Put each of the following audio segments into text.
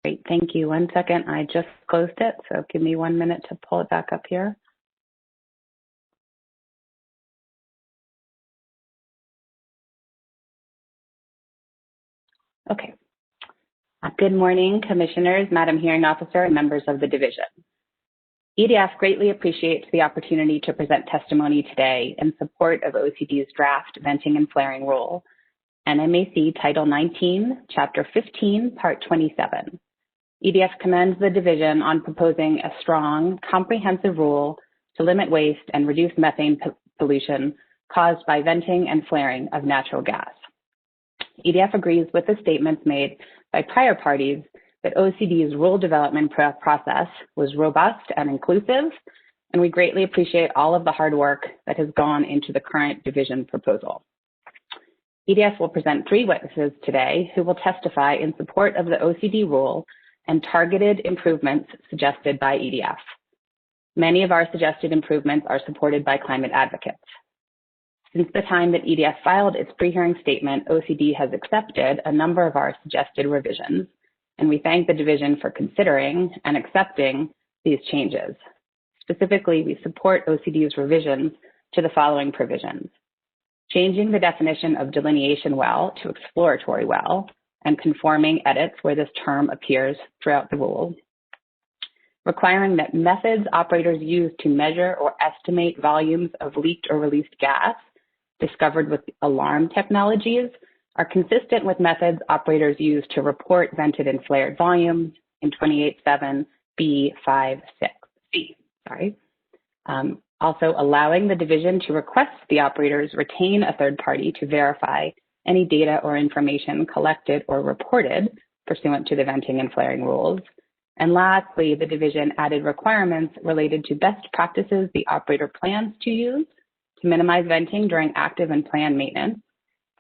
Great, thank you. 1 second, I just closed it, so give me 1 minute to pull it back up here. Okay. Good morning, commissioners, Madam Hearing Officer, and members of the division. EDF greatly appreciates the opportunity to present testimony today in support of OCD's draft venting and flaring rule, NMAC Title 19, Chapter 15, Part 27. EDF commends the division on proposing a strong, comprehensive rule to limit waste and reduce methane pollution caused by venting and flaring of natural gas. EDF agrees with the statements made by prior parties that OCD's rule development process was robust and inclusive, and we greatly appreciate all of the hard work that has gone into the current division proposal. EDF will present 3 witnesses today who will testify in support of the OCD rule and targeted improvements suggested by EDF. Many of our suggested improvements are supported by climate advocates. Since the time that EDF filed its pre-hearing statement, OCD has accepted a number of our suggested revisions, and we thank the division for considering and accepting these changes. Specifically, we support OCD's revisions to the following provisions: changing the definition of delineation well to exploratory well and conforming edits where this term appears throughout the rule, requiring that methods operators use to measure or estimate volumes of leaked or released gas discovered with alarm technologies are consistent with methods operators use to report vented and flared volumes in 28.7B56C. Also allowing the division to request the operators retain a third party to verify any data or information collected or reported pursuant to the venting and flaring rules. And lastly, the division added requirements related to best practices the operator plans to use to minimize venting during active and planned maintenance,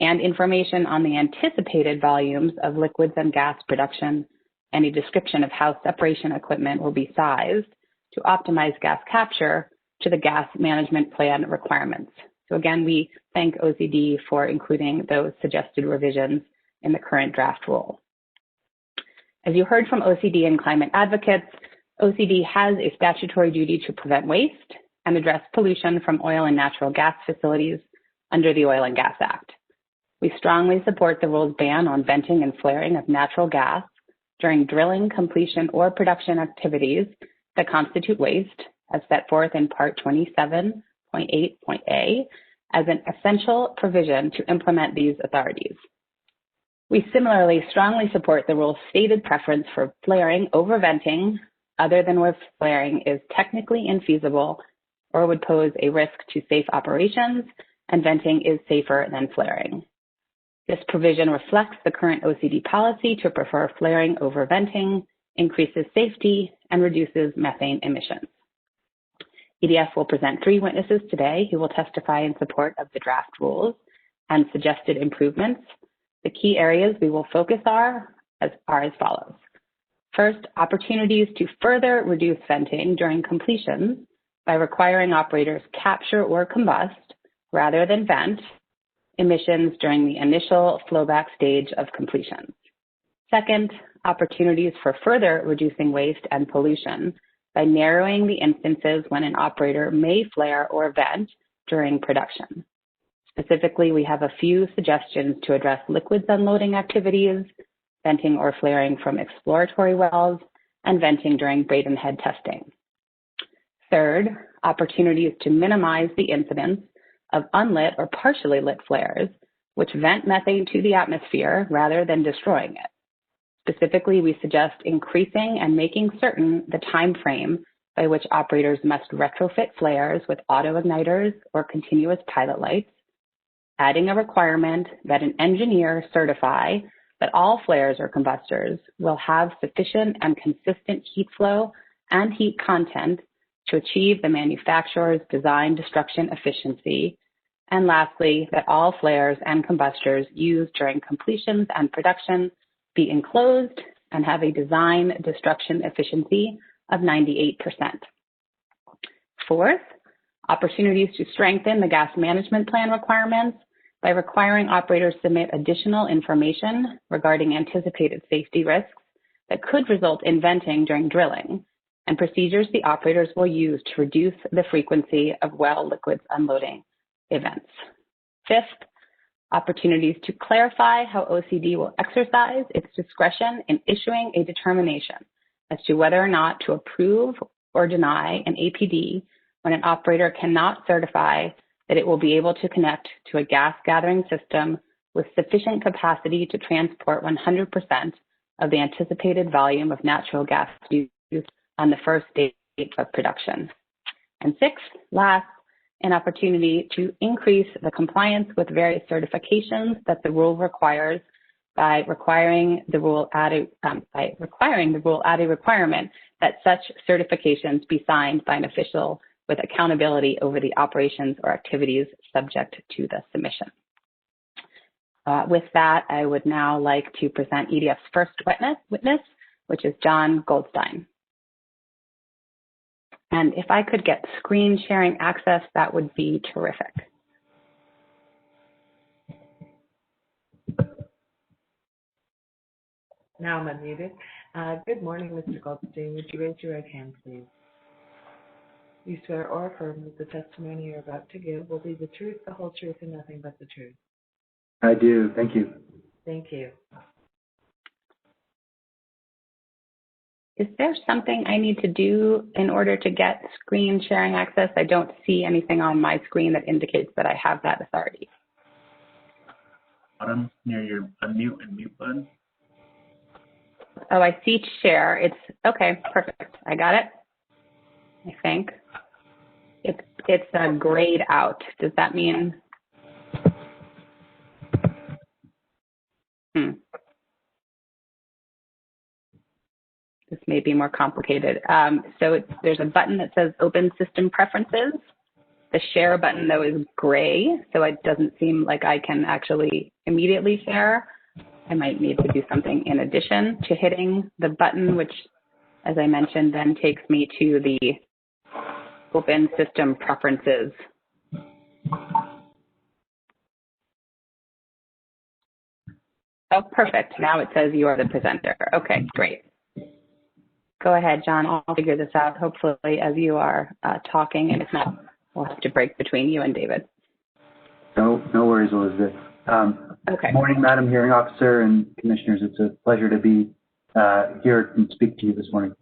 and information on the anticipated volumes of liquids and gas production, and a description of how separation equipment will be sized to optimize gas capture to the gas management plan requirements. So again, we thank OCD for including those suggested revisions in the current draft rule. As you heard from OCD and climate advocates, OCD has a statutory duty to prevent waste and address pollution from oil and natural gas facilities under the Oil and Gas Act. We strongly support the rule's ban on venting and flaring of natural gas during drilling, completion, or production activities that constitute waste, as set forth in Part 27.8.A, as an essential provision to implement these authorities. We similarly strongly support the rule's stated preference for flaring over venting, other than where flaring is technically infeasible or would pose a risk to safe operations, and venting is safer than flaring. This provision reflects the current OCD policy to prefer flaring over venting, increases safety, and reduces methane emissions. EDF will present 3 witnesses today who will testify in support of the draft rules and suggested improvements. The key areas we will focus are as follows. First, opportunities to further reduce venting during completions by requiring operators capture or combust rather than vent emissions during the initial flowback stage of completion. Second, opportunities for further reducing waste and pollution by narrowing the instances when an operator may flare or vent during production. Specifically, we have a few suggestions to address liquids unloading activities, venting or flaring from exploratory wells, and venting during Braden head testing. Third, opportunities to minimize the incidence of unlit or partially lit flares, which vent methane to the atmosphere rather than destroying it. Specifically, we suggest increasing and making certain the time frame by which operators must retrofit flares with auto-igniters or continuous pilot lights, adding a requirement that an engineer certify that all flares or combustors will have sufficient and consistent heat flow and heat content to achieve the manufacturer's design destruction efficiency. And lastly, that all flares and combustors used during completions and production be enclosed and have a design destruction efficiency of 98%. Fourth, opportunities to strengthen the gas management plan requirements by requiring operators submit additional information regarding anticipated safety risks that could result in venting during drilling, and procedures the operators will use to reduce the frequency of well liquids unloading events. Fifth, opportunities to clarify how OCD will exercise its discretion in issuing a determination as to whether or not to approve or deny an APD when an operator cannot certify that it will be able to connect to a gas gathering system with sufficient capacity to transport 100% of the anticipated volume of natural gas use on the first date of production. And sixth, last, an opportunity to increase the compliance with various certifications that the rule requires by requiring the rule add a requirement that such certifications be signed by an official with accountability over the operations or activities subject to the submission. With that, I would now like to present EDF's first witness, which is John Goldstein. And if I could get screen sharing access, that would be terrific. Now I'm unmuted. Good morning, Mr. Goldstein. Would you raise your right hand, please? You swear or affirm that the testimony you're about to give will be the truth, the whole truth, and nothing but the truth? I do. Thank you. Thank you. Is there something I need to do in order to get screen sharing access? I don't see anything on my screen that indicates that I have that authority. Bottom near your unmute and mute button. Oh, I see share. It's okay. Perfect. I got it. I think it's a grayed out. Does that mean? This may be more complicated. So there's a button that says Open System Preferences. The share button, though, is gray, so it doesn't seem like I can actually immediately share. I might need to do something in addition to hitting the button, which, as I mentioned, then takes me to the Open System Preferences. Oh, perfect. Now it says you are the presenter. Okay, great. Go ahead, John. I'll figure this out, hopefully, as you are talking, and if not, we'll have to break between you and David. No worries, Elizabeth. Okay. Good morning, Madam Hearing Officer and Commissioners. It's a pleasure to be here and speak to you this morning.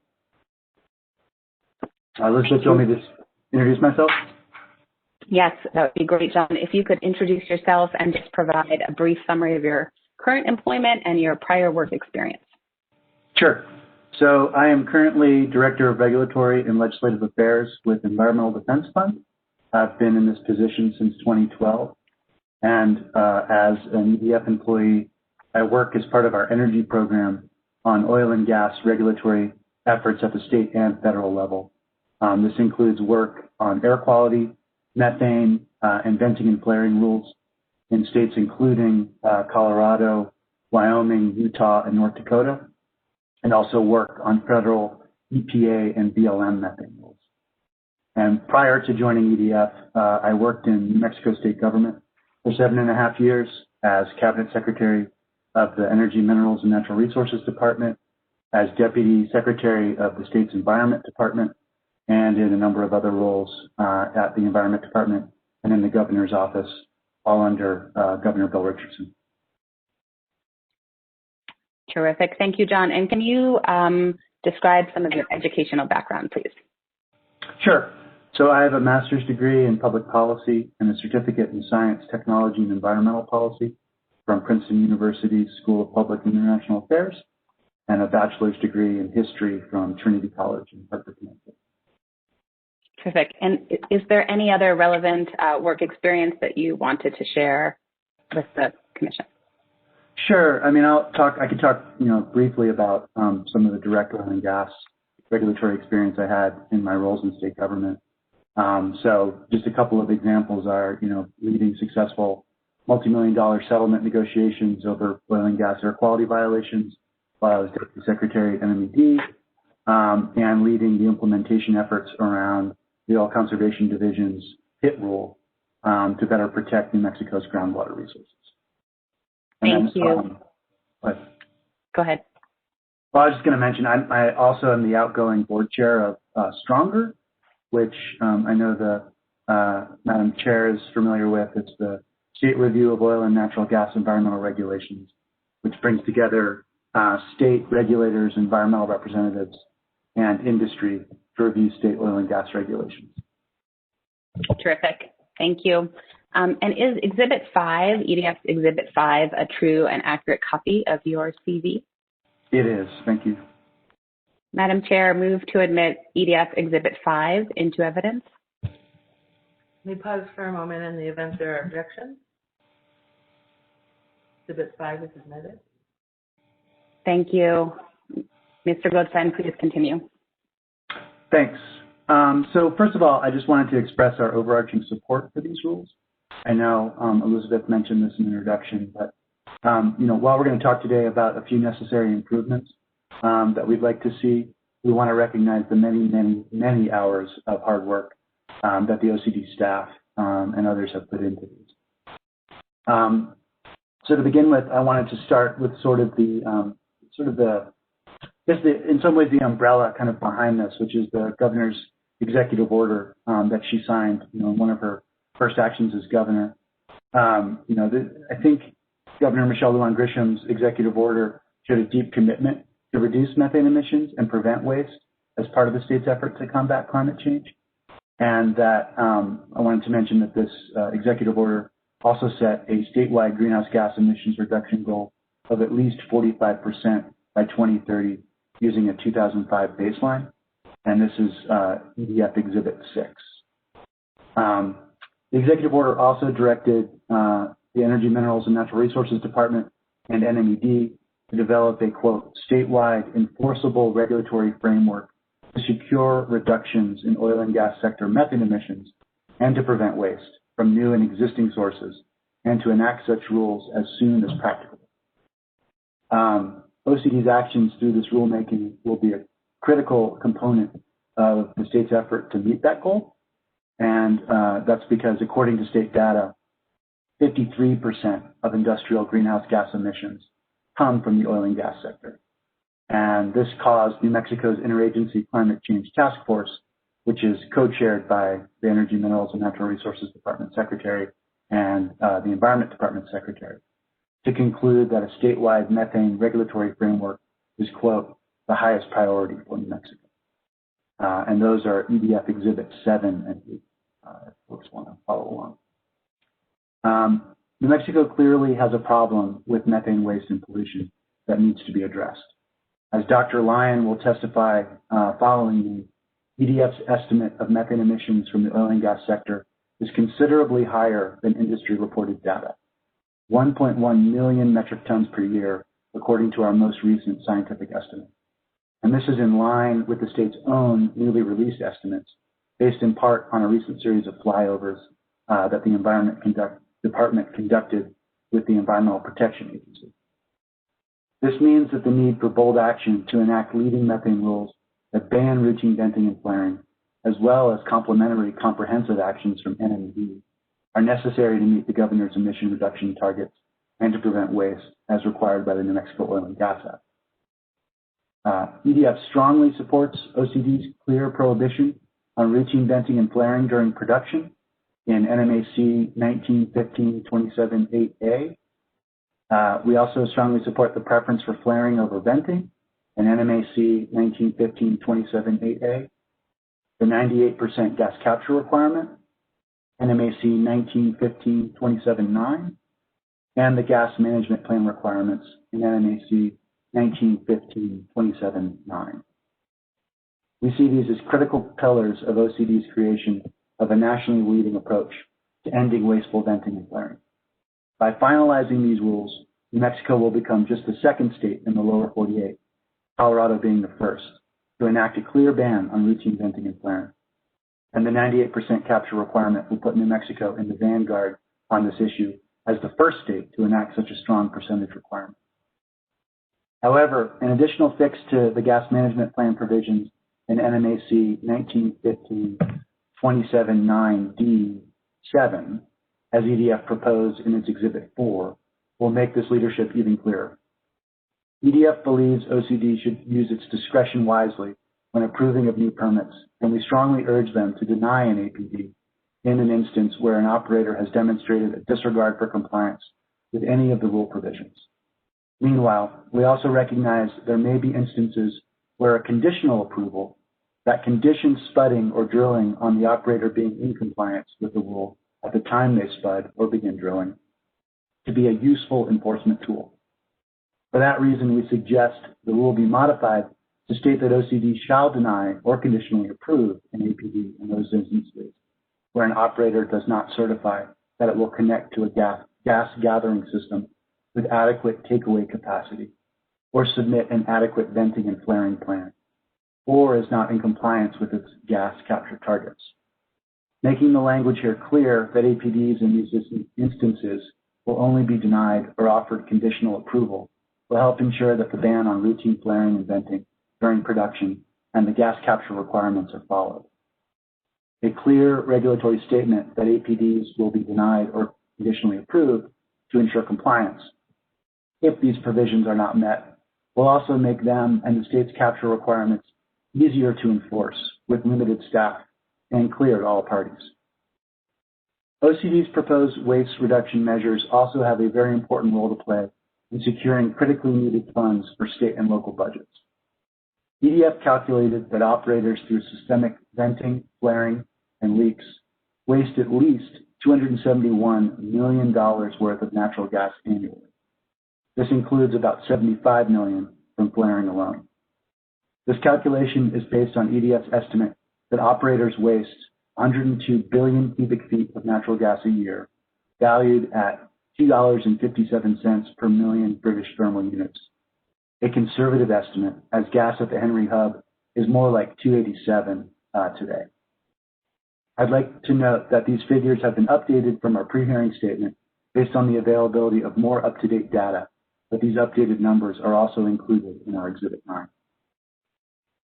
Elizabeth, do you want me to introduce myself? Yes, that would be great, John. If you could introduce yourself and just provide a brief summary of your current employment and your prior work experience. Sure. So I am currently Director of Regulatory and Legislative Affairs with Environmental Defense Fund. I've been in this position since 2012. And as an EDF employee, I work as part of our energy program on oil and gas regulatory efforts at the state and federal level. This includes work on air quality, methane, and venting and flaring rules in states including Colorado, Wyoming, Utah, and North Dakota, and also work on federal EPA and BLM methane rules. And prior to joining EDF, I worked in New Mexico state government for 7.5 years as Cabinet Secretary of the Energy, Minerals, and Natural Resources Department, as Deputy Secretary of the state's Environment Department, and in a number of other roles at the Environment Department and in the Governor's office, all under Governor Bill Richardson. Terrific. Thank you, John. And can you describe some of your educational background, please? Sure. So I have a master's degree in public policy and a certificate in science, technology, and environmental policy from Princeton University's School of Public and International Affairs, and a bachelor's degree in history from Trinity College in Hartford, Connecticut. Terrific. And is there any other relevant work experience that you wanted to share with the Commission? Sure. I mean, I could talk, briefly about some of the direct oil and gas regulatory experience I had in my roles in state government. So just a couple of examples are, leading successful multi-million-dollar settlement negotiations over oil and gas air quality violations while I was Deputy Secretary at NMED, and leading the implementation efforts around the Oil Conservation Division's HIT rule to better protect New Mexico's groundwater resources. Thank you. Go ahead. Well, I was just going to mention, I also am the outgoing board chair of Stronger, which I know the Madam Chair is familiar with. It's the State Review of Oil and Natural Gas Environmental Regulations, which brings together state regulators, environmental representatives, and industry to review state oil and gas regulations. Terrific. Thank you. And is Exhibit 5, EDF's Exhibit 5, a true and accurate copy of your CV? It is. Thank you. Madam Chair, move to admit EDF Exhibit 5 into evidence. Let me pause for a moment in the event there are objections. Exhibit 5 is admitted. Thank you. Mr. Goldstein, please continue. Thanks. So first of all, I just wanted to express our overarching support for these rules. I know Elizabeth mentioned this in the introduction, but while we're going to talk today about a few necessary improvements that we'd like to see, we want to recognize the many, many, many hours of hard work that the OCD staff and others have put into these. So to begin with, I wanted to start with in some ways the umbrella kind of behind this, which is the governor's executive order that she signed, in one of her first actions as governor. I think Governor Michelle Lujan Grisham's executive order showed a deep commitment to reduce methane emissions and prevent waste as part of the state's effort to combat climate change. And that I wanted to mention that this executive order also set a statewide greenhouse gas emissions reduction goal of at least 45% by 2030 using a 2005 baseline. And this is EDF Exhibit 6. The executive order also directed the Energy, Minerals, and Natural Resources Department and NMED to develop a, quote, statewide enforceable regulatory framework to secure reductions in oil and gas sector methane emissions and to prevent waste from new and existing sources and to enact such rules as soon as practicable. OCD's actions through this rulemaking will be a critical component of the state's effort to meet that goal. And that's because according to state data, 53% of industrial greenhouse gas emissions come from the oil and gas sector. And this caused New Mexico's Interagency Climate Change Task Force, which is co-chaired by the Energy, Minerals, and Natural Resources Department Secretary and the Environment Department Secretary, to conclude that a statewide methane regulatory framework is, quote, the highest priority for New Mexico. And those are EDF Exhibit 7 and 8, if folks want to follow along. New Mexico clearly has a problem with methane waste and pollution that needs to be addressed. As Dr. Lyon will testify following me, EDF's estimate of methane emissions from the oil and gas sector is considerably higher than industry reported data, 1.1 million metric tons per year, according to our most recent scientific estimate. And this is in line with the state's own newly released estimates, based in part on a recent series of flyovers that the Environment Department conducted with the Environmental Protection Agency. This means that the need for bold action to enact leading methane rules that ban routine venting and flaring, as well as complementary comprehensive actions from NMED, are necessary to meet the governor's emission reduction targets and to prevent waste as required by the New Mexico Oil and Gas Act. EDF strongly supports OCD's clear prohibition on routine venting and flaring during production in NMAC 1915-27-8A. We also strongly support the preference for flaring over venting in NMAC 1915-27-8A, the 98% gas capture requirement, NMAC 1915-27-9, and the gas management plan requirements in NMAC 1915-27-9. We see these as critical pillars of OCD's creation of a nationally leading approach to ending wasteful venting and flaring. By finalizing these rules, New Mexico will become just the second state in the lower 48, Colorado being the first, to enact a clear ban on routine venting and flaring. And the 98% capture requirement will put New Mexico in the vanguard on this issue as the first state to enact such a strong percentage requirement. However, an additional fix to the gas management plan provisions in NMAC 1915-27-9D7, as EDF proposed in its Exhibit 4, will make this leadership even clearer. EDF believes OCD should use its discretion wisely when approving of new permits, and we strongly urge them to deny an APD in an instance where an operator has demonstrated a disregard for compliance with any of the rule provisions. Meanwhile, we also recognize there may be instances where a conditional approval that conditions spudding or drilling on the operator being in compliance with the rule at the time they spud or begin drilling to be a useful enforcement tool. For that reason, we suggest the rule be modified to state that OCD shall deny or conditionally approve an APD in those instances where an operator does not certify that it will connect to a gas gathering system with adequate takeaway capacity, or submit an adequate venting and flaring plan, or is not in compliance with its gas capture targets. Making the language here clear that APDs in these instances will only be denied or offered conditional approval will help ensure that the ban on routine flaring and venting during production and the gas capture requirements are followed. A clear regulatory statement that APDs will be denied or conditionally approved to ensure compliance, if these provisions are not met, will also make them and the state's capture requirements easier to enforce with limited staff and clear to all parties. OCD's proposed waste reduction measures also have a very important role to play in securing critically needed funds for state and local budgets. EDF calculated that operators through systemic venting, flaring, and leaks waste at least $271 million worth of natural gas annually. This includes about $75 million from flaring alone. This calculation is based on EDF's estimate that operators waste 102 billion cubic feet of natural gas a year, valued at $2.57 per million British thermal units. A conservative estimate, as gas at the Henry Hub is more like 287 today. I'd like to note that these figures have been updated from our pre-hearing statement based on the availability of more up-to-date data, but these updated numbers are also included in our Exhibit 9.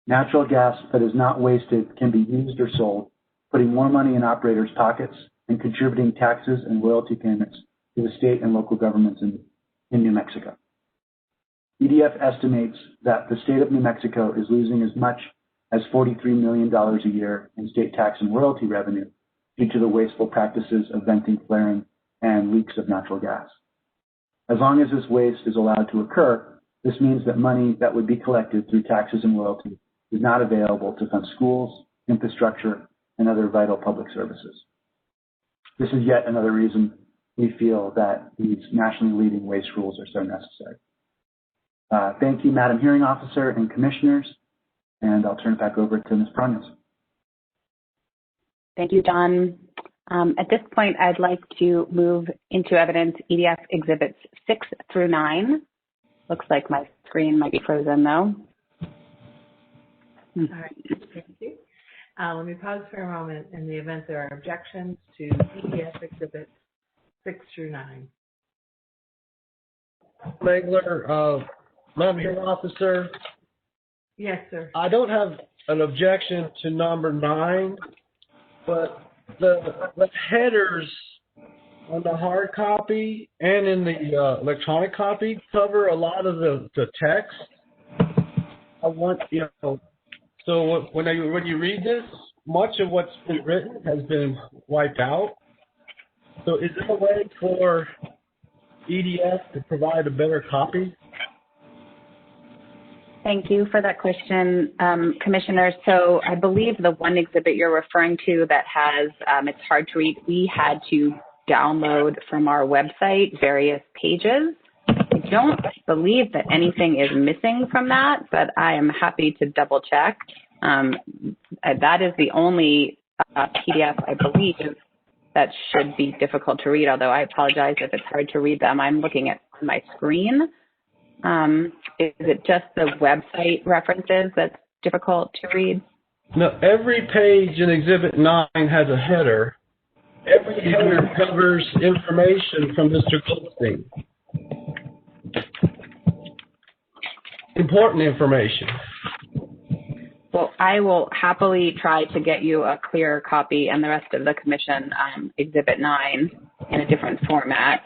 Natural gas that is not wasted can be used or sold, putting more money in operators' pockets and contributing taxes and royalty payments to the state and local governments in New Mexico. EDF estimates that the state of New Mexico is losing as much as $43 million a year in state tax and royalty revenue due to the wasteful practices of venting, flaring, and leaks of natural gas. As long as this waste is allowed to occur, this means that money that would be collected through taxes and royalty is not available to fund schools, infrastructure, and other vital public services. This is yet another reason we feel that these nationally leading waste rules are so necessary. Thank you, Madam Hearing Officer and Commissioners, and I'll turn it back over to Ms. Pranias. Thank you, John. At this point, I'd like to move into evidence EDF Exhibits 6 through 9. Looks like my screen might be frozen, though. All right, thank you. Let me pause for a moment in the event there are objections to EDF Exhibits 6 through 9. Megler, Madam Hearing Officer. Yes, sir. I don't have an objection to number 9, but the headers on the hard copy and in the electronic copy cover a lot of the text. I want, so when you read this, much of what's been written has been wiped out. So is there a way for EDF to provide a better copy? Thank you for that question, Commissioner. So I believe the one exhibit you're referring to that has, it's hard to read, we had to download from our website various pages. I don't believe that anything is missing from that, but I am happy to double check. That is the only PDF, I believe, that should be difficult to read, although I apologize if it's hard to read them. I'm looking at my screen. Is it just the website references that's difficult to read? No, every page in Exhibit 9 has a header. Every header covers information from Mr. Goldstein. Important information. Well, I will happily try to get you a clearer copy and the rest of the Commission Exhibit 9 in a different format.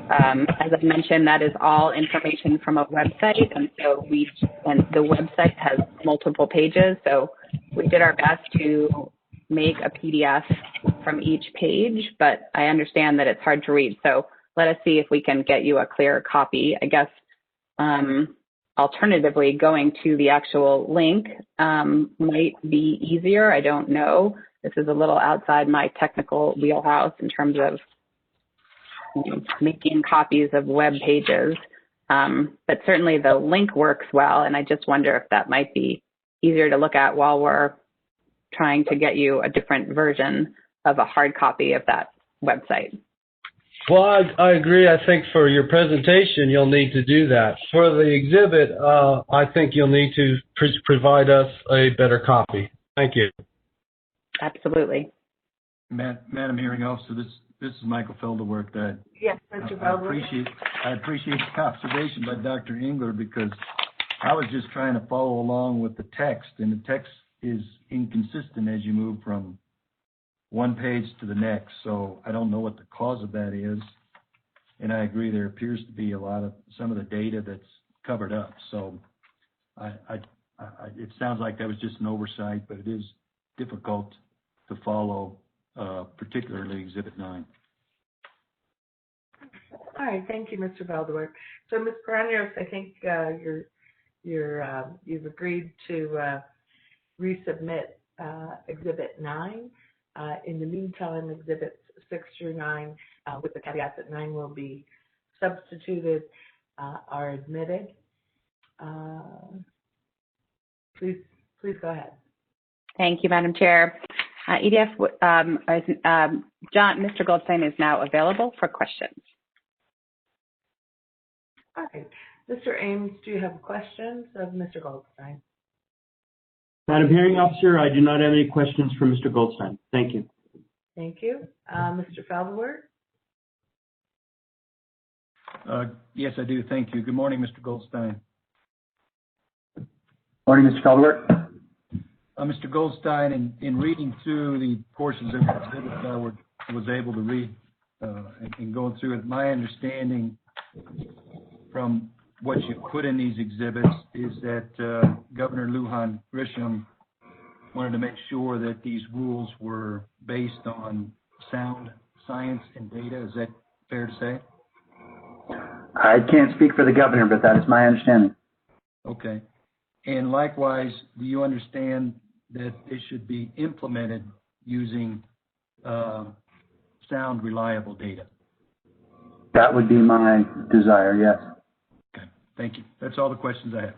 As I mentioned, that is all information from a website, and so the website has multiple pages, so we did our best to make a PDF from each page, but I understand that it's hard to read, so let us see if we can get you a clear copy. I guess alternatively, going to the actual link might be easier. I don't know. This is a little outside my technical wheelhouse in terms of making copies of web pages. But certainly the link works well, and I just wonder if that might be easier to look at while we're trying to get you a different version of a hard copy of that website. Well, I agree. I think for your presentation, you'll need to do that. For the exhibit, I think you'll need to provide us a better copy. Thank you. Absolutely. Madam Hearing Officer, this is Michael Felderwerk. Yes, Mr. Feldberg. I appreciate the observation by Dr. Engler, because I was just trying to follow along with the text, and the text is inconsistent as you move from one page to the next. So I don't know what the cause of that is, and I agree there appears to be some of the data that's covered up. So it sounds like that was just an oversight, but it is difficult to follow, particularly Exhibit 9. All right, thank you, Mr. Feldberg. So, Ms. Paraneros, I think you've agreed to resubmit Exhibit 9. In the meantime, Exhibits 6 through 9, with the caveat that 9 will be substituted, are admitted. Please go ahead. Thank you, Madam Chair. EDF, Mr. Goldstein is now available for questions. All right. Mr. Ames, do you have questions of Mr. Goldstein? Madam Hearing Officer, I do not have any questions for Mr. Goldstein. Thank you. Thank you. Mr. Feldberg? Yes, I do. Thank you. Good morning, Mr. Goldstein. Morning, Mr. Feldberg. Mr. Goldstein, in reading through the portions of the exhibit I was able to read and going through it, my understanding from what you put in these exhibits is that Governor Lujan Grisham wanted to make sure that these rules were based on sound science and data. Is that fair to say? I can't speak for the governor, but that is my understanding. Okay. And likewise, do you understand that they should be implemented using sound, reliable data? That would be my desire, yes. Okay. Thank you. That's all the questions I have.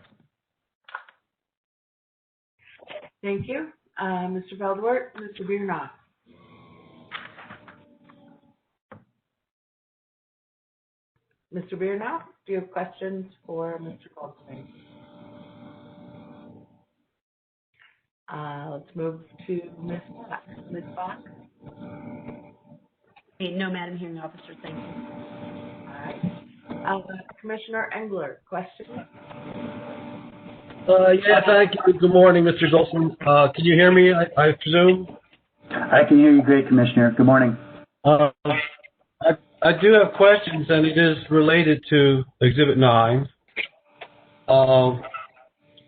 Thank you. Mr. Feldberg, Mr. Biernoff. Mr. Biernoff, do you have questions for Mr. Goldstein? Let's move to Ms. Bach. Ms. Bach? No, Madam Hearing Officer, thank you. All right. Commissioner Engler, questions? Yeah, thank you. Good morning, Mr. Goldstein. Can you hear me, I presume? I can hear you great, Commissioner. Good morning. I do have questions, and it is related to Exhibit 9.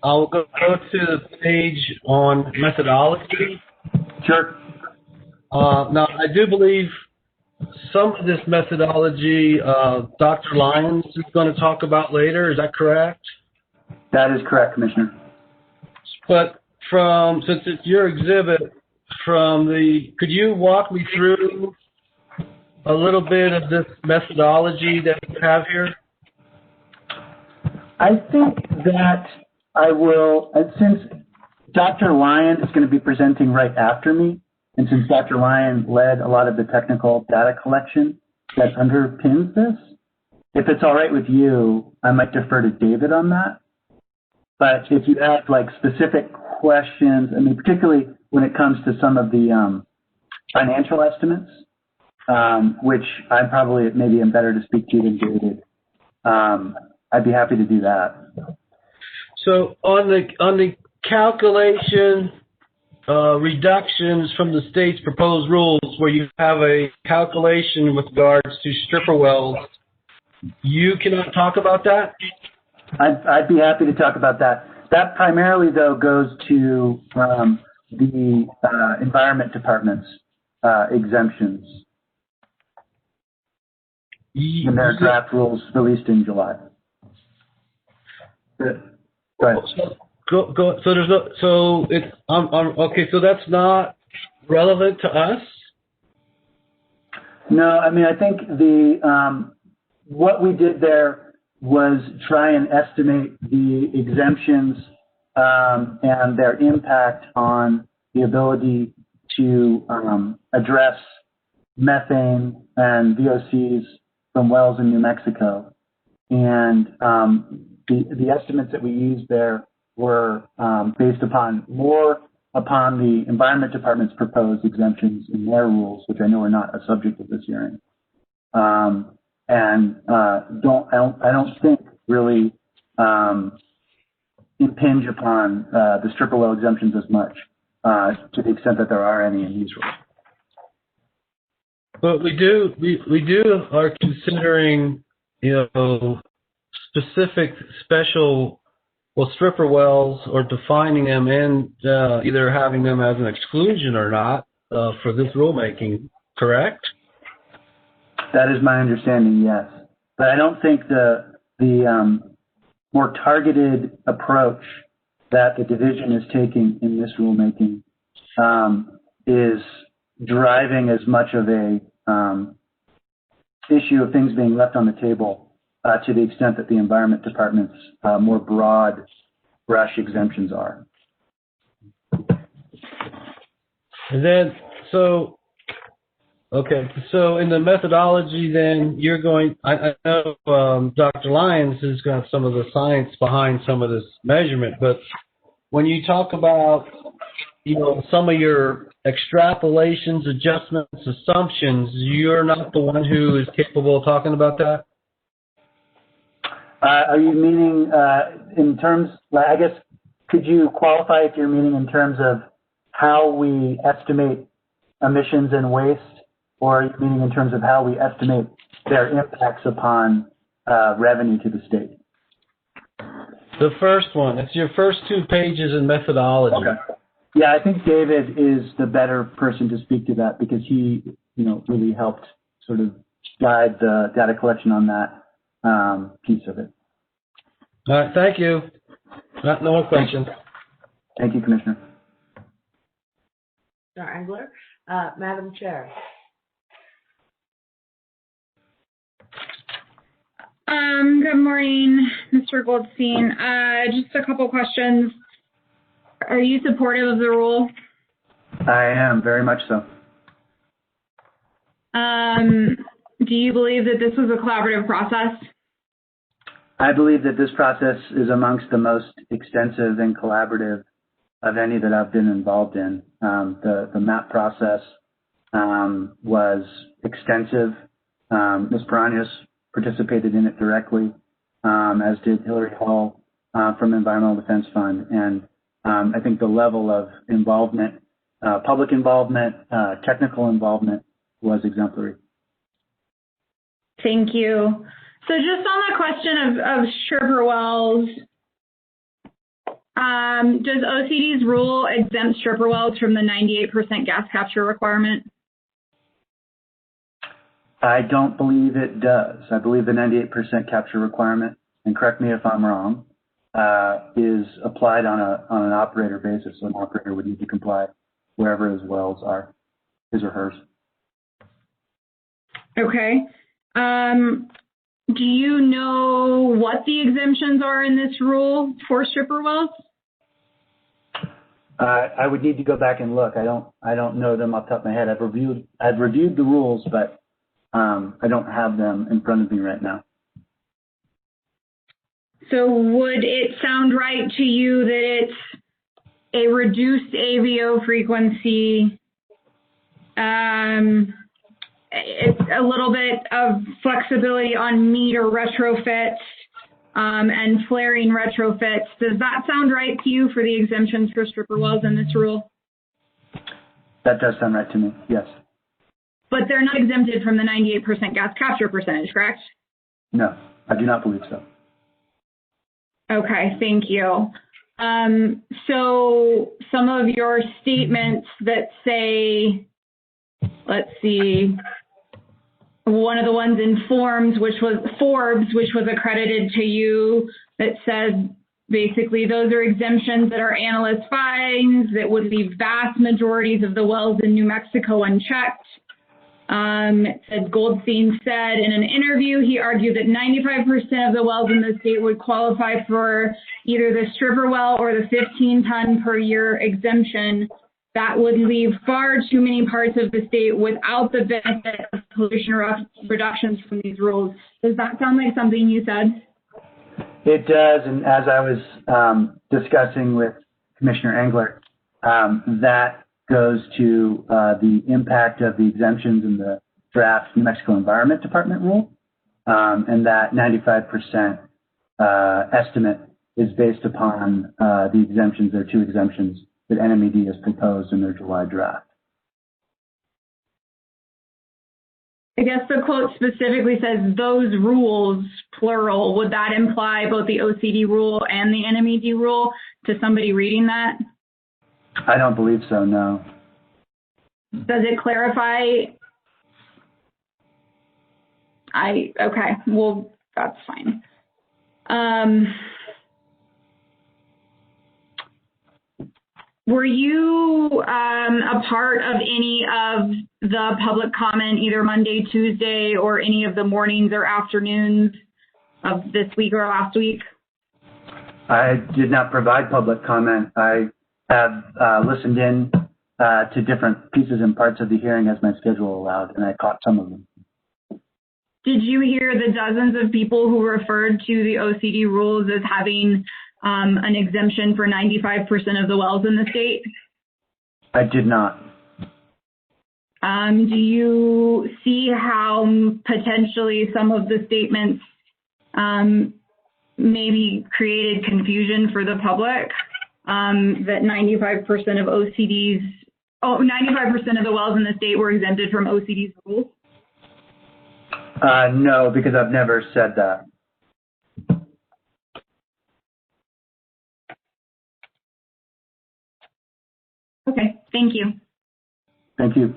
I'll go to the page on methodology. Sure. Now, I do believe some of this methodology Dr. Lyons is going to talk about later. Is that correct? That is correct, Commissioner. But since it's your exhibit, could you walk me through a little bit of this methodology that you have here? I think that I will, since Dr. Lyon is going to be presenting right after me, and since Dr. Lyon led a lot of the technical data collection that underpins this, if it's all right with you, I might defer to David on that. But if you have like specific questions, I mean, particularly when it comes to some of the financial estimates, which I probably maybe am better to speak to than David, I'd be happy to do that. So on the calculation reductions from the state's proposed rules, where you have a calculation with regards to stripper wells you cannot talk about that? I'd be happy to talk about that. That primarily, though, goes to the Environment Department's exemptions in their draft rules released in July. Go ahead. So there's no. So it's okay. So that's not relevant to us. No, I mean, I think the what we did there was try and estimate the exemptions and their impact on the ability to address methane and VOCs from wells in New Mexico. And the estimates that we used there were based upon the Environment Department's proposed exemptions in their rules, which I know are not a subject of this hearing, and I don't think really impinge upon the stripper well exemptions as much, to the extent that there are any in these rules. But we are considering, specific special, stripper wells, or defining them and either having them as an exclusion or not for this rulemaking, correct? That is my understanding, yes. But I don't think the more targeted approach that the division is taking in this rulemaking is driving as much of a issue of things being left on the table to the extent that the Environment Department's more broad brush exemptions are. And then, so in the methodology, then you're going, I know Dr. Lyons has got some of the science behind some of this measurement, but when you talk about, some of your extrapolations, adjustments, assumptions, you're not the one who is capable of talking about that? Are you meaning in terms, I guess, could you qualify if you're meaning in terms of how we estimate emissions and waste, or are you meaning in terms of how we estimate their impacts upon revenue to the state? The first one. It's your first 2 pages in methodology. Okay. Yeah, I think David is the better person to speak to that because he, really helped sort of guide the data collection on that piece of it. All right, thank you. No more questions. Thank you, Commissioner. Dr. Engler, Madam Chair. Good morning, Mr. Goldstein. Just a couple questions. Are you supportive of the rule? I am, very much so. Do you believe that this was a collaborative process? I believe that this process is amongst the most extensive and collaborative of any that I've been involved in. The MAP process was extensive. Ms. Piranhas participated in it directly, as did Hillary Hall from Environmental Defense Fund. And I think the level of involvement, public involvement, technical involvement was exemplary. Thank you. So just on the question of stripper wells, does OCD's rule exempt stripper wells from the 98% gas capture requirement? I don't believe it does. I believe the 98% capture requirement, and correct me if I'm wrong, is applied on an operator basis. So an operator would need to comply wherever his wells are, his or hers. Okay. Do you know what the exemptions are in this rule for stripper wells? I would need to go back and look. I don't know them off the top of my head. I've reviewed the rules, but I don't have them in front of me right now. So would it sound right to you that it's a reduced AVO frequency, it's a little bit of flexibility on meter retrofits and flaring retrofits? Does that sound right to you for the exemptions for stripper wells in this rule? That does sound right to me, yes. But they're not exempted from the 98% gas capture percentage, correct? No, I do not believe so. Okay, thank you. So some of your statements that say, let's see, one of the ones in Forbes, which was accredited to you, that said basically those are exemptions that our analyst finds that would leave vast majorities of the wells in New Mexico unchecked. It said Goldstein said in an interview, he argued that 95% of the wells in the state would qualify for either the stripper well or the 15-ton per year exemption. That would leave far too many parts of the state without the benefit of pollution reductions from these rules. Does that sound like something you said? It does, and as I was discussing with Commissioner Engler, that goes to the impact of the exemptions in the draft New Mexico Environment Department rule, and that 95% estimate is based upon the exemptions. There are two exemptions that NMED has proposed in their July draft. I guess the quote specifically says those rules, plural. Would that imply both the OCD rule and the NMED rule to somebody reading that? I don't believe so, no. Does it clarify? Okay, well, that's fine. Were you a part of any of the public comment, either Monday, Tuesday, or any of the mornings or afternoons of this week or last week? I did not provide public comment. I have listened in to different pieces and parts of the hearing as my schedule allowed, and I caught some of them. Did you hear the dozens of people who referred to the OCD rules as having an exemption for 95% of the wells in the state? I did not. Do you see how potentially some of the statements maybe created confusion for the public? That 95% of 95% of the wells in the state were exempted from OCD's rules? No, because I've never said that. Okay, thank you. Thank you.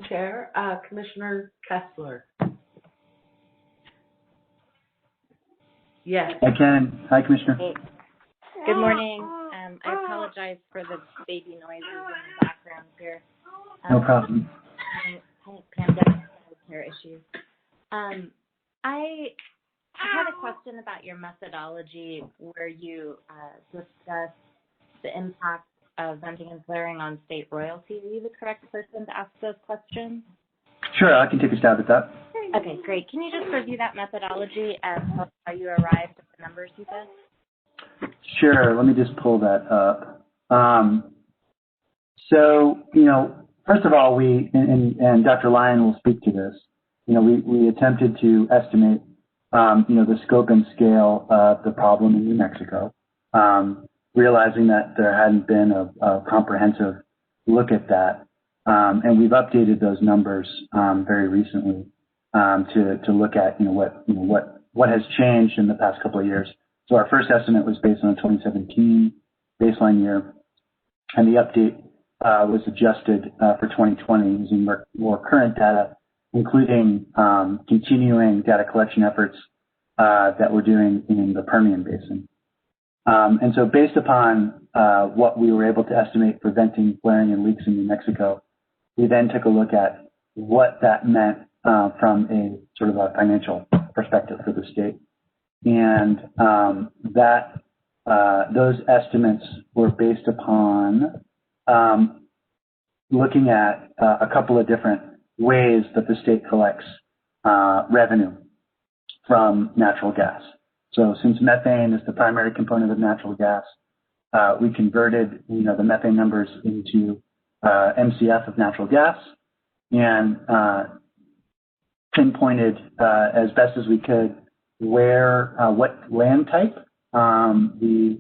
Chair, Commissioner Kessler. Yes. I can. Hi, Commissioner. Hey. Good morning. I apologize for the baby noises in the background here. No problem. Pandemic care issues. I had a question about your methodology where you discussed the impact of venting and flaring on state royalty. Are you the correct person to ask those questions? Sure, I can take a stab at that. Okay, great. Can you just review that methodology and tell us how you arrived at the numbers you did? Sure, let me just pull that up. So, first of all, we, and Dr. Lyon will speak to this, we attempted to estimate, the scope and scale of the problem in New Mexico, realizing that there hadn't been a comprehensive look at that. And we've updated those numbers very recently to look at, what has changed in the past couple of years. So our first estimate was based on a 2017 baseline year, and the update was adjusted for 2020 using more current data, including continuing data collection efforts that we're doing in the Permian Basin. And so based upon what we were able to estimate for venting, flaring, and leaks in New Mexico, we then took a look at what that meant from a sort of a financial perspective for the state. And those estimates were based upon looking at a couple of different ways that the state collects revenue from natural gas. So since methane is the primary component of natural gas, we converted the methane numbers into MCF of natural gas and pinpointed as best as we could where what land type the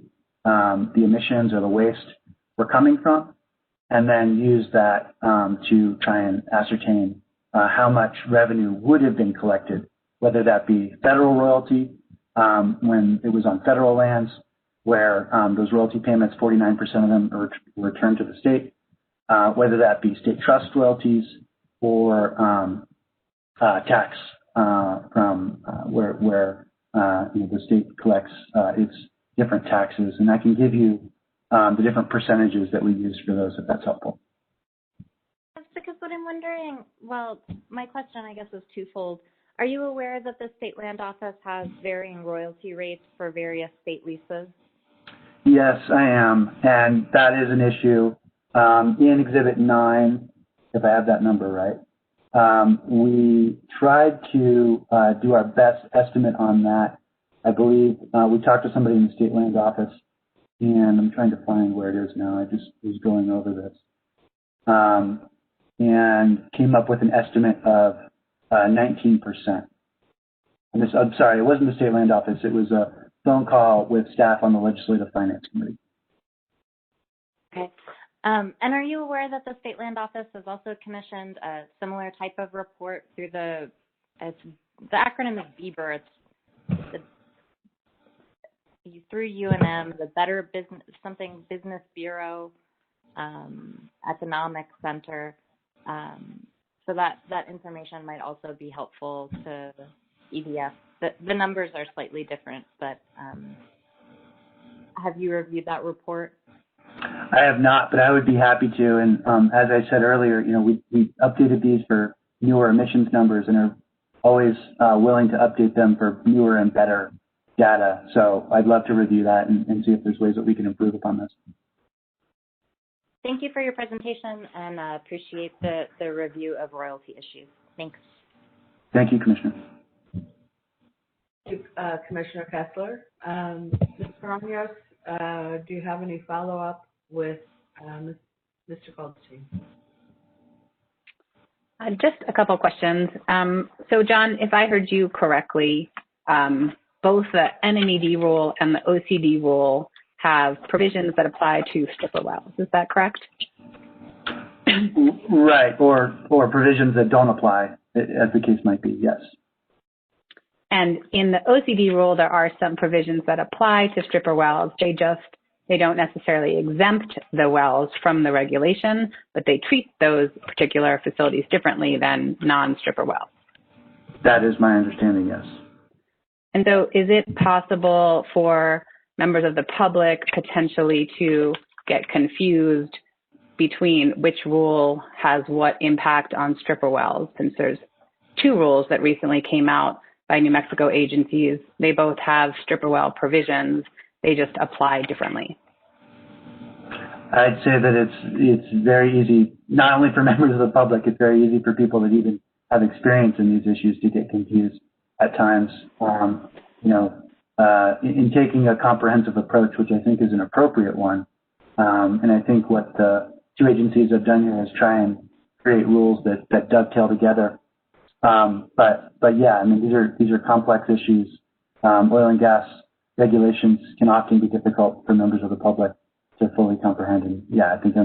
emissions or the waste were coming from, and then used that to try and ascertain how much revenue would have been collected, whether that be federal royalty when it was on federal lands, where those royalty payments, 49% of them are returned to the state, whether that be state trust royalties or tax from where the state collects its different taxes. And I can give you the different percentages that we use for those, if that's helpful. That's because what I'm wondering, well, my question, I guess, is twofold. Are you aware that the State Land Office has varying royalty rates for various state leases? Yes, I am, and that is an issue. In Exhibit 9, if I have that number right, we tried to do our best estimate on that. I believe we talked to somebody in the State Land Office, and I'm trying to find where it is now. I just was going over this. And came up with an estimate of 19%. And this, I'm sorry, it wasn't the State Land Office. It was a phone call with staff on the Legislative Finance Committee. Okay. And are you aware that the State Land Office has also commissioned a similar type of report through the acronym is BBER. It's through UNM, the Better Business, something Business Bureau, Economic Center. So that information might also be helpful to EDF. The numbers are slightly different, but have you reviewed that report? I have not, but I would be happy to. And as I said earlier, we updated these for newer emissions numbers and are always willing to update them for newer and better data. So I'd love to review that and see if there's ways that we can improve upon this. Thank you for your presentation and appreciate the review of royalty issues. Thanks. Thank you, Commissioner. Commissioner Kessler. Ms. Baronios, do you have any follow-up with Mr. Goldstein? Just a couple questions. So, John, if I heard you correctly, both the NMED rule and the OCD rule have provisions that apply to stripper wells. Is that correct? Right, or provisions that don't apply, as the case might be, yes. And in the OCD rule, there are some provisions that apply to stripper wells. They don't necessarily exempt the wells from the regulation, but they treat those particular facilities differently than non-stripper wells. That is my understanding, yes. And so is it possible for members of the public potentially to get confused between which rule has what impact on stripper wells, since there's two rules that recently came out by New Mexico agencies? They both have stripper well provisions. They just apply differently. I'd say that it's very easy, not only for members of the public, it's very easy for people that even have experience in these issues to get confused at times. In taking a comprehensive approach, which I think is an appropriate one, and I think what the two agencies have done here is try and create rules that dovetail together. But yeah, I mean, these are complex issues. Oil and gas regulations can often be difficult for members of the public to fully comprehend. And yeah, I think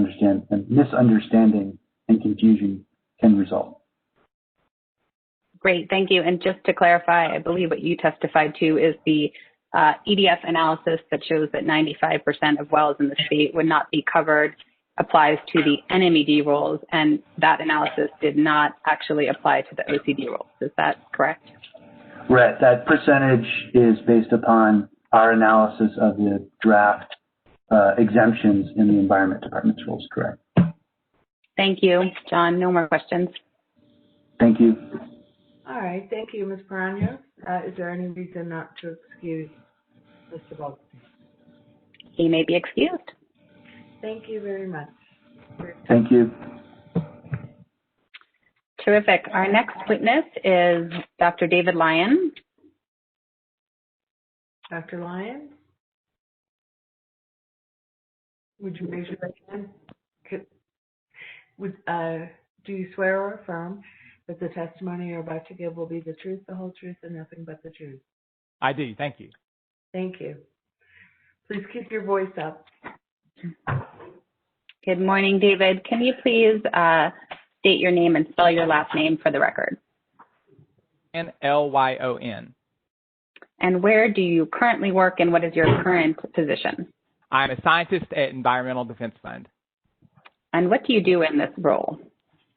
misunderstanding and confusion can result. Great, thank you. And just to clarify, I believe what you testified to is the EDF analysis that shows that 95% of wells in the state would not be covered applies to the NMED rules, and that analysis did not actually apply to the OCD rules. Is that correct? Right. That percentage is based upon our analysis of the draft exemptions in the Environment Department's rules, correct? Thank you, John. No more questions. Thank you. All right. Thank you, Ms. Baronios. Is there any reason not to excuse Mr. Goldstein? He may be excused. Thank you very much. Thank you. Terrific. Our next witness is Dr. David Lyon. Dr. Lyon, would you raise your hand? Do you swear or affirm that the testimony you're about to give will be the truth, the whole truth, and nothing but the truth? I do. Thank you. Thank you. Please keep your voice up. Good morning, David. Can you please state your name and spell your last name for the record. Lyon. And where do you currently work, and what is your current position? I'm a scientist at Environmental Defense Fund. And what do you do in this role?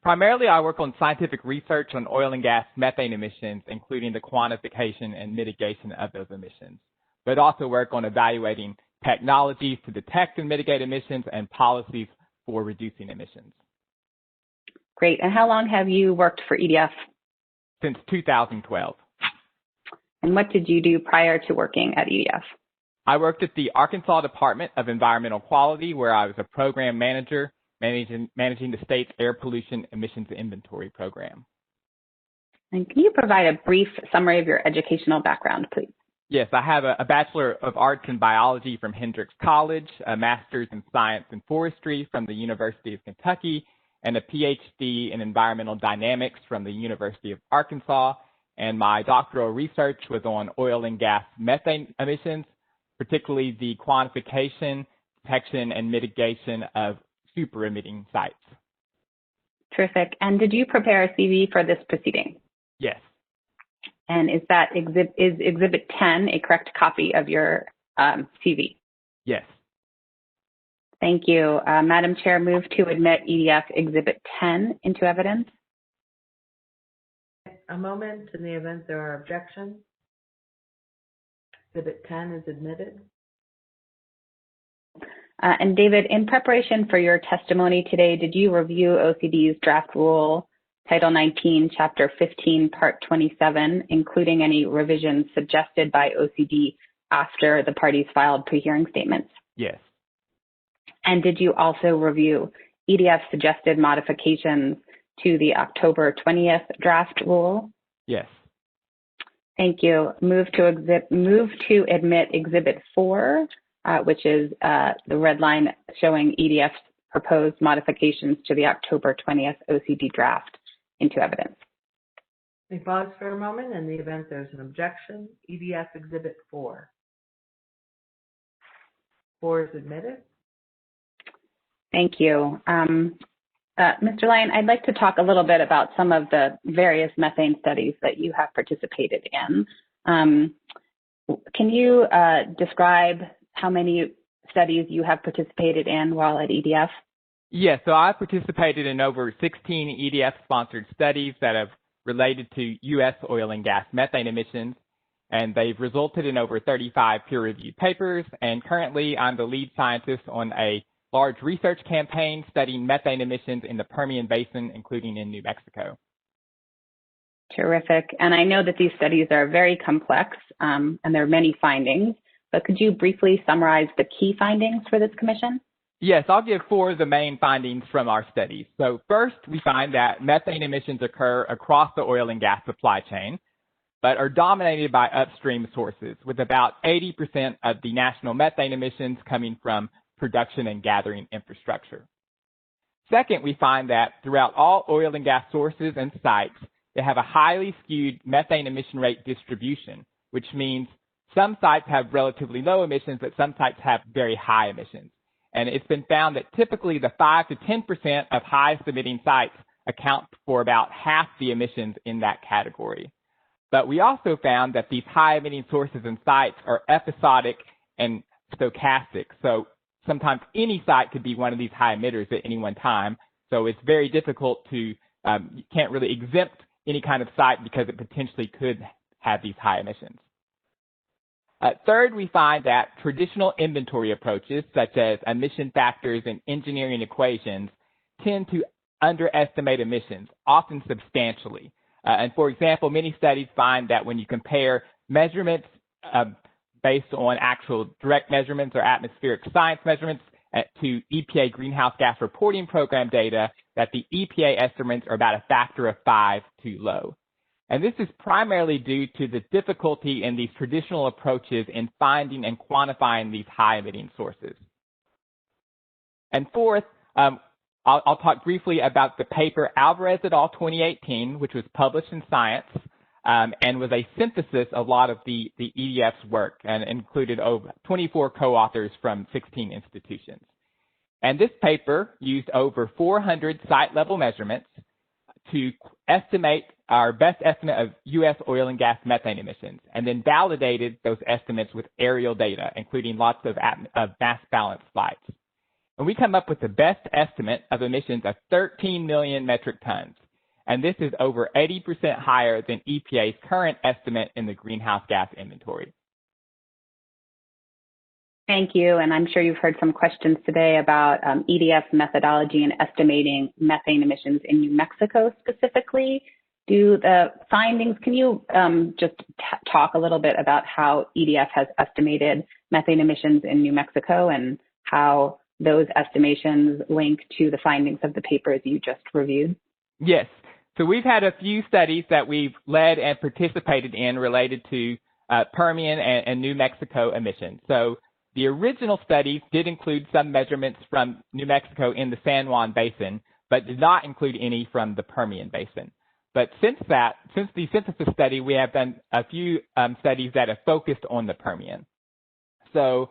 Primarily, I work on scientific research on oil and gas methane emissions, including the quantification and mitigation of those emissions, but also work on evaluating technologies to detect and mitigate emissions and policies for reducing emissions. Great. And how long have you worked for EDF? Since 2012. And what did you do prior to working at EDF? I worked at the Arkansas Department of Environmental Quality, where I was a program manager managing the state's air pollution emissions inventory program. And can you provide a brief summary of your educational background, please? Yes, I have a Bachelor of Arts in Biology from Hendrix College, a Master's in Science and Forestry from the University of Kentucky, and a PhD in Environmental Dynamics from the University of Arkansas. And my doctoral research was on oil and gas methane emissions, particularly the quantification, detection, and mitigation of super-emitting sites. Terrific. And did you prepare a CV for this proceeding? Yes. And is Exhibit 10 a correct copy of your CV? Yes. Thank you. Madam Chair, move to admit EDF Exhibit 10 into evidence. A moment. In the event there are objections, Exhibit 10 is admitted. And David, in preparation for your testimony today, did you review OCD's draft rule, Title 19, Chapter 15, Part 27, including any revisions suggested by OCD after the parties filed pre-hearing statements? Yes. And did you also review EDF's suggested modifications to the October 20th draft rule? Yes. Thank you. Move to admit Exhibit 4, which is the red line showing EDF's proposed modifications to the October 20th OCD draft into evidence. We pause for a moment. In the event there's an objection, EDF Exhibit 4. 4 is admitted. Thank you. Mr. Lyon, I'd like to talk a little bit about some of the various methane studies that you have participated in. Can you describe how many studies you have participated in while at EDF? Yes, so I've participated in over 16 EDF-sponsored studies that have related to U.S. oil and gas methane emissions, and they've resulted in over 35 peer-reviewed papers, and currently I'm the lead scientist on a large research campaign studying methane emissions in the Permian Basin, including in New Mexico. Terrific. And I know that these studies are very complex, and there are many findings, but could you briefly summarize the key findings for this commission? Yes, I'll give 4 of the main findings from our studies. So first, we find that methane emissions occur across the oil and gas supply chain, but are dominated by upstream sources, with about 80% of the national methane emissions coming from production and gathering infrastructure. Second, we find that throughout all oil and gas sources and sites, they have a highly skewed methane emission rate distribution, which means some sites have relatively low emissions, but some sites have very high emissions. And it's been found that typically the 5 to 10% of highest emitting sites account for about half the emissions in that category. But we also found that these high emitting sources and sites are episodic and stochastic. So sometimes any site could be one of these high emitters at any one time. So it's very difficult to, you can't really exempt any kind of site because it potentially could have these high emissions. Third, we find that traditional inventory approaches, such as emission factors and engineering equations, tend to underestimate emissions, often substantially. And for example, many studies find that when you compare measurements based on actual direct measurements or atmospheric science measurements to EPA greenhouse gas reporting program data, that the EPA estimates are about a factor of 5 too low. And this is primarily due to the difficulty in these traditional approaches in finding and quantifying these high-emitting sources. And fourth, I'll talk briefly about the paper Alvarez et al. 2018, which was published in Science and was a synthesis of a lot of the EDF's work and included over 24 co-authors from 16 institutions. And this paper used over 400 site-level measurements to estimate our best estimate of U.S. oil and gas methane emissions, and then validated those estimates with aerial data, including lots of mass balance flights. And we come up with the best estimate of emissions of 13 million metric tons. And this is over 80% higher than EPA's current estimate in the greenhouse gas inventory. Thank you. And I'm sure you've heard some questions today about EDF methodology and estimating methane emissions in New Mexico specifically. Do the findings, can you just talk a little bit about how EDF has estimated methane emissions in New Mexico and how those estimations link to the findings of the papers you just reviewed? Yes. So we've had a few studies that we've led and participated in related to Permian and New Mexico emissions. So the original studies did include some measurements from New Mexico in the San Juan Basin, but did not include any from the Permian Basin. But since the synthesis study, we have done a few studies that have focused on the Permian. So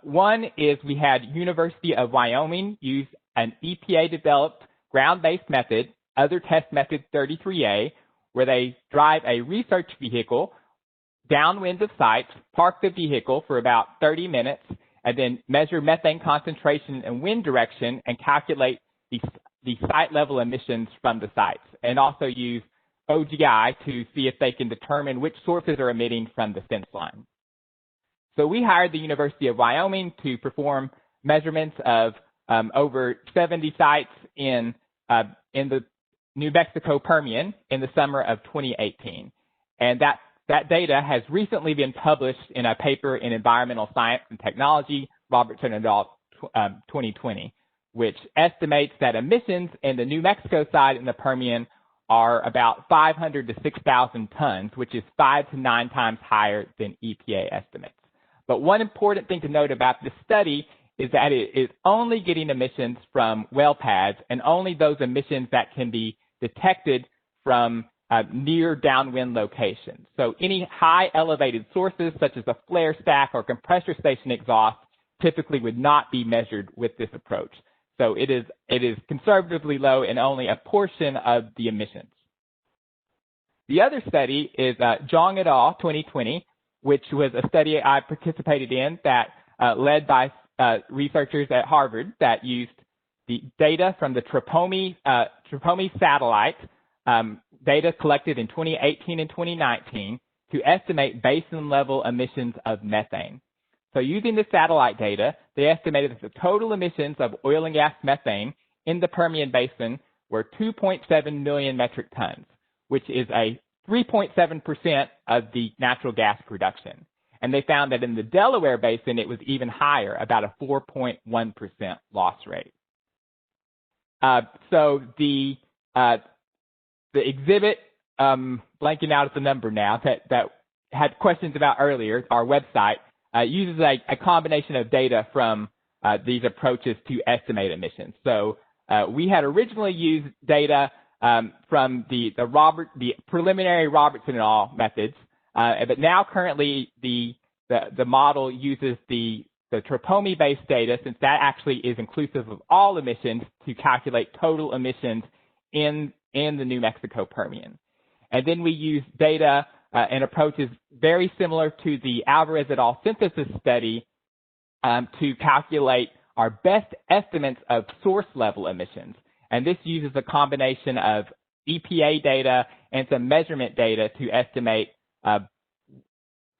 one is we had University of Wyoming use an EPA-developed ground-based method, Other Test Method 33A, where they drive a research vehicle downwind of sites, park the vehicle for about 30 minutes, and then measure methane concentration and wind direction and calculate the site-level emissions from the sites, and also use OGI to see if they can determine which sources are emitting from the fence line. So we hired the University of Wyoming to perform measurements of over 70 sites in the New Mexico Permian in the summer of 2018. And that data has recently been published in a paper in Environmental Science and Technology, Robertson et al. 2020, which estimates that emissions in the New Mexico side in the Permian are about 500 to 6,000 tons, which is 5 to 9 times higher than EPA estimates. But one important thing to note about this study is that it is only getting emissions from well pads and only those emissions that can be detected from near downwind locations. So any high elevated sources such as a flare stack or compressor station exhaust typically would not be measured with this approach. So it is conservatively low in only a portion of the emissions. The other study is Zhang et al. 2020, which was a study I participated in that led by researchers at Harvard that used the data from the Tropomi satellite, data collected in 2018 and 2019 to estimate basin-level emissions of methane. So using the satellite data, they estimated that the total emissions of oil and gas methane in the Permian Basin were 2.7 million metric tons, which is a 3.7% of the natural gas production. And they found that in the Delaware Basin, it was even higher, about a 4.1% loss rate. So the exhibit, blanking out at the number now, that had questions about earlier, our website, uses a combination of data from these approaches to estimate emissions. So we had originally used data from the preliminary Robertson et al. Methods, but now currently the model uses the Tropomi-based data, since that actually is inclusive of all emissions, to calculate total emissions in the New Mexico Permian. And then we use data and approaches very similar to the Alvarez et al. Synthesis study to calculate our best estimates of source level emissions. And this uses a combination of EPA data and some measurement data to estimate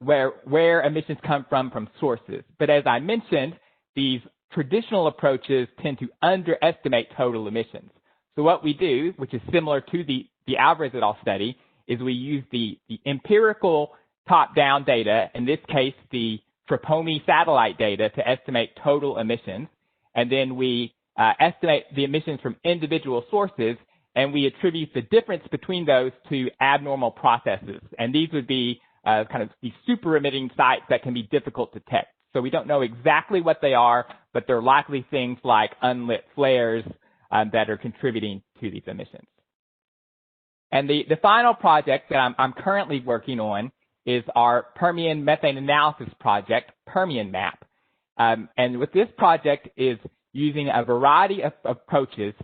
where emissions come from sources. But as I mentioned, these traditional approaches tend to underestimate total emissions. So what we do, which is similar to the Alvarez et al. Study, is we use the empirical top-down data, in this case the Tropomi satellite data, to estimate total emissions, and then we estimate the emissions from individual sources, and we attribute the difference between those to abnormal processes. And these would be kind of these super-emitting sites that can be difficult to detect. So we don't know exactly what they are, but they're likely things like unlit flares that are contributing to these emissions. And the final project that I'm currently working on is our Permian Methane Analysis Project, Permian Map. And with this project is using a variety of approaches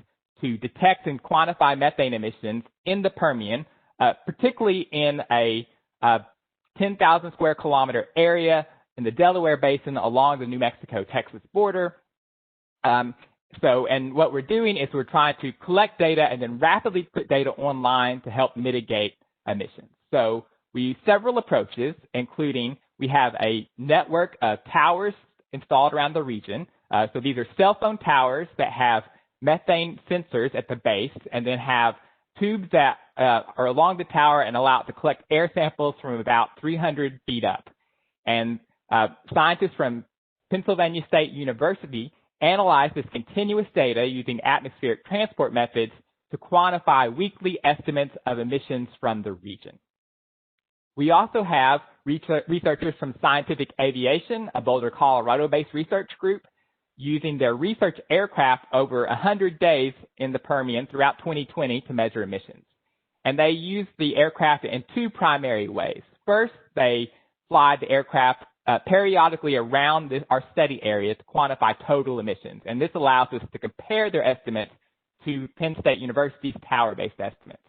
to detect and quantify methane emissions in the Permian, particularly in a 10,000 square kilometer area in the Delaware Basin along the New Mexico-Texas border. And what we're doing is we're trying to collect data and then rapidly put data online to help mitigate emissions. So we use several approaches, including we have a network of towers installed around the region. So these are cell phone towers that have methane sensors at the base and then have tubes that are along the tower and allow it to collect air samples from about 300 feet up. And scientists from Pennsylvania State University analyze this continuous data using atmospheric transport methods to quantify weekly estimates of emissions from the region. We also have researchers from Scientific Aviation, a Boulder, Colorado-based research group, using their research aircraft over 100 days in the Permian throughout 2020 to measure emissions. And they use the aircraft in two primary ways. First, they fly the aircraft periodically around our study area to quantify total emissions. And this allows us to compare their estimates to Penn State University's tower-based estimates.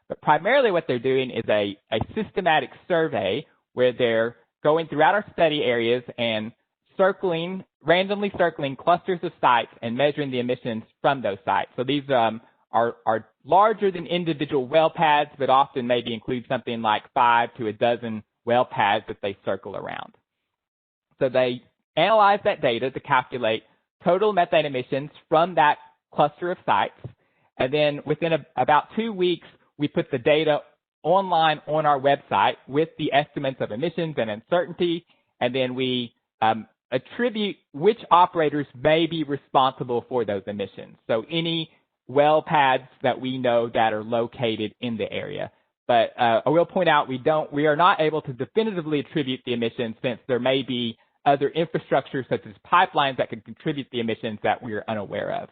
But primarily what they're doing is a systematic survey where they're going throughout our study areas and randomly circling clusters of sites and measuring the emissions from those sites. So these are larger than individual well pads, but often maybe include something like 5 to a dozen well pads that they circle around. So they analyze that data to calculate total methane emissions from that cluster of sites. And then within about 2 weeks, we put the data online on our website with the estimates of emissions and uncertainty. And then we attribute which operators may be responsible for those emissions. So any well pads that we know that are located in the area. But I will point out we are not able to definitively attribute the emissions since there may be other infrastructure such as pipelines that could contribute the emissions that we are unaware of.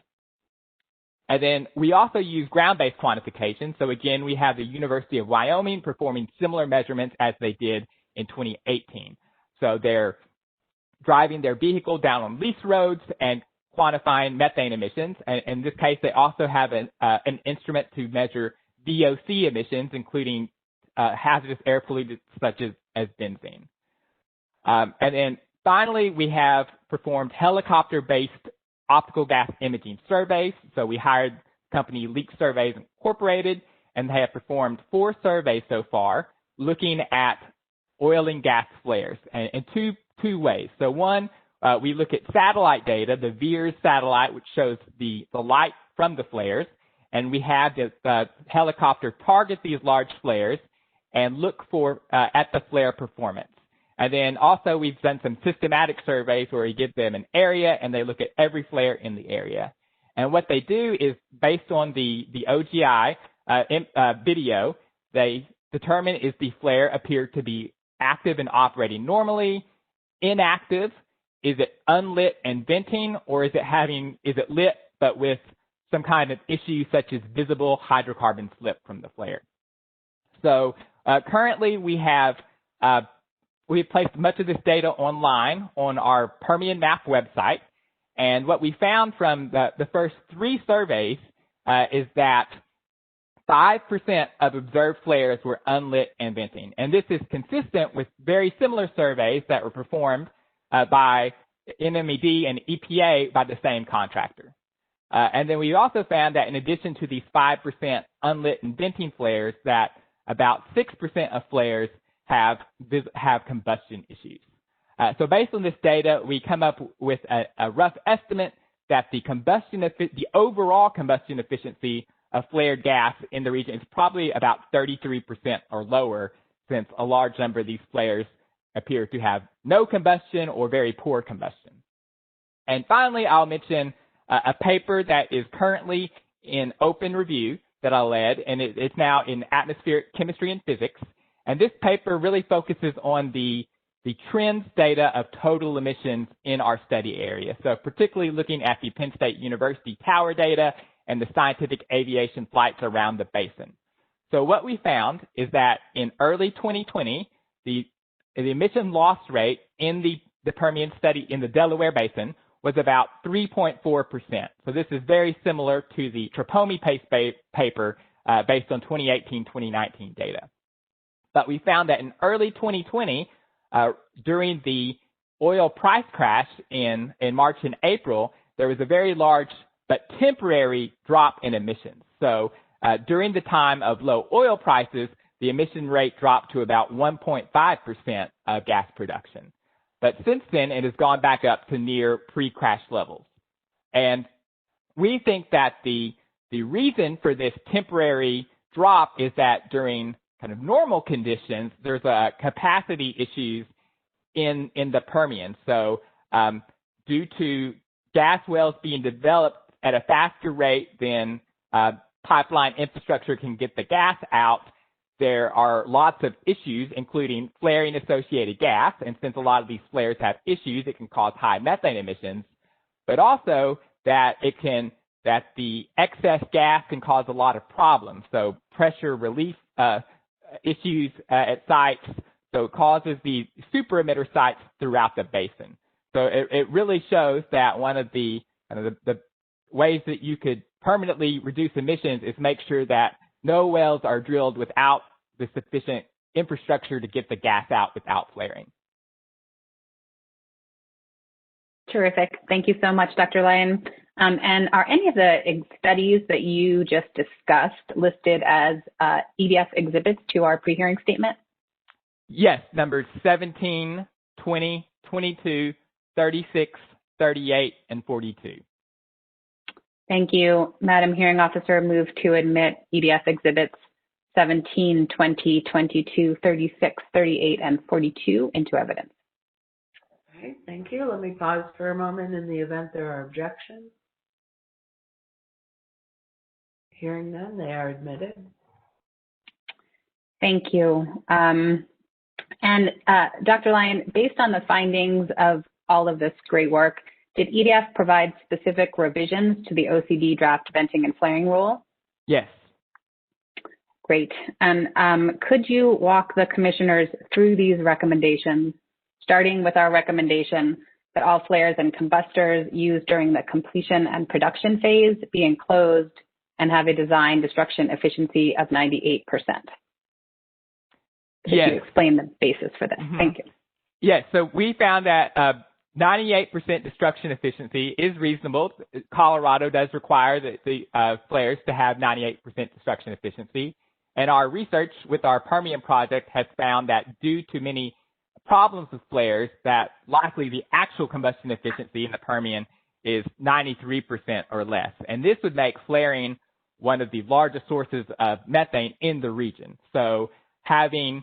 And then we also use ground-based quantification. So again, we have the University of Wyoming performing similar measurements as they did in 2018. So they're driving their vehicle down on lease roads and quantifying methane emissions. And in this case, they also have an instrument to measure VOC emissions, including hazardous air pollutants such as benzene. And then finally, we have performed helicopter-based optical gas imaging surveys. So we hired the company Leak Surveys Incorporated, and they have performed 4 surveys so far looking at oil and gas flares in two ways. So one, we look at satellite data, the VIIRS satellite, which shows the light from the flares, and we have the helicopter target these large flares and look for at the flare performance. And then also we've done some systematic surveys where we give them an area and they look at every flare in the area. And what they do is based on the OGI video, they determine is the flare appear to be active and operating normally, inactive, is it unlit and venting, or is it lit but with some kind of issue such as visible hydrocarbon slip from the flare. So currently we've placed much of this data online on our Permian Map website. And what we found from the first 3 surveys is that 5% of observed flares were unlit and venting. And this is consistent with very similar surveys that were performed by NMED and EPA by the same contractor. And then we also found that in addition to these 5% unlit and venting flares, that about 6% of flares have combustion issues. So based on this data, we come up with a rough estimate that the overall combustion efficiency of flared gas in the region is probably about 33% or lower, since a large number of these flares appear to have no combustion or very poor combustion. And finally, I'll mention a paper that is currently in open review that I led, and it's now in atmospheric chemistry and physics. And this paper really focuses on the trends data of total emissions in our study area. So particularly looking at the Penn State University tower data and the scientific aviation flights around the basin. So what we found is that in early 2020, the emission loss rate in the Permian study in the Delaware Basin was about 3.4%. So this is very similar to the Trapomi paper based on 2018-2019 data. But we found that in early 2020, during the oil price crash in March and April, there was a very large but temporary drop in emissions. So during the time of low oil prices, the emission rate dropped to about 1.5% of gas production. But since then, it has gone back up to near pre-crash levels. And we think that the reason for this temporary drop is that during kind of normal conditions, there's capacity issues in the Permian. So due to gas wells being developed at a faster rate than pipeline infrastructure can get the gas out, there are lots of issues, including flaring-associated gas. And since a lot of these flares have issues, it can cause high methane emissions. But also that the excess gas can cause a lot of problems. So pressure relief issues at sites. So it causes the super emitter sites throughout the basin. So it really shows that one of the ways that you could permanently reduce emissions is make sure that no wells are drilled without the sufficient infrastructure to get the gas out without flaring. Terrific. Thank you so much, Dr. Lyon. And are any of the studies that you just discussed listed as EDF exhibits to our pre-hearing statement? Yes, numbers 17, 20, 22, 36, 38, and 42. Thank you. Madam Hearing Officer, move to admit EDF exhibits 17, 20, 22, 36, 38, and 42 into evidence. All right, thank you. Let me pause for a moment in the event there are objections. Hearing none, they are admitted. Thank you. And Dr. Lyon, based on the findings of all of this great work, did EDF provide specific revisions to the OCD draft venting and flaring rule? Yes. Great. And could you walk the commissioners through these recommendations, starting with our recommendation that all flares and combustors used during the completion and production phase be enclosed and have a design destruction efficiency of 98%? Could yes. you explain the basis for this? Mm-hmm. Thank you. Yes, so we found that 98% destruction efficiency is reasonable. Colorado does require the flares to have 98% destruction efficiency. And our research with our Permian project has found that due to many problems with flares, that likely the actual combustion efficiency in the Permian is 93% or less. And this would make flaring one of the largest sources of methane in the region. So having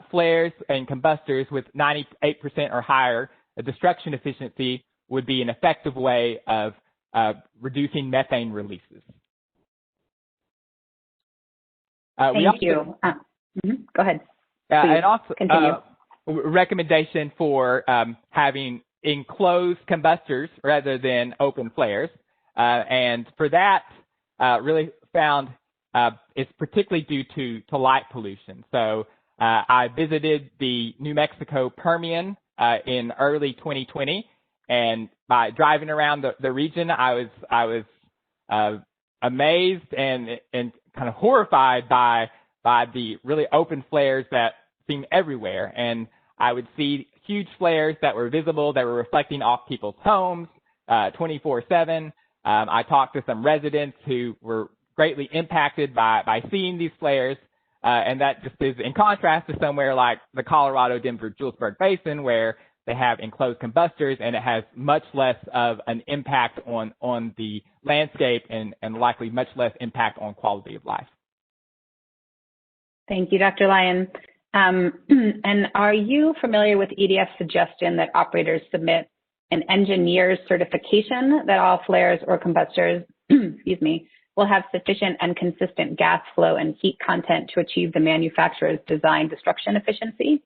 flares and combustors with 98% or higher destruction efficiency would be an effective way of reducing methane releases. Thank you. Go ahead. And also, continue. Recommendation for having enclosed combustors rather than open flares. And for that, really found it's particularly due to light pollution. So I visited the New Mexico Permian in early 2020, and by driving around the region, I was amazed and kind of horrified by the really open flares that seem everywhere. And I would see huge flares that were visible, that were reflecting off people's homes 24/7. I talked to some residents who were greatly impacted by seeing these flares. And that just is in contrast to somewhere like the Colorado, Denver, Julesburg Basin, where they have enclosed combustors, and it has much less of an impact on the landscape and likely much less impact on quality of life. Thank you, Dr. Lyon. And are you familiar with EDF's suggestion that operators submit an engineer's certification that all flares or combustors, excuse me, will have sufficient and consistent gas flow and heat content to achieve the manufacturer's design destruction efficiency?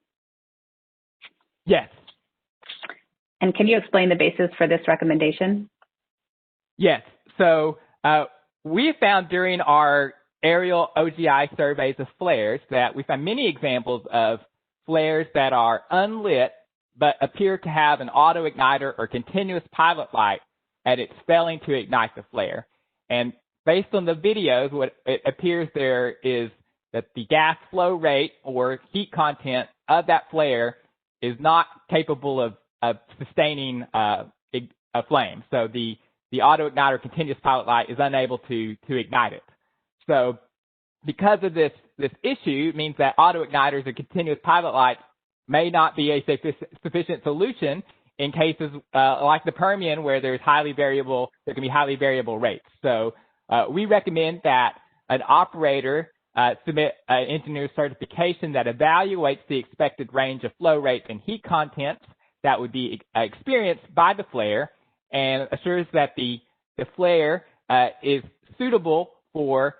Yes. And can you explain the basis for this recommendation? Yes. So we found during our aerial OGI surveys of flares that we found many examples of flares that are unlit but appear to have an auto-igniter or continuous pilot light at its failing to ignite the flare. And based on the videos, what it appears there is that the gas flow rate or heat content of that flare is not capable of sustaining a flame. So the auto-igniter continuous pilot light is unable to ignite it. So because of this issue, it means that auto-igniters or continuous pilot lights may not be a sufficient solution in cases like the Permian, where there can be highly variable rates. So we recommend that an operator submit an engineer certification that evaluates the expected range of flow rates and heat contents that would be experienced by the flare, and assures that the flare is suitable for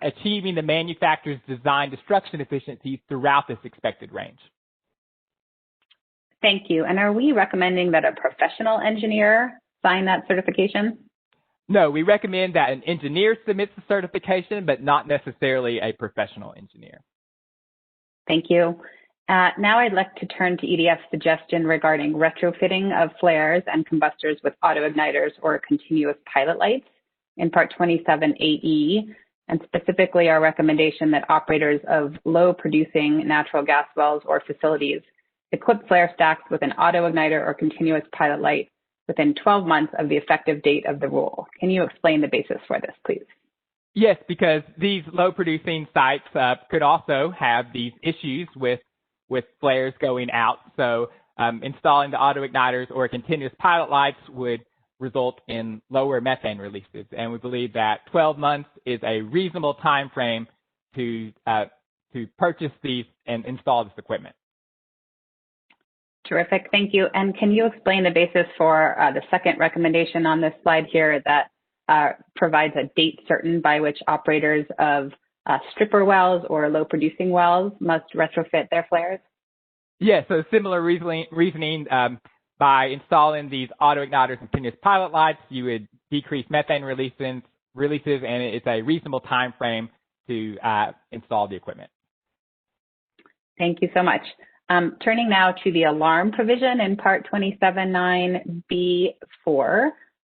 achieving the manufacturer's design destruction efficiencies throughout this expected range. Thank you. And are we recommending that a professional engineer sign that certification? No, we recommend that an engineer submits the certification, but not necessarily a professional engineer. Thank you. Now I'd like to turn to EDF's suggestion regarding retrofitting of flares and combustors with auto-igniters or continuous pilot lights in Part 27.8e, and specifically our recommendation that operators of low-producing natural gas wells or facilities equip flare stacks with an auto-igniter or continuous pilot light within 12 months of the effective date of the rule. Can you explain the basis for this, please? Yes, because these low-producing sites could also have these issues with flares going out. So installing the auto-igniters or continuous pilot lights would result in lower methane releases. And we believe that 12 months is a reasonable time frame to purchase these and install this equipment. Terrific, thank you. And can you explain the basis for the second recommendation on this slide here that provides a date certain by which operators of stripper wells or low producing wells must retrofit their flares? Yes, so similar reasoning by installing these auto-igniters and continuous pilot lights, you would decrease methane releases, and it's a reasonable time frame to install the equipment. Thank you so much. Turning now to the alarm provision in Part 27.9b.4,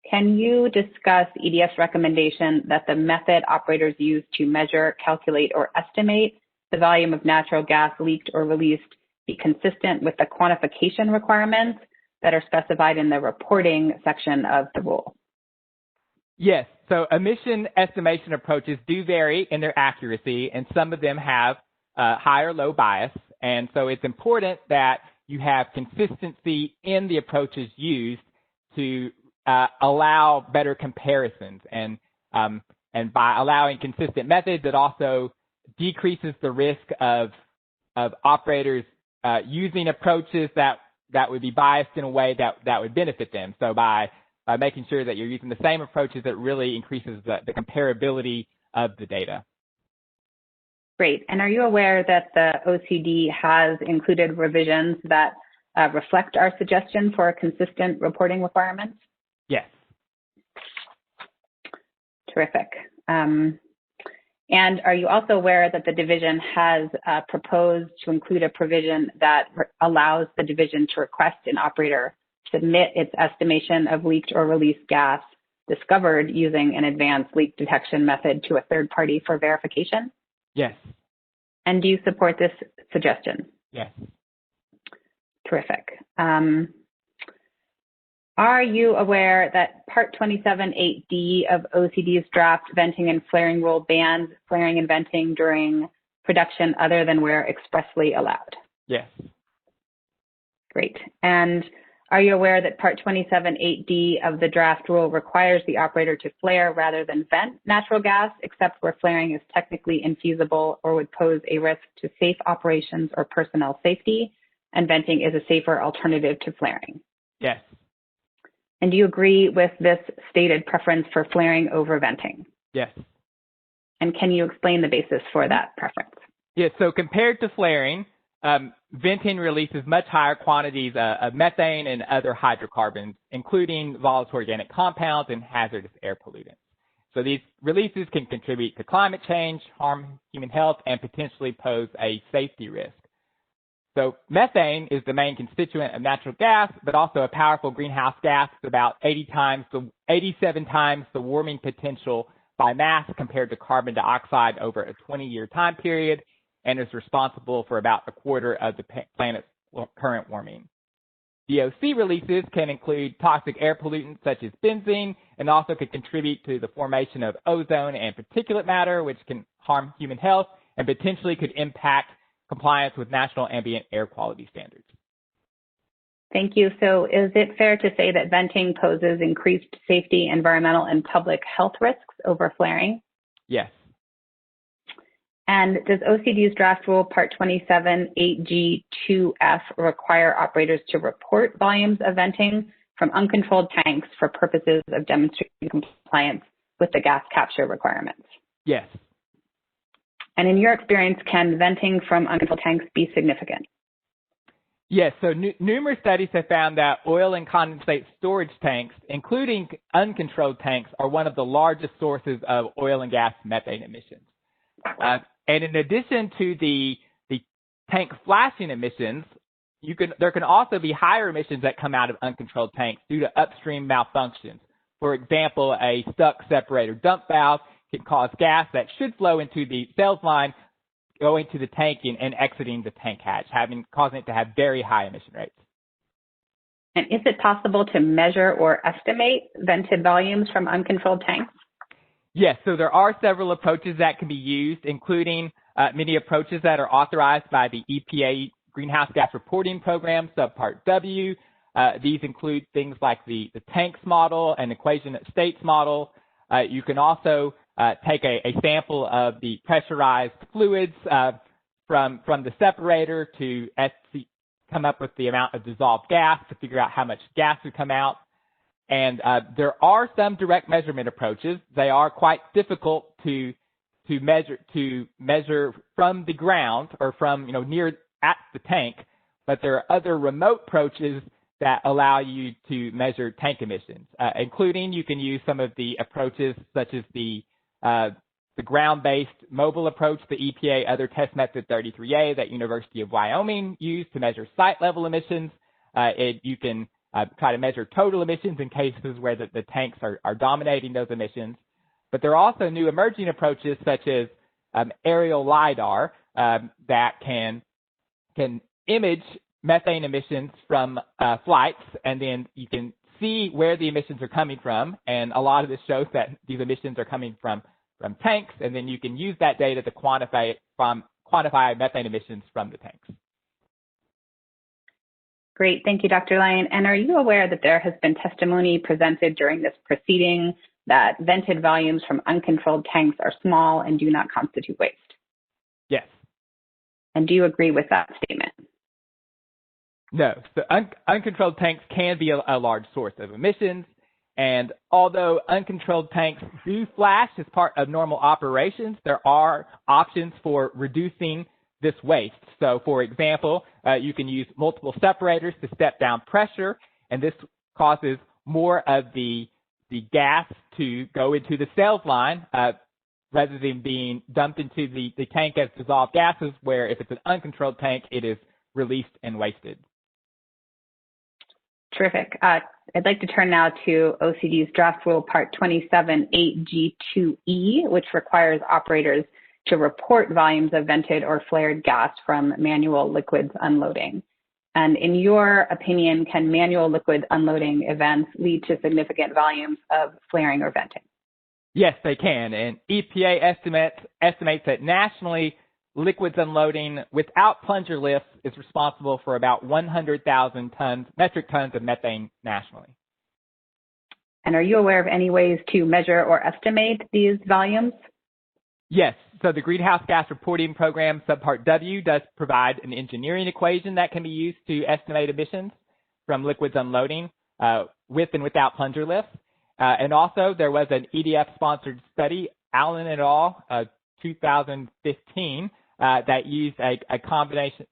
can you discuss EDF's recommendation that the method operators use to measure, calculate, or estimate the volume of natural gas leaked or released be consistent with the quantification requirements that are specified in the reporting section of the rule? Yes, so emission estimation approaches do vary in their accuracy, and some of them have high or low bias. And so it's important that you have consistency in the approaches used to allow better comparisons. And by allowing consistent methods, it also decreases the risk of operators using approaches that would be biased in a way that would benefit them. So by making sure that you're using the same approaches, it really increases the comparability of the data. Great. And are you aware that the OCD has included revisions that reflect our suggestion for consistent reporting requirements? Yes. Terrific. And are you also aware that the division has proposed to include a provision that allows the division to request an operator submit its estimation of leaked or released gas discovered using an advanced leak detection method to a third party for verification? Yes. And do you support this suggestion? Yes. Terrific. Are you aware that Part 27.8d of OCD's draft venting and flaring rule bans flaring and venting during production other than where expressly allowed? Yes. Great. And are you aware that Part 27.8d of the draft rule requires the operator to flare rather than vent natural gas, except where flaring is technically infeasible or would pose a risk to safe operations or personnel safety, and venting is a safer alternative to flaring? Yes. And do you agree with this stated preference for flaring over venting? Yes. And can you explain the basis for that preference? Yes, so compared to flaring, venting releases much higher quantities of methane and other hydrocarbons, including volatile organic compounds and hazardous air pollutants. So these releases can contribute to climate change, harm human health, and potentially pose a safety risk. So methane is the main constituent of natural gas, but also a powerful greenhouse gas, about 87 times the warming potential by mass compared to carbon dioxide over a 20-year time period, and is responsible for about a quarter of the planet's current warming. VOC releases can include toxic air pollutants such as benzene, and also could contribute to the formation of ozone and particulate matter, which can harm human health and potentially could impact compliance with national ambient air quality standards. Thank you. So is it fair to say that venting poses increased safety, environmental, and public health risks over flaring? Yes. And does OCD's draft rule part 27 8G2F require operators to report volumes of venting from uncontrolled tanks for purposes of demonstrating compliance with the gas capture requirements? Yes. And in your experience, can venting from uncontrolled tanks be significant? Yes, so numerous studies have found that oil and condensate storage tanks, including uncontrolled tanks, are one of the largest sources of oil and gas methane emissions. And in addition to the tank flashing emissions, there can also be higher emissions that come out of uncontrolled tanks due to upstream malfunctions. For example, a stuck separator dump valve can cause gas that should flow into the sales line going to the tank and exiting the tank hatch, causing it to have very high emission rates. And is it possible to measure or estimate vented volumes from uncontrolled tanks? Yes, so there are several approaches that can be used, including many approaches that are authorized by the EPA Greenhouse Gas Reporting Program, Subpart W. These include things like the tanks model and equation at states model. You can also take a sample of the pressurized fluids from the separator to come up with the amount of dissolved gas to figure out how much gas would come out. And there are some direct measurement approaches. They are quite difficult to measure from the ground or from near at the tank, but there are other remote approaches that allow you to measure tank emissions, including you can use some of the approaches such as the ground-based mobile approach, the EPA Other Test Method 33A that University of Wyoming used to measure site-level emissions. You can try to measure total emissions in cases where the tanks are dominating those emissions. But there are also new emerging approaches such as aerial LIDAR that can image methane emissions from flights, and then you can see where the emissions are coming from. And a lot of this shows that these emissions are coming from tanks, and then you can use that data to quantify methane emissions from the tanks. Great. Thank you, Dr. Lyon. And are you aware that there has been testimony presented during this proceeding that vented volumes from uncontrolled tanks are small and do not constitute waste? Yes. And do you agree with that statement? No. So uncontrolled tanks can be a large source of emissions. And although uncontrolled tanks do flash as part of normal operations, there are options for reducing this waste. So, for example, you can use multiple separators to step down pressure, and this causes more of the gas to go into the sales line rather than being dumped into the tank as dissolved gases, where if it's an uncontrolled tank, it is released and wasted. Terrific. I'd like to turn now to OCD's draft rule part 27 8G2E, which requires operators to report volumes of vented or flared gas from manual liquids unloading. And in your opinion, can manual liquid unloading events lead to significant volumes of flaring or venting? Yes, they can. And EPA estimates that nationally, liquids unloading without plunger lifts is responsible for about 100,000 metric tons of methane nationally. And are you aware of any ways to measure or estimate these volumes? Yes. So the Greenhouse Gas Reporting Program, Subpart W, does provide an engineering equation that can be used to estimate emissions from liquids unloading with and without plunger lifts. And also, there was an EDF-sponsored study, Allen et al., 2015, that used a combination,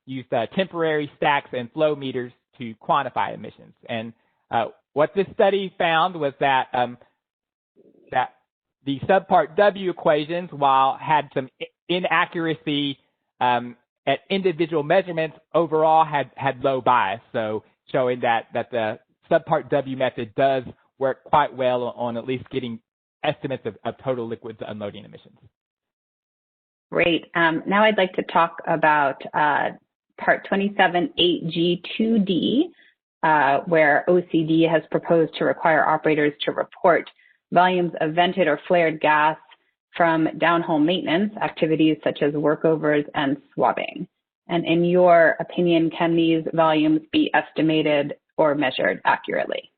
temporary stacks and flow meters to quantify emissions. And what this study found was that the subpart W equations, while had some inaccuracy at individual measurements overall had low bias, so showing that the subpart W method does work quite well on at least getting estimates of total liquids unloading emissions. Great. Now I'd like to talk about Part 27 8G2D, where OCD has proposed to require operators to report volumes of vented or flared gas from downhole maintenance activities such as workovers and swabbing. And in your opinion, can these volumes be estimated or measured accurately?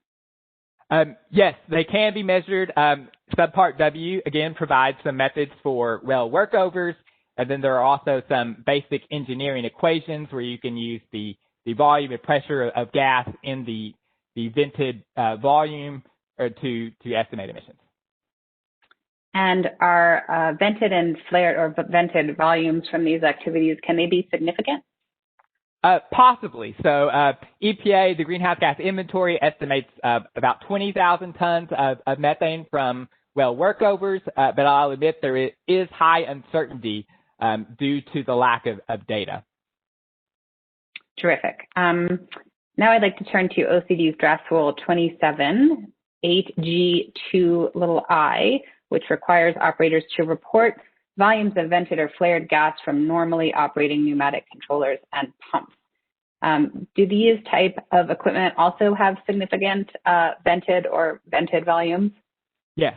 Yes, they can be measured. Subpart W, again, provides some methods for well workovers, and then there are also some basic engineering equations where you can use the volume and pressure of gas in the vented volume to estimate emissions. And are vented and flared or vented volumes from these activities, can they be significant? Possibly. So EPA, the Greenhouse Gas Inventory, estimates about 20,000 tons of methane from well workovers, but I'll admit there is high uncertainty due to the lack of data. Terrific. Now I'd like to turn to OCD's draft rule 27, 8G2i, which requires operators to report volumes of vented or flared gas from normally operating pneumatic controllers and pumps. Do these type of equipment also have significant vented volumes? Yes.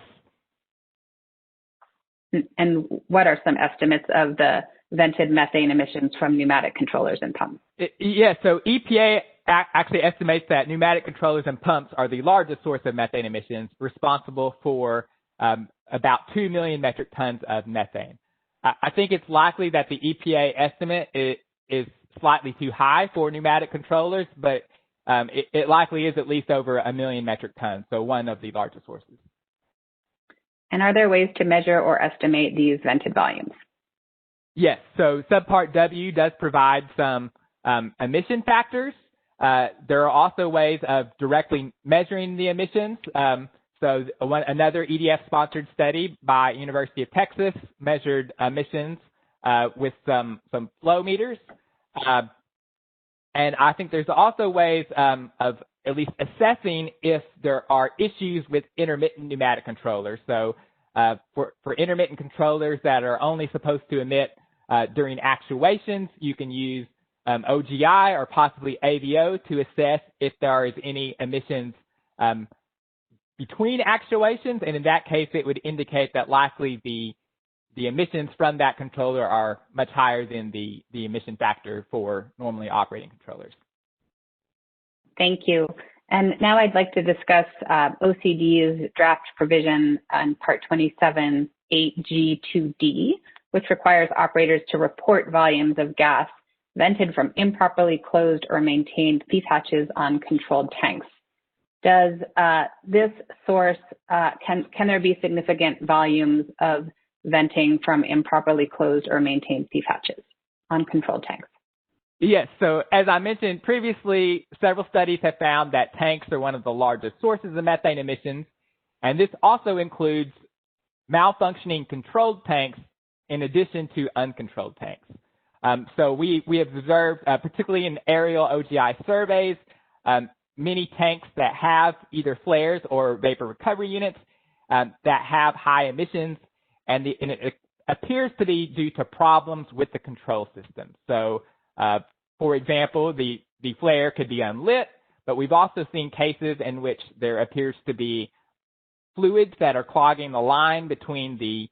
And what are some estimates of the vented methane emissions from pneumatic controllers and pumps? Yes, so EPA actually estimates that pneumatic controllers and pumps are the largest source of methane emissions, responsible for about 2 million metric tons of methane. I think it's likely that the EPA estimate is slightly too high for pneumatic controllers, but it likely is at least over 1 million metric tons, so one of the largest sources. And are there ways to measure or estimate these vented volumes? Yes, so Subpart W does provide some emission factors. There are also ways of directly measuring the emissions. Another EDF-sponsored study by University of Texas measured emissions with some flow meters. And I think there's also ways of at least assessing if there are issues with intermittent pneumatic controllers. So for intermittent controllers that are only supposed to emit during actuations, you can use OGI or possibly AVO to assess if there is any emissions between actuations, and in that case, it would indicate that likely the emissions from that controller are much higher than the emission factor for normally operating controllers. Thank you. And now I'd like to discuss OCD's draft provision on Part 27, 8G2D, which requires operators to report volumes of gas vented from improperly closed or maintained thief hatches on controlled tanks. Does this source, can there be significant volumes of venting from improperly closed or maintained thief hatches on controlled tanks? Yes, so as I mentioned previously, several studies have found that tanks are one of the largest sources of methane emissions, and this also includes malfunctioning controlled tanks in addition to uncontrolled tanks. So we have observed, particularly in aerial OGI surveys, many tanks that have either flares or vapor recovery units that have high emissions, and it appears to be due to problems with the control system. So, for example, the flare could be unlit, but we've also seen cases in which there appears to be fluids that are clogging the line between the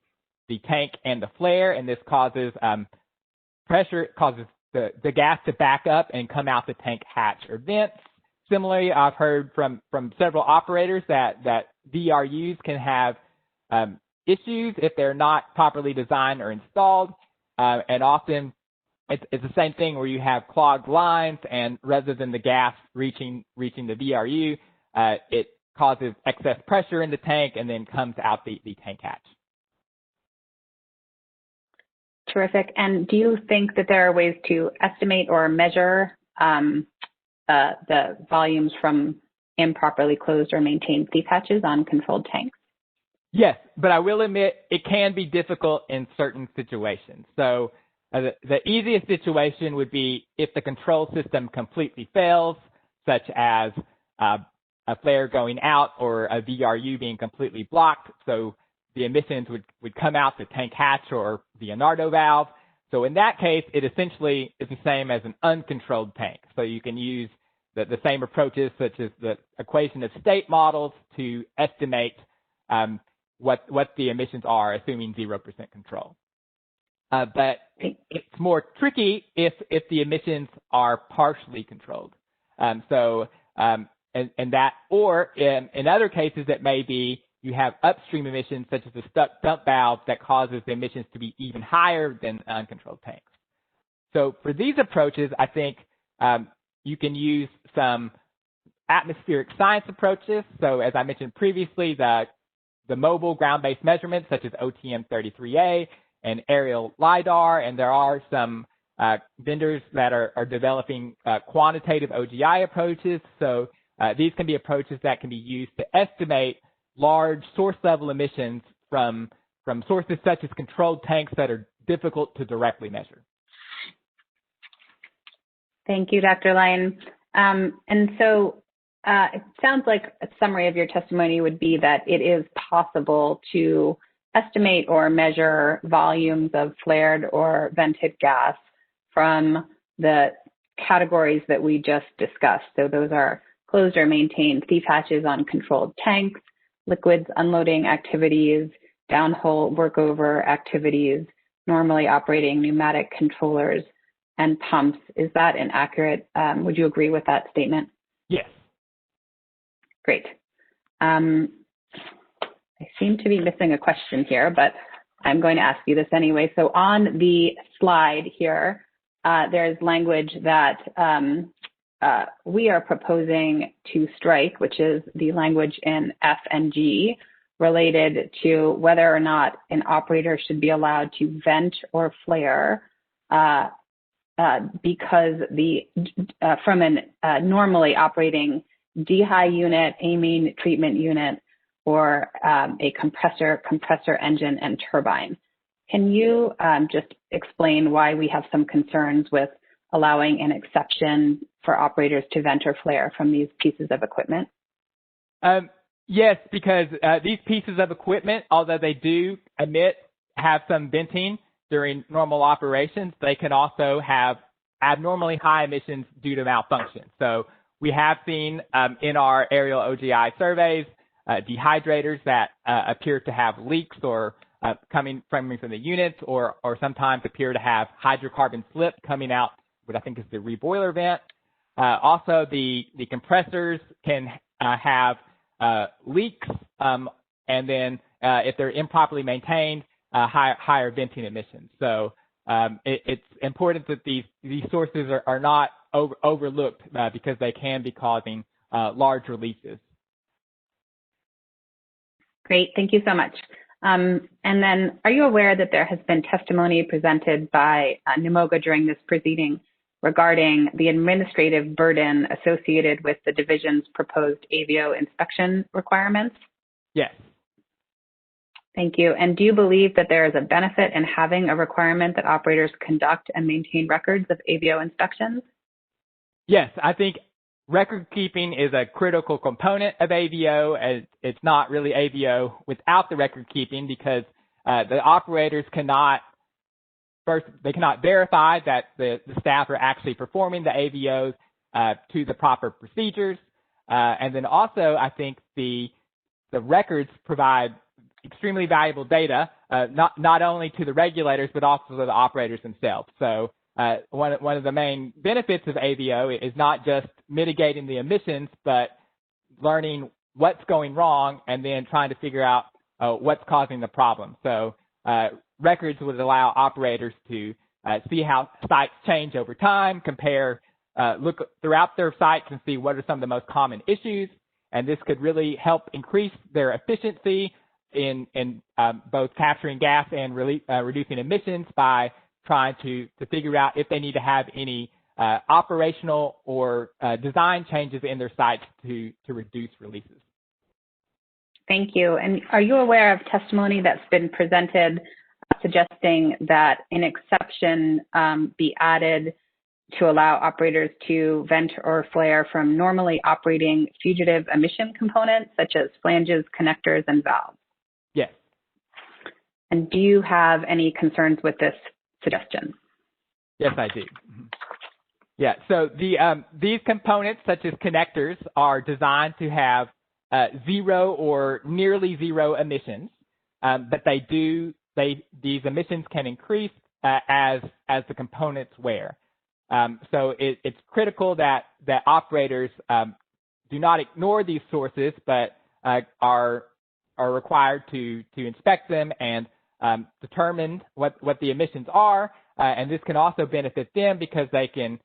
tank and the flare, and this causes pressure, causes the gas to back up and come out the tank hatch or vents. Similarly, I've heard from several operators that VRUs can have issues if they're not properly designed or installed, and often it's the same thing where you have clogged lines, and rather than the gas reaching the VRU, it causes excess pressure in the tank and then comes out the tank hatch. Terrific. And do you think that there are ways to estimate or measure the volumes from improperly closed or maintained thief hatches on controlled tanks? Yes, but I will admit it can be difficult in certain situations. So The easiest situation would be if the control system completely fails, such as a flare going out or a VRU being completely blocked. So the emissions would come out the tank hatch or the Anardo valve. So in that case, it essentially is the same as an uncontrolled tank. So you can use the same approaches, such as the equation of state models, to estimate what the emissions are, assuming 0% control. But it's more tricky if the emissions are partially controlled. And that, or in other cases, it may be you have upstream emissions, such as the stuck dump valve, that causes the emissions to be even higher than uncontrolled tanks. So for these approaches, I think you can use some atmospheric science approaches. So as I mentioned previously, the mobile ground-based measurements, such as OTM-33A and aerial LIDAR, and there are some vendors that are developing quantitative OGI approaches. So these can be approaches that can be used to estimate large source-level emissions from sources such as controlled tanks that are difficult to directly measure. Thank you, Dr. Lyon. And so it sounds like a summary of your testimony would be that it is possible to estimate or measure volumes of flared or vented gas from the categories that we just discussed. So those are closed or maintained thief hatches on controlled tanks, liquids unloading activities, downhole workover activities, normally operating pneumatic controllers, and pumps. Is that an accurate, would you agree with that statement? Yes. Great. I seem to be missing a question here, but I'm going to ask you this anyway. So on the slide here, there's language that we are proposing to strike, which is the language in F and G, related to whether or not an operator should be allowed to vent or flare because from a normally operating dehy unit, amine treatment unit, or a compressor engine and turbine. Can you just explain why we have some concerns with allowing an exception for operators to vent or flare from these pieces of equipment? Yes, because these pieces of equipment, although they do have some venting during normal operations, they can also have abnormally high emissions due to malfunction. So we have seen in our aerial OGI surveys dehydrators that appear to have leaks or coming from the units, or sometimes appear to have hydrocarbon slip coming out, what I think is the reboiler vent. Also, the compressors can have leaks, and then if they're improperly maintained, higher venting emissions. So it's important that these sources are not overlooked because they can be causing large releases. Great, thank you so much. And then, are you aware that there has been testimony presented by NMOGA during this proceeding regarding the administrative burden associated with the division's proposed AVO inspection requirements? Yes. Thank you. And do you believe that there is a benefit in having a requirement that operators conduct and maintain records of AVO inspections? Yes, I think record keeping is a critical component of AVO, as it's not really AVO without the record keeping, because the operators cannot verify that the staff are actually performing the AVOs to the proper procedures. And then also, I think the records provide extremely valuable data, not only to the regulators, but also to the operators themselves. So one of the main benefits of AVO is not just mitigating the emissions, but learning what's going wrong and then trying to figure out what's causing the problem. So records would allow operators to see how sites change over time, look throughout their sites and see what are some of the most common issues. And this could really help increase their efficiency in both capturing gas and reducing emissions by trying to figure out if they need to have any operational or design changes in their sites to reduce releases. Thank you. And are you aware of testimony that's been presented suggesting that an exception be added to allow operators to vent or flare from normally operating fugitive emission components such as flanges, connectors, and valves. Yes. And do you have any concerns with this suggestion? Yes, I do. Yeah, so these components, such as connectors, are designed to have zero or nearly zero emissions, but these emissions can increase as the components wear. So it's critical that operators do not ignore these sources, but are required to inspect them and determine what the emissions are, and this can also benefit them because they can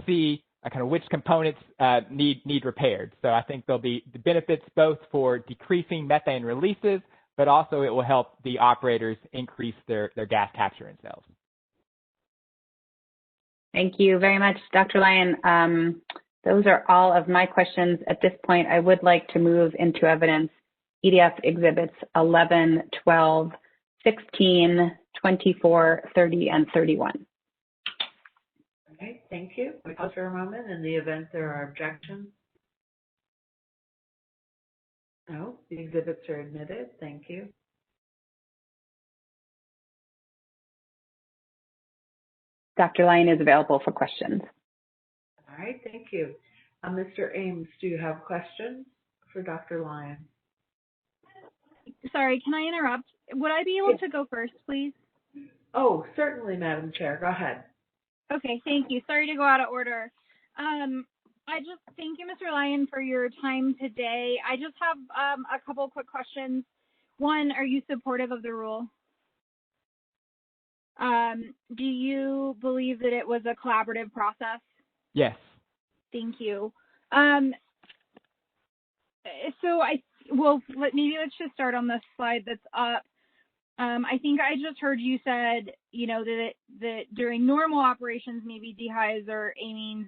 see kind of which components need repaired. So I think there'll be the benefits both for decreasing methane releases, but also it will help the operators increase their gas capture in cells. Thank you very much, Dr. Lyon. Those are all of my questions. At this point, I would like to move into evidence EDF exhibits 11, 12, 16, 24, 30, and 31. Okay, thank you. We pause for a moment. In the event there are objections. No, the exhibits are admitted. Thank you. Dr. Lyon is available for questions. All right, thank you. Mr. Ames, do you have questions for Dr. Lyon? Sorry, can I interrupt? Would I be able to go first, please? Oh, certainly, Madam Chair. Go ahead. Okay, thank you. Sorry to go out of order. I just thank you, Mr. Lyon, for your time today. I just have a couple quick questions. One, are you supportive of the rule? Do you believe that it was a collaborative process? Yes. Thank you. Maybe let's just start on the slide that's up. I think I just heard you said, that during normal operations, maybe dehives or amines,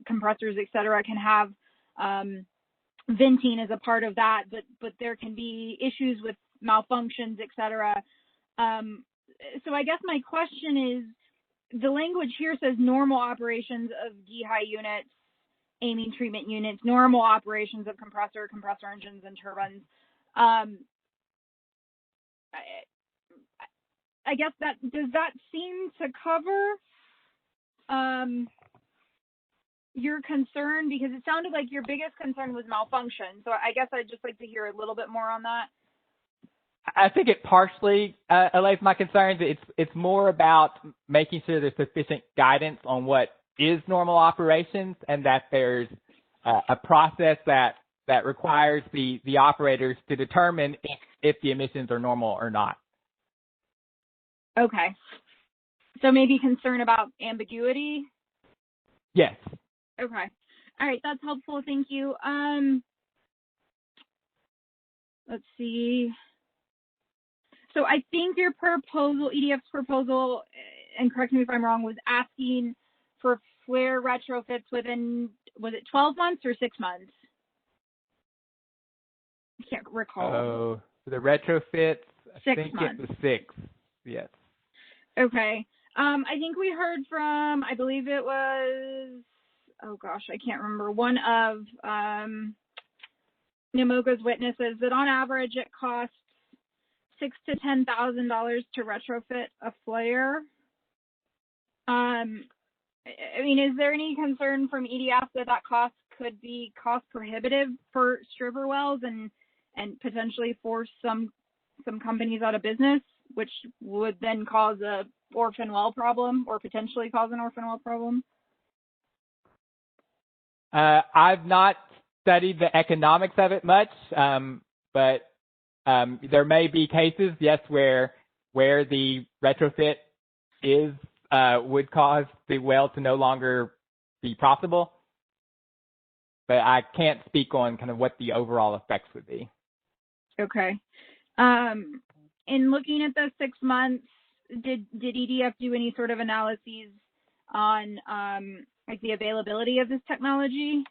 compressors, et cetera, can have venting as a part of that, but there can be issues with malfunctions, et cetera. So I guess my question is, the language here says normal operations of dehy units, amine treatment units, normal operations of compressor engines, and turbines. I guess does that seem to cover your concern? Because it sounded like your biggest concern was malfunction. So I guess I'd just like to hear a little bit more on that. I think it partially allays my concerns. It's more about making sure there's sufficient guidance on what is normal operations, and that there's a process that requires the operators to determine if the emissions are normal or not. Okay. So maybe concern about ambiguity? Yes. Okay. All right, that's helpful. Thank you. Let's see. So I think your proposal, EDF's proposal, and correct me if I'm wrong, was asking for flare retrofits within, was it 12 months or 6 months? I can't recall. Oh, the retrofits, I 6 think months. it was 6, yes. Okay. I think we heard from, I believe it was, oh gosh, I can't remember, one of NMOGA's witnesses that on average it costs $6,000 to $10,000 to retrofit a flare. I mean, is there any concern from EDF that cost could be cost prohibitive for stripper wells and potentially force some companies out of business, which would then cause a orphan well problem or potentially cause an orphan well problem? I've not studied the economics of it much, but there may be cases, yes, where the retrofit would cause the well to no longer be profitable, but I can't speak on kind of what the overall effects would be. Okay. In looking at the 6 months, did EDF do any sort of analyses on like the availability of this technology?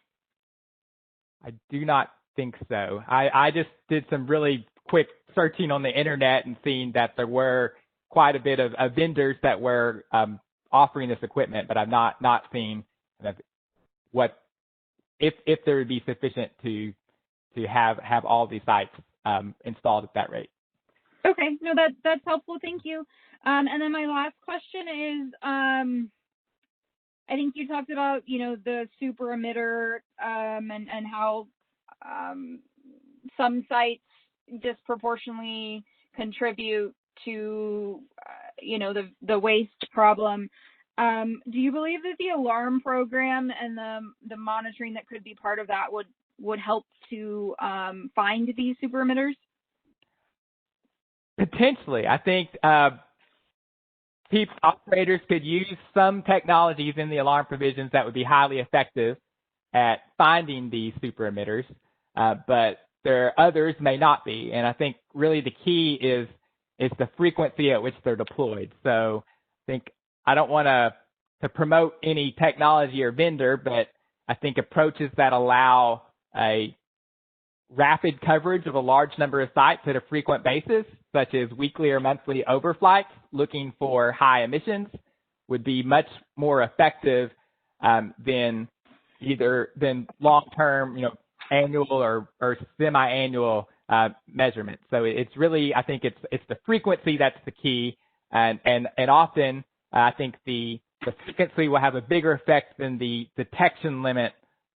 I do not think so. I just did some really quick searching on the internet and seeing that there were quite a bit of vendors that were offering this equipment, but I've not seen kind of what if there would be sufficient to have all these sites installed at that rate. Okay, no, that's helpful. Thank you. And then my last question is, I think you talked about, the super emitter and how some sites disproportionately contribute to, the waste problem. Do you believe that the alarm program and the monitoring that could be part of that would help to find these super emitters? Potentially. I think operators could use some technologies in the alarm provisions that would be highly effective at finding these super emitters, but there are others may not be. And I think really the key is the frequency at which they're deployed. So I think I don't want to promote any technology or vendor, but I think approaches that allow a rapid coverage of a large number of sites at a frequent basis, such as weekly or monthly overflights looking for high emissions, would be much more effective than long-term, annual or semi-annual measurements. So it's really, I think it's the frequency that's the key, and often I think the frequency will have a bigger effect than the detection limit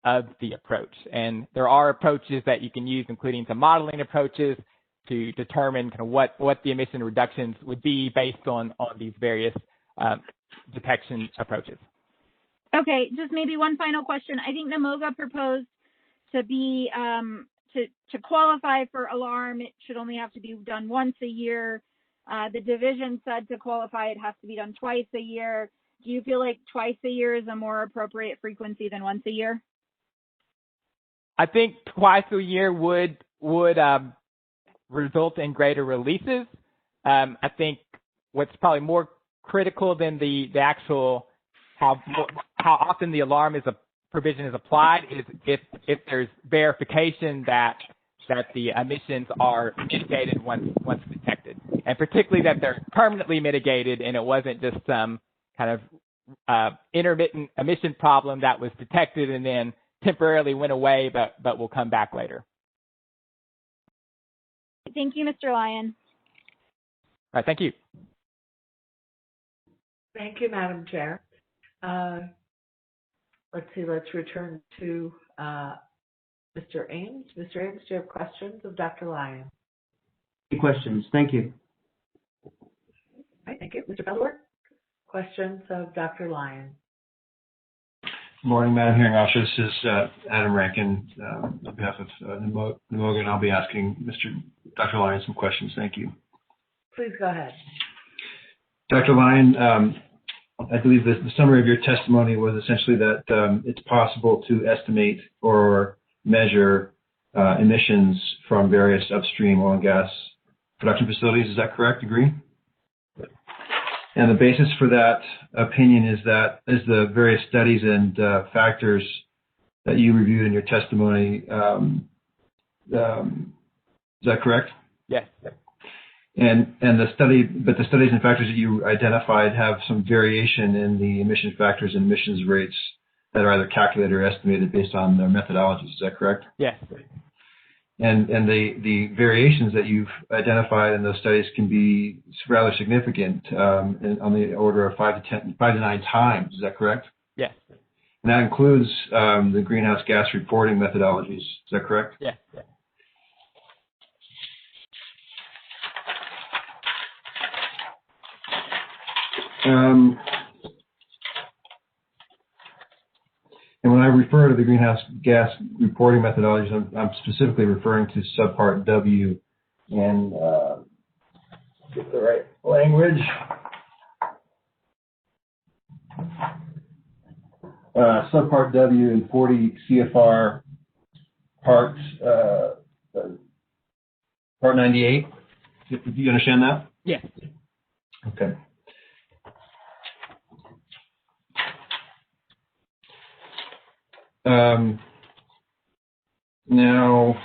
of the approach. And there are approaches that you can use, including some modeling approaches, to determine kind of what the emission reductions would be based on these various detection approaches. Okay, just maybe one final question. I think NMOGA proposed to be to qualify for alarm, it should only have to be done once a year. The division said to qualify, it has to be done twice a year. Do you feel like twice a year is a more appropriate frequency than once a year? I think twice a year would result in greater releases. I think what's probably more critical than the actual how often the alarm provision is applied is if there's verification that the emissions are mitigated once detected, and particularly that they're permanently mitigated and it wasn't just some kind of intermittent emission problem that was detected and then temporarily went away but will come back later. Thank you, Mr. Lyon. All right, thank you. Thank you, Madam Chair. Let's see, let's return to Mr. Ames. Mr. Ames, do you have questions of Dr. Lyon? Any questions? Thank you. All right, thank you. Mr. Bellworth, questions of Dr. Lyon? Good morning, Madam Hearing Officer. This is Adam Rankin on behalf of NMOGA, and I'll be asking Dr. Lyon some questions. Thank you. Please go ahead. Dr. Lyon, I believe that the summary of your testimony was essentially that it's possible to estimate or measure emissions from various upstream oil and gas production facilities. Is that correct? Agree? And the basis for that opinion is the various studies and factors that you reviewed in your testimony. Is that correct? Yes. And the studies and factors that you identified have some variation in the emission factors and emissions rates that are either calculated or estimated based on their methodologies. Is that correct? Yes. And the variations that you've identified in those studies can be rather significant, on the order of 5 to 9 times. Is that correct? Yes. And that includes the greenhouse gas reporting methodologies. Is that correct? Yes. And when I refer to the greenhouse gas reporting methodologies, I'm specifically referring to subpart W and get the right language. Subpart W in 40 CFR part 98. Do you understand that? Yes. Okay. Now,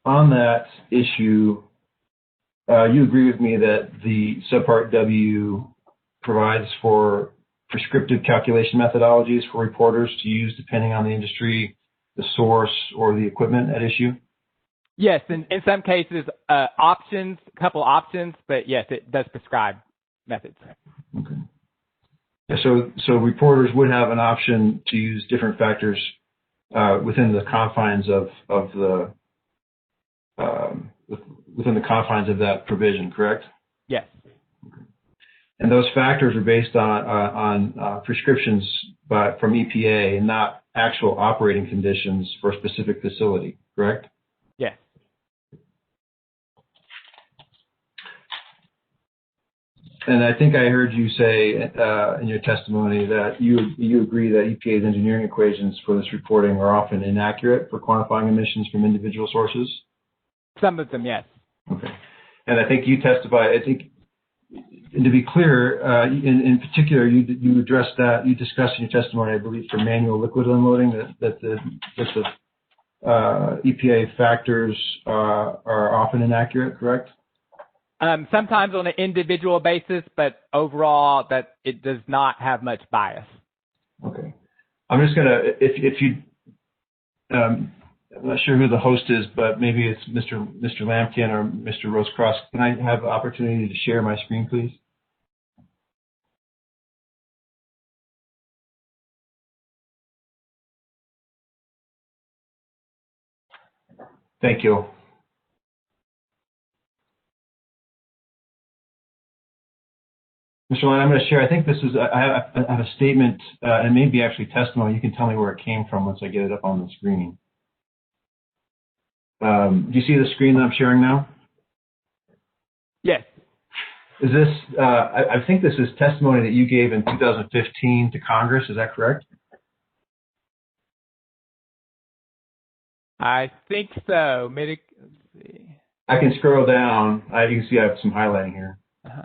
on that issue, you agree with me that the Subpart W provides for prescriptive calculation methodologies for reporters to use depending on the industry, the source, or the equipment at issue? Yes, in some cases, options, a couple options, but yes, it does prescribe methods. Okay. Yeah, so reporters would have an option to use different factors within the confines of that provision, correct? Yes. And those factors are based on prescriptions from EPA and not actual operating conditions for a specific facility, correct? Yes. And I think I heard you say in your testimony that you agree that EPA's engineering equations for this reporting are often inaccurate for quantifying emissions from individual sources? Some of them, yes. Okay. And I think you testified, and to be clear, in particular, you addressed that, you discussed in your testimony, I believe, for manual liquid unloading, that the EPA factors are often inaccurate, correct? Sometimes on an individual basis, but overall that it does not have much bias. Okay. I'm just going to, if you, I'm not sure who the host is, but maybe it's Mr. Lampkin or Mr. Rose-Cross. Can I have the opportunity to share my screen, please? Thank you. Mr. Lyon, I'm going to share. I think this is, I have a statement, and maybe actually testimony. You can tell me where it came from once I get it up on the screen. Do you see the screen that I'm sharing now? Yes. Is this, I think this is testimony that you gave in 2015 to Congress. Is that correct? I think so. Let's see. I can scroll down. You can see I have some highlighting here. Uh-huh.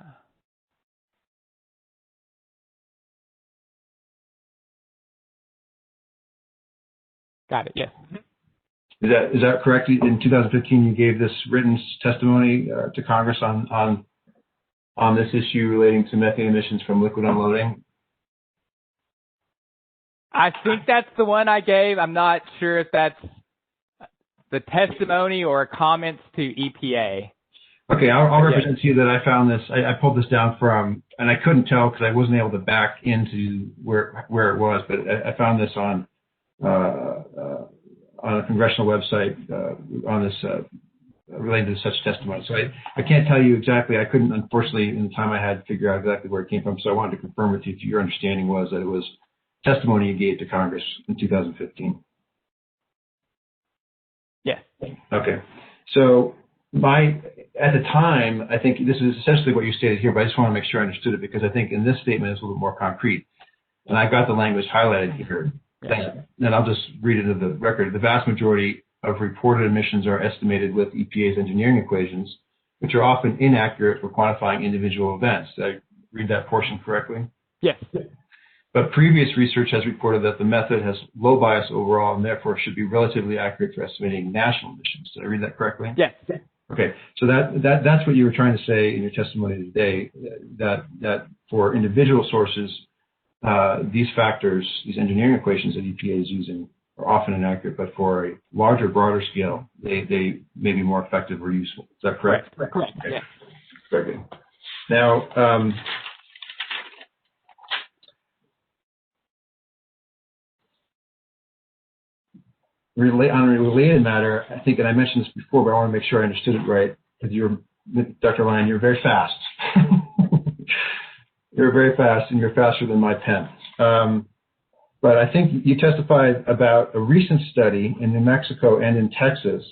Got it. Yes. Is that correct? In 2015, you gave this written testimony to Congress on this issue relating to methane emissions from liquid unloading? I think that's the one I gave. I'm not sure if that's the testimony or comments to EPA. Okay, I'll represent to you that I found this. I pulled this down from, and I couldn't tell because I wasn't able to back into where it was, but I found this on a congressional website on this related to such testimony. So I can't tell you exactly. I couldn't, unfortunately, in the time I had, figure out exactly where it came from. So I wanted to confirm with you if your understanding was that it was testimony you gave to Congress in 2015. Yes. Okay. So at the time, I think this is essentially what you stated here, but I just want to make sure I understood it because I think in this statement it's a little bit more concrete. And I've got the language highlighted here. And I'll just read it into the record. The vast majority of reported emissions are estimated with EPA's engineering equations, which are often inaccurate for quantifying individual events. Did I read that portion correctly? Yes. But previous research has reported that the method has low bias overall and therefore should be relatively accurate for estimating national emissions. Did I read that correctly? Yes. Okay, so that's what you were trying to say in your testimony today, that for individual sources, these factors, these engineering equations that EPA is using are often inaccurate, but for a larger, broader scale, they may be more effective or useful. Is that correct? Correct. Okay. Yes. Very good. Now, on a related matter, I think, and I mentioned this before, but I want to make sure I understood it right, because Dr. Lyon, you're very fast. You're very fast, and you're faster than my pen. But I think you testified about a recent study in New Mexico and in Texas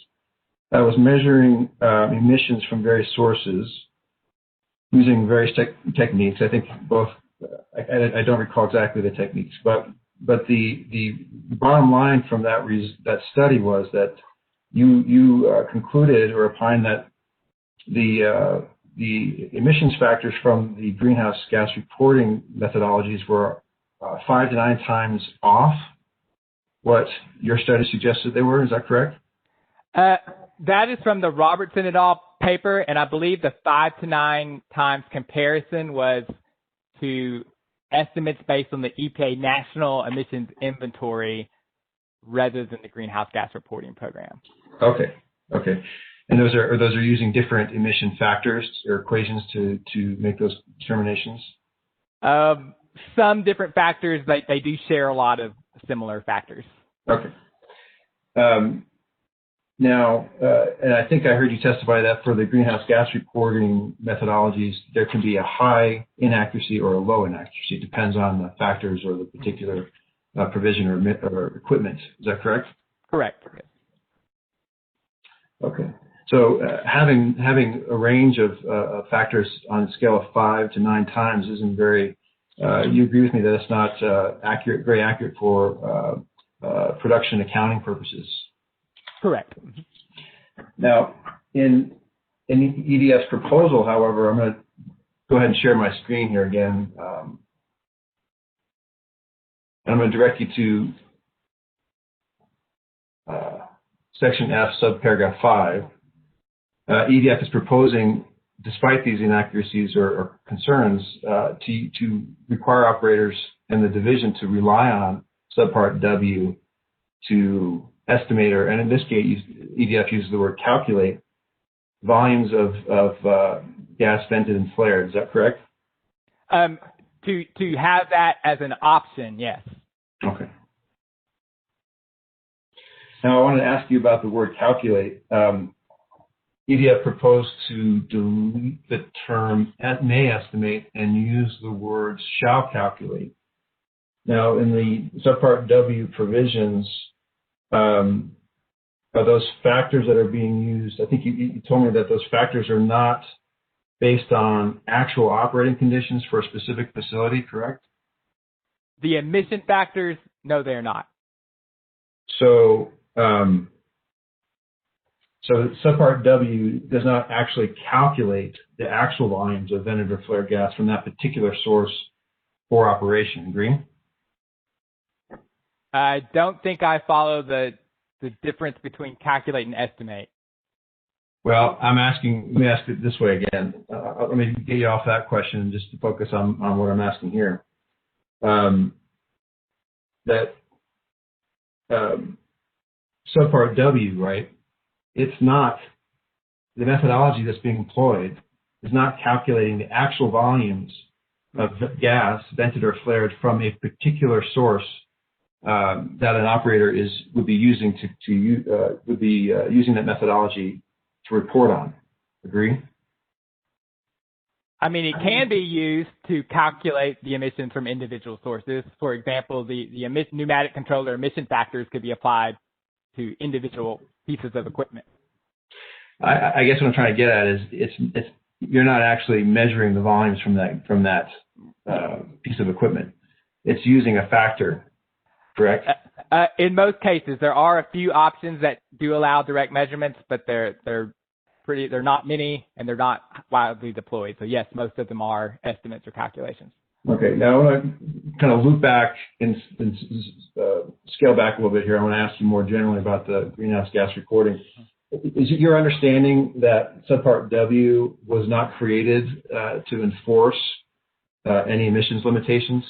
that was measuring emissions from various sources using various techniques. I think both, I don't recall exactly the techniques, but the bottom line from that study was that you concluded or opined that the emissions factors from the greenhouse gas reporting methodologies were 5 to 9 times off what your study suggested they were. Is that correct? That is from the Robertson et al. paper, and I believe the 5 to 9 times comparison was to estimates based on the EPA National Emissions Inventory rather than the Greenhouse Gas Reporting Program. Okay. And those are using different emission factors or equations to make those determinations? Some different factors, but they do share a lot of similar factors. Okay. Now, and I think I heard you testify that for the greenhouse gas reporting methodologies, there can be a high inaccuracy or a low inaccuracy. It depends on the factors or the particular provision or equipment. Is that correct? Correct. Okay. So having a range of factors on a scale of 5 to 9 times isn't very. You agree with me that it's not very accurate for production accounting purposes. Correct. Now, in EDF's proposal, however, I'm going to go ahead and share my screen here again. And I'm going to direct you to Section F, subparagraph 5. EDF is proposing, despite these inaccuracies or concerns, to require operators in the division to rely on subpart W to estimate, and in this case, EDF uses the word calculate, volumes of gas vented and flared. Is that correct? To have that as an option, yes. Okay. Now I wanted to ask you about the word calculate. EDF proposed to delete the term may estimate and use the words shall calculate. Now in the subpart W provisions, are those factors that are being used, I think you told me that those factors are not based on actual operating conditions for a specific facility, correct? The emission factors, no, they're not. So, so subpart W does not actually calculate the actual volumes of vented or flared gas from that particular source for operation. Agree? I don't think I follow the difference between calculate and estimate. Well, let me ask it this way again. Let me get you off that question just to focus on what I'm asking here. Subpart W, right? It's not, the methodology that's being employed is not calculating the actual volumes of gas vented or flared from a particular source that an operator would be using using that methodology to report on. Agree? I mean, it can be used to calculate the emissions from individual sources. For example, the pneumatic controller emission factors could be applied to individual pieces of equipment. I guess what I'm trying to get at is it's you're not actually measuring the volumes from that piece of equipment. It's using a factor, correct? In most cases, there are a few options that do allow direct measurements, but they're not many and they're not widely deployed. So yes, most of them are estimates or calculations. Okay, now I want to kind of loop back and scale back a little bit here. I want to ask you more generally about the greenhouse gas reporting. Is it your understanding that subpart W was not created to enforce any emissions limitations?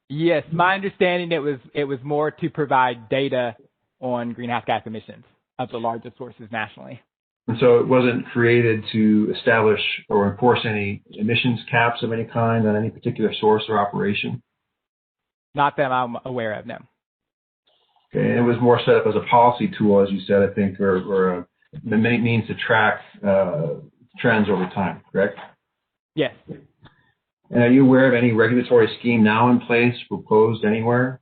Yes, my understanding it was more to provide data on greenhouse gas emissions of the largest sources nationally. And so it wasn't created to establish or enforce any emissions caps of any kind on any particular source or operation? Not that I'm aware of, no. Okay, and it was more set up as a policy tool, as you said, I think, or a means to track trends over time, correct? Yes. And are you aware of any regulatory scheme now in place, proposed anywhere,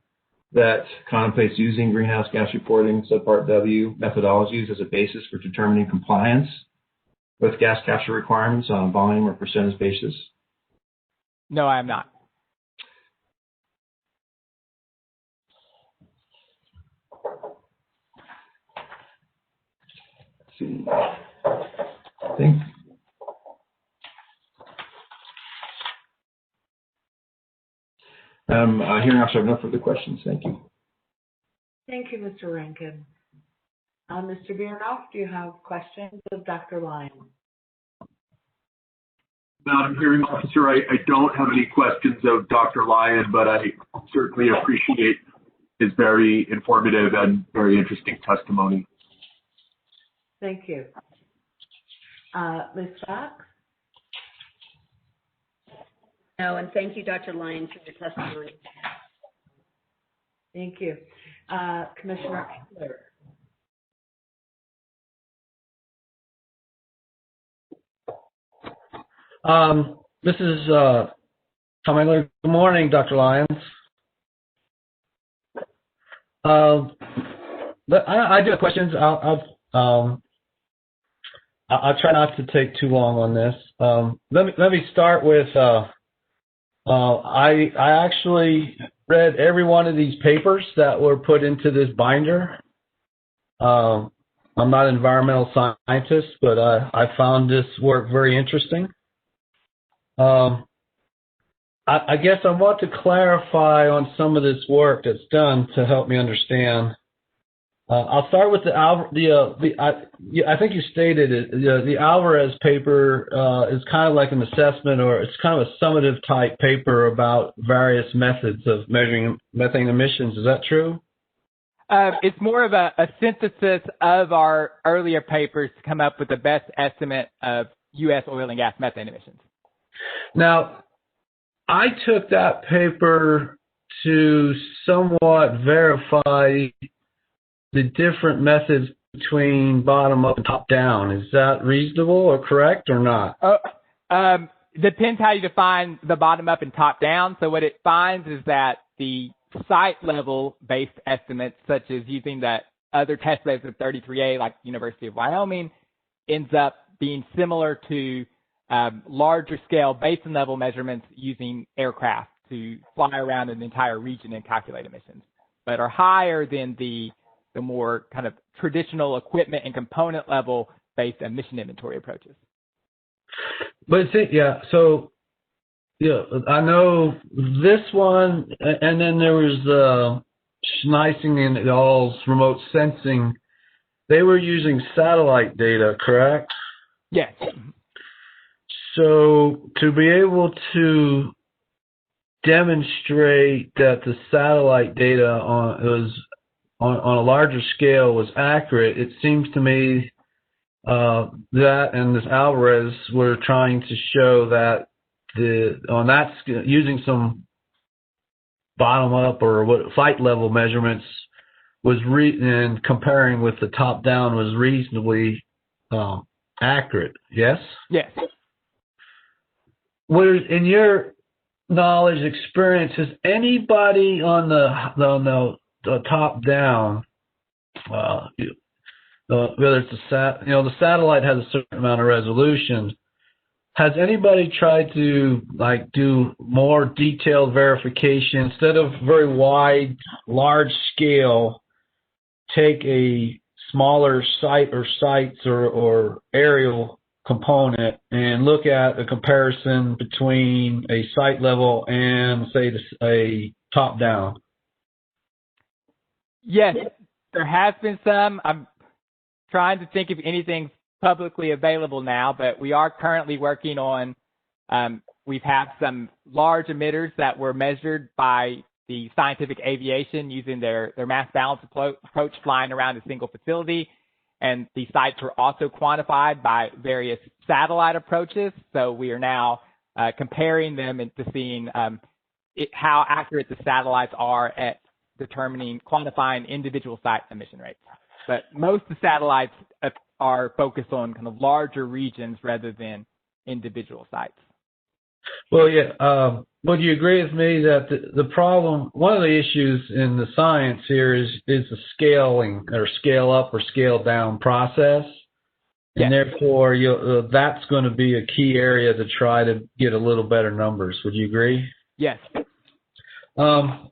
that contemplates using greenhouse gas reporting subpart W methodologies as a basis for determining compliance with gas capture requirements on a volume or percentage basis? No, I am not. Let's see. I think hearing officer, I have no further questions. Thank you. Thank you, Mr. Rankin. Mr. Biernoff, do you have questions of Dr. Lyon? Madam Hearing Officer, I don't have any questions of Dr. Lyon, but I certainly appreciate his very informative and very interesting testimony. Thank you. Ms. Fox? No, and thank you, Dr. Lyon, for your testimony. Thank you. Commissioner Engler? This is Tom Engler. Good morning, Dr. Lyons. I do have questions. I'll try not to take too long on this. Let me start with. I actually read every one of these papers that were put into this binder. I'm not an environmental scientist, but I found this work very interesting. I guess I want to clarify on some of this work that's done to help me understand. I'll start with I think you stated it. The Alvarez paper is kind of like an assessment, or it's kind of a summative type paper about various methods of measuring methane emissions. Is that true? It's more of a synthesis of our earlier papers to come up with the best estimate of U.S. oil and gas methane emissions. Now, I took that paper to somewhat verify the different methods between bottom up and top down. Is that reasonable or correct or not? Depends how you define the bottom up and top down. So what it finds is that the site level based estimates, such as using that other test beds of 33A, like University of Wyoming, ends up being similar to larger scale basin level measurements using aircraft to fly around an entire region and calculate emissions, but are higher than the more kind of traditional equipment and component level based emission inventory approaches. But so I know this one, and then there was Schneising and et al.'s remote sensing. They were using satellite data, correct? Yes. So to be able to demonstrate that the satellite data on a larger scale was accurate, it seems to me that and this Alvarez were trying to show that on that scale, using some bottom up or site level measurements and comparing with the top down was reasonably accurate. Yes? Yes. In your knowledge, experience, has anybody on the top down, whether it's the satellite has a certain amount of resolution. Has anybody tried to do more detailed verification instead of very wide, large scale? Take a smaller site or sites or aerial component and look at a comparison between a site level and, say, a top down. Yes, there has been some. I'm trying to think if anything's publicly available now, but we are currently working on, we've had some large emitters that were measured by the scientific aviation using their mass balance approach flying around a single facility. And the sites were also quantified by various satellite approaches. So we are now comparing them into seeing how accurate the satellites are at quantifying individual site emission rates. But most of the satellites are focused on kind of larger regions rather than individual sites. Well, yeah. Would you agree with me that the problem, one of the issues in the science here is the scaling or scale up or scale down process? Yes. And therefore, that's going to be a key area to try to get a little better numbers. Would you agree? Yes. On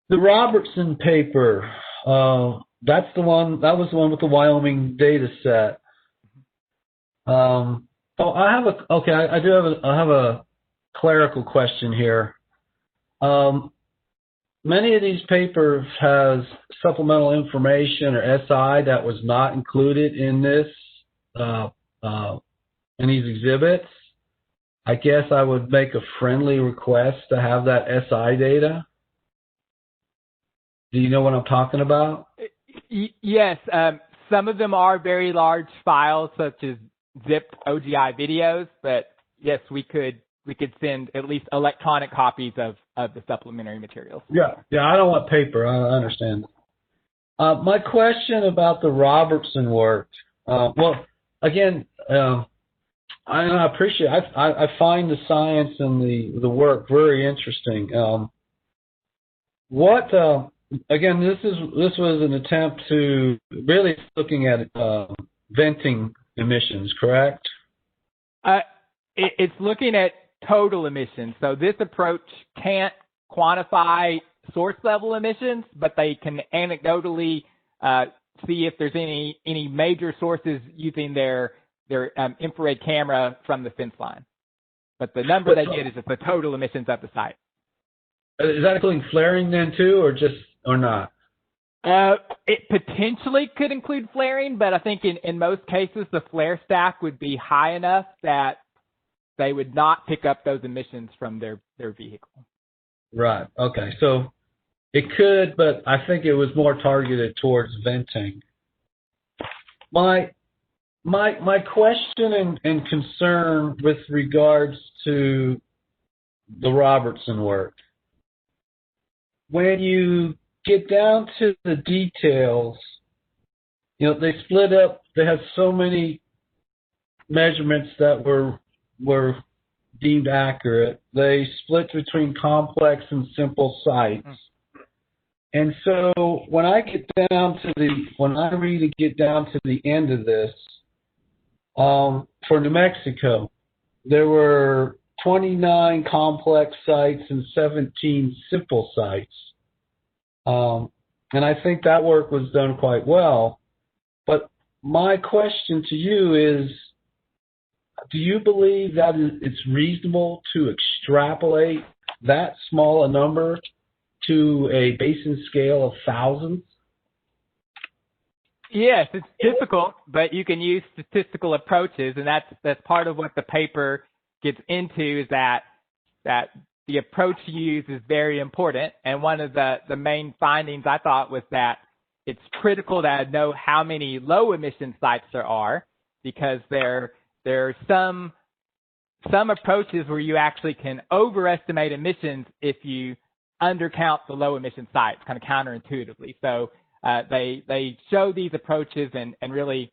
the Robertson paper, that was the one with the Wyoming data set. I have a clerical question here. many of these papers has supplemental information or SI that was not included in this, in these exhibits. I guess I would make a friendly request to have that SI data. Do you know what I'm talking about? Yes. Some of them are very large files, such as zipped OGI videos, but yes, we could send at least electronic copies of the supplementary materials. Yeah, I don't want paper. I understand. My question about the Robertson work. Well, again, I appreciate. I find the science and the work very interesting. Again, this was an attempt to really looking at venting emissions, correct? It's looking at total emissions. So this approach can't quantify source level emissions, but they can anecdotally see if there's any major sources using their infrared camera from the fence line. But the number they get is the total emissions at the site. Is that including flaring then too, or not? It potentially could include flaring, but I think in most cases the flare stack would be high enough that they would not pick up those emissions from their vehicle. Right. Okay. So it could, but I think it was more targeted towards venting. My question and concern with regards to the Robertson work, when you get down to the details, they split up. They had so many measurements that were deemed accurate. They split between complex and simple sites. And so when I read and get down to the end of this, for New Mexico, there were 29 complex sites and 17 simple sites. And I think that work was done quite well. But my question to you is, do you believe that it's reasonable to extrapolate that small a number to a basin scale of thousands? Yes, it's difficult, but you can use statistical approaches, and that's part of what the paper gets into, is that the approach you use is very important. And one of the main findings I thought was that it's critical to know how many low emission sites there are, because there are some approaches where you actually can overestimate emissions if you undercount the low emission sites, kind of counterintuitively. So they show these approaches and really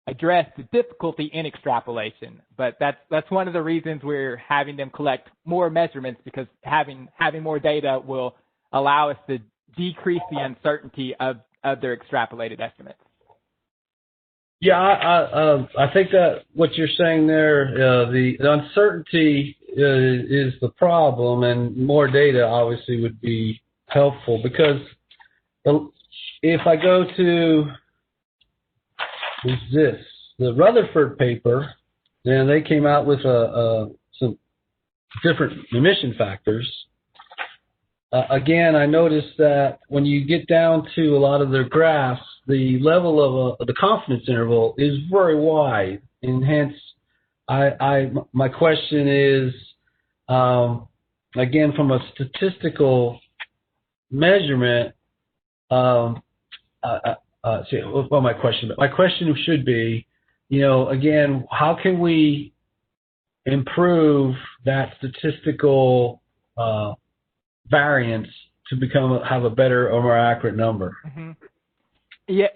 address the difficulty in extrapolation. But that's one of the reasons we're having them collect more measurements, because having more data will allow us to decrease the uncertainty of their extrapolated estimates. Yeah, I think that what you're saying there, the uncertainty is the problem, and more data obviously would be helpful, because if I go to the Rutherford paper, then they came out with some different emission factors. Again, I noticed that when you get down to a lot of their graphs, the level of the confidence interval is very wide, and hence, my question is, again, from a statistical measurement, my question should be, again, how can we improve that statistical variance to have a better or more accurate number? Mm-hmm.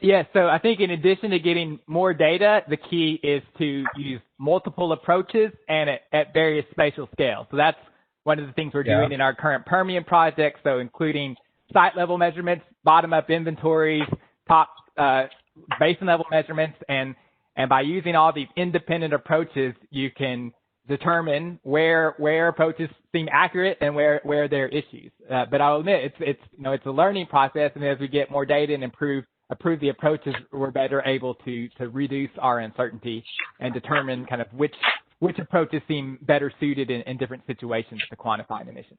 Yeah. So I think in addition to getting more data, the key is to use multiple approaches and at various spatial scales. So that's one of the things we're doing in our current Permian project. So including site level measurements, bottom up inventories, top basin level measurements, and by using all these independent approaches, you can determine where approaches seem accurate and where there are issues. But I'll admit it's a learning process, and as we get more data and improve the approaches, we're better able to reduce our uncertainty and determine kind of which approaches seem better suited in different situations to quantify emissions.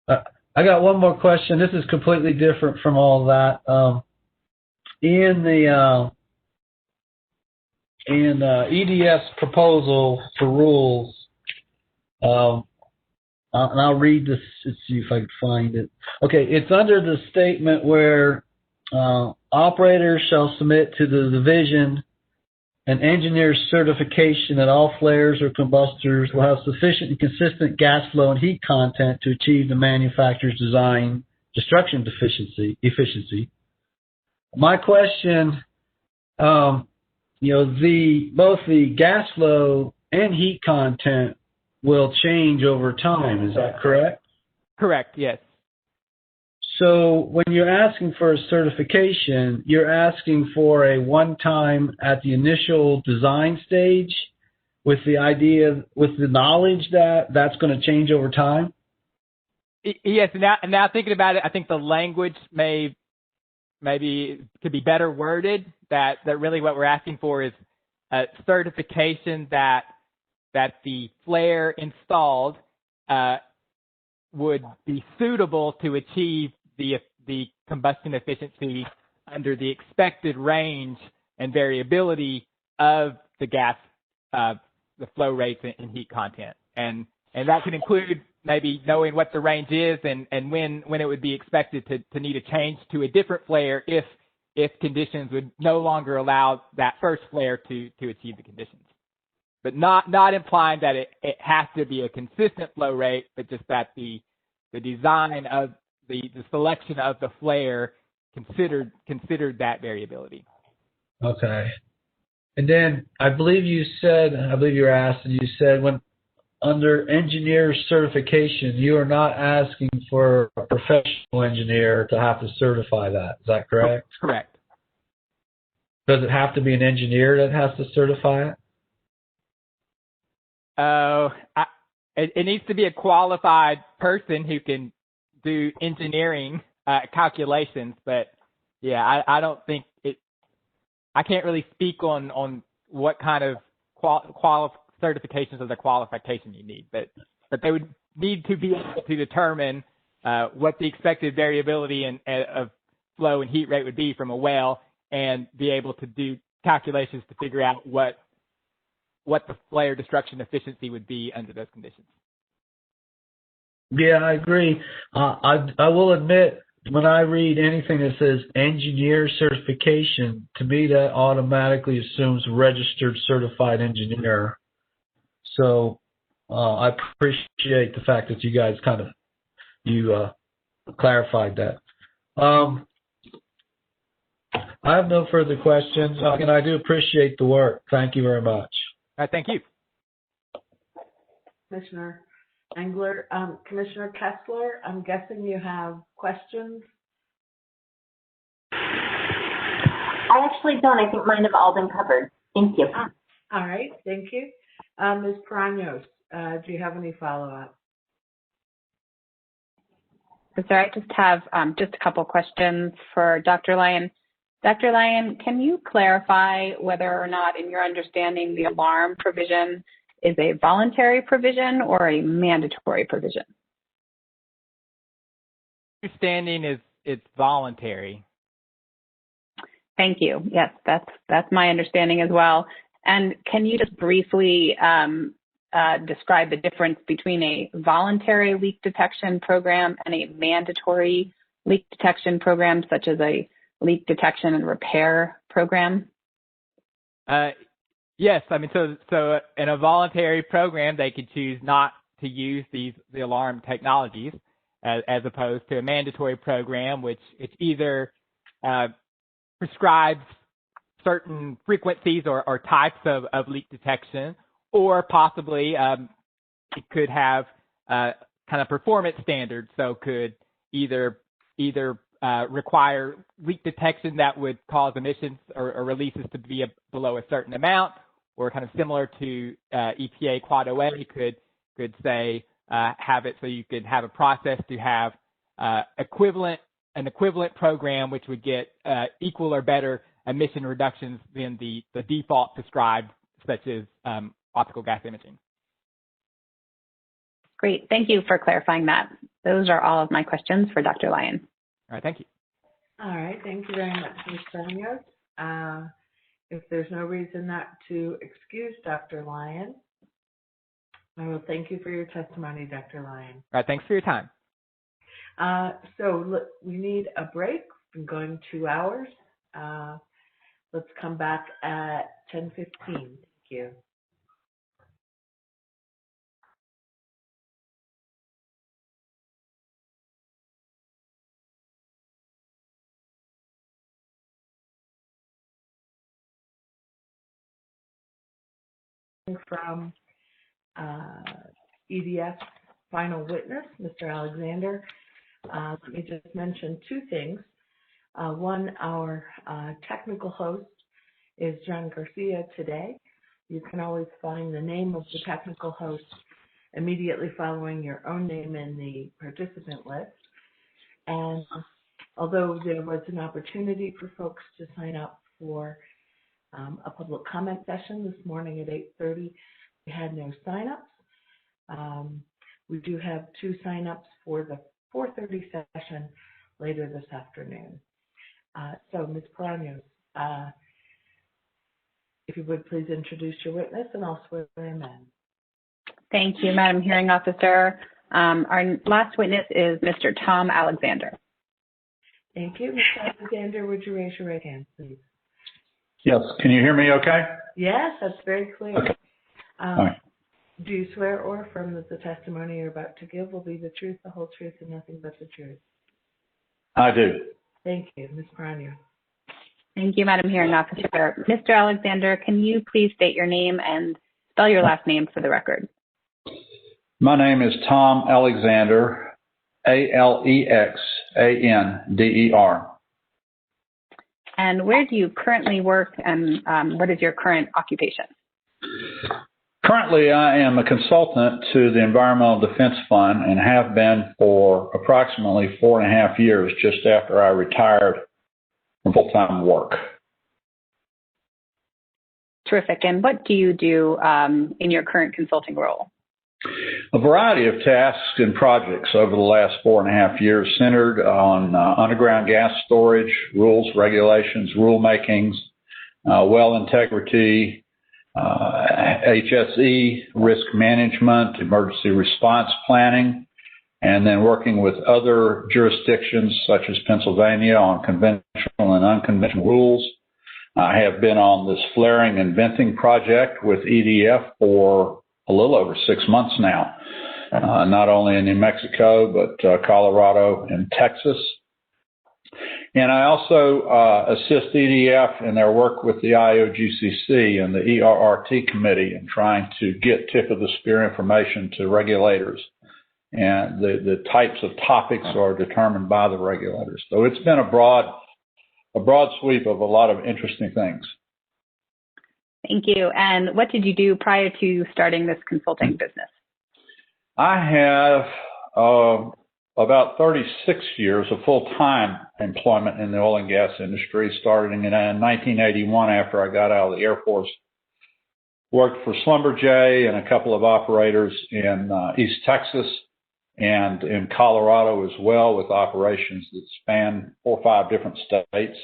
I got one more question. This is completely different from all that. In the EDS proposal for rules, and I'll read this to see if I can find it. Okay, it's under the statement where operators shall submit to the division an engineer's certification that all flares or combustors will have sufficient and consistent gas flow and heat content to achieve the manufacturer's design destruction efficiency. My question, both the gas flow and heat content will change over time. Is that correct? Correct, yes. So when you're asking for a certification, you're asking for a one-time at the initial design stage with the idea, with the knowledge that that's going to change over time? Yes, and now thinking about it, I think the language maybe could be better worded, that really what we're asking for is a certification that the flare installed would be suitable to achieve the combustion efficiency under the expected range and variability of the gas, the flow rates and heat content. And that could include maybe knowing what the range is and when it would be expected to need a change to a different flare if conditions would no longer allow that first flare to achieve the conditions. But not implying that it has to be a consistent flow rate, but just that the design of the selection of the flare considered that variability. Okay. And then I believe you were asked, and you said when under engineer certification, you are not asking for a professional engineer to have to certify that. Is that correct? Correct. Does it have to be an engineer that has to certify it? It needs to be a qualified person who can do engineering calculations, but yeah, I don't think I can't really speak on what kind of certifications or the qualification you need, but they would need to be able to determine what the expected variability of flow and heat rate would be from a well, and be able to do calculations to figure out what the flare destruction efficiency would be under those conditions. Yeah, I agree. I will admit, when I read anything that says engineer certification, to me that automatically assumes registered certified engineer. So I appreciate the fact that you guys clarified that. I have no further questions, and I do appreciate the work. Thank you very much. Thank you. Commissioner Engler. Commissioner Kessler, I'm guessing you have questions? I actually don't. I think mine have all been covered. Thank you. All right. Thank you. Ms. Paranos, do you have any follow-up? Sir, I just have just a couple questions for Dr. Lyon. Dr. Lyon, can you clarify whether or not, in your understanding, the alarm provision is a voluntary provision or a mandatory provision? Understanding is it's voluntary. Thank you. Yes, that's my understanding as well. And can you just briefly describe the difference between a voluntary leak detection program and a mandatory leak detection program, such as a leak detection and repair program? Yes, I mean, so in a voluntary program, they could choose not to use the alarm technologies, as opposed to a mandatory program, which it either prescribes certain frequencies or types of leak detection, or possibly it could have kind of performance standards. So could either require leak detection that would cause emissions or releases to be below a certain amount, or kind of similar to EPA Quad OA could say have it so you could have a process to have an equivalent program which would get equal or better emission reductions than the default prescribed, such as optical gas imaging. Great. Thank you for clarifying that. Those are all of my questions for Dr. Lyon. All right, thank you. All right, thank you very much, Ms. Bernios. If there's no reason not to excuse Dr. Lyon, I will thank you for your testimony, Dr. Lyon. All right, thanks for your time. So look, we need a break. We've been going 2 hours. Let's come back at 10:15. Thank you. From EDF final witness, Mr. Alexander. Let me just mention 2 things. One, our technical host is John Garcia today. You can always find the name of the technical host immediately following your own name in the participant list. And although there was an opportunity for folks to sign up for a public comment session this morning at 8:30, we had no signups. We do have 2 signups for the 4:30 session later this afternoon. So Ms. Peranios, if you would please introduce your witness and I'll swear him in. Thank you, Madam Hearing Officer. Our last witness is Mr. Tom Alexander. Thank you. Mr. Alexander, would you raise your right hand, please? Yes. Can you hear me okay? Yes, that's very clear. Okay. All right. Do you swear or affirm that the testimony you're about to give will be the truth, the whole truth, and nothing but the truth? I do. Thank you. Ms. Peranios. Thank you, Madam Hearing Officer. Mr. Alexander, can you please state your name and spell your last name for the record? My name is Tom Alexander, Alexander. And where do you currently work, and what is your current occupation? Currently, I am a consultant to the Environmental Defense Fund and have been for approximately 4.5 years, just after I retired from full-time work. Terrific. And what do you do in your current consulting role? A variety of tasks and projects over the last 4.5 years centered on underground gas storage, rules, regulations, rulemakings, well integrity, HSE, risk management, emergency response planning, and then working with other jurisdictions such as Pennsylvania on conventional and unconventional rules. I have been on this flaring and venting project with EDF for a little over 6 months now, not only in New Mexico, but Colorado and Texas. And I also assist EDF in their work with the IOGCC and the ERRT committee in trying to get tip of the spear information to regulators. And the types of topics are determined by the regulators. So it's been a broad sweep of a lot of interesting things. Thank you. And what did you do prior to starting this consulting business? I have about 36 years of full-time employment in the oil and gas industry, starting in 1981 after I got out of the Air Force. Worked for Schlumberger and a couple of operators in East Texas and in Colorado as well, with operations that span 4 or 5 different states.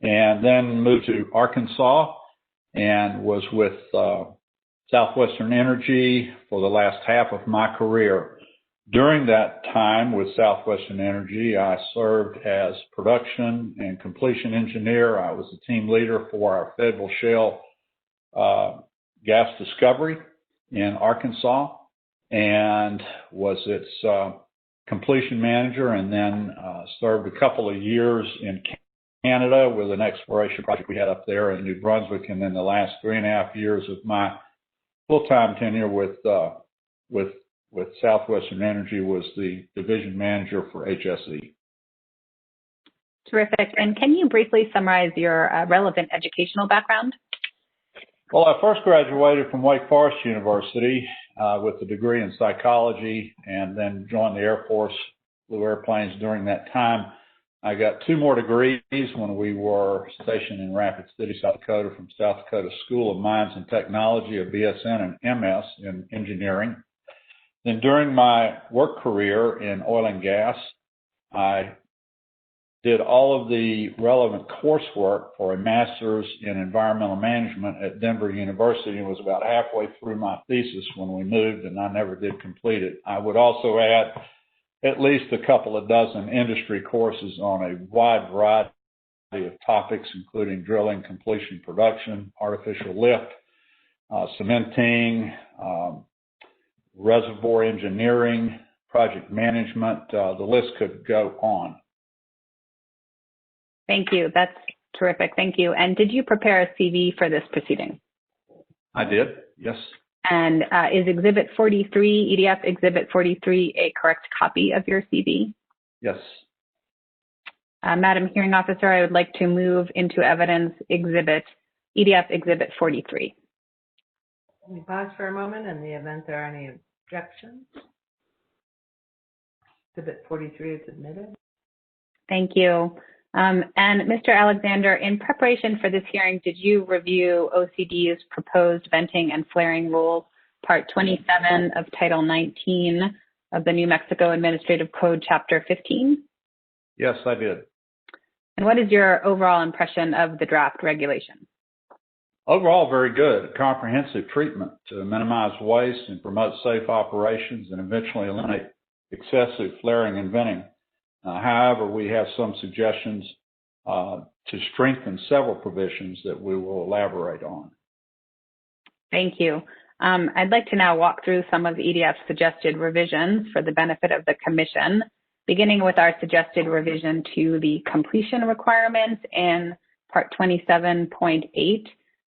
And then moved to Arkansas and was with Southwestern Energy for the last half of my career. During that time with Southwestern Energy, I served as production and completion engineer. I was the team leader for our Fayetteville Shale gas discovery in Arkansas and was its completion manager, and then served a couple of years in Canada with an exploration project we had up there in New Brunswick, and then the last 3.5 years of my full-time tenure with Southwestern Energy was the division manager for HSE. Terrific. And can you briefly summarize your relevant educational background? Well, I first graduated from Wake Forest University with a degree in psychology, and then joined the Air Force, flew airplanes during that time. I got 2 more degrees when we were stationed in Rapid City, South Dakota, from South Dakota School of Mines and Technology, a BSN and MS in engineering. Then during my work career in oil and gas, I did all of the relevant coursework for a master's in environmental management at Denver University, and was about halfway through my thesis when we moved, and I never did complete it. I would also add at least a couple of dozen industry courses on a wide variety of topics, including drilling, completion, production, artificial lift, cementing, reservoir engineering, project management. The list could go on. Thank you. That's terrific. Thank you. And did you prepare a CV for this proceeding? I did, yes. And is Exhibit 43, EDF Exhibit 43, a correct copy of your CV? Yes. Madam Hearing Officer, I would like to move into evidence EDF Exhibit 43. Let me pause for a moment in the event there are any objections. Exhibit 43 is admitted. Thank you. And Mr. Alexander, in preparation for this hearing, did you review OCD's proposed venting and flaring rules, Part 27 of Title 19 of the New Mexico Administrative Code, Chapter 15? Yes, I did. And what is your overall impression of the draft regulation? Overall, very good. Comprehensive treatment to minimize waste and promote safe operations and eventually eliminate excessive flaring and venting. However, we have some suggestions to strengthen several provisions that we will elaborate on. Thank you. I'd like to now walk through some of EDF's suggested revisions for the benefit of the Commission, beginning with our suggested revision to the completion requirements in Part 27.8.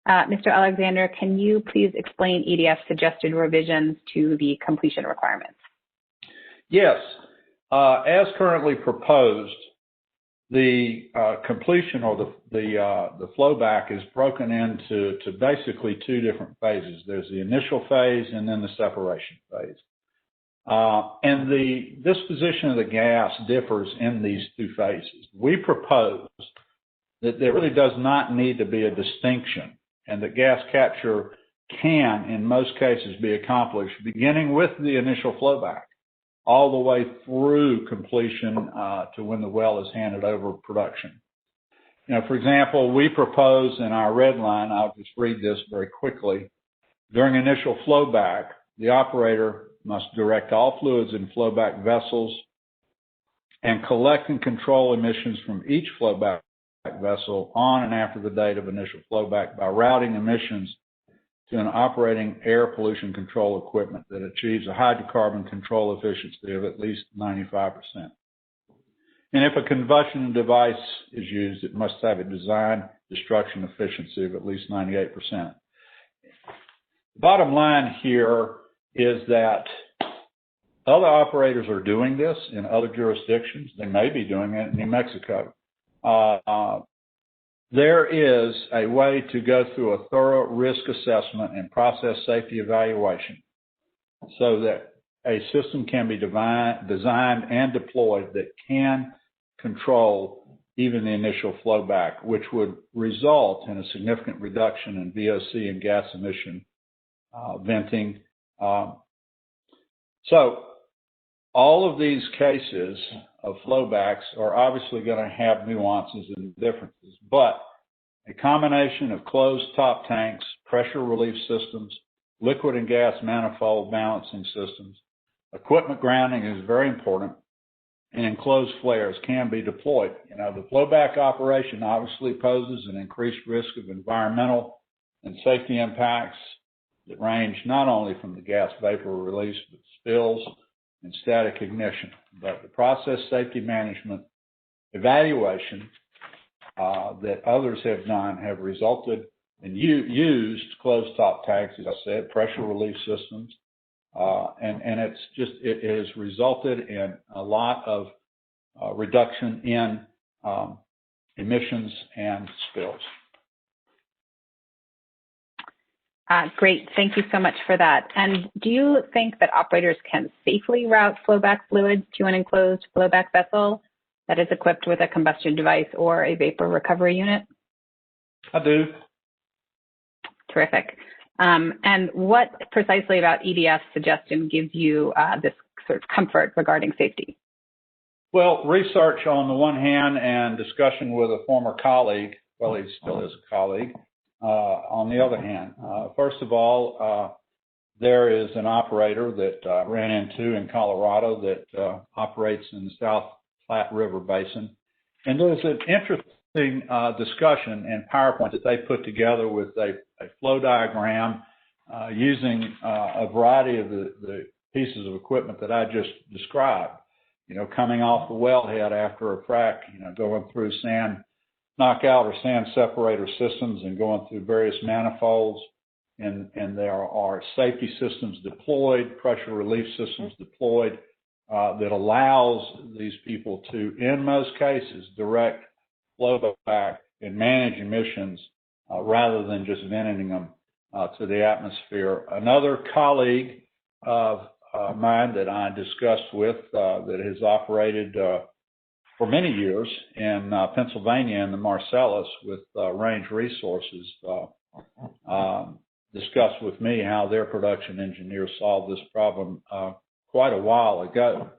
Mr. Alexander, can you please explain EDF's suggested revisions to the completion requirements? Yes. As currently proposed, the completion or the flowback is broken into basically two different phases. There's the initial phase and then the separation phase. And the disposition of the gas differs in these two phases. We propose that there really does not need to be a distinction, and that gas capture can, in most cases, be accomplished beginning with the initial flowback, all the way through completion to when the well is handed over production. You know, for example, we propose in our red line, I'll just read this very quickly, during initial flowback, the operator must direct all fluids in flowback vessels and collect and control emissions from each flowback vessel on and after the date of initial flowback by routing emissions to an operating air pollution control equipment that achieves a hydrocarbon control efficiency of at least 95%. And if a combustion device is used, it must have a design destruction efficiency of at least 98%. The bottom line here is that other operators are doing this in other jurisdictions. They may be doing it in New Mexico. There is a way to go through a thorough risk assessment and process safety evaluation so that a system can be designed and deployed that can control even the initial flowback, which would result in a significant reduction in VOC and gas emission venting. So all of these cases of flowbacks are obviously going to have nuances and differences, but a combination of closed top tanks, pressure relief systems, liquid and gas manifold balancing systems, equipment grounding is very important, and enclosed flares can be deployed. You know, the flowback operation obviously poses an increased risk of environmental and safety impacts that range not only from the gas vapor release, but spills and static ignition. But the process safety management evaluation that others have done have resulted in used closed top tanks, as I said, pressure relief systems, and it has resulted in a lot of reduction in emissions and spills. Great. Thank you so much for that. And do you think that operators can safely route flowback fluids to an enclosed flowback vessel that is equipped with a combustion device or a vapor recovery unit? I do. Terrific. And what precisely about EDF's suggestion gives you this sort of comfort regarding safety? Well, research on the one hand and discussion with a former colleague, well, he still is a colleague, on the other hand. First of all, there is an operator that I ran into in Colorado that operates in the South Platte River Basin. And there's an interesting discussion and PowerPoint that they put together with a flow diagram using a variety of the pieces of equipment that I just described. You know, coming off the wellhead after a frac, you know, going through sand knockout or sand separator systems and going through various manifolds. And there are safety systems deployed, pressure relief systems deployed that allows these people to, in most cases, direct flow back and manage emissions rather than just venting them to the atmosphere. Another colleague of mine that I discussed with that has operated for many years in Pennsylvania in the Marcellus with Range Resources discussed with me how their production engineers solved this problem quite a while ago.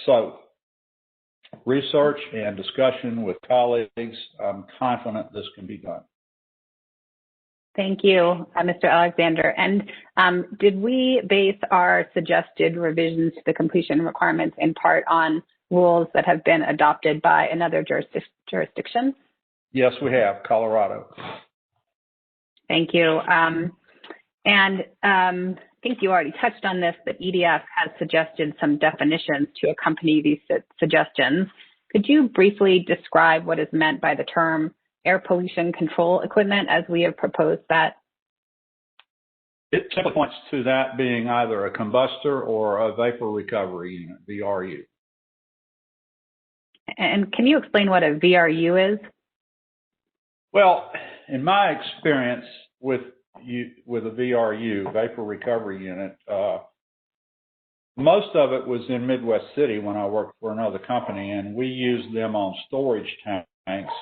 So research and discussion with colleagues, I'm confident this can be done. Thank you, Mr. Alexander. And did we base our suggested revisions to the completion requirements in part on rules that have been adopted by another jurisdiction? Yes, we have, Colorado. Thank you. And I think you already touched on this, but EDF has suggested some definitions to accompany these suggestions. Could you briefly describe what is meant by the term air pollution control equipment as we have proposed that? It simply points to that being either a combustor or a vapor recovery unit, VRU. And can you explain what a VRU is? Well, in my experience with a VRU, vapor recovery unit, most of it was in Midwest City when I worked for another company, and we used them on storage tanks.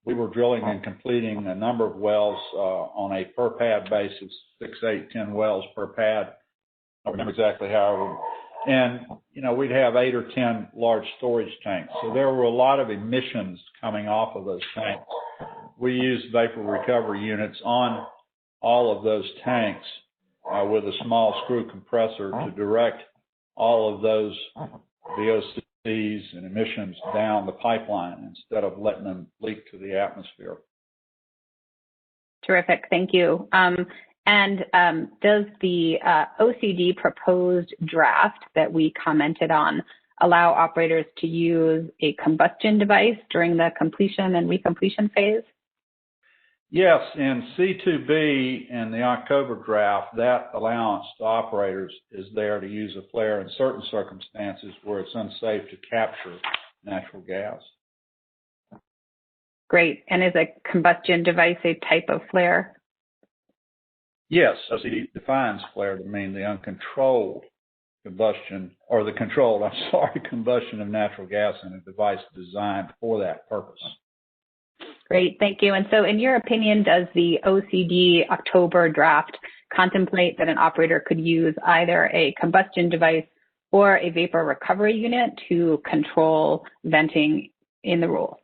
We were drilling and completing a number of wells on a per pad basis, 6, 8, 10 wells per pad. I don't remember exactly how. And, you know, we'd have 8 or 10 large storage tanks. So there were a lot of emissions coming off of those tanks. We used vapor recovery units on all of those tanks with a small screw compressor to direct all of those VOCs and emissions down the pipeline instead of letting them leak to the atmosphere. Terrific, thank you. And does the OCD proposed draft that we commented on allow operators to use a combustion device during the completion and recompletion phase? Yes, in C2B in the October draft, that allowance to operators is there to use a flare in certain circumstances where it's unsafe to capture natural gas. Great. And is a combustion device a type of flare? Yes, OCD defines flare to mean the uncontrolled combustion, or the controlled, combustion of natural gas in a device designed for that purpose. Great, thank you. And so in your opinion, does the OCD October draft contemplate that an operator could use either a combustion device or a vapor recovery unit to control venting in the rule?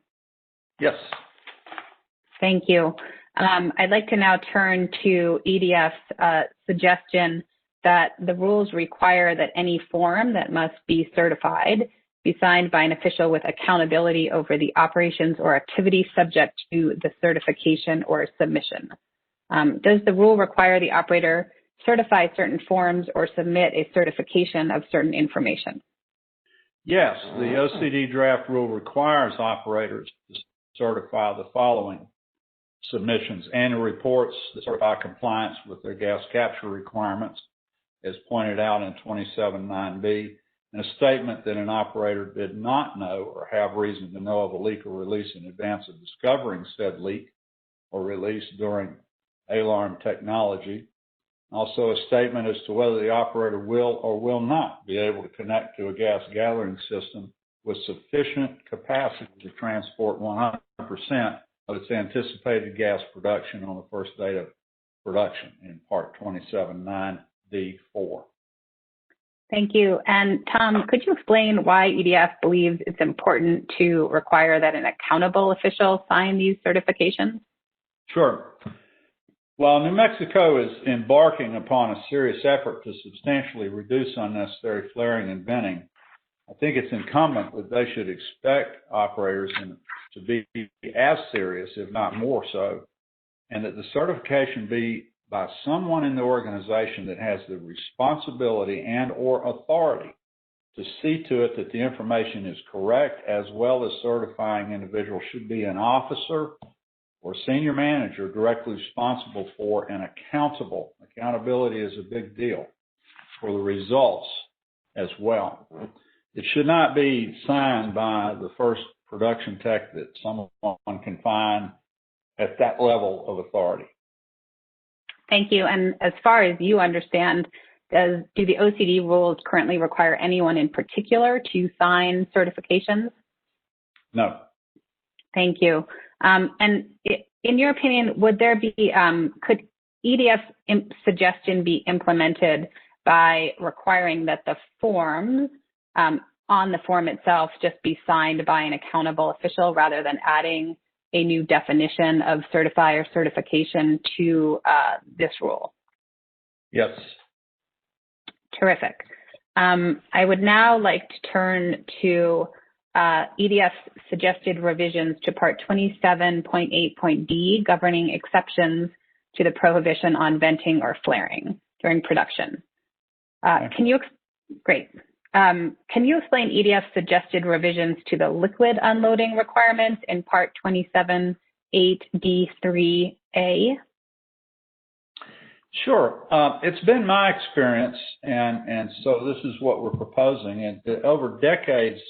Yes. Thank you. I'd like to now turn to EDF's suggestion that the rules require that any form that must be certified be signed by an official with accountability over the operations or activity subject to the certification or submission. Does the rule require the operator certify certain forms or submit a certification of certain information? Yes, the OCD draft rule requires operators to certify the following submissions: annual reports that certify compliance with their gas capture requirements, as pointed out in 27.9b, and a statement that an operator did not know or have reason to know of a leak or release in advance of discovering said leak or release during alarm technology. Also a statement as to whether the operator will or will not be able to connect to a gas gathering system with sufficient capacity to transport 100% of its anticipated gas production on the first day of production in Part 27.9D4. Thank you. And Tom, could you explain why EDF believes it's important to require that an accountable official sign these certifications? Sure. While New Mexico is embarking upon a serious effort to substantially reduce unnecessary flaring and venting, I think it's incumbent that they should expect operators to be as serious, if not more so, and that the certification be by someone in the organization that has the responsibility and or authority to see to it that the information is correct, as well as certifying individual should be an officer or senior manager directly responsible for and accountable. Accountability is a big deal for the results as well. It should not be signed by the first production tech that someone can find at that level of authority. Thank you. And as far as you understand, do the OCD rules currently require anyone in particular to sign certifications? No. Thank you. And in your opinion, would there be, could EDF's suggestion be implemented by requiring that the forms on the form itself just be signed by an accountable official rather than adding a new definition of certify or certification to this rule? Yes. Terrific. I would now like to turn to EDF's suggested revisions to Part 27.8.d, governing exceptions to the prohibition on venting or flaring during production. Can you explain EDF's suggested revisions to the liquid unloading requirements in Part 27.8D3A? Sure. It's been my experience, and so this is what we're proposing. And over decades,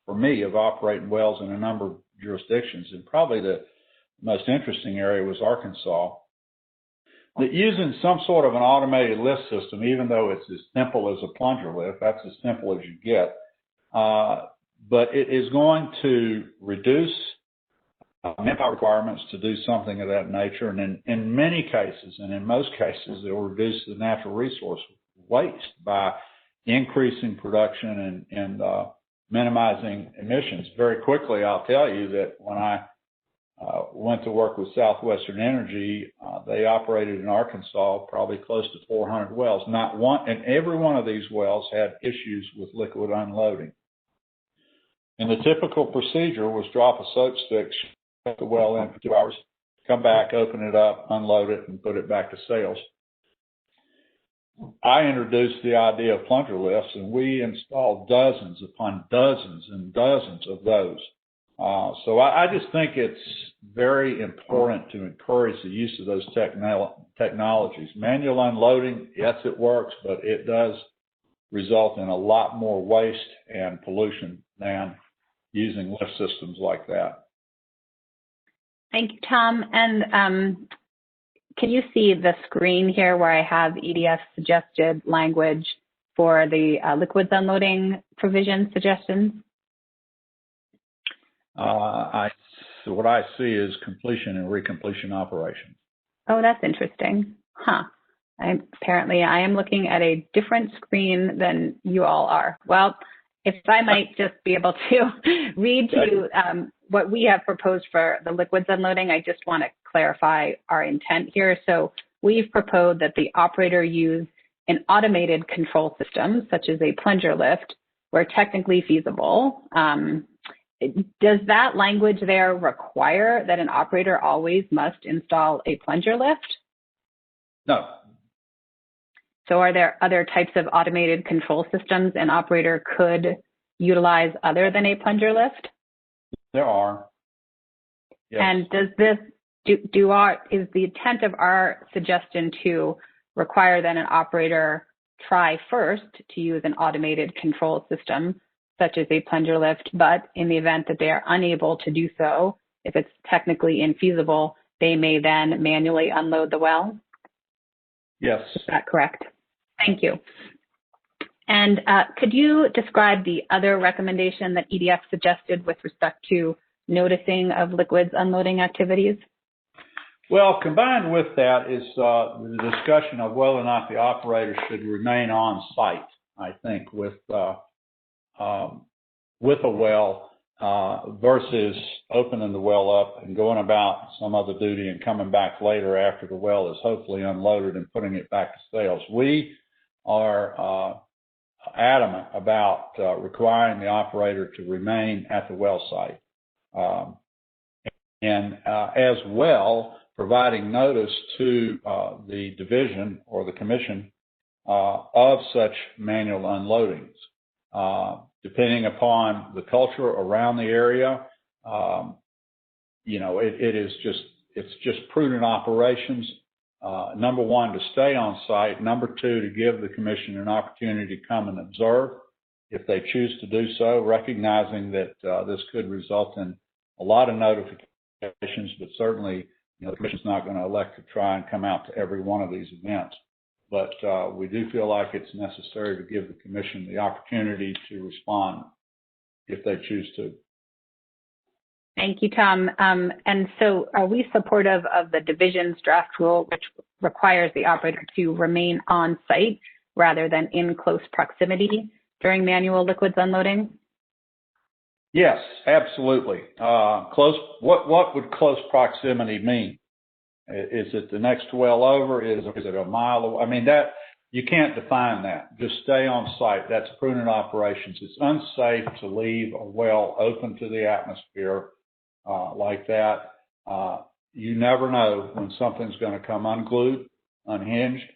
for me, of operating wells in a number of jurisdictions, and probably the most interesting area was Arkansas, that using some sort of an automated lift system, even though it's as simple as a plunger lift, that's as simple as you get, but it is going to reduce manpower requirements to do something of that nature. And in many cases, and in most cases, it will reduce the natural resource waste by increasing production and minimizing emissions. Very quickly, I'll tell you that when I went to work with Southwestern Energy, they operated in Arkansas probably close to 400 wells. Not one, and every one of these wells had issues with liquid unloading. And the typical procedure was drop a soap stick, shut the well in for 2 hours, come back, open it up, unload it, and put it back to sales. I introduced the idea of plunger lifts, and we installed dozens upon dozens and dozens of those. So I just think it's very important to encourage the use of those technologies. Manual unloading, yes, it works, but it does result in a lot more waste and pollution than using lift systems like that. Thank you, Tom. And can you see the screen here where I have EDF suggested language for the liquids unloading provision suggestions? What I see is completion and recompletion operations. Oh, that's interesting. Huh. Apparently, I am looking at a different screen than you all are. Well, if I might just be able to read to you what we have proposed for the liquids unloading, I just want to clarify our intent here. So we've proposed that the operator use an automated control system, such as a plunger lift, where technically feasible. Does that language there require that an operator always must install a plunger lift? No. So are there other types of automated control systems an operator could utilize other than a plunger lift? There are. Yes. And does this, is the intent of our suggestion to require that an operator try first to use an automated control system, such as a plunger lift, but in the event that they are unable to do so, if it's technically infeasible, they may then manually unload the well? Yes. Is that correct? Thank you. And could you describe the other recommendation that EDF suggested with respect to noticing of liquids unloading activities? Well, combined with that is the discussion of whether or not the operator should remain on site. I think with a well versus opening the well up and going about some other duty and coming back later after the well is hopefully unloaded and putting it back to sales. We are adamant about requiring the operator to remain at the well site, and as well providing notice to the division or the commission of such manual unloadings. Depending upon the culture around the area, it's just prudent operations. Number one, to stay on site. Number two, to give the commission an opportunity to come and observe if they choose to do so, recognizing that this could result in a lot of notifications, but certainly the commission's not going to elect to try and come out to every one of these events. But we do feel like it's necessary to give the commission the opportunity to respond if they choose to. Thank you, Tom. And so are we supportive of the division's draft rule, which requires the operator to remain on site rather than in close proximity during manual liquids unloading? Yes, absolutely. What would close proximity mean? Is it the next well over? Is it a mile away? I mean, that you can't define that. Just stay on site. That's prudent operations. It's unsafe to leave a well open to the atmosphere like that. You never know when something's going to come unglued, unhinged.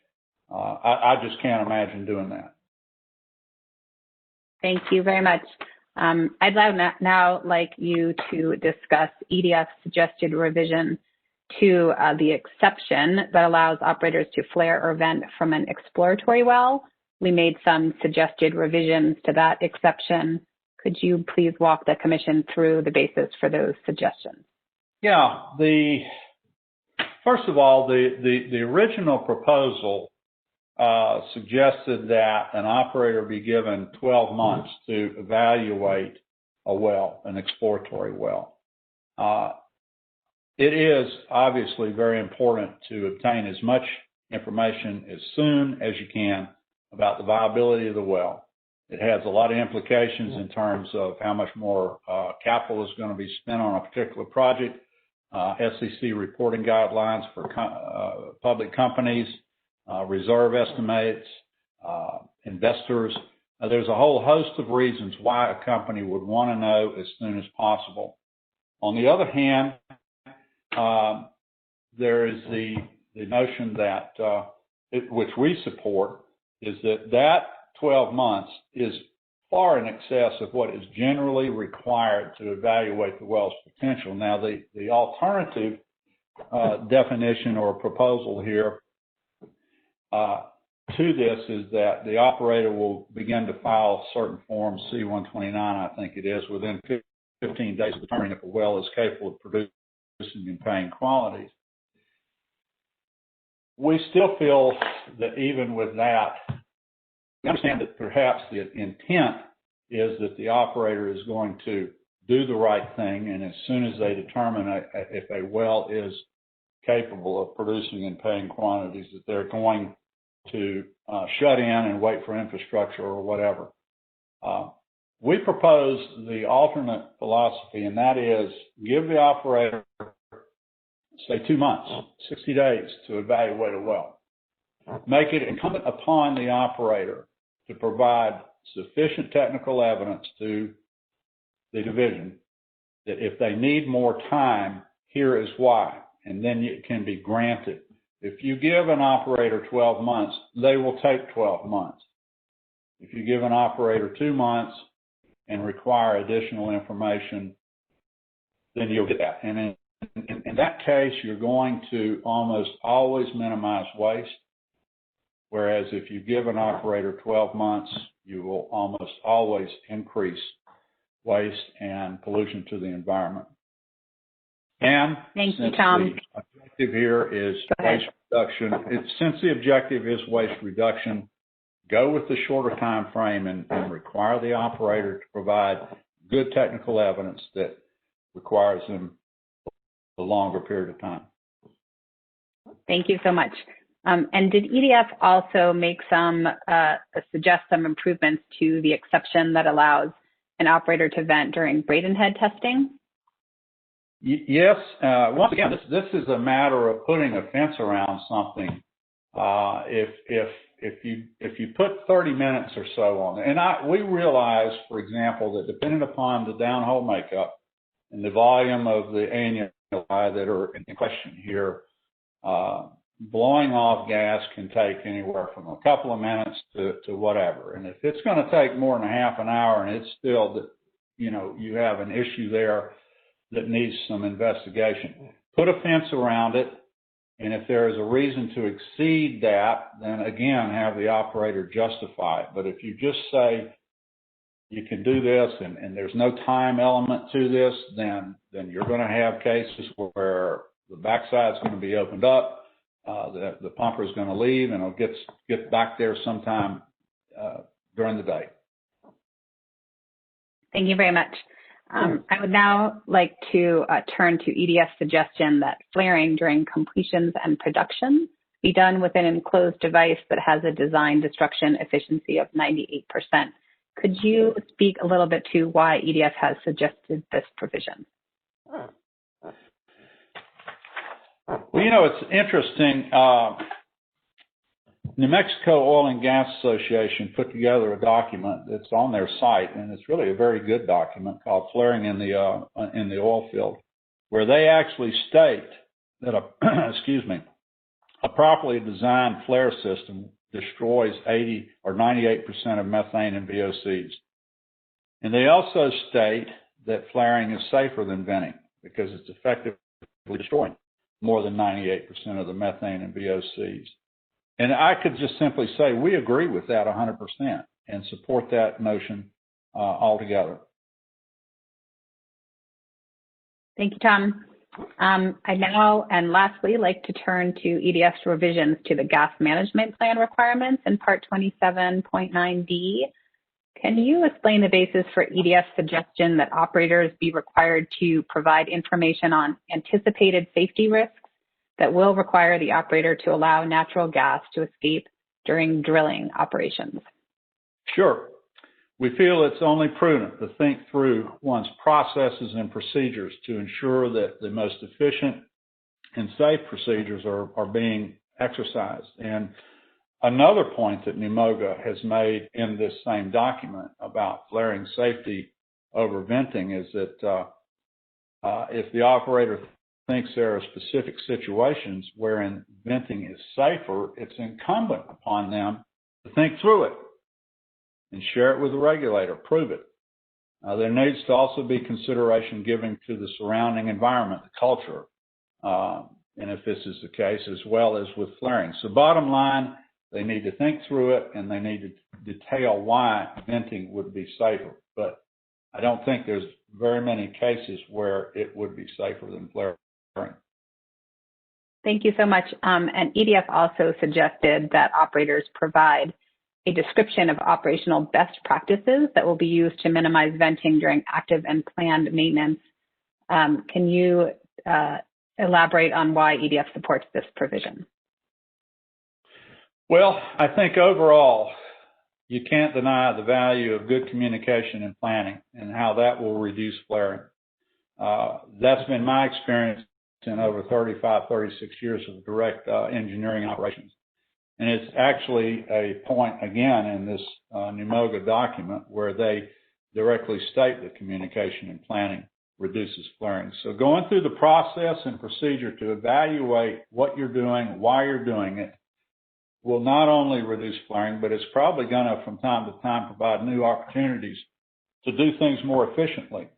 I just can't imagine doing that. Thank you very much. I'd now like you to discuss EDF's suggested revision to the exception that allows operators to flare or vent from an exploratory well. We made some suggested revisions to that exception. Could you please walk the commission through the basis for those suggestions? Yeah, first of all, the original proposal suggested that an operator be given 12 months to evaluate a well, an exploratory well. It is obviously very important to obtain as much information as soon as you can about the viability of the well. It has a lot of implications in terms of how much more capital is going to be spent on a particular project, SEC reporting guidelines for public companies, reserve estimates, investors. There's a whole host of reasons why a company would want to know as soon as possible. On the other hand, there is the notion that, which we support, is that 12 months is far in excess of what is generally required to evaluate the well's potential. Now, the alternative definition or proposal here to this is that the operator will begin to file certain forms, C-129, I think it is, within 15 days of determining if a well is capable of producing and paying quantities. We still feel that even with that, we understand that perhaps the intent is that the operator is going to do the right thing, and as soon as they determine if a well is capable of producing and paying quantities, that they're going to shut in and wait for infrastructure or whatever. We propose the alternate philosophy, and that is give the operator, say, 2 months, 60 days to evaluate a well. Make it incumbent upon the operator to provide sufficient technical evidence to the division that if they need more time, here is why, and then it can be granted. If you give an operator 12 months, they will take 12 months. If you give an operator 2 months and require additional information, then you'll get that. And in that case, you're going to almost always minimize waste, whereas if you give an operator 12 months, you will almost always increase waste and pollution to the environment. And thank you, Tom. The objective here is waste reduction. Since the objective is waste reduction, go with the shorter time frame and require the operator to provide good technical evidence that requires them a longer period of time. Thank you so much. And did EDF also make suggest some improvements to the exception that allows an operator to vent during braided head testing? Yes. Once again, this is a matter of putting a fence around something. If you put 30 minutes or so on it, and we realize, for example, that depending upon the downhole makeup and the volume of the annuli that are in question here, blowing off gas can take anywhere from a couple of minutes to whatever. And if it's going to take more than a half an hour and it's still that, you have an issue there that needs some investigation, put a fence around it. And if there is a reason to exceed that, then again, have the operator justify it. But if you just say you can do this and there's no time element to this, then you're going to have cases where the backside is going to be opened up. The pumper is going to leave and it'll get back there sometime during the day. Thank you very much. I would now like to turn to EDF's suggestion that flaring during completions and production be done with an enclosed device that has a design destruction efficiency of 98%. Could you speak a little bit to why EDF has suggested this provision? Well, it's interesting. New Mexico Oil and Gas Association put together a document that's on their site, and it's really a very good document called Flaring in the Oil Field, where they actually state that a properly designed flare system destroys 80 or 98% of methane and VOCs. And they also state that flaring is safer than venting because it's effectively destroying more than 98% of the methane and VOCs. And I could just simply say we agree with that 100% and support that notion altogether. Thank you, Tom. I now and lastly like to turn to EDF's revisions to the gas management plan requirements in Part 27.9D. Can you explain the basis for EDF's suggestion that operators be required to provide information on anticipated safety risks that will require the operator to allow natural gas to escape during drilling operations? Sure. We feel it's only prudent to think through one's processes and procedures to ensure that the most efficient and safe procedures are being exercised. And another point that NUMOGA has made in this same document about flaring safety over venting is that if the operator thinks there are specific situations wherein venting is safer, it's incumbent upon them to think through it and share it with the regulator, prove it. There needs to also be consideration given to the surrounding environment, the culture, and if this is the case, as well as with flaring. So bottom line, they need to think through it and they need to detail why venting would be safer. But I don't think there's very many cases where it would be safer than flaring. Thank you so much. And EDF also suggested that operators provide a description of operational best practices that will be used to minimize venting during active and planned maintenance. Can you elaborate on why EDF supports this provision? Well, I think overall, you can't deny the value of good communication and planning and how that will reduce flaring. That's been my experience in over 35, 36 years of direct engineering operations. And it's actually a point, again, in this NUMOGA document where they directly state that communication and planning reduces flaring. So going through the process and procedure to evaluate what you're doing, why you're doing it, will not only reduce flaring, but it's probably going to, from time to time, provide new opportunities to do things more efficiently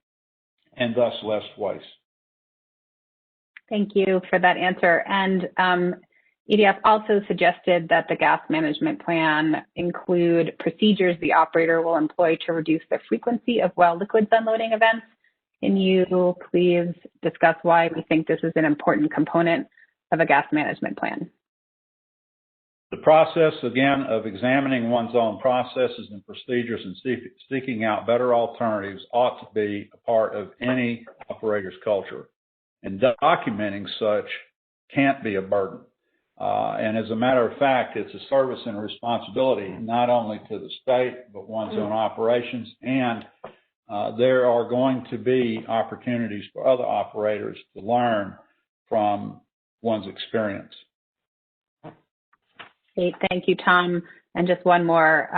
and thus less waste. Thank you for that answer. And EDF also suggested that the gas management plan include procedures the operator will employ to reduce the frequency of well liquids unloading events. Can you please discuss why we think this is an important component of a gas management plan? The process, again, of examining one's own processes and procedures and seeking out better alternatives ought to be a part of any operator's culture. And documenting such can't be a burden. And as a matter of fact, it's a service and a responsibility not only to the state, but one's own operations. And there are going to be opportunities for other operators to learn from one's experience. Great, thank you, Tom. And just one more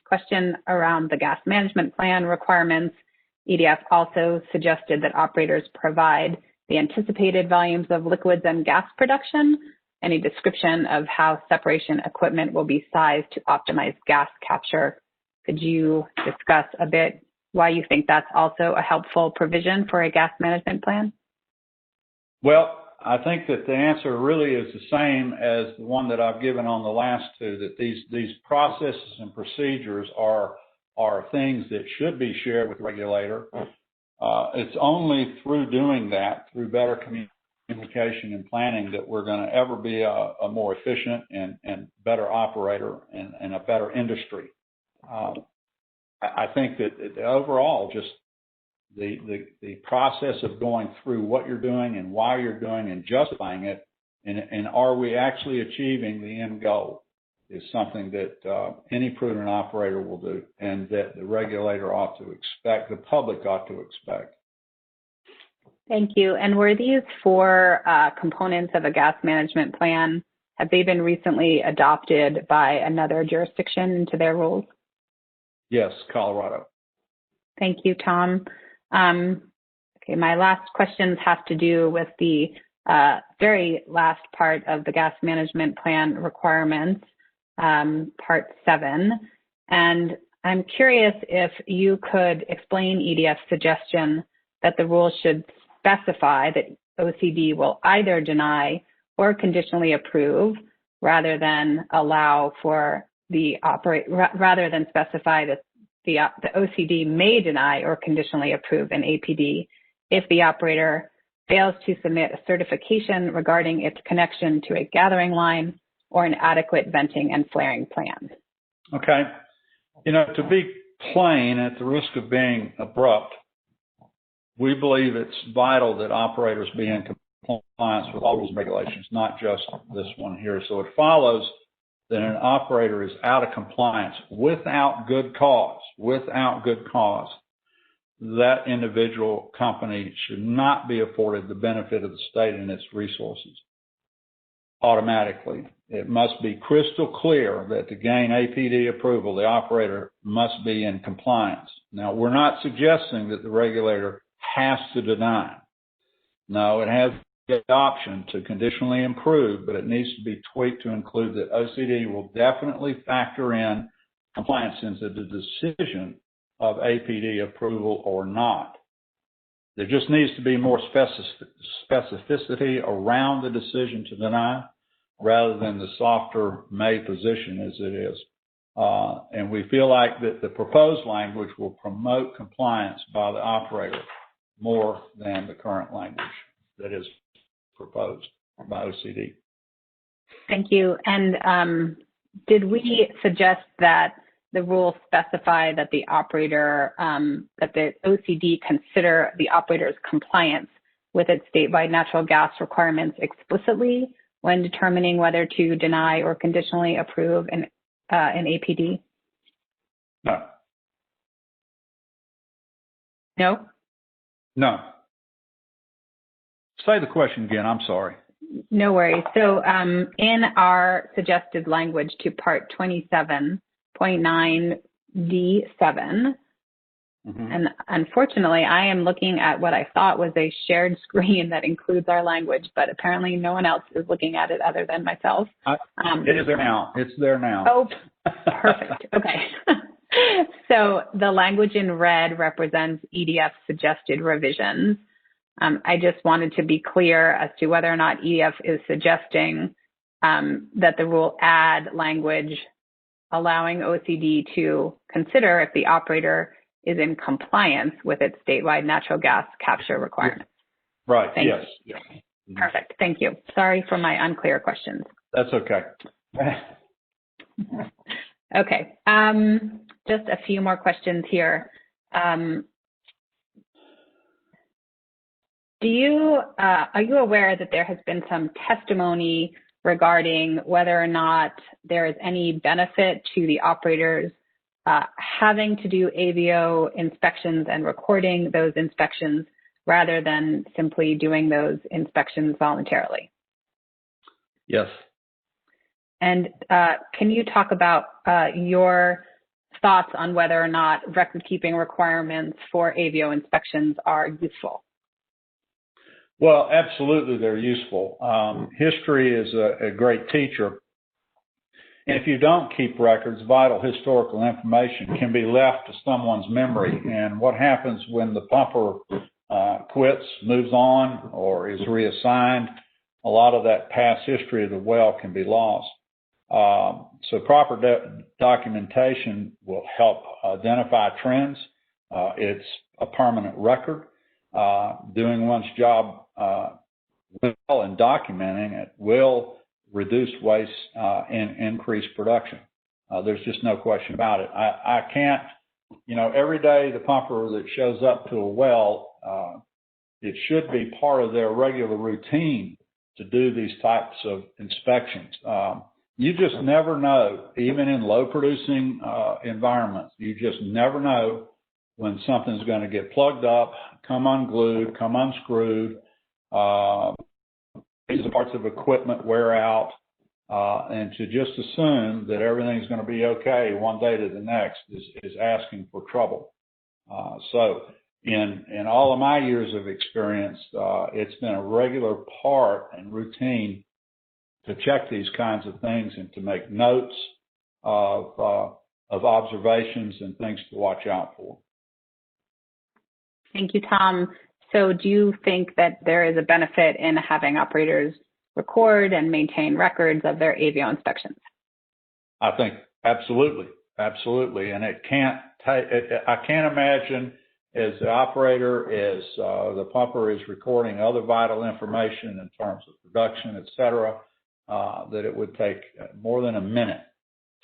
question around the gas management plan requirements. EDF also suggested that operators provide the anticipated volumes of liquids and gas production, any description of how separation equipment will be sized to optimize gas capture. Could you discuss a bit why you think that's also a helpful provision for a gas management plan? Well, I think that the answer really is the same as the one that I've given on the last two, that these processes and procedures are things that should be shared with the regulator. It's only through doing that, through better communication and planning, that we're going to ever be a more efficient and better operator and a better industry. I think that overall, just the process of going through what you're doing and why you're doing and justifying it, and are we actually achieving the end goal, is something that any prudent operator will do, and that the regulator ought to expect, the public ought to expect. Thank you. And were these four components of a gas management plan, have they been recently adopted by another jurisdiction into their rules? Yes, Colorado. Thank you, Tom. Okay, my last questions have to do with the very last part of the gas management plan requirements, part 7. And I'm curious if you could explain EDF's suggestion that the rule should specify that OCD will either deny or conditionally approve, rather than allow for the rather than specify that the OCD may deny or conditionally approve an APD if the operator fails to submit a certification regarding its connection to a gathering line or an adequate venting and flaring plan. Okay. You know, to be plain, at the risk of being abrupt, we believe it's vital that operators be in compliance with all rules and regulations, not just this one here. So it follows that an operator is out of compliance without good cause, that individual company should not be afforded the benefit of the state and its resources automatically. It must be crystal clear that to gain APD approval, the operator must be in compliance. Now, we're not suggesting that the regulator has to deny. No, it has the option to conditionally improve, but it needs to be tweaked to include that OCD will definitely factor in compliance into the decision of APD approval or not. There just needs to be more specificity around the decision to deny, rather than the softer may position as it is. And we feel like that the proposed language will promote compliance by the operator more than the current language that is proposed by OCD. Thank you. And did we suggest that the rules specify that the operator, that the OCD consider the operator's compliance with its statewide natural gas requirements explicitly when determining whether to deny or conditionally approve an APD? No. No? No. Say the question again. I'm sorry. No worries. So in our suggested language to Part 27.9D7, and unfortunately, I am looking at what I thought was a shared screen that includes our language, but apparently no one else is looking at it other than myself. It is there now. It's there now. Oh, perfect. Okay. So the language in red represents EDF's suggested revisions. I just wanted to be clear as to whether or not EDF is suggesting that the rule add language allowing OCD to consider if the operator is in compliance with its statewide natural gas capture requirements. Right. Thank yes. you. Yes. Perfect. Thank you. Sorry for my unclear questions. That's okay. Okay. Just a few more questions here. Are you aware that there has been some testimony regarding whether or not there is any benefit to the operators having to do AVO inspections and recording those inspections rather than simply doing those inspections voluntarily. Yes. And can you talk about your thoughts on whether or not record-keeping requirements for AVO inspections are useful? Well, absolutely, they're useful. History is a great teacher. And if you don't keep records, vital historical information can be left to someone's memory. And what happens when the pumper quits, moves on, or is reassigned, a lot of that past history of the well can be lost. So proper documentation will help identify trends. It's a permanent record. Doing one's job well and documenting it will reduce waste and increase production. There's just no question about it. I can't, every day the pumper that shows up to a well, it should be part of their regular routine to do these types of inspections. You just never know, even in low producing environments, you just never know when something's going to get plugged up, come unglued, come unscrewed, pieces of parts of equipment wear out, and to just assume that everything's going to be okay one day to the next is asking for trouble. So in all of my years of experience, it's been a regular part and routine to check these kinds of things and to make notes of observations and things to watch out for. Thank you, Tom. So do you think that there is a benefit in having operators record and maintain records of their AVO inspections? I think absolutely, absolutely. And it can't I can't imagine as the operator, as the pumper is recording other vital information in terms of production, et cetera, that it would take more than a minute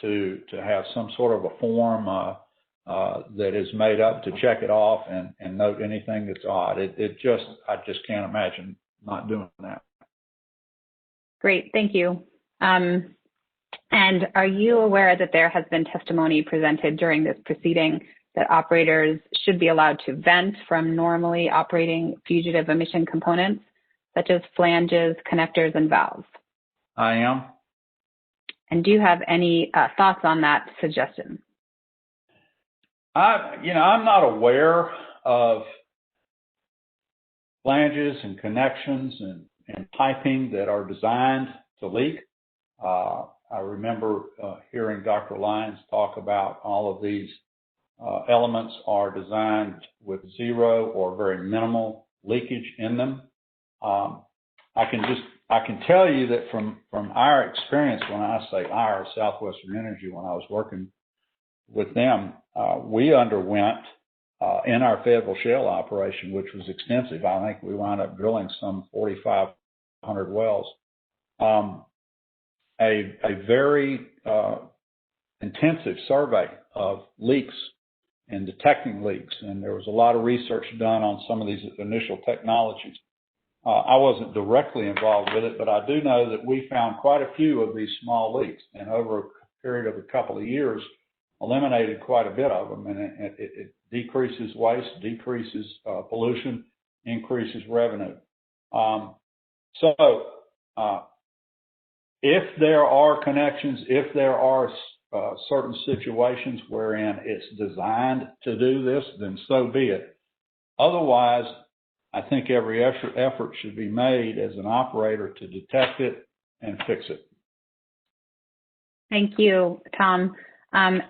to have some sort of a form that is made up to check it off and note anything that's odd. I just can't imagine not doing that. Great, thank you. And are you aware that there has been testimony presented during this proceeding that operators should be allowed to vent from normally operating fugitive emission components, such as flanges, connectors, and valves? I am. And do you have any thoughts on that suggestion? I'm not aware of flanges and connections and piping that are designed to leak. I remember hearing Dr. Lyons talk about all of these elements are designed with zero or very minimal leakage in them. I can tell you that from our experience, when I say our, Southwestern Energy, when I was working with them, we underwent in our Fayetteville Shale operation, which was extensive. I think we wound up drilling some 4,500 wells. A very intensive survey of leaks and detecting leaks, and there was a lot of research done on some of these initial technologies. I wasn't directly involved with it, but I do know that we found quite a few of these small leaks, and over a period of a couple of years, eliminated quite a bit of them, and it decreases waste, decreases pollution, increases revenue. If there are connections, if there are certain situations wherein it's designed to do this, then so be it. Otherwise, I think every effort should be made as an operator to detect it and fix it. Thank you, Tom. And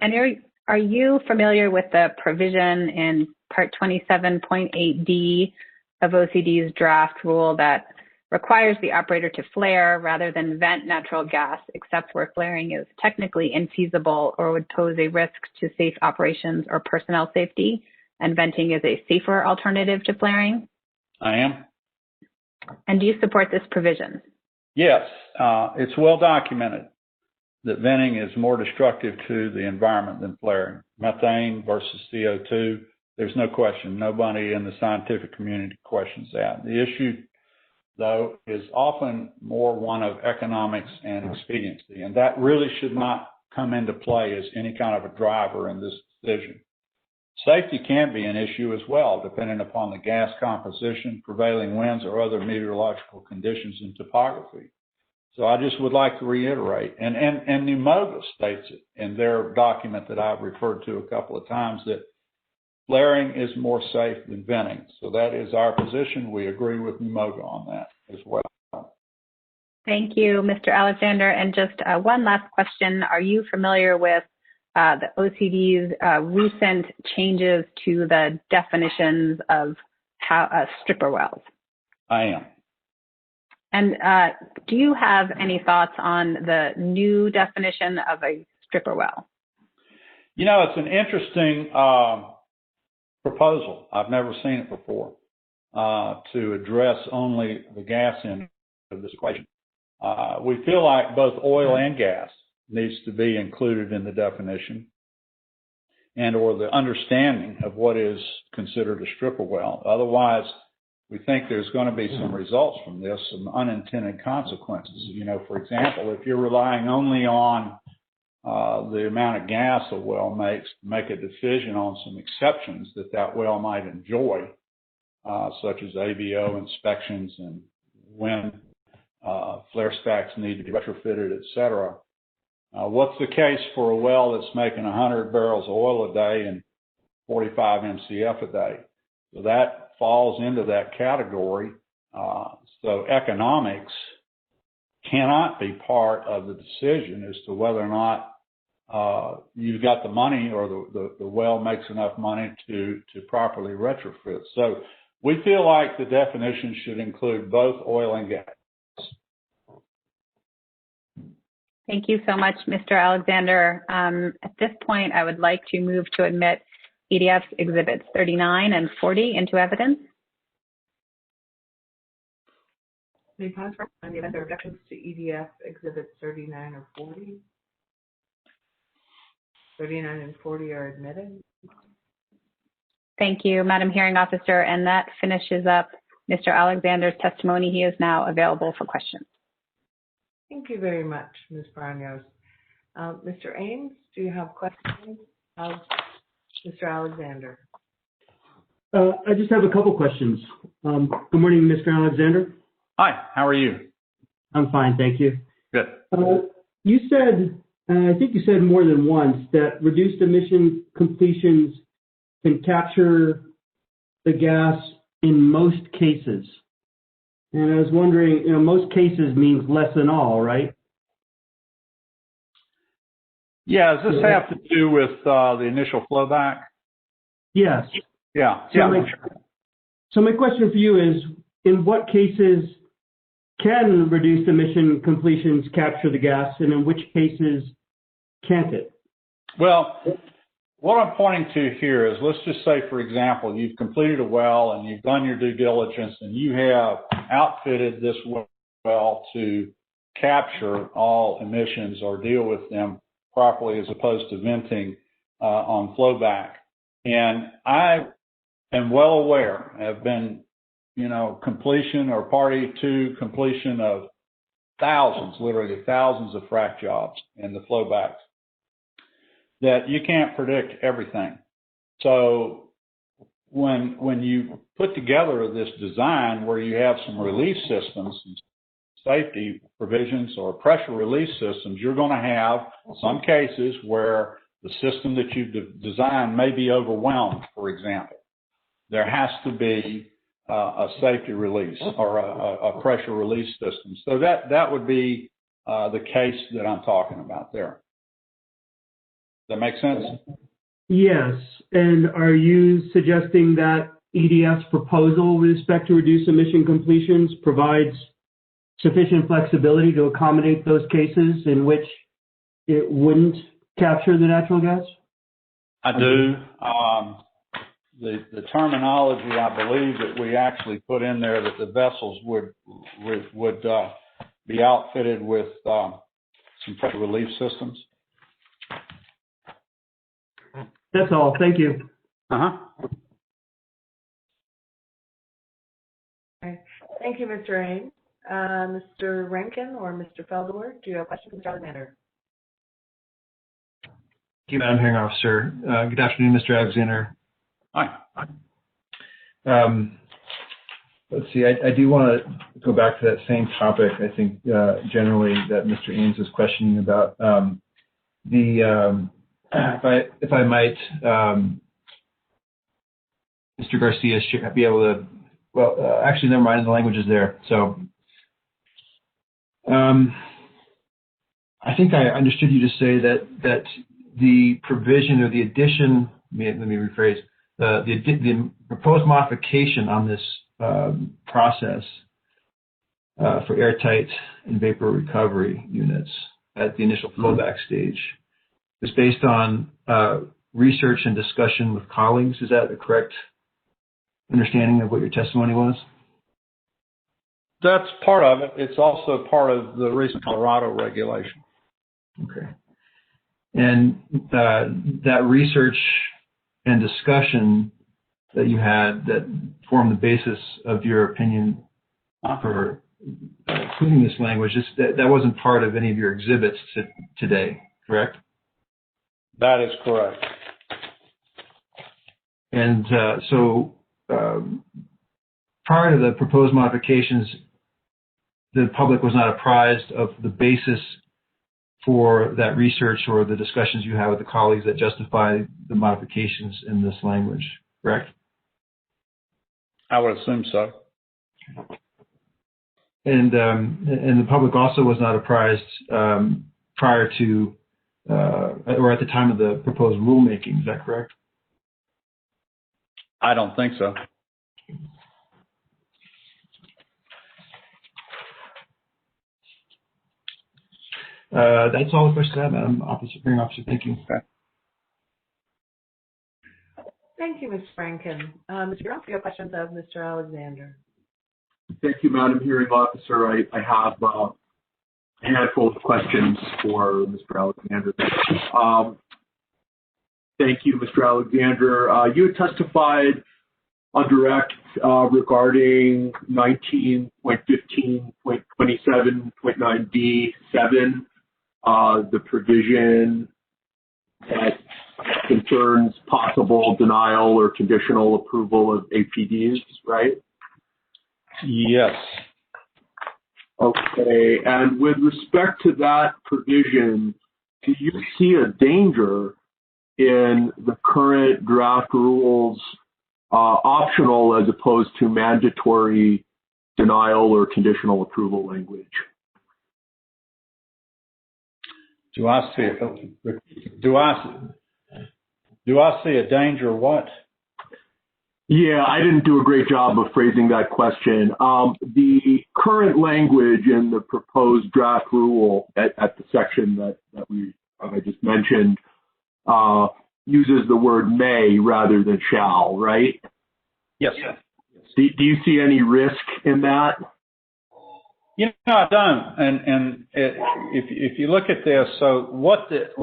are you familiar with the provision in Part 27.8D of OCD's draft rule that requires the operator to flare rather than vent natural gas, except where flaring is technically infeasible or would pose a risk to safe operations or personnel safety, and venting is a safer alternative to flaring? I am. And do you support this provision? Yes, it's well documented that venting is more destructive to the environment than flaring. Methane versus CO2, there's no question. Nobody in the scientific community questions that. The issue though, is often more one of economics and expediency, and that really should not come into play as any kind of a driver in this decision. Safety can be an issue as well, depending upon the gas composition, prevailing winds, or other meteorological conditions and topography. So I just would like to reiterate, and NUMOGA states it in their document that I've referred to a couple of times, that flaring is more safe than venting. So that is our position. We agree with NUMOGA on that as well. Thank you, Mr. Alexander. And just one last question. Are you familiar with the OCD's recent changes to the definitions of stripper wells? I am. And do you have any thoughts on the new definition of a stripper well? You know, it's an interesting proposal. I've never seen it before, to address only the gas end of this equation. We feel like both oil and gas needs to be included in the definition and or the understanding of what is considered a stripper well. Otherwise, we think there's going to be some results from this, some unintended consequences. You know, for example, if you're relying only on the amount of gas a well makes to make a decision on some exceptions that well might enjoy, such as AVO inspections and when flare stacks need to be retrofitted, et cetera. What's the case for a well that's making 100 barrels of oil a day and 45 MCF a day? So that falls into that category. So economics cannot be part of the decision as to whether or not you've got the money or the well makes enough money to properly retrofit. So we feel like the definition should include both oil and gas. Thank you so much, Mr. Alexander. At this point, I would like to move to admit EDF's Exhibits 39 and 40 into evidence. May pause for the event of objections to EDF Exhibits 39 or 40? 39 and 40 are admitted. Thank you, Madam Hearing Officer. And that finishes up Mr. Alexander's testimony. He is now available for questions. Thank you very much, Ms. Barrios. Mr. Ames, do you have questions of Mr. Alexander? I just have a couple questions. Good morning, Mr. Alexander. Hi, how are you? I'm fine, thank you. Good. You said, I think you said more than once, that reduced emission completions can capture the gas in most cases. And I was wondering, you know, most cases means less than all, right? Yeah, does this have to do with the initial flowback? Yes. Yeah. So my question for you is, in what cases can reduced emission completions capture the gas, and in which cases can't it? Well, what I'm pointing to here is, let's just say, for example, you've completed a well and you've done your due diligence and you have outfitted this well to capture all emissions or deal with them properly as opposed to venting on flowback. And I am well aware, have been, you know, completion or party to completion of thousands, literally thousands of frac jobs in the flowbacks, that you can't predict everything. So when you put together this design where you have some release systems, safety provisions or pressure release systems, you're going to have some cases where the system that you've designed may be overwhelmed, for example. There has to be a safety release or a pressure release system. So that would be the case that I'm talking about there. Does that make sense? Yes. And are you suggesting that EDF's proposal with respect to reduced emission completions provides sufficient flexibility to accommodate those cases in which it wouldn't capture the natural gas? I do. The terminology, I believe that we actually put in there that the vessels would be outfitted with some pressure relief systems. That's all. Thank you. Okay. Thank you, Mr. Ames. Mr. Rankin or Mr. Feldor, do you have questions, Mr. Alexander? Thank you, Madam Hearing Officer. Good afternoon, Mr. Alexander. Hi. Let's see, I do want to go back to that same topic, I think, generally that Mr. Ames was questioning about. If I might, Mr. Garcia should be able to, well, actually, never mind, the language is there. So I think I understood you to say that the provision or the addition, let me rephrase, the proposed modification on this process for airtight and vapor recovery units at the initial flowback stage is based on research and discussion with colleagues. Is that a correct understanding of what your testimony was? That's part of it. It's also part of the recent Colorado regulation. Okay. And that research and discussion that you had that formed the basis of your opinion for including this language, that wasn't part of any of your exhibits today, correct? That is correct. And so prior to the proposed modifications, the public was not apprised of the basis for that research or the discussions you had with the colleagues that justify the modifications in this language, correct? I would assume so. And the public also was not apprised prior to or at the time of the proposed rulemaking. Is that correct? I don't think so. That's all the questions I have, Madam Hearing Officer. Thank you. Okay. Thank you, Ms. Rankin. Mr. Young, do you have questions of Mr. Alexander? Thank you, Madam Hearing Officer. I have a handful of questions for Mr. Alexander. Thank you, Mr. Alexander. You had testified on direct regarding 19.15.27.9b7, the provision that concerns possible denial or conditional approval of APDs, right? Yes. Okay, and with respect to that provision, do you see a danger in the current draft rules optional as opposed to mandatory denial or conditional approval language? Do I see a danger what? Yeah, I didn't do a great job of phrasing that question. The current language in the proposed draft rule at the section that I just mentioned uses the word may rather than shall, right? Yes. Do you see any risk in that? You know, I don't. And if you look at this, so what the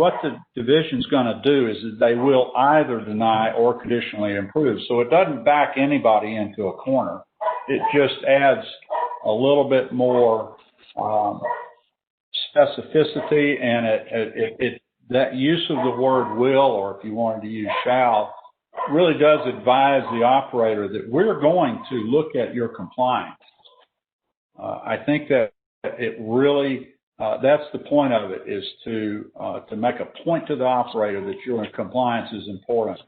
division's going to do is they will either deny or conditionally approve. So it doesn't back anybody into a corner. It just adds a little bit more specificity, and it that use of the word will, or if you wanted to use shall, really does advise the operator that we're going to look at your compliance. I think that it really, that's the point of it, is to make a point to the operator that your compliance is important.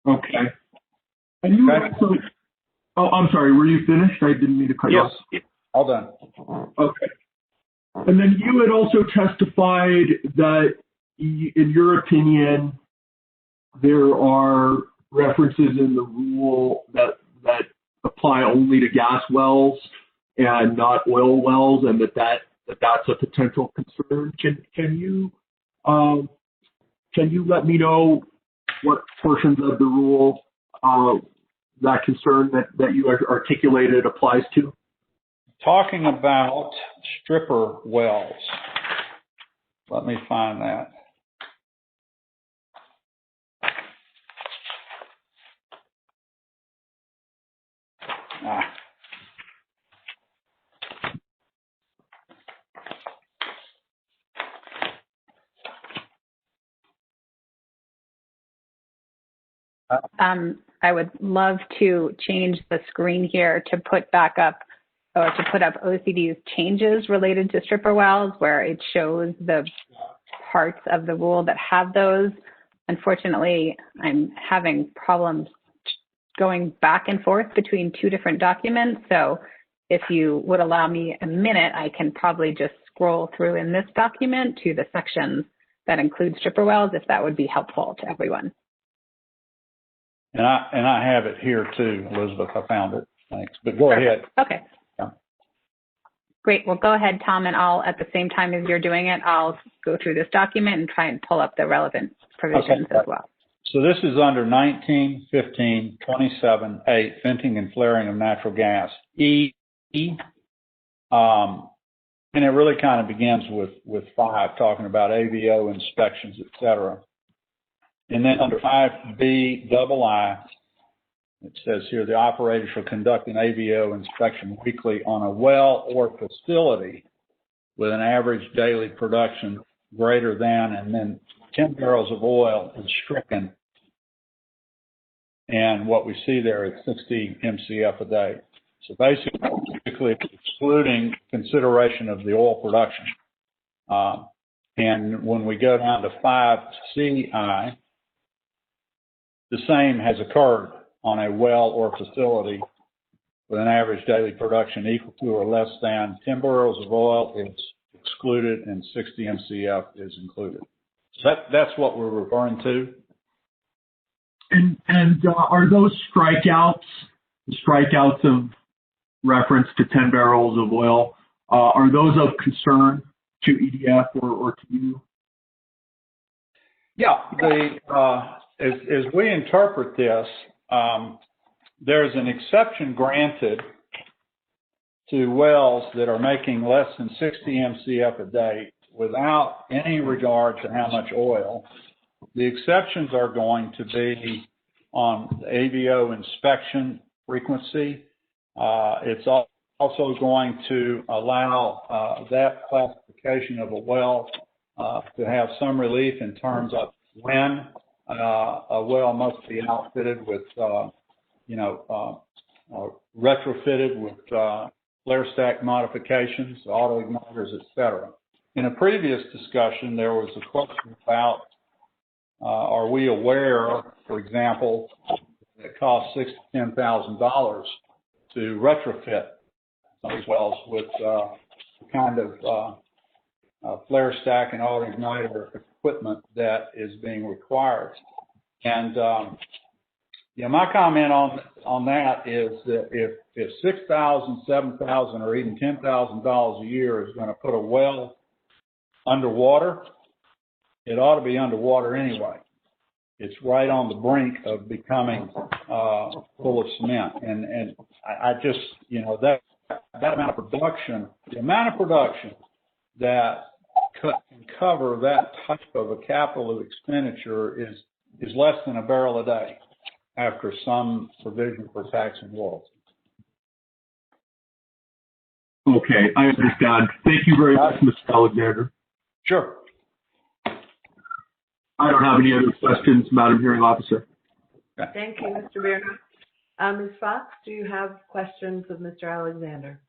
Okay. And you also, I'm sorry, were you finished? I didn't mean to cut you off. Yes, all done. Okay. And then you had also testified that, in your opinion, there are references in the rule that apply only to gas wells and not oil wells, and that's a potential concern. Can you let me know what portions of the rule that concern that you articulated applies to? Talking about stripper wells. Let me find that. I would love to change the screen here to put back up or to put up OCD's changes related to stripper wells where it shows the parts of the rule that have those. Unfortunately, I'm having problems going back and forth between two different documents. So if you would allow me a minute, I can probably just scroll through in this document to the sections that include stripper wells, if that would be helpful to everyone. And I have it here too, Elizabeth. I found it. Thanks. But go ahead. Okay. Yeah. Great. Well, go ahead, Tom, and I'll, at the same time as you're doing it, I'll go through this document and try and pull up the relevant provisions as well. So this is under 19, 15, 27, 8, venting and flaring of natural gas. And it really kind of begins with 5, talking about AVO inspections, et cetera. And then under 5B, II, it says here, the operator shall conduct an AVO inspection weekly on a well or facility with an average daily production greater than, and then 10 barrels of oil is stricken. And what we see there is 60 MCF a day. So basically excluding consideration of the oil production. And when we go down to 5CI, the same has occurred on a well or facility with an average daily production equal to or less than 10 barrels of oil is excluded and 60 MCF is included. So that's what we're referring to. And are those strikeouts of reference to 10 barrels of oil, are those of concern to EDF or to you? Yeah, as we interpret this, there's an exception granted to wells that are making less than 60 MCF a day without any regard to how much oil. The exceptions are going to be on the AVO inspection frequency. It's also going to allow that classification of a well to have some relief in terms of when a well must be outfitted with, retrofitted with flare stack modifications, auto igniters, et cetera. In a previous discussion, there was a question about are we aware, for example, that it costs $6,000 to $10,000 to retrofit those wells with the kind of flare stack and auto igniter equipment that is being required. And my comment on that is that if $6,000, $7,000, or even $10,000 a year is going to put a well underwater, it ought to be underwater anyway. It's right on the brink of becoming full of cement. And I just, that amount of production, the amount of production that can cover that type of a capital expenditure is less than a barrel a day after some provision for tax and royalties. Okay, I understand. Thank you very much, Mr. Alexander. Sure. I don't have any other questions, Madam Hearing Officer. Thank you, Mr. Bierner. Ms. Fox, do you have questions of Mr. Alexander?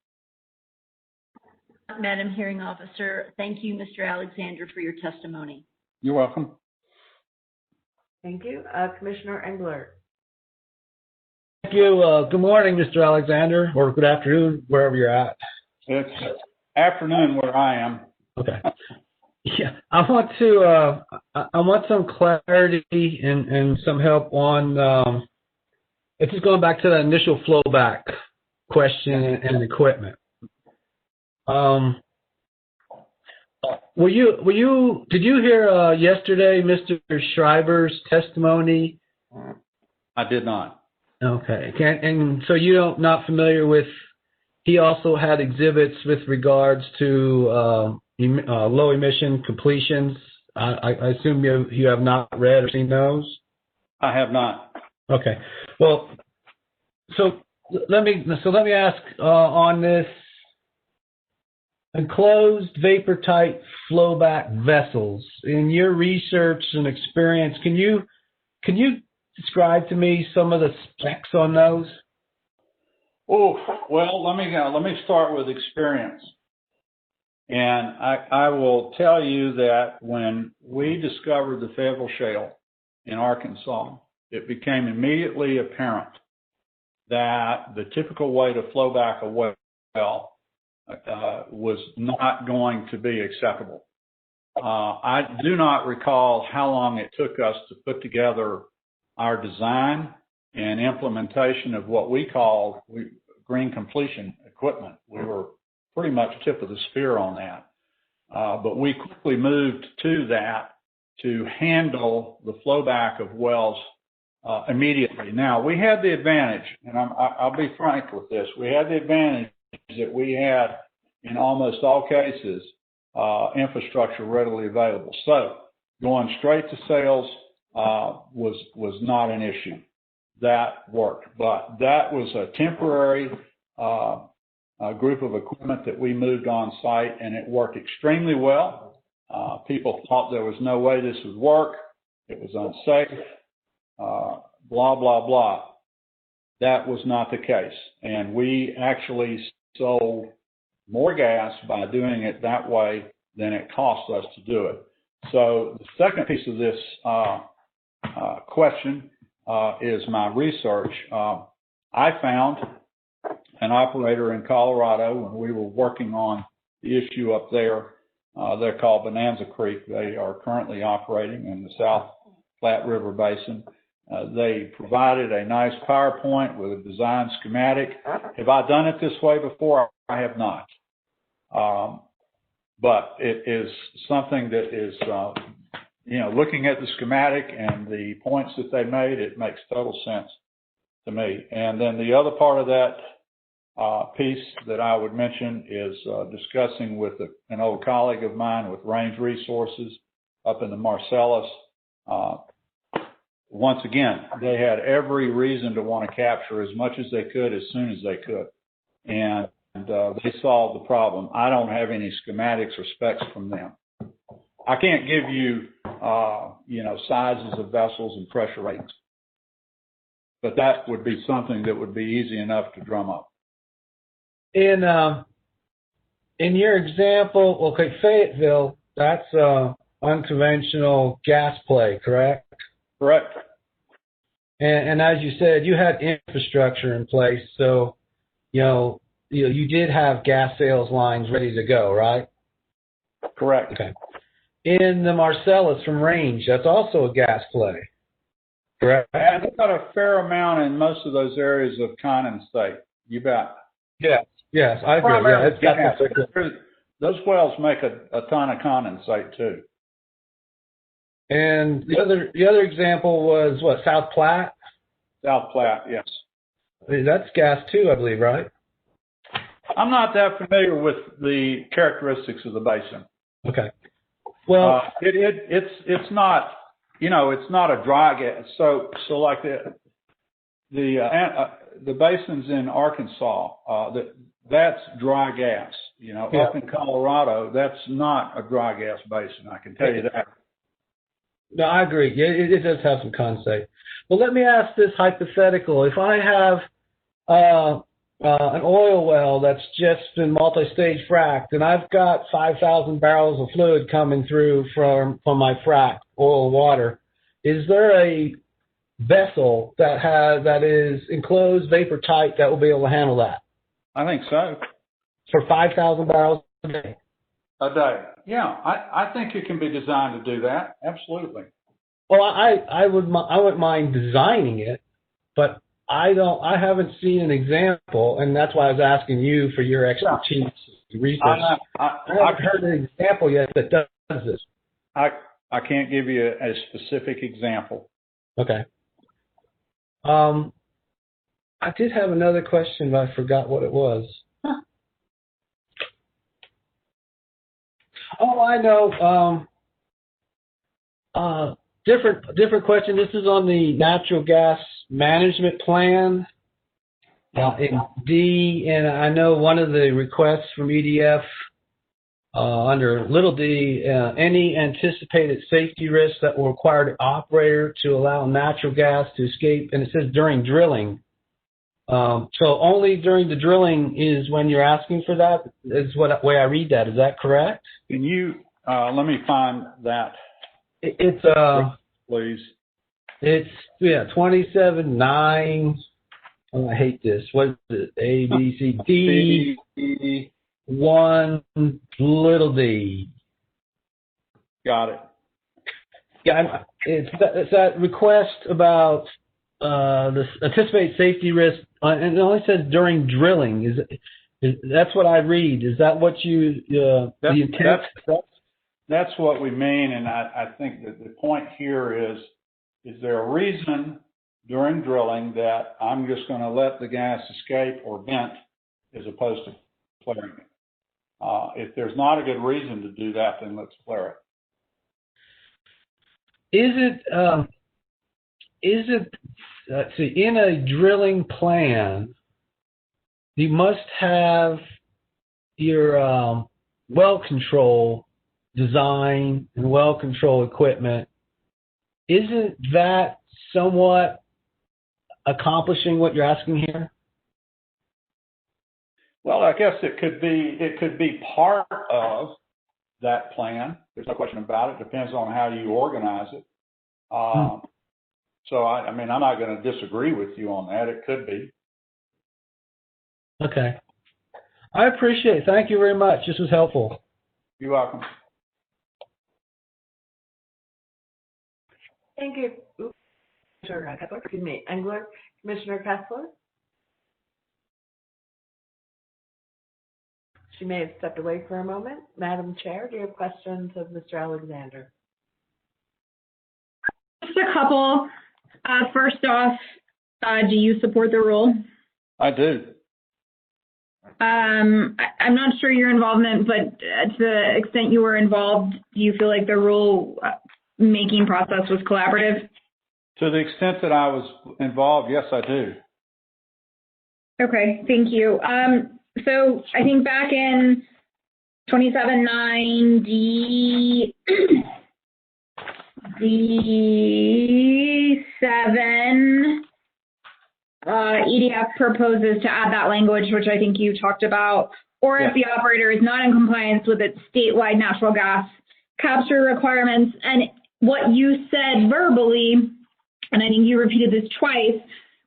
Madam Hearing Officer, thank you, Mr. Alexander, for your testimony. You're welcome. Thank you. Commissioner Engler. Thank you. Good morning, Mr. Alexander, or good afternoon, wherever you're at. It's afternoon where I am. Okay. Yeah, I want some clarity and some help on. It's just going back to the initial flowback question and equipment. Did you hear yesterday Mr. Schreiber's testimony? I did not. Okay, and so you're not familiar with. He also had exhibits with regards to low emission completions. I assume you have not read or seen those? I have not. Okay. Well, so let me ask on this enclosed vapor tight flowback vessels. In your research and experience, can you describe to me some of the specs on those? Oh, well, let me start with experience. And I will tell you that when we discovered the Fayetteville Shale in Arkansas, it became immediately apparent that the typical way to flow back a well was not going to be acceptable. I do not recall how long it took us to put together our design and implementation of what we called green completion equipment. We were pretty much tip of the spear on that. But we quickly moved to that to handle the flow back of wells immediately. Now, we had the advantage, and I'll be frank with this, we had the advantage that we had, in almost all cases, infrastructure readily available. So going straight to sales was not an issue. That worked. But that was a temporary group of equipment that we moved on site, and it worked extremely well. People thought there was no way this would work. It was unsafe, blah, blah, blah. That was not the case. And we actually sold more gas by doing it that way than it cost us to do it. So the second piece of this question is my research. I found an operator in Colorado when we were working on the issue up there. They're called Bonanza Creek. They are currently operating in the South Platte River Basin. They provided a nice PowerPoint with a design schematic. Have I done it this way before? I have not. But it is something that is, looking at the schematic and the points that they made, it makes total sense to me. And then the other part of that piece that I would mention is discussing with an old colleague of mine with Range Resources up in the Marcellus. Once again, they had every reason to want to capture as much as they could as soon as they could. And they solved the problem. I don't have any schematics or specs from them. I can't give you, sizes of vessels and pressure ratings. But that would be something that would be easy enough to drum up. In your example, okay, Fayetteville, that's unconventional gas play, correct? Correct. And as you said, you had infrastructure in place, so you did have gas sales lines ready to go, right? Correct. Okay. In the Marcellus from Range, that's also a gas play, correct? And they've got a fair amount in most of those areas of condensate. You bet. Yes, I agree. Yeah, those wells make a ton of condensate too. And the other example was what, South Platte? South Platte, yes. That's gas too, I believe, right? I'm not that familiar with the characteristics of the basin. Okay. Well, it's not, it's not a dry gas. So like the basins in Arkansas, that's dry gas. Up in Colorado, that's not a dry gas basin. I can tell you that. No, I agree. It does have some condensate. Well, let me ask this hypothetical. If I have an oil well that's just been multi-stage fracked, and I've got 5,000 barrels of fluid coming through from my frack, oil and water, is there a vessel that is enclosed, vapor tight, that will be able to handle that? I think so. For 5,000 barrels a day? A day. Yeah, I think it can be designed to do that. Absolutely. Well, I wouldn't mind designing it, but I haven't seen an example, and that's why I was asking you for your expertise and research. I haven't heard an example yet that does this. I can't give you a specific example. Okay. I did have another question, but I forgot what it was. Oh, I know. Different question. This is on the natural gas management plan in D, and I know one of the requests from EDF under little d, any anticipated safety risks that will require the operator to allow natural gas to escape, and it says during drilling. So only during the drilling is when you're asking for that, is what way I read that. Is that correct? Can you, let me find that. It's, please. It's, 27.9. Oh, I hate this. What is it? A, B, C, D, 1, little d. Got it. Yeah, it's that request about the anticipated safety risk, and it only says during drilling. Is that's what I read? Is that what you the intent? That's what we mean, and I think that the point here is there a reason during drilling that I'm just going to let the gas escape or vent as opposed to flaring it? If there's not a good reason to do that, then let's flare it. Is it let's see, in a drilling plan, you must have your well control design and well control equipment. Isn't that somewhat accomplishing what you're asking here? Well, I guess it could be part of that plan. There's no question about it. Depends on how you organize it. So I mean, I'm not going to disagree with you on that. It could be. Okay. I appreciate it. Thank you very much. This was helpful. You're welcome. Thank you. Commissioner Kessler, excuse me, Engler. Commissioner Kessler? She may have stepped away for a moment. Madam Chair, do you have questions of Mr. Alexander? Just a couple. First off, do you support the rule? I do. I'm not sure your involvement, but to the extent you were involved, do you feel like the rule making process was collaborative? To the extent that I was involved, yes, I do. Okay, thank you. So I think back in 27.9 D7, EDF proposes to add that language, which I think you talked about, or if the operator is not in compliance with its statewide natural gas capture requirements. And what you said verbally, and I think you repeated this twice,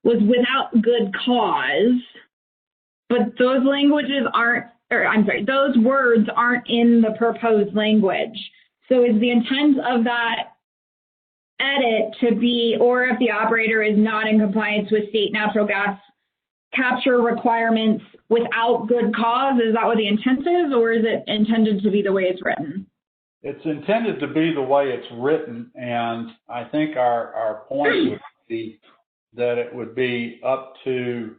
was without good cause. But those those words aren't in the proposed language. So is the intent of that edit to be, or if the operator is not in compliance with state natural gas capture requirements without good cause, is that what the intent is, or is it intended to be the way it's written? It's intended to be the way it's written, and I think our point would be that it would be up to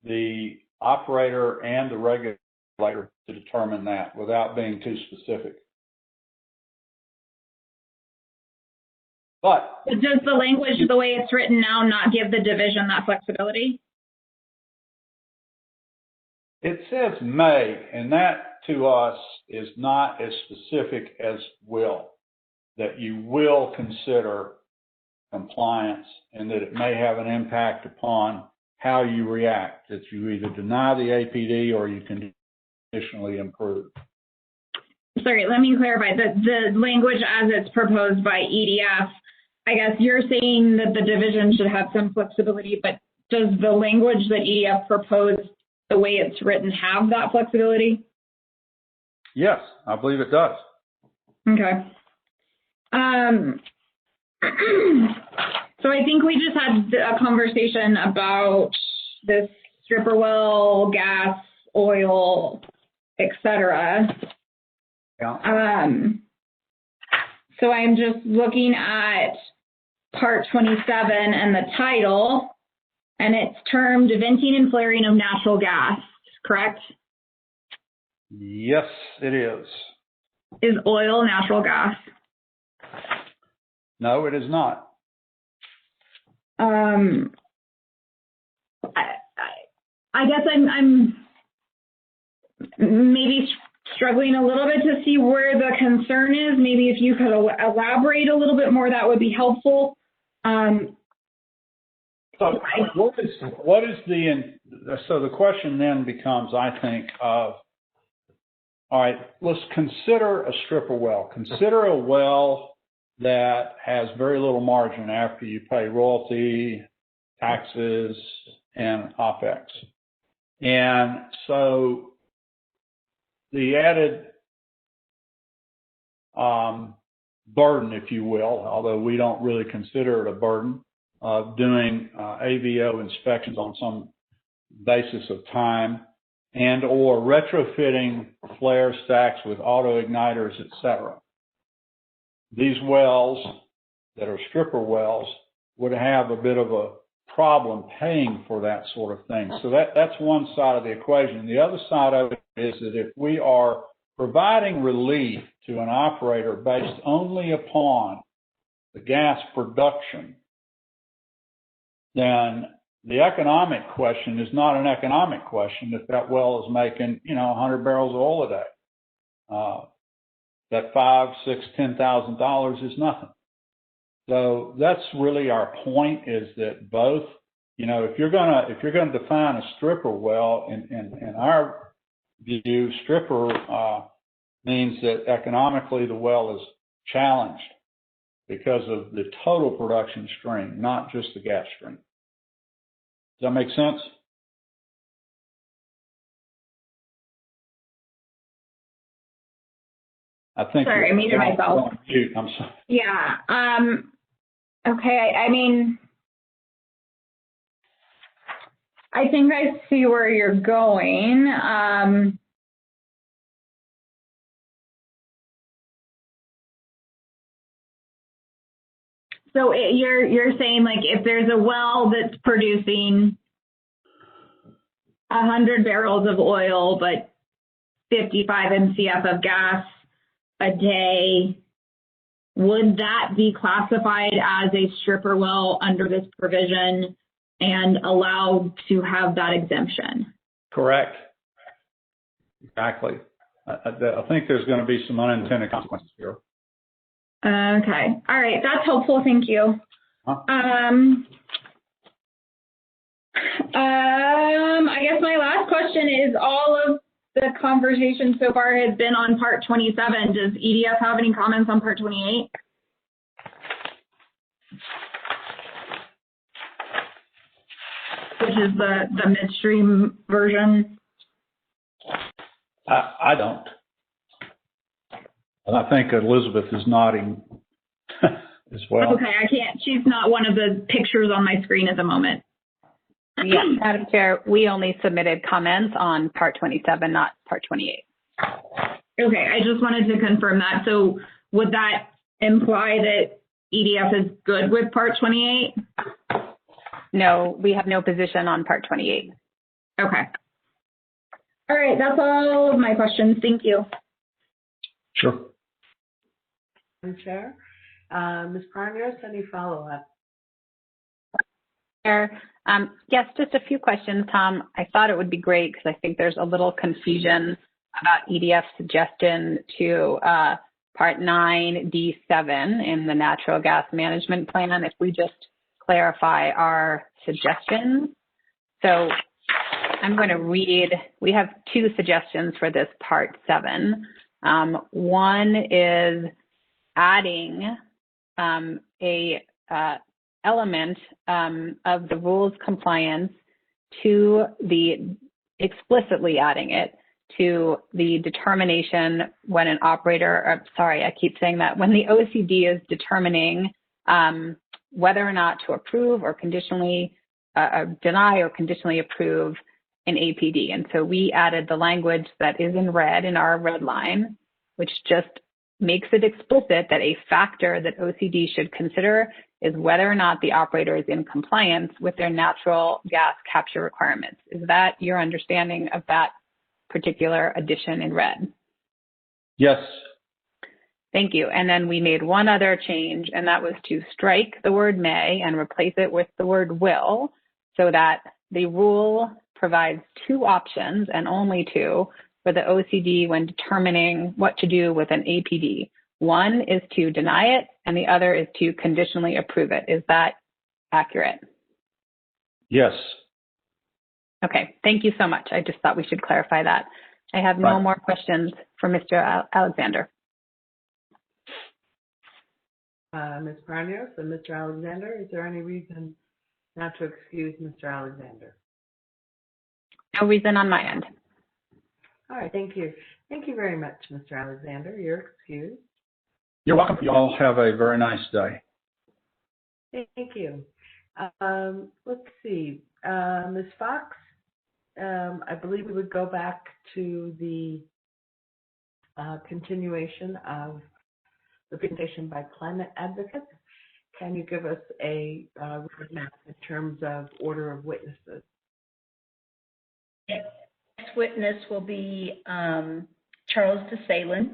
the operator and the regulator to determine that without being too specific. But does the language, the way it's written now, not give the division that flexibility? It says may, and that to us is not as specific as will, that you will consider compliance and that it may have an impact upon how you react, that you either deny the APD or you conditionally improve. Sorry, let me clarify. The language as it's proposed by EDF, I guess you're saying that the division should have some flexibility, but does the language that EDF proposed, the way it's written, have that flexibility? Yes, I believe it does. Okay. So I think we just had a conversation about this stripper well, gas, oil, etc. Yeah. So I'm just looking at Part 27 and the title, and it's termed venting and flaring of natural gas, correct? Yes, it is. Is oil natural gas? No, it is not. I guess I'm maybe struggling a little bit to see where the concern is. Maybe if you could elaborate a little bit more, that would be helpful. So the question then becomes, I think, of, all right, let's consider a stripper well. Consider a well that has very little margin after you pay royalty, taxes, and OPEX. And so the added burden, if you will, although we don't really consider it a burden, of doing AVO inspections on some basis of time and or retrofitting flare stacks with auto igniters, et cetera. These wells that are stripper wells would have a bit of a problem paying for that sort of thing. So that's one side of the equation. The other side of it is that if we are providing relief to an operator based only upon the gas production, then the economic question is not an economic question if that well is making, 100 barrels of oil a day. That $5,000, $6,000, $10,000 is nothing. So that's really our point, is that both, if you're gonna define a stripper well, in our view, stripper means that economically the well is challenged because of the total production stream, not just the gas stream. Does that make sense? I think. Sorry, I muted myself. I'm sorry. Yeah. Okay. I mean, I think I see where you're going. So you're saying, like, if there's a well that's producing 100 barrels of oil but 55 MCF of gas a day, would that be classified as a stripper well under this provision and allowed to have that exemption? Correct. Exactly. I think there's going to be some unintended consequences here. Okay. All right. That's helpful. Thank you. I guess my last question is, all of the conversation so far has been on Part 27. Does EDF have any comments on Part 28? Which is the midstream version? I don't. And I think Elizabeth is nodding as well. Okay, I can't. She's not one of the pictures on my screen at the moment. Yes, Madam Chair, we only submitted comments on Part 27, not Part 28. Okay, I just wanted to confirm that. So would that imply that EDF is good with Part 28? No, we have no position on Part 28. Okay. All right, that's all of my questions. Thank you. Sure. Madam Chair, Ms. Parners, any follow-up? Yes, just a few questions, Tom. I thought it would be great because I think there's a little confusion about EDF's suggestion to Part 9D7 in the Natural Gas Management Plan, if we just clarify our suggestions. So I'm going to read, we have two suggestions for this Part 7. One is adding a element of the rules compliance to the, explicitly adding it to the determination when an operator, sorry, I keep saying that, when the OCD is determining whether or not to approve or conditionally deny or conditionally approve an APD. And so we added the language that is in red, in our red line, which just makes it explicit that a factor that OCD should consider is whether or not the operator is in compliance with their natural gas capture requirements. Is that your understanding of that particular addition in red? Yes. Thank you. And then we made one other change, and that was to strike the word may and replace it with the word will, so that the rule provides two options, and only two, for the OCD when determining what to do with an APD. One is to deny it, and the other is to conditionally approve it. Is that accurate? Yes. Okay, thank you so much. I just thought we should clarify that. I have no more questions for Mr. Alexander. Ms. Pranios and Mr. Alexander, is there any reason not to excuse Mr. Alexander? No reason on my end. All right, thank you. Thank you very much, Mr. Alexander. You're excused. You're welcome. You all have a very nice day. Thank you. Let's see. Ms. Fox, I believe we would go back to the continuation of the presentation by climate advocates. Can you give us a roadmap in terms of order of witnesses? Next witness will be Charles DeSalen,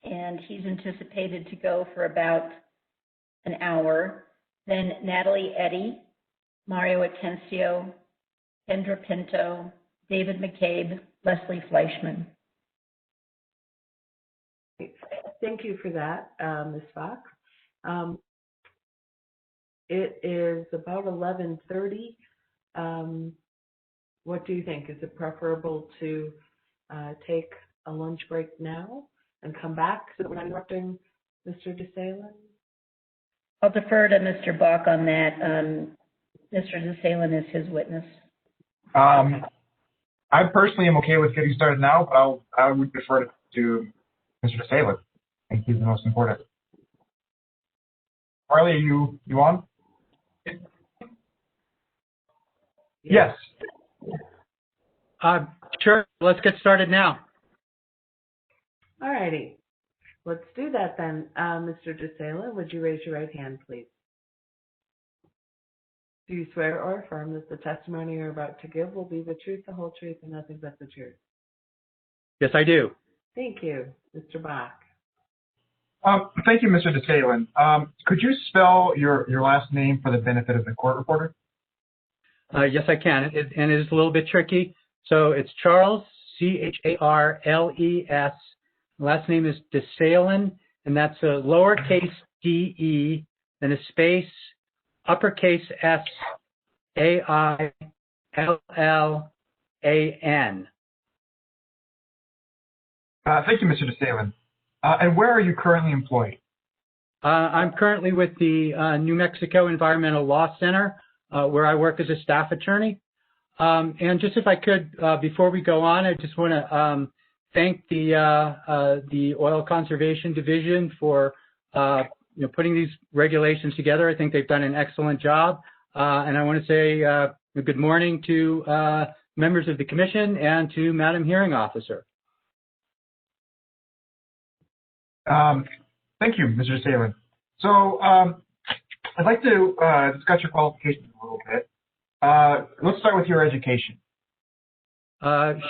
and he's anticipated to go for about an hour. Then Natalie Eddy, Mario Atencio, Kendra Pinto, David McCabe, Leslie Fleischman. Thank you for that, Ms. Fox. It is about 11:30. What do you think? Is it preferable to take a lunch break now and come back so that we're not interrupting Mr. DeSalen? I'll defer to Mr. Bach on that. Mr. DeSalen is his witness. I personally am okay with getting started now, but I would defer to Mr. DeSalen. I think he's the most important. Harley, are you on? Yes. Sure. Let's get started now. All righty. Let's do that then. Mr. DeSalen, would you raise your right hand, please? Do you swear or affirm that the testimony you're about to give will be the truth, the whole truth, and nothing but the truth? Yes, I do. Thank you. Mr. Bach. Thank you, Mr. DeSalen. Could you spell your last name for the benefit of the court reporter? Yes, I can. And it is a little bit tricky. So it's Charles, C-H-A-R-L-E-S. Last name is DeSalen, and that's a lowercase d-e, then a space, uppercase S-A-I-L-L-A-N. Thank you, Mr. DeSalen. And where are you currently employed? I'm currently with the New Mexico Environmental Law Center, where I work as a staff attorney. And just if I could, before we go on, I just want to thank the Oil Conservation Division for putting these regulations together. I think they've done an excellent job. And I want to say good morning to members of the Commission and to Madam Hearing Officer. Thank you, Mr. DeSalen. So I'd like to discuss your qualifications a little bit. Let's start with your education.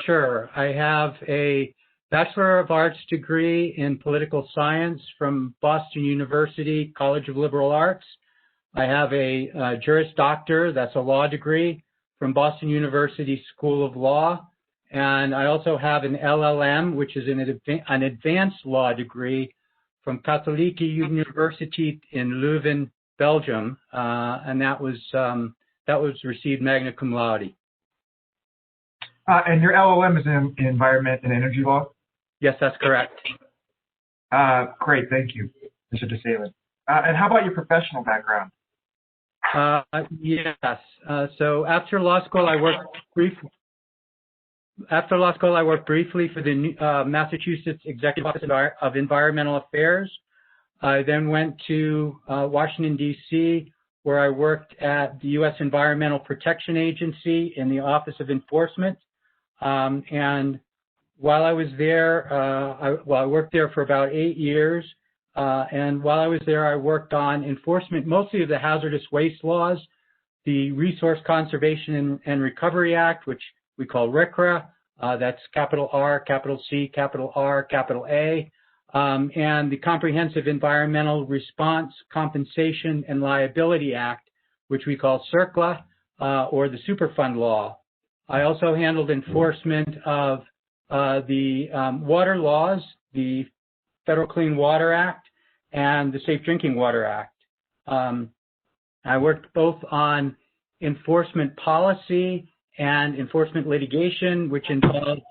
Sure. I have a Bachelor of Arts degree in Political Science from Boston University College of Liberal Arts. I have a Juris Doctor, that's a law degree, from Boston University School of Law. And I also have an LLM, which is an advanced law degree from Katholieke University in Leuven, Belgium, and that was received magna cum laude. And your LLM is in environment and energy law? Yes, that's correct. Great, thank you, Mr. DeSalen. And how about your professional background? Yes. So after law school, I worked briefly. After law school, I worked briefly for the Massachusetts Executive Office of Environmental Affairs. I then went to Washington, D.C., where I worked at the U.S. Environmental Protection Agency in the Office of Enforcement. And while I was there, I worked there for about 8 years. And while I was there, I worked on enforcement, mostly of the hazardous waste laws, the Resource Conservation and Recovery Act, which we call RCRA, that's capital R, capital C, capital R, capital A, and the Comprehensive Environmental Response, Compensation, and Liability Act, which we call CERCLA, or the Superfund law. I also handled enforcement of the water laws, the Federal Clean Water Act, and the Safe Drinking Water Act. I worked both on enforcement policy and enforcement litigation, which involved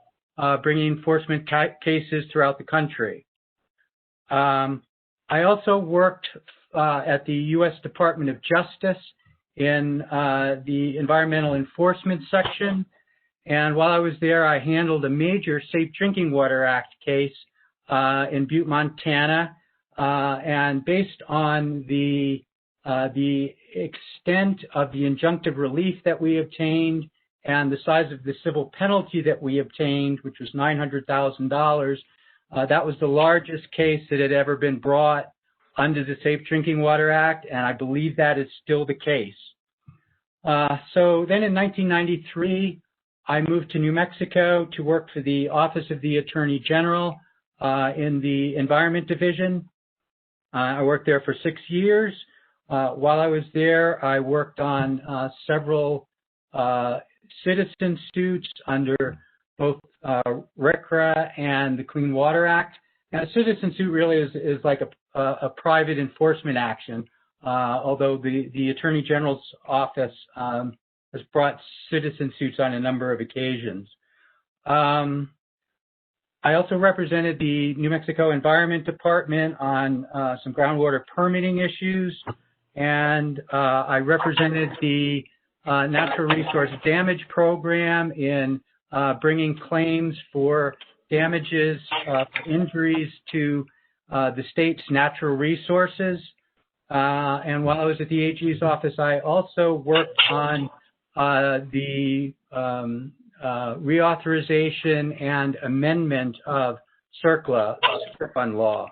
bringing enforcement cases throughout the country. I also worked at the U.S. Department of Justice in the Environmental Enforcement section. And while I was there, I handled a major Safe Drinking Water Act case in Butte, Montana. And based on the extent of the injunctive relief that we obtained and the size of the civil penalty that we obtained, which was $900,000, that was the largest case that had ever been brought under the Safe Drinking Water Act, and I believe that is still the case. So then in 1993, I moved to New Mexico to work for the Office of the Attorney General in the Environment Division. I worked there for 6 years. While I was there, I worked on several citizen suits under both RCRA and the Clean Water Act. And a citizen suit really is like a private enforcement action, although the Attorney General's office has brought citizen suits on a number of occasions. I also represented the New Mexico Environment Department on some groundwater permitting issues, and I represented the Natural Resource Damage Program in bringing claims for damages, injuries to the state's natural resources. And while I was at the AG's office, I also worked on the reauthorization and amendment of CERCLA, Superfund law.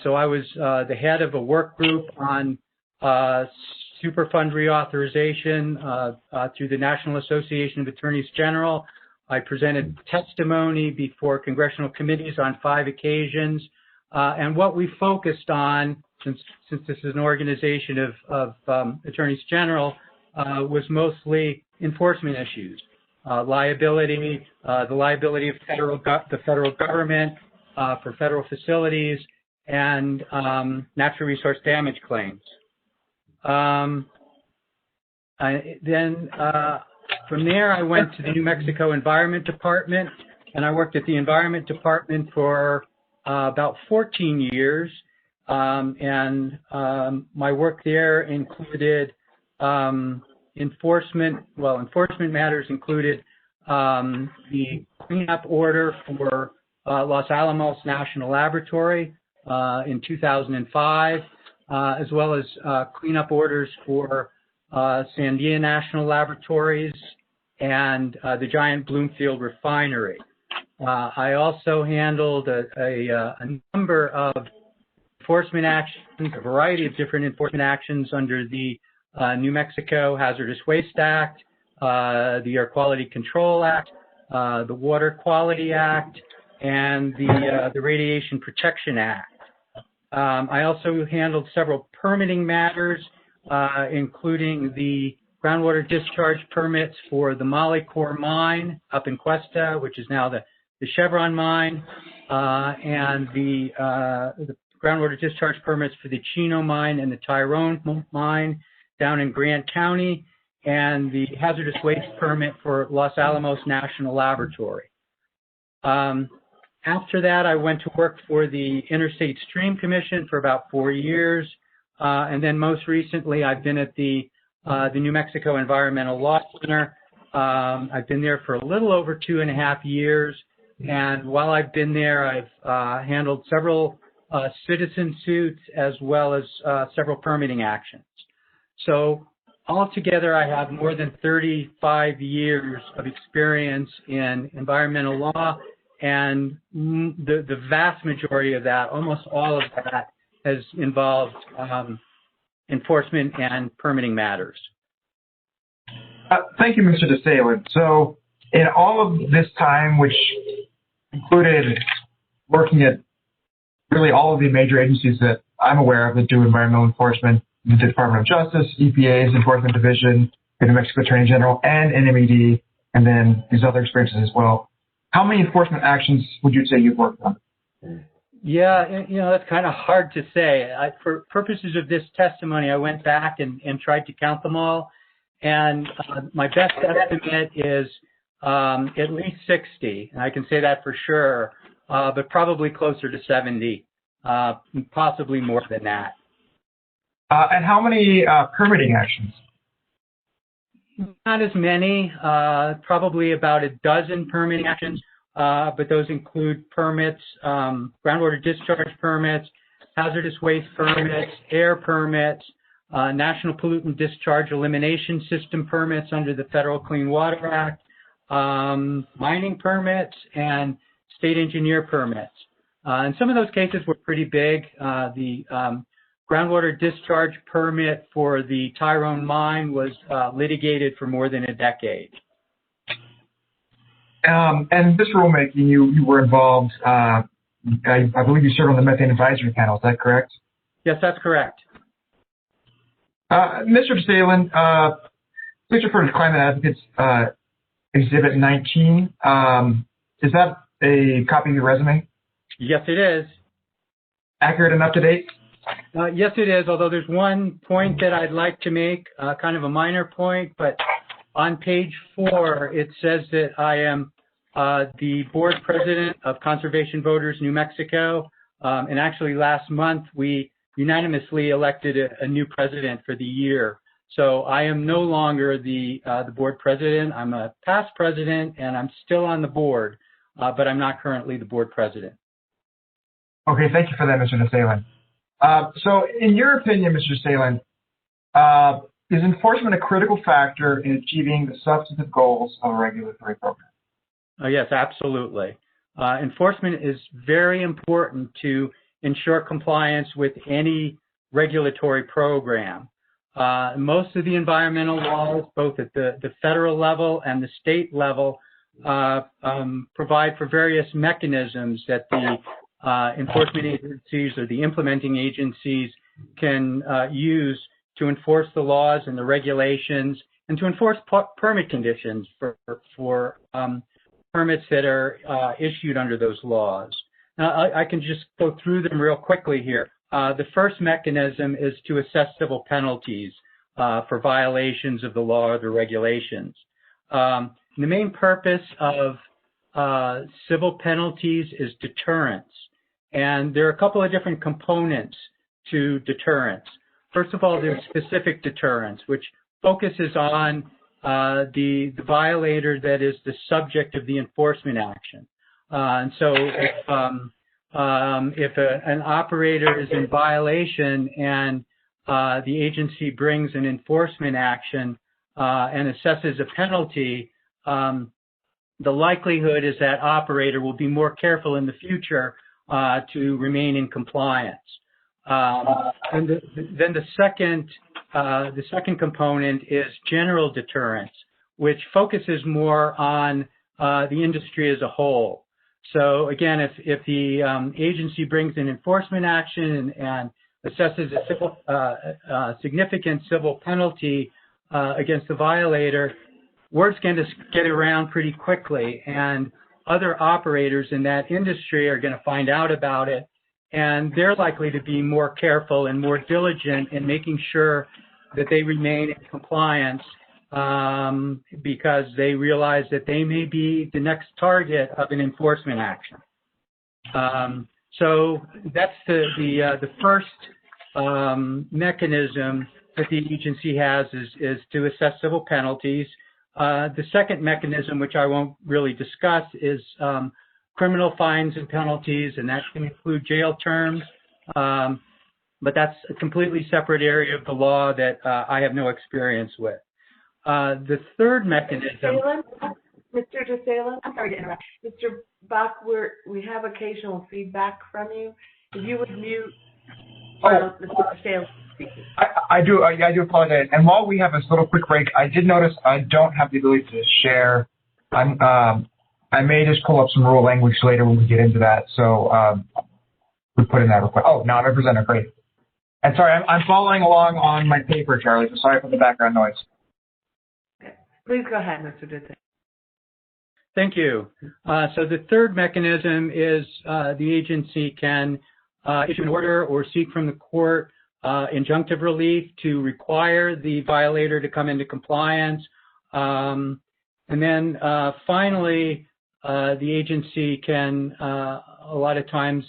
So I was the head of a work group on Superfund reauthorization through the National Association of Attorneys General. I presented testimony before congressional committees on 5 occasions. And what we focused on, since this is an organization of attorneys general, was mostly enforcement issues, liability, the liability of the federal government for federal facilities, and natural resource damage claims. From there, I went to the New Mexico Environment Department, and I worked at the Environment Department for about 14 years. And my work there included enforcement matters included the cleanup order for Los Alamos National Laboratory in 2005, as well as cleanup orders for Sandia National Laboratories and the Giant Bloomfield Refinery. I also handled a number of enforcement actions, a variety of different enforcement actions under the New Mexico Hazardous Waste Act, the Air Quality Control Act, the Water Quality Act, and the Radiation Protection Act. I also handled several permitting matters, including the groundwater discharge permits for the Molycorp mine up in Cuesta, which is now the Chevron mine, and the groundwater discharge permits for the Chino mine and the Tyrone mine down in Grant County, and the hazardous waste permit for Los Alamos National Laboratory. After that, I went to work for the Interstate Stream Commission for about 4 years, and then most recently, I've been at the New Mexico Environmental Law Center. I've been there for a little over 2.5 years, and while I've been there, I've handled several citizen suits as well as several permitting actions. So altogether, I have more than 35 years of experience in environmental law, and the vast majority of that, almost all of that, has involved enforcement and permitting matters. Thank you, Mr. DeSalen. So in all of this time, which included working at really all of the major agencies that I'm aware of that do environmental enforcement, the Department of Justice, EPA's Enforcement Division, the New Mexico Attorney General, and NMED, and then these other experiences as well. How many enforcement actions would you say you've worked on? Yeah, that's kind of hard to say. For purposes of this testimony, I went back and tried to count them all, and my best estimate is at least 60, and I can say that for sure, but probably closer to 70, possibly more than that. And how many permitting actions? Not as many, probably about a dozen permitting actions, but those include permits, groundwater discharge permits, hazardous waste permits, air permits, National Pollutant Discharge Elimination System permits under the Federal Clean Water Act, mining permits, and state engineer permits. And some of those cases were pretty big. The groundwater discharge permit for the Tyrone mine was litigated for more than a decade. And this rulemaking, you were involved, I believe you served on the Methane Advisory Panel, is that correct? Yes, that's correct. Mr. DeSalen, please refer to Climate Advocates Exhibit 19. Is that a copy of your resume? Yes, it is. Accurate and up to date? Yes, it is, although there's one point that I'd like to make, kind of a minor point, but on page 4, it says that I am the board president of Conservation Voters New Mexico, and actually last month we unanimously elected a new president for the year. So I am no longer the board president. I'm a past president, and I'm still on the board, but I'm not currently the board president. Okay, thank you for that, Mr. DeSalen. So in your opinion, Mr. DeSalen, is enforcement a critical factor in achieving the substantive goals of a regulatory program? Yes, absolutely. Enforcement is very important to ensure compliance with any regulatory program. Most of the environmental laws, both at the federal level and the state level, provide for various mechanisms that the enforcement agencies or the implementing agencies can use to enforce the laws and the regulations and to enforce permit conditions for permits that are issued under those laws. Now, I can just go through them real quickly here. The first mechanism is to assess civil penalties for violations of the law or the regulations. The main purpose of civil penalties is deterrence. And there are a couple of different components to deterrence. First of all, there's specific deterrence, which focuses on the violator that is the subject of the enforcement action. And so if an operator is in violation and the agency brings an enforcement action and assesses a penalty, the likelihood is that operator will be more careful in the future to remain in compliance. And then the second component is general deterrence, which focuses more on the industry as a whole. So again, if the agency brings an enforcement action and assesses a significant civil penalty against the violator, word's going to get around pretty quickly, and other operators in that industry are going to find out about it, and they're likely to be more careful and more diligent in making sure that they remain in compliance because they realize that they may be the next target of an enforcement action. So that's the first mechanism that the agency has is to assess civil penalties. The second mechanism, which I won't really discuss, is criminal fines and penalties, and that can include jail terms. But that's a completely separate area of the law that I have no experience with. The third mechanism... Mr. DeSalen, I'm sorry to interrupt. Mr. Bach, we have occasional feedback from you. If you would mute Mr. DeSalen speaking. I do apologize. And while we have this little quick break, I did notice I don't have the ability to share. I may just pull up some rule language later when we get into that. So we put in that request. Oh, now I'm a presenter. Great. And sorry, I'm following along on my paper, Charlie. So sorry for the background noise. Okay. Please go ahead, Mr. DeSalen. Thank you. So the third mechanism is the agency can issue an order or seek from the court injunctive relief to require the violator to come into compliance. And then finally, the agency can a lot of times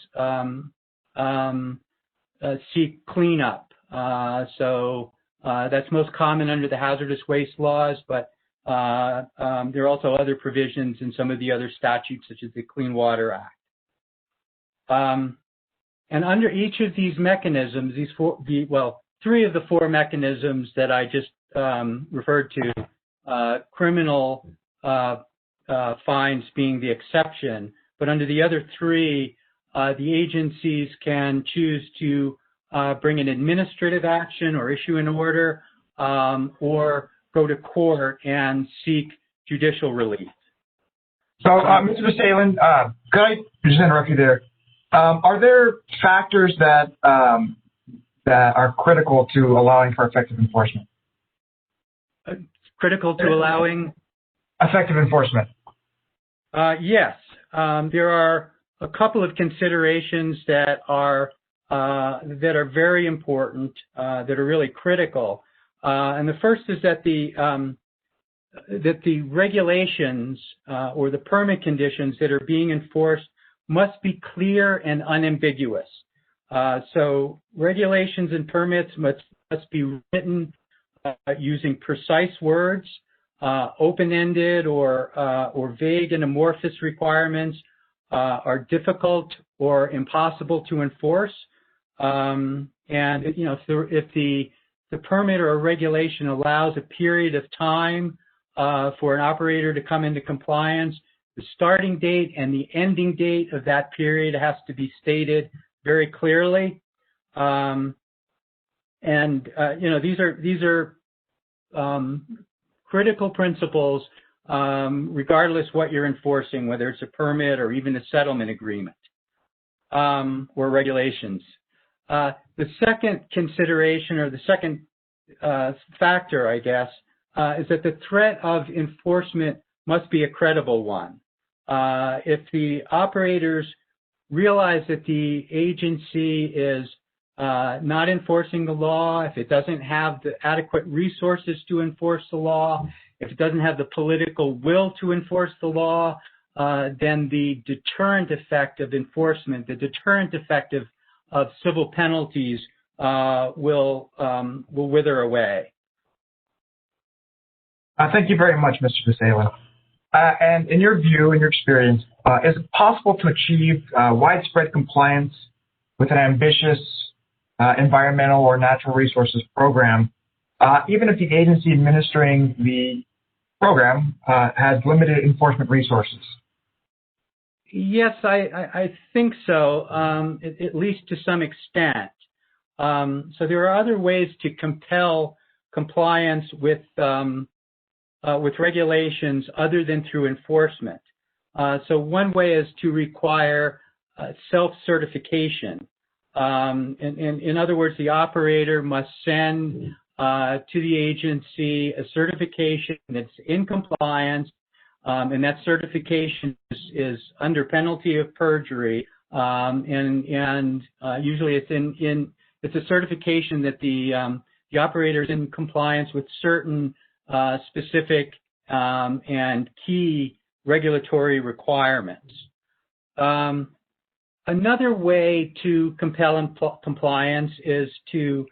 seek cleanup. So that's most common under the hazardous waste laws, but there are also other provisions in some of the other statutes, such as the Clean Water Act. And under each of these mechanisms, three of the four mechanisms that I just referred to, criminal fines being the exception, but under the other three, the agencies can choose to bring an administrative action or issue an order, or go to court and seek judicial relief. So, Mr. Salin, could I just interrupt you there? Are there factors that are critical to allowing for effective enforcement? Critical to allowing effective enforcement? Yes, there are a couple of considerations that are very important, that are really critical. And the first is that the regulations or the permit conditions that are being enforced must be clear and unambiguous. So regulations and permits must be written using precise words. Open-ended or vague and amorphous requirements are difficult or impossible to enforce. And if the permit or a regulation allows a period of time for an operator to come into compliance, the starting date and the ending date of that period has to be stated very clearly. These are critical principles, regardless what you're enforcing, whether it's a permit or even a settlement agreement or regulations. The second consideration, or the second factor, I guess, is that the threat of enforcement must be a credible one. If the operators realize that the agency is not enforcing the law, if it doesn't have the adequate resources to enforce the law, if it doesn't have the political will to enforce the law, then the deterrent effect of enforcement, the deterrent effect of civil penalties will wither away. Thank you very much, Mr. Salin. And in your view, in your experience, is it possible to achieve widespread compliance with an ambitious environmental or natural resources program, even if the agency administering the program has limited enforcement resources? Yes, I think so, at least to some extent. So there are other ways to compel compliance with regulations other than through enforcement. So one way is to require self-certification. In other words, the operator must send to the agency a certification that's in compliance, and that certification is under penalty of perjury, and usually it's a certification that the operator is in compliance with certain specific and key regulatory requirements. Another way to compel compliance is to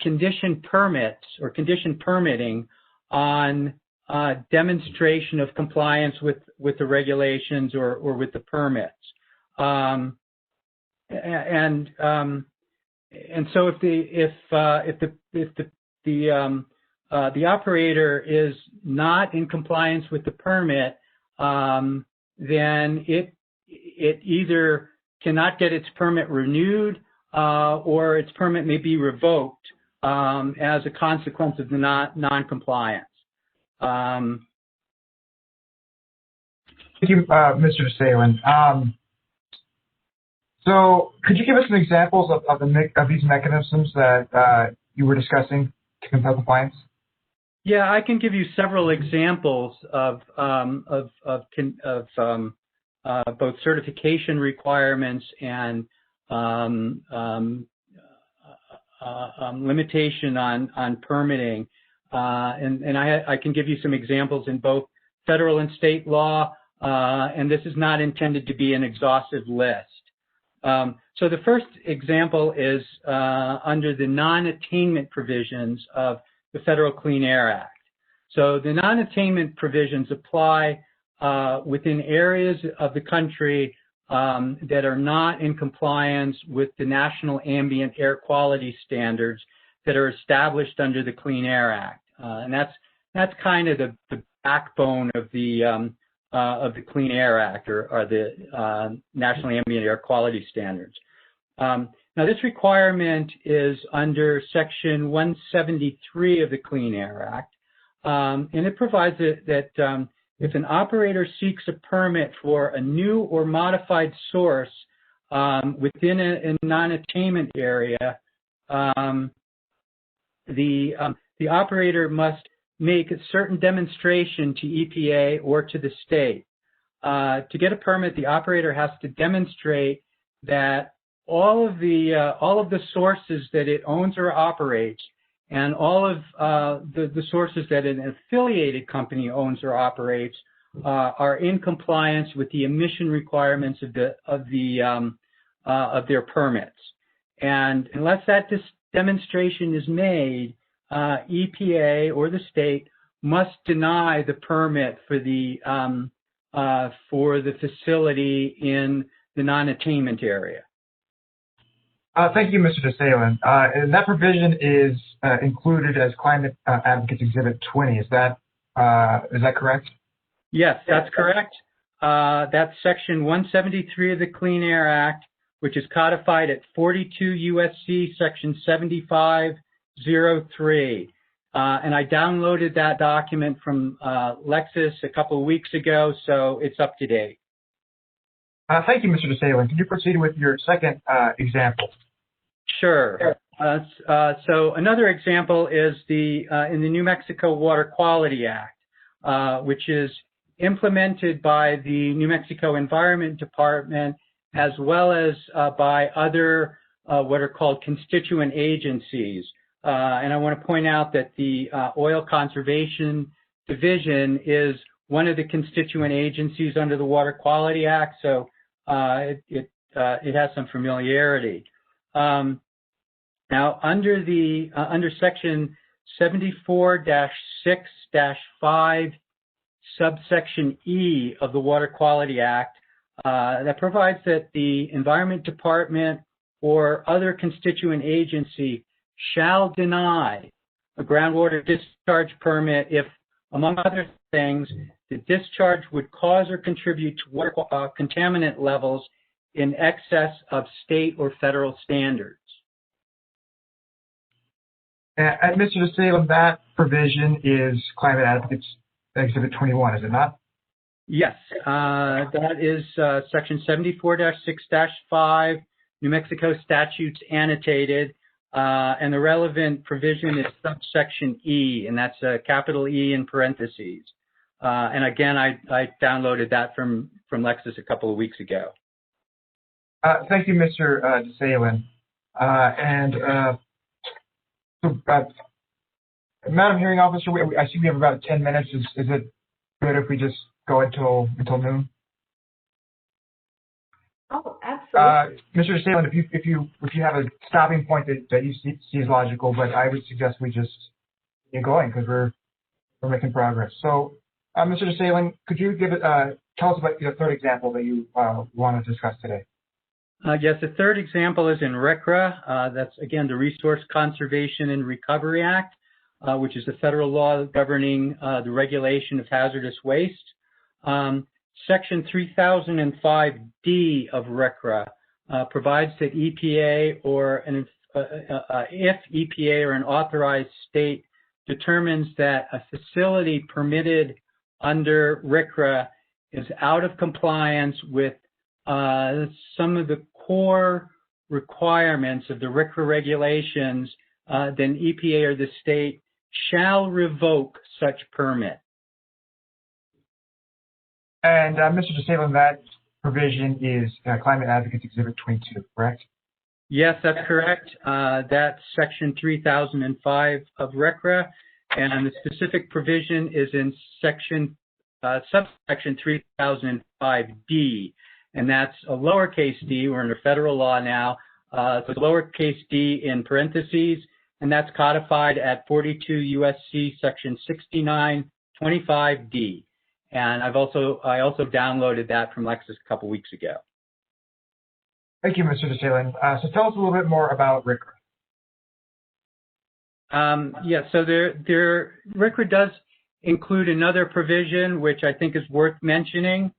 condition permits or condition permitting on demonstration of compliance with the regulations or with the permits. And so if the operator is not in compliance with the permit, then it either cannot get its permit renewed, or its permit may be revoked as a consequence of the non-compliance. Thank you, Mr. Salin. So could you give us some examples of these mechanisms that you were discussing to compel compliance? Yeah, I can give you several examples of both certification requirements and limitation on permitting, and I can give you some examples in both federal and state law, and this is not intended to be an exhaustive list. So the first example is under the non-attainment provisions of the Federal Clean Air Act. So the non-attainment provisions apply within areas of the country that are not in compliance with the national ambient air quality standards that are established under the Clean Air Act, and that's kind of the backbone of the Clean Air Act or the National Ambient Air Quality Standards. Now, this requirement is under Section 173 of the Clean Air Act, and it provides that if an operator seeks a permit for a new or modified source within a non-attainment area, the operator must make a certain demonstration to EPA or to the state. To get a permit, the operator has to demonstrate that all of the sources that it owns or operates, and all of the sources that an affiliated company owns or operates are in compliance with the emission requirements of their permits. And unless that demonstration is made, EPA or the state must deny the permit for the facility in the non-attainment area. Thank you, Mr. DeSalen. And that provision is included as Climate Advocates Exhibit 20. Is that correct? Yes, that's correct. That's Section 173 of the Clean Air Act, which is codified at 42 U.S.C. Section 7503. And I downloaded that document from Lexis a couple of weeks ago, so it's up to date. Thank you, Mr. DeSalen. Can you proceed with your second example? Sure. So another example is in the New Mexico Water Quality Act, which is implemented by the New Mexico Environment Department as well as by other what are called constituent agencies. And I want to point out that the Oil Conservation Division is one of the constituent agencies under the Water Quality Act, so it has some familiarity. Now, under Section 74-6-5, subsection E of the Water Quality Act, that provides that the Environment Department or other constituent agency shall deny a groundwater discharge permit if, among other things, the discharge would cause or contribute to water contaminant levels in excess of state or federal standards. And Mr. DeSalen, that provision is Climate Advocates Exhibit 21, is it not? Yes, that is Section 74-6-5, New Mexico statutes annotated, and the relevant provision is subsection E, and that's a capital E in parentheses. And again, I downloaded that from Lexis a couple of weeks ago. Thank you, Mr. DeSalen. Madam Hearing Officer, I see we have about 10 minutes. Is it good if we just go until noon? Oh, absolutely. Mr. DeSalen, if you have a stopping point that you see is logical, but I would suggest we just get going because we're making progress. So, Mr. DeSalen, could you tell us about the third example that you want to discuss today? Yes, the third example is in RCRA. That's, again, the Resource Conservation and Recovery Act, which is the federal law governing the regulation of hazardous waste. Section 3005D of RCRA provides that EPA or if EPA or an authorized state determines that a facility permitted under RCRA is out of compliance with some of the core requirements of the RCRA regulations, then EPA or the state shall revoke such permit. And Mr. DeSalem, that provision is Climate Advocates Exhibit 22, correct? Yes, that's correct. That's Section 3005 of RCRA, and the specific provision is in subsection 3005D, and that's a lowercase d. We're under federal law now. So lowercase d in parentheses, and that's codified at 42 USC Section 6925D. And I also downloaded that from Lexis a couple weeks ago. Thank you, Mr. DeSalem. So tell us a little bit more about RCRA. So RCRA does include another provision which I think is worth mentioning,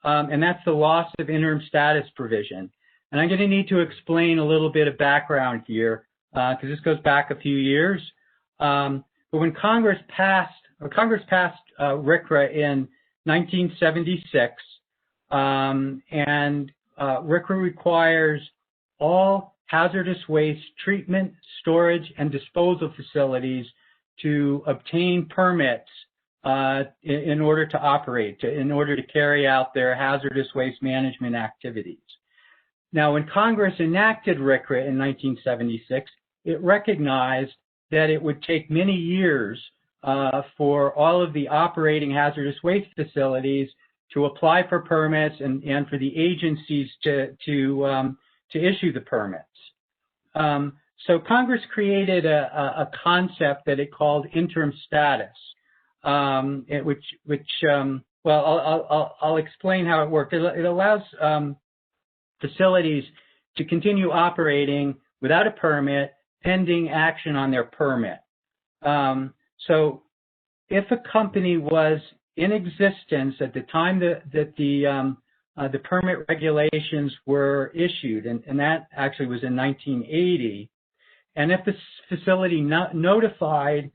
and that's the loss of interim status provision. And I'm going to need to explain a little bit of background here because this goes back a few years. But when Congress passed RCRA in 1976, and RCRA requires all hazardous waste treatment, storage, and disposal facilities to obtain permits in order to operate, in order to carry out their hazardous waste management activities. Now, when Congress enacted RCRA in 1976, it recognized that it would take many years for all of the operating hazardous waste facilities to apply for permits and for the agencies to issue the permits. So Congress created a concept that it called interim status, I'll explain how it worked. It allows facilities to continue operating without a permit pending action on their permit. So if a company was in existence at the time that the permit regulations were issued, and that actually was in 1980, and if the facility notified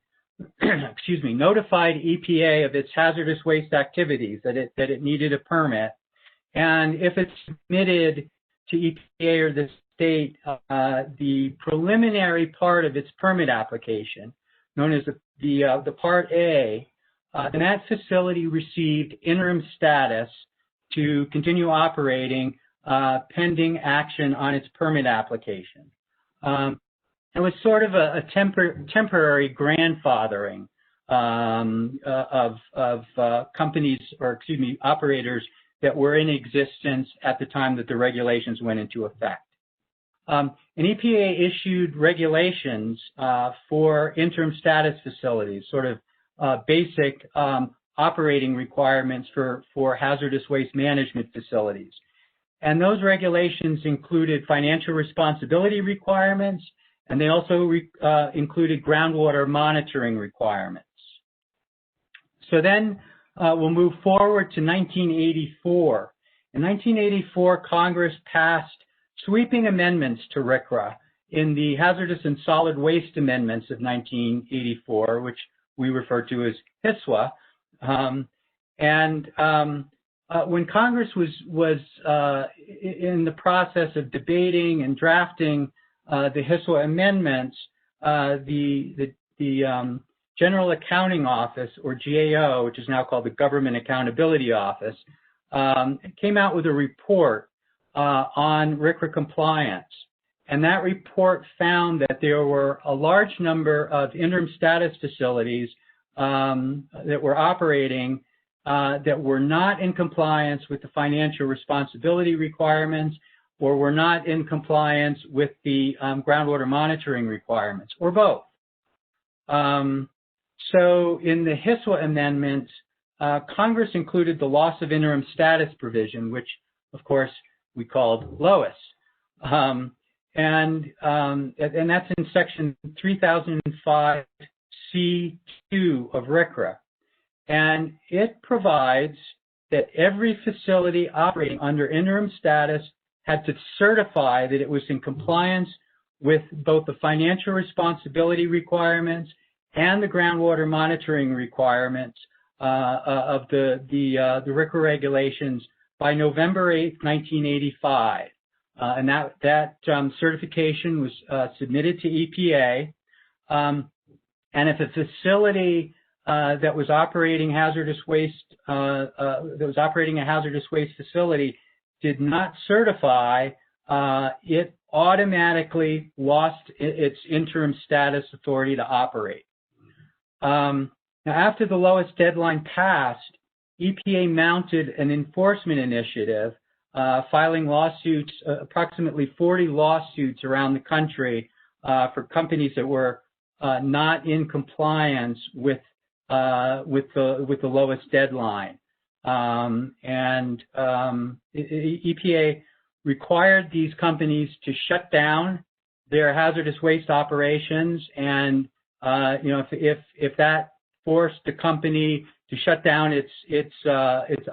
EPA of its hazardous waste activities, that it needed a permit, and if it submitted to EPA or the state the preliminary part of its permit application, known as the Part A, then that facility received interim status to continue operating pending action on its permit application. It was sort of a temporary grandfathering of companies, operators that were in existence at the time that the regulations went into effect. And EPA issued regulations for interim status facilities, sort of basic operating requirements for hazardous waste management facilities. And those regulations included financial responsibility requirements, and they also included groundwater monitoring requirements. So then we'll move forward to 1984. In 1984, Congress passed sweeping amendments to RCRA in the Hazardous and Solid Waste Amendments of 1984, which we refer to as HSWA. When Congress was in the process of debating and drafting the HSWA amendments, the General Accounting Office, or GAO, which is now called the Government Accountability Office, came out with a report on RCRA compliance. And that report found that there were a large number of interim status facilities that were operating that were not in compliance with the financial responsibility requirements, or were not in compliance with the groundwater monitoring requirements, or both. So in the HSWA amendment, Congress included the loss of interim status provision, which, of course, we called LOIS. And that's in Section 3005C2 of RCRA. And it provides that every facility operating under interim status had to certify that it was in compliance with both the financial responsibility requirements and the groundwater monitoring requirements of the RCRA regulations by November 8, 1985. And that certification was submitted to EPA. And And if a facility that was operating hazardous waste, a hazardous waste facility did not certify, it automatically lost its interim status authority to operate. Now, after the lowest deadline passed, EPA mounted an enforcement initiative, filing lawsuits, approximately 40 lawsuits around the country for companies that were not in compliance with the lowest deadline. EPA required these companies to shut down their hazardous waste operations, and if that forced the company to shut down its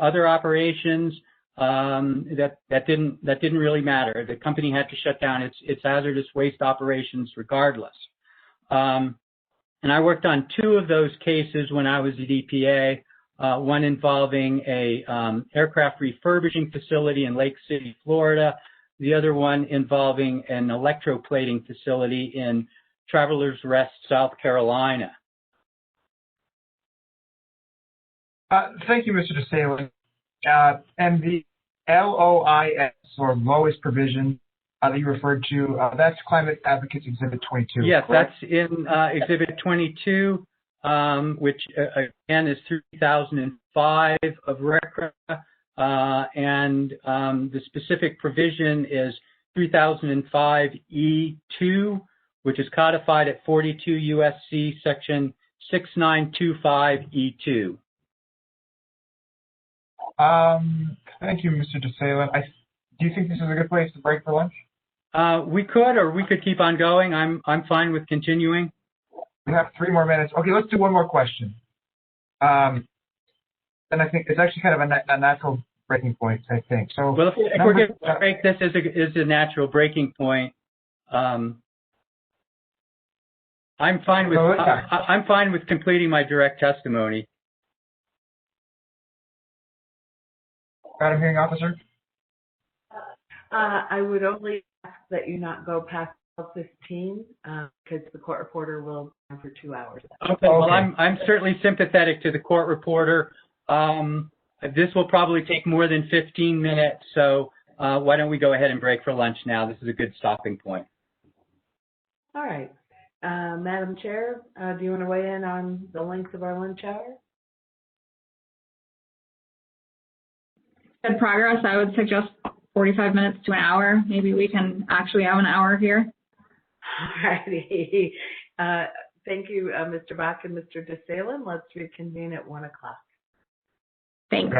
other operations, that didn't really matter. The company had to shut down its hazardous waste operations regardless. And I worked on 2 of those cases when I was at EPA. One involving a aircraft refurbishing facility in Lake City, Florida. The other one involving an electroplating facility in Travelers Rest, South Carolina. Thank you, Mr. DeSalin. And the LOIS, or lowest provision that you referred to, that's Climate Advocates Exhibit 22. Yes, correct? That's in Exhibit 22, which again is 2005 of RCRA, and the specific provision is 3005 E2, which is codified at 42 USC section 6925 E2. Thank you, Mr. DeSalin. Do you think this is a good place to break for lunch? We could, or we could keep on going. I'm fine with continuing. We have 3 more minutes. Okay, let's do one more question. And I think it's actually kind of a natural breaking point, I think. So, well, if we're going to break this is a natural breaking point. I'm fine with completing my direct testimony. Madam Hearing Officer? I would only ask that you not go past 12:15 because the court reporter will be on for 2 hours. Okay. Well, I'm certainly sympathetic to the court reporter. This will probably take more than 15 minutes, so why don't we go ahead and break for lunch now? This is a good stopping point. All right. Madam Chair, do you want to weigh in on the length of our lunch hour? Good progress. I would suggest 45 minutes to an hour. Maybe we can actually have an hour here. All righty. Thank you, Mr. Bach and Mr. DeSalin. Let's reconvene at 1 o'clock. Thanks.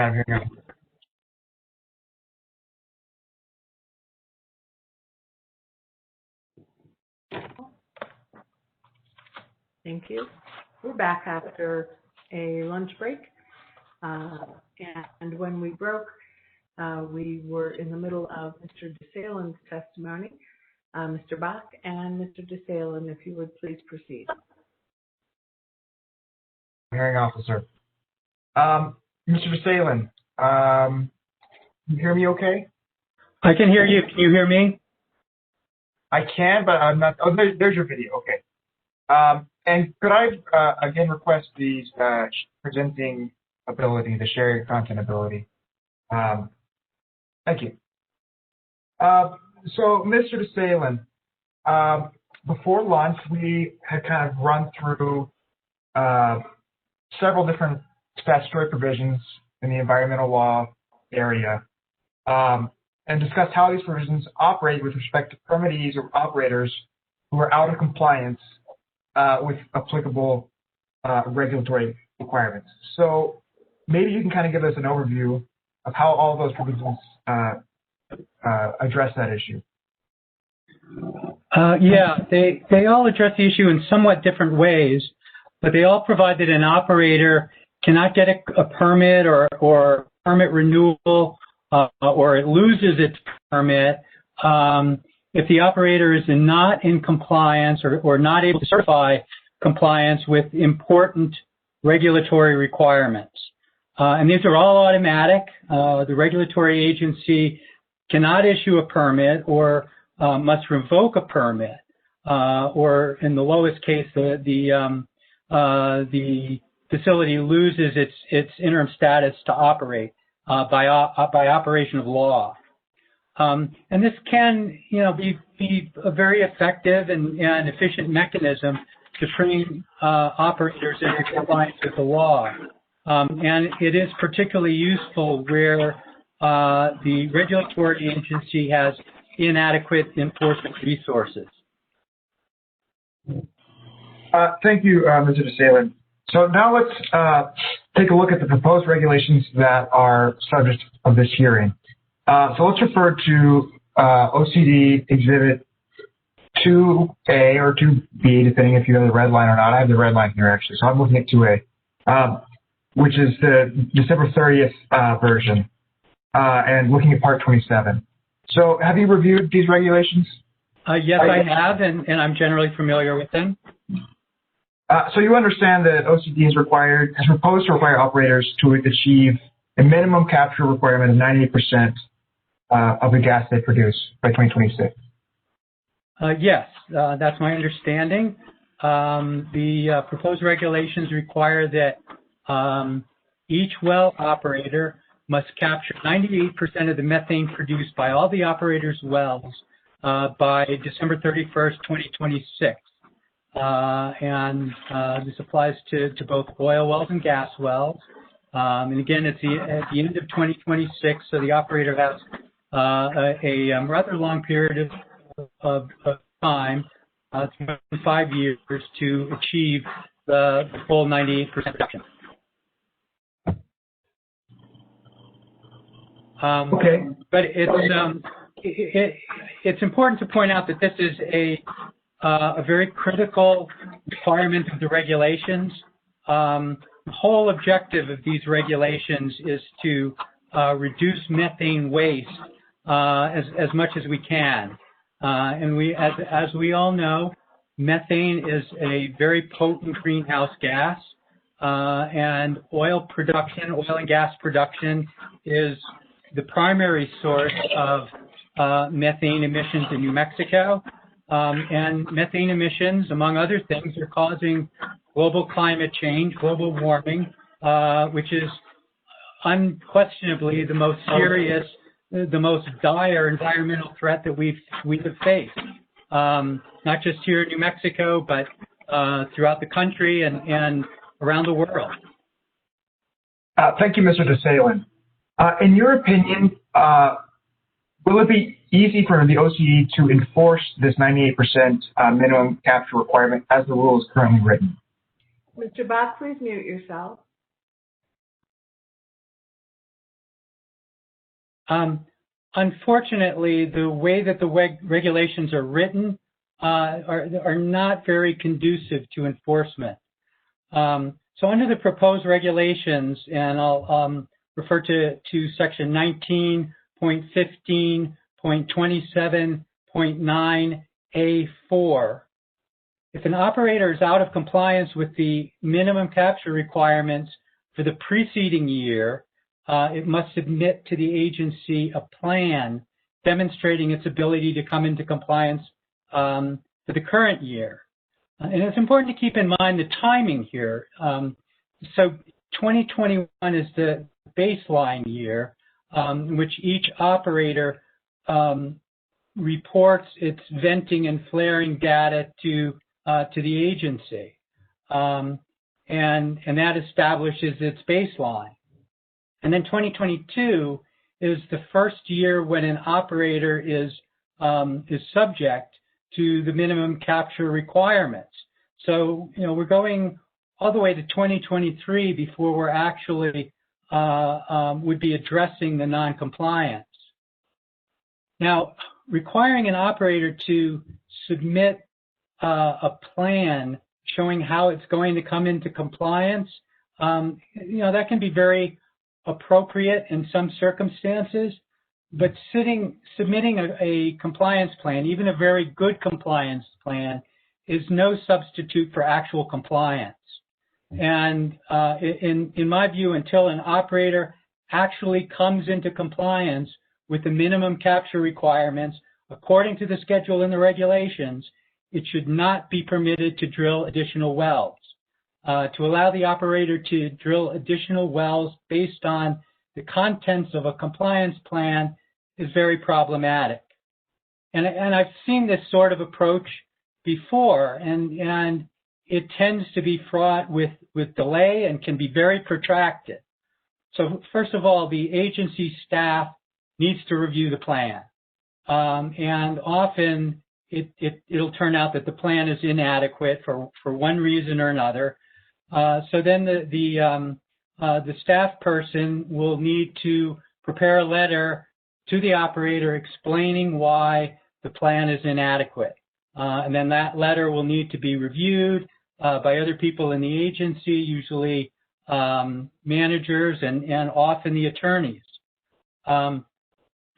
Thank you. We're back after a lunch break. And when we broke, we were in the middle of Mr. DeSalin's testimony. Mr. Bach and Mr. DeSalin, if you would please proceed. Hearing Officer. Mr. DeSalin, you hear me okay? I can hear you. Can you hear me? I can, but I'm not. Oh, there's your video. Okay. And could I again request the presenting ability, the sharing content ability? Thank you. So, Mr. DeSalin, before lunch, we had kind of run through several different statutory provisions in the environmental law area, and discussed how these provisions operate with respect to permittees or operators who are out of compliance with applicable regulatory requirements. So maybe you can kind of give us an overview of how all those provisions address that issue. Yeah, they all address the issue in somewhat different ways, but they all provide that an operator cannot get a permit or permit renewal or it loses its permit if the operator is not in compliance or not able to certify compliance with important regulatory requirements. And these are all automatic. The regulatory agency cannot issue a permit or must revoke a permit, or in the lowest case, the the facility loses its interim status to operate by operation of law. And this can, be a very effective and efficient mechanism to bring operators into compliance with the law. And it is particularly useful where the regulatory agency has inadequate enforcement resources. Thank you, Mr. DeSalen. So now let's take a look at the proposed regulations that are subject of this hearing. So let's refer to OCD Exhibit 2A or 2B, depending if you have the red line or not. I have the red line here, actually, so I'm looking at 2A, which is the December 30th version, and looking at Part 27. So have you reviewed these regulations? Yes, I have, and I'm generally familiar with them. So you understand that OCD has proposed to require operators to achieve a minimum capture requirement of 98% of the gas they produce by 2026. Yes, that's my understanding. The proposed regulations require that each well operator must capture 98% of the methane produced by all the operators' wells by December 31st, 2026. And this applies to both oil wells and gas wells. And again, at the end of 2026, so the operator has a rather long period of time, 5 years, to achieve the full 98% reduction. Okay. But it's important to point out that this is a very critical requirement of the regulations. The whole objective of these regulations is to reduce methane waste as much as we can. And as we all know, methane is a very potent greenhouse gas, and oil and gas production is the primary source of methane emissions in New Mexico. And methane emissions, among other things, are causing global climate change, global warming, which is unquestionably the most serious, the most dire environmental threat that we have faced, not just here in New Mexico, but throughout the country and around the world. Thank you, Mr. DeSalen. In your opinion, will it be easy for the OCD to enforce this 98% minimum capture requirement as the rule is currently written? Mr. Bach, please mute yourself. Unfortunately, the way that the regulations are written are not very conducive to enforcement. So under the proposed regulations, and I'll refer to section 19.15.27.9A4. If an operator is out of compliance with the minimum capture requirements for the preceding year, it must submit to the agency a plan demonstrating its ability to come into compliance for the current year. And it's important to keep in mind the timing here. So 2021 is the baseline year in which each operator reports its venting and flaring data to the agency, and that establishes its baseline. And then 2022 is the first year when an operator is subject to the minimum capture requirements. So we're going all the way to 2023 before we're actually would be addressing the non-compliance. Now, requiring an operator to submit a plan showing how it's going to come into compliance, that can be very appropriate in some circumstances, but submitting a compliance plan, even a very good compliance plan, is no substitute for actual compliance. And in my view, until an operator actually comes into compliance with the minimum capture requirements according to the schedule and the regulations, it should not be permitted to drill additional wells. to allow the operator to drill additional wells based on the contents of a compliance plan is very problematic. And I've seen this sort of approach before, and it tends to be fraught with delay and can be very protracted. So first of all, the agency staff needs to review the plan. And often it'll turn out that the plan is inadequate for one reason or another. So then the staff person will need to prepare a letter to the operator explaining why the plan is inadequate. And then that letter will need to be reviewed by other people in the agency, usually managers and often the attorneys. And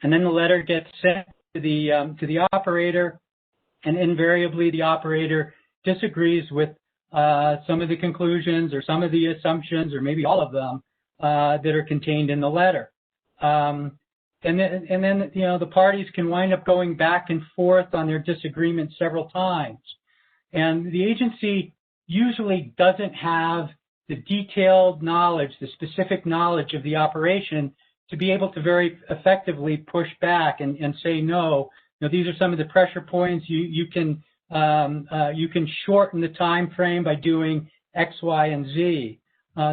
then the letter gets sent to the operator, and invariably the operator disagrees with some of the conclusions or some of the assumptions, or maybe all of them, that are contained in the letter. And then the parties can wind up going back and forth on their disagreement several times. And the agency usually doesn't have the detailed knowledge, the specific knowledge of the operation to be able to very effectively push back and say, no, these are some of the pressure points. You can shorten the time frame by doing X, Y, and Z.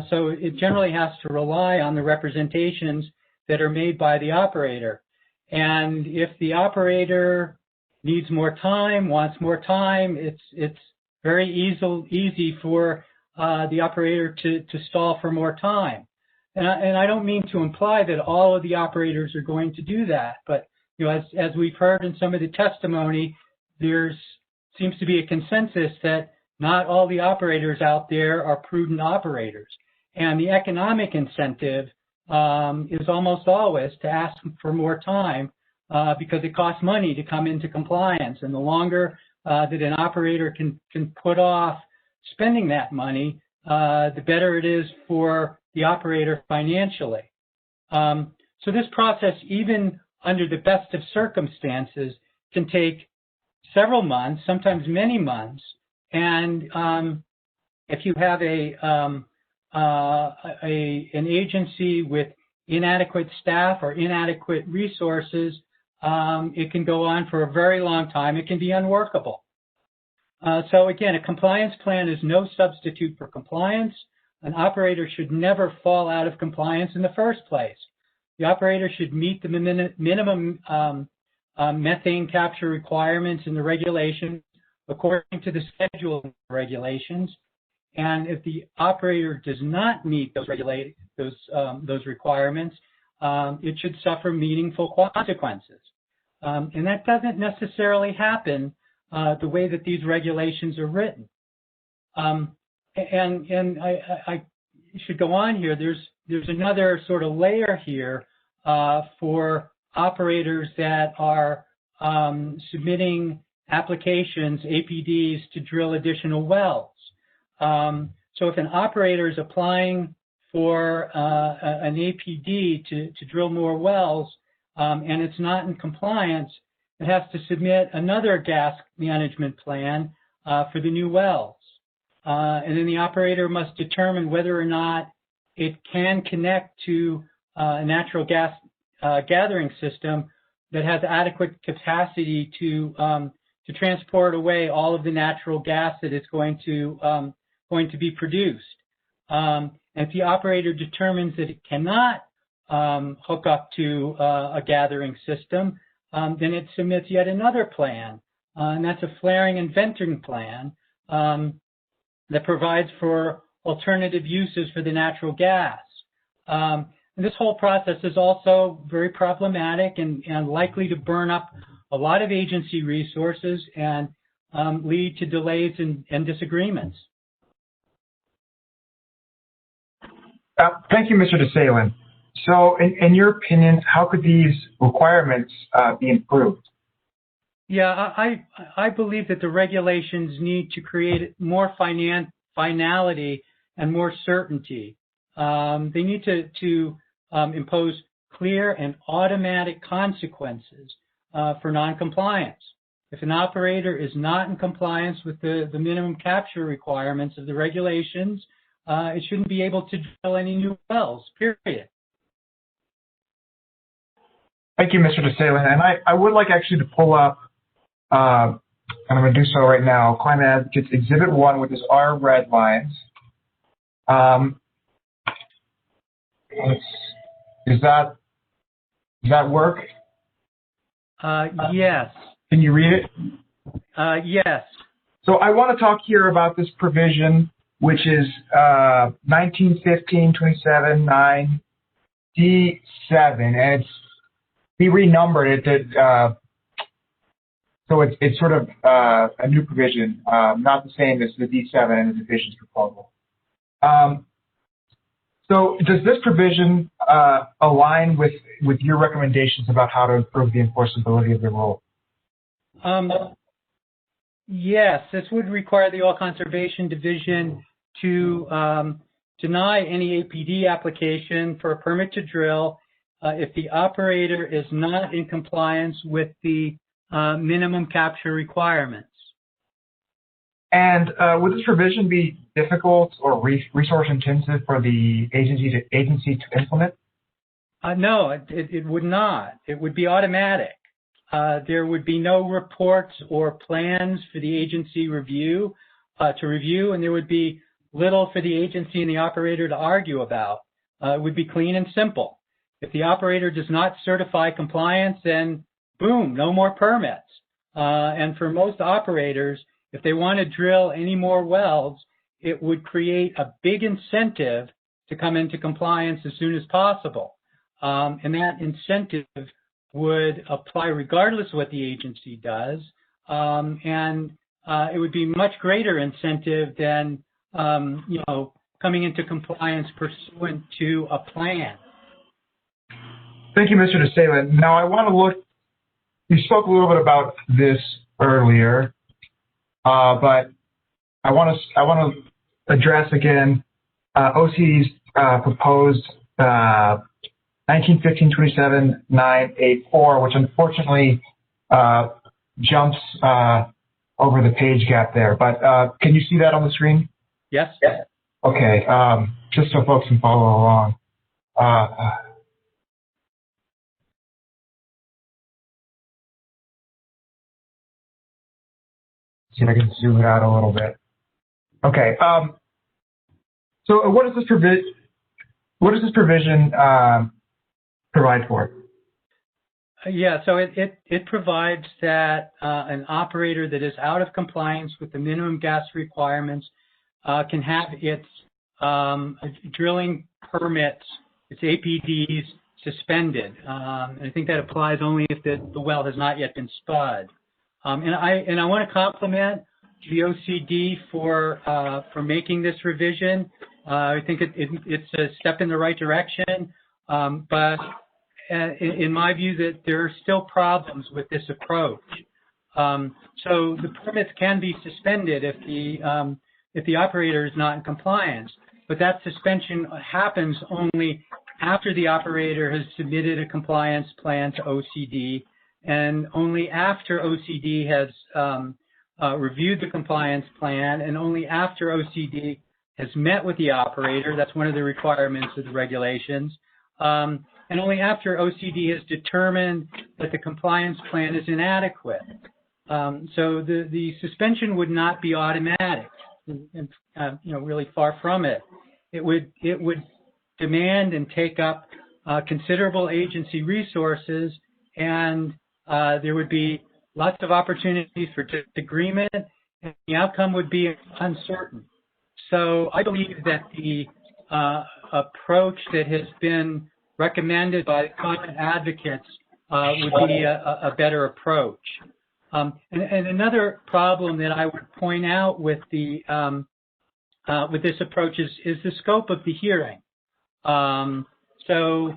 So it generally has to rely on the representations that are made by the operator. And if the operator needs more time, wants more time, it's very easy for the operator to stall for more time. And I don't mean to imply that all of the operators are going to do that, but as we've heard in some of the testimony, there seems to be a consensus that not all the operators out there are prudent operators. And the economic incentive is almost always to ask for more time because it costs money to come into compliance. And the longer that an operator can put off spending that money, the better it is for the operator financially. So this process, even under the best of circumstances, can take several months, sometimes many months. And if you have an agency with inadequate staff or inadequate resources, it can go on for a very long time. It can be unworkable. So again, a compliance plan is no substitute for compliance. An operator should never fall out of compliance in the first place. The operator should meet the minimum methane capture requirements in the regulations according to the schedule regulations. And if the operator does not meet those requirements, it should suffer meaningful consequences. And that doesn't necessarily happen the way that these regulations are written. And I should go on here. There's another sort of layer here for operators that are submitting applications, APDs, to drill additional wells. So if an operator is applying for an APD to drill more wells and it's not in compliance, it has to submit another gas management plan for the new wells. And then the operator must determine whether or not it can connect to a natural gas gathering system that has adequate capacity to transport away all of the natural gas that is going to be produced. And if the operator determines that it cannot hook up to a gathering system, then it submits yet another plan, and that's a flaring and venting plan that provides for alternative uses for the natural gas. And this whole process is also very problematic and likely to burn up a lot of agency resources and lead to delays and disagreements. Thank you, Mr. DeSalen. So, in your opinion, how could these requirements be improved? Yeah, I believe that the regulations need to create more finality and more certainty. They need to impose clear and automatic consequences for noncompliance. If an operator is not in compliance with the minimum capture requirements of the regulations, it shouldn't be able to drill any new wells, period. Thank you, Mr. DeSalen. And I would like actually to pull up, and I'm going to do so right now, Climate Advocates Exhibit 1, which is our red lines. Does that work? Yes. Can you read it? Yes. So I want to talk here about this provision, which is 1915-27-9 D7, and we renumbered it. So it's sort of a new provision, not the same as the D7 and the division's proposal. So does this provision align with your recommendations about how to improve the enforceability of the rule? Yes, this would require the Oil Conservation Division to deny any APD application for a permit to drill if the operator is not in compliance with the minimum capture requirements. And would this provision be difficult or resource intensive for the agency to implement? No, it would not. It would be automatic. There would be no reports or plans for the agency to review, and there would be little for the agency and the operator to argue about. It would be clean and simple. If the operator does not certify compliance, then boom, no more permits. And for most operators, if they want to drill any more wells, it would create a big incentive to come into compliance as soon as possible. And that incentive would apply regardless of what the agency does. And it would be much greater incentive than, coming into compliance pursuant to a plan. Thank you, Mr. DeSalen. Now I want to look, you spoke a little bit about this earlier, but I want to address again OCC's proposed 1915-27-984, which unfortunately jumps over the page gap there. But can you see that on the screen? Yes. Okay, just so folks can follow along. See if I can zoom it out a little bit. Okay. So what does this provision provide for? Yeah, so it provides that an operator that is out of compliance with the minimum gas requirements can have its drilling permits, its APDs, suspended. And I think that applies only if the well has not yet been spud. And I want to compliment the OCD for making this revision. I think it's a step in the right direction, but in my view, that there are still problems with this approach. So the permits can be suspended if the operator is not in compliance, but that suspension happens only after the operator has submitted a compliance plan to OCD, and only after OCD has reviewed the compliance plan, and only after OCD has met with the operator. That's one of the requirements of the regulations. And only after OCD has determined that the compliance plan is inadequate. So the suspension would not be automatic, and really far from it. It would demand and take up considerable agency resources, and there would be lots of opportunities for disagreement, and the outcome would be uncertain. So I believe that the approach that has been recommended by climate advocates would be a better approach. And another problem that I would point out with this approach is the scope of the hearing. So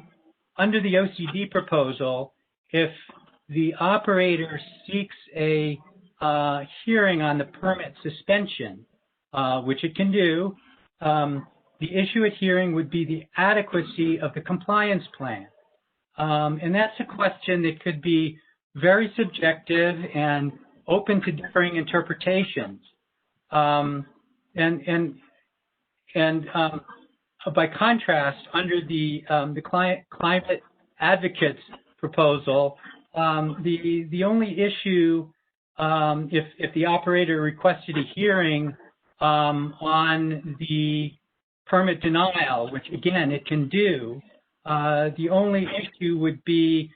under the OCD proposal, if the operator seeks a hearing on the permit suspension, which it can do, the issue at hearing would be the adequacy of the compliance plan. And that's a question that could be very subjective and open to differing interpretations. And by contrast, under the climate advocates proposal, the only issue, if the operator requested a hearing on the permit denial, which again it can do, the only issue would be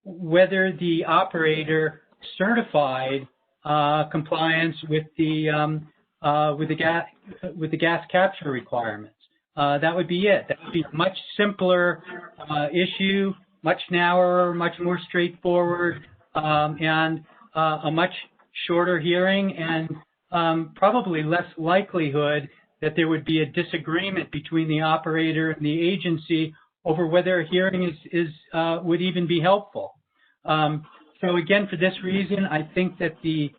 whether the operator certified compliance with the gas capture requirements. That would be it. That would be a much simpler issue, much narrower, much more straightforward, and a much shorter hearing, and probably less likelihood that there would be a disagreement between the operator and the agency over whether a hearing would even be helpful. So again, for this reason, I think that the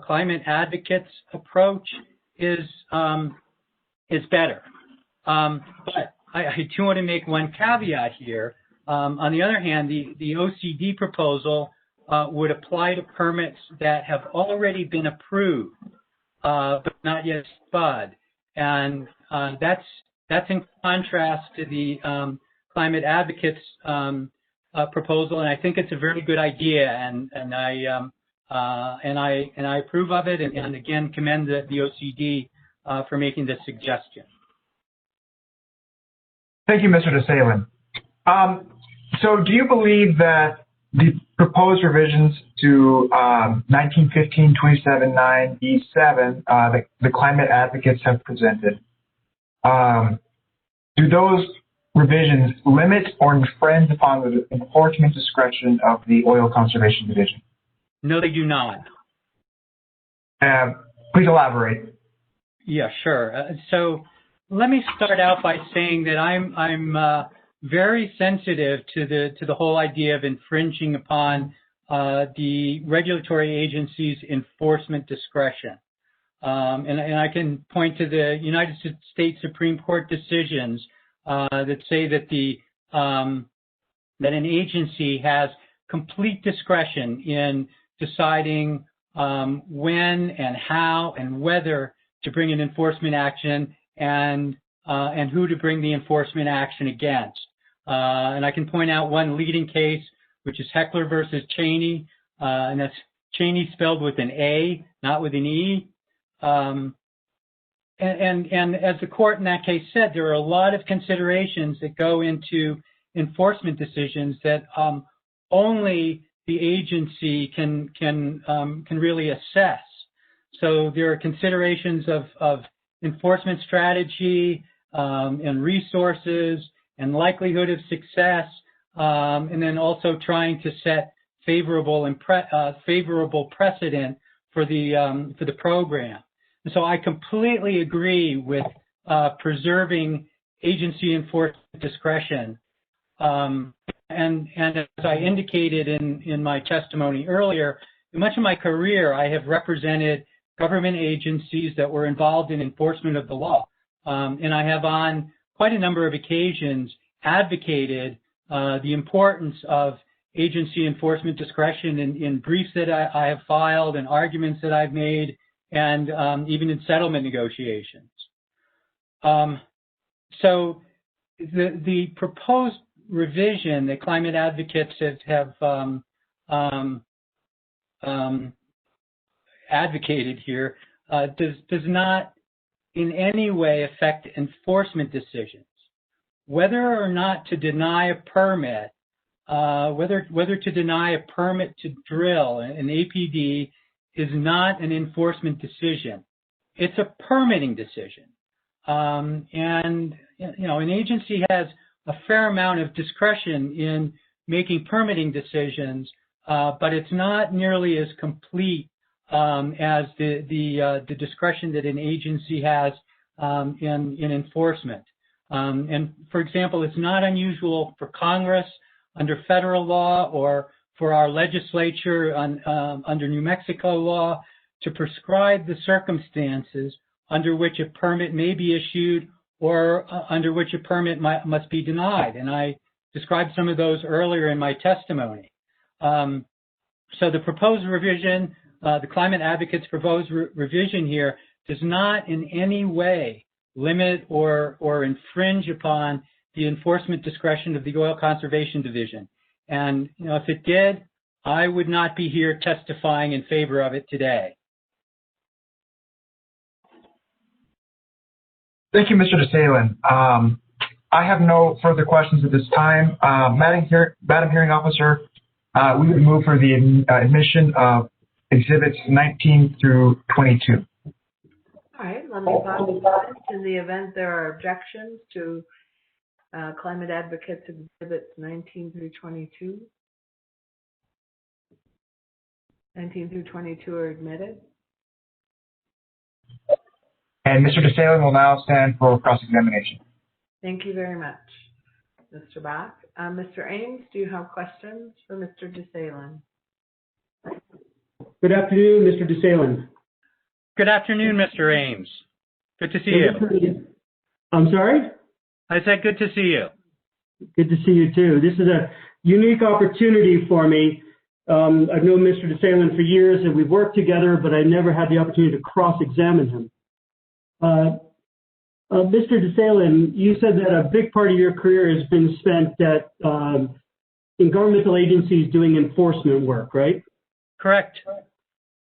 climate advocates approach is better. But I do want to make one caveat here. On the other hand, the OCD proposal would apply to permits that have already been approved, but not yet spud. And that's in contrast to the climate advocates proposal, and I think it's a very good idea, and I approve of it, and again commend the OCD for making this suggestion. Thank you, Mr. DeSalen. So do you believe that the proposed revisions to 1915-27-9 the climate advocates have presented, do those revisions limit or infringe upon the enforcement discretion of the Oil Conservation Division? No, they do not. Please elaborate. Yeah, sure. So let me start out by saying that I'm very sensitive to the whole idea of infringing upon the regulatory agency's enforcement discretion. And I can point to the United States Supreme Court decisions that say that that an agency has complete discretion in deciding when and how and whether to bring an enforcement action and who to bring the enforcement action against. And I can point out one leading case, which is Heckler versus Cheney, and that's Cheney spelled with an A, not with an E. And as the court in that case said, there are a lot of considerations that go into enforcement decisions that only the agency can really assess. So there are considerations of enforcement strategy and resources and likelihood of success, and then also trying to set favorable precedent for the program. And so I completely agree with preserving agency enforcement discretion. And as I indicated in my testimony earlier, in much of my career, I have represented government agencies that were involved in enforcement of the law. And I have on quite a number of occasions advocated the importance of agency enforcement discretion in briefs that I have filed and arguments that I've made, and even in settlement negotiations. So the proposed revision that climate advocates have advocated here does not in any way affect enforcement decisions. Whether or not to deny a permit, whether to deny a permit to drill an APD is not an enforcement decision. It's a permitting decision. And an agency has a fair amount of discretion in making permitting decisions, but it's not nearly as complete as the discretion that an agency has in enforcement. And for example, it's not unusual for Congress under federal law or for our legislature under New Mexico law to prescribe the circumstances under which a permit may be issued or under which a permit must be denied. And I described some of those earlier in my testimony. So the proposed revision, the climate advocates' proposed revision here does not in any way limit or infringe upon the enforcement discretion of the Oil Conservation Division. And if it did, I would not be here testifying in favor of it today. Thank you, Mr. DeSalen. I have no further questions at this time. Madam Hearing Officer, we would move for the admission of Exhibits 19 through 22. All right, let me pause this. In the event there are objections to Climate Advocates Exhibits 19 through 22. 19 through 22 are admitted. And Mr. DeSalen will now stand for cross-examination. Thank you very much, Mr. Bach. Mr. Ames, do you have questions for Mr. DeSalen? Good afternoon, Mr. DeSalen. Good afternoon, Mr. Ames. Good to see you. I'm sorry? I said good to see you. Good to see you too. This is a unique opportunity for me. I've known Mr. DeSalen for years and we've worked together, but I never had the opportunity to cross-examine him. Mr. DeSalen, you said that a big part of your career has been spent in governmental agencies doing enforcement work, right? Correct.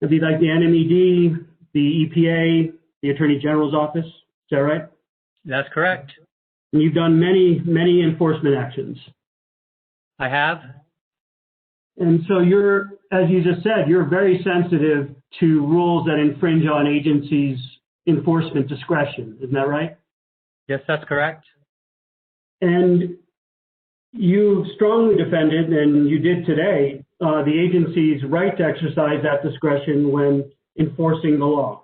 It'd be like the NMED, the EPA, the Attorney General's office. Is that right? That's correct. And you've done many, many enforcement actions. I have. And so you're, as you just said, you're very sensitive to rules that infringe on agencies' enforcement discretion. Isn't that right? Yes, that's correct. And you strongly defended, and you did today, the agency's right to exercise that discretion when enforcing the law.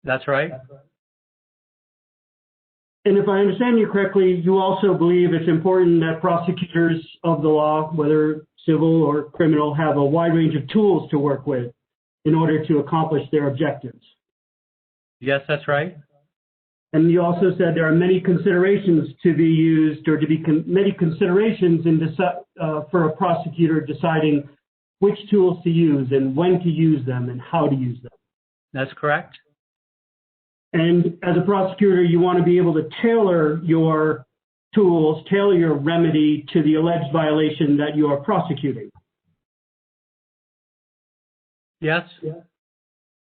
That's right. And if I understand you correctly, you also believe it's important that prosecutors of the law, whether civil or criminal, have a wide range of tools to work with in order to accomplish their objectives. Yes, that's right. And you also said there are many considerations to be used, or to be many considerations for a prosecutor deciding which tools to use and when to use them and how to use them. That's correct. And as a prosecutor, you want to be able to tailor your tools, tailor your remedy to the alleged violation that you are prosecuting. Yes.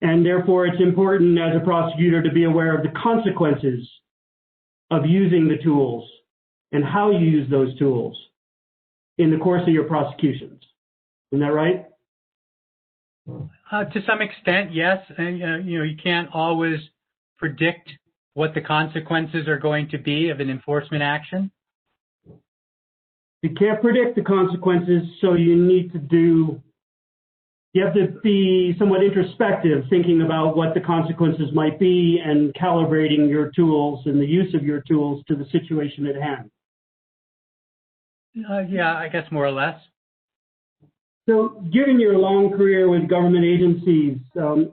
And therefore, it's important as a prosecutor to be aware of the consequences of using the tools and how you use those tools in the course of your prosecutions. Isn't that right? To some extent, yes. And you can't always predict what the consequences are going to be of an enforcement action. You can't predict the consequences, so you have to be somewhat introspective, thinking about what the consequences might be and calibrating your tools and the use of your tools to the situation at hand. Yeah, I guess more or less. So given your long career with government agencies,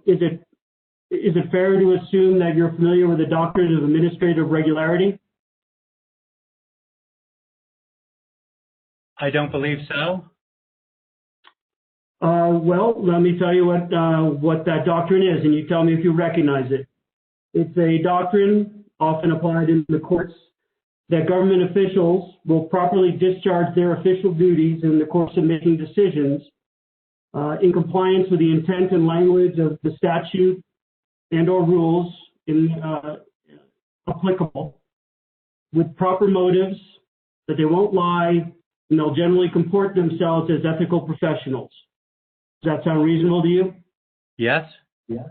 is it fair to assume that you're familiar with the doctrine of administrative regularity? I don't believe so. Well, let me tell you what that doctrine is, and you tell me if you recognize it. It's a doctrine often applied in the courts that government officials will properly discharge their official duties in the course of making decisions in compliance with the intent and language of the statute and or rules applicable, with proper motives, that they won't lie, and they'll generally comport themselves as ethical professionals. Does that sound reasonable to you? Yes. Yeah.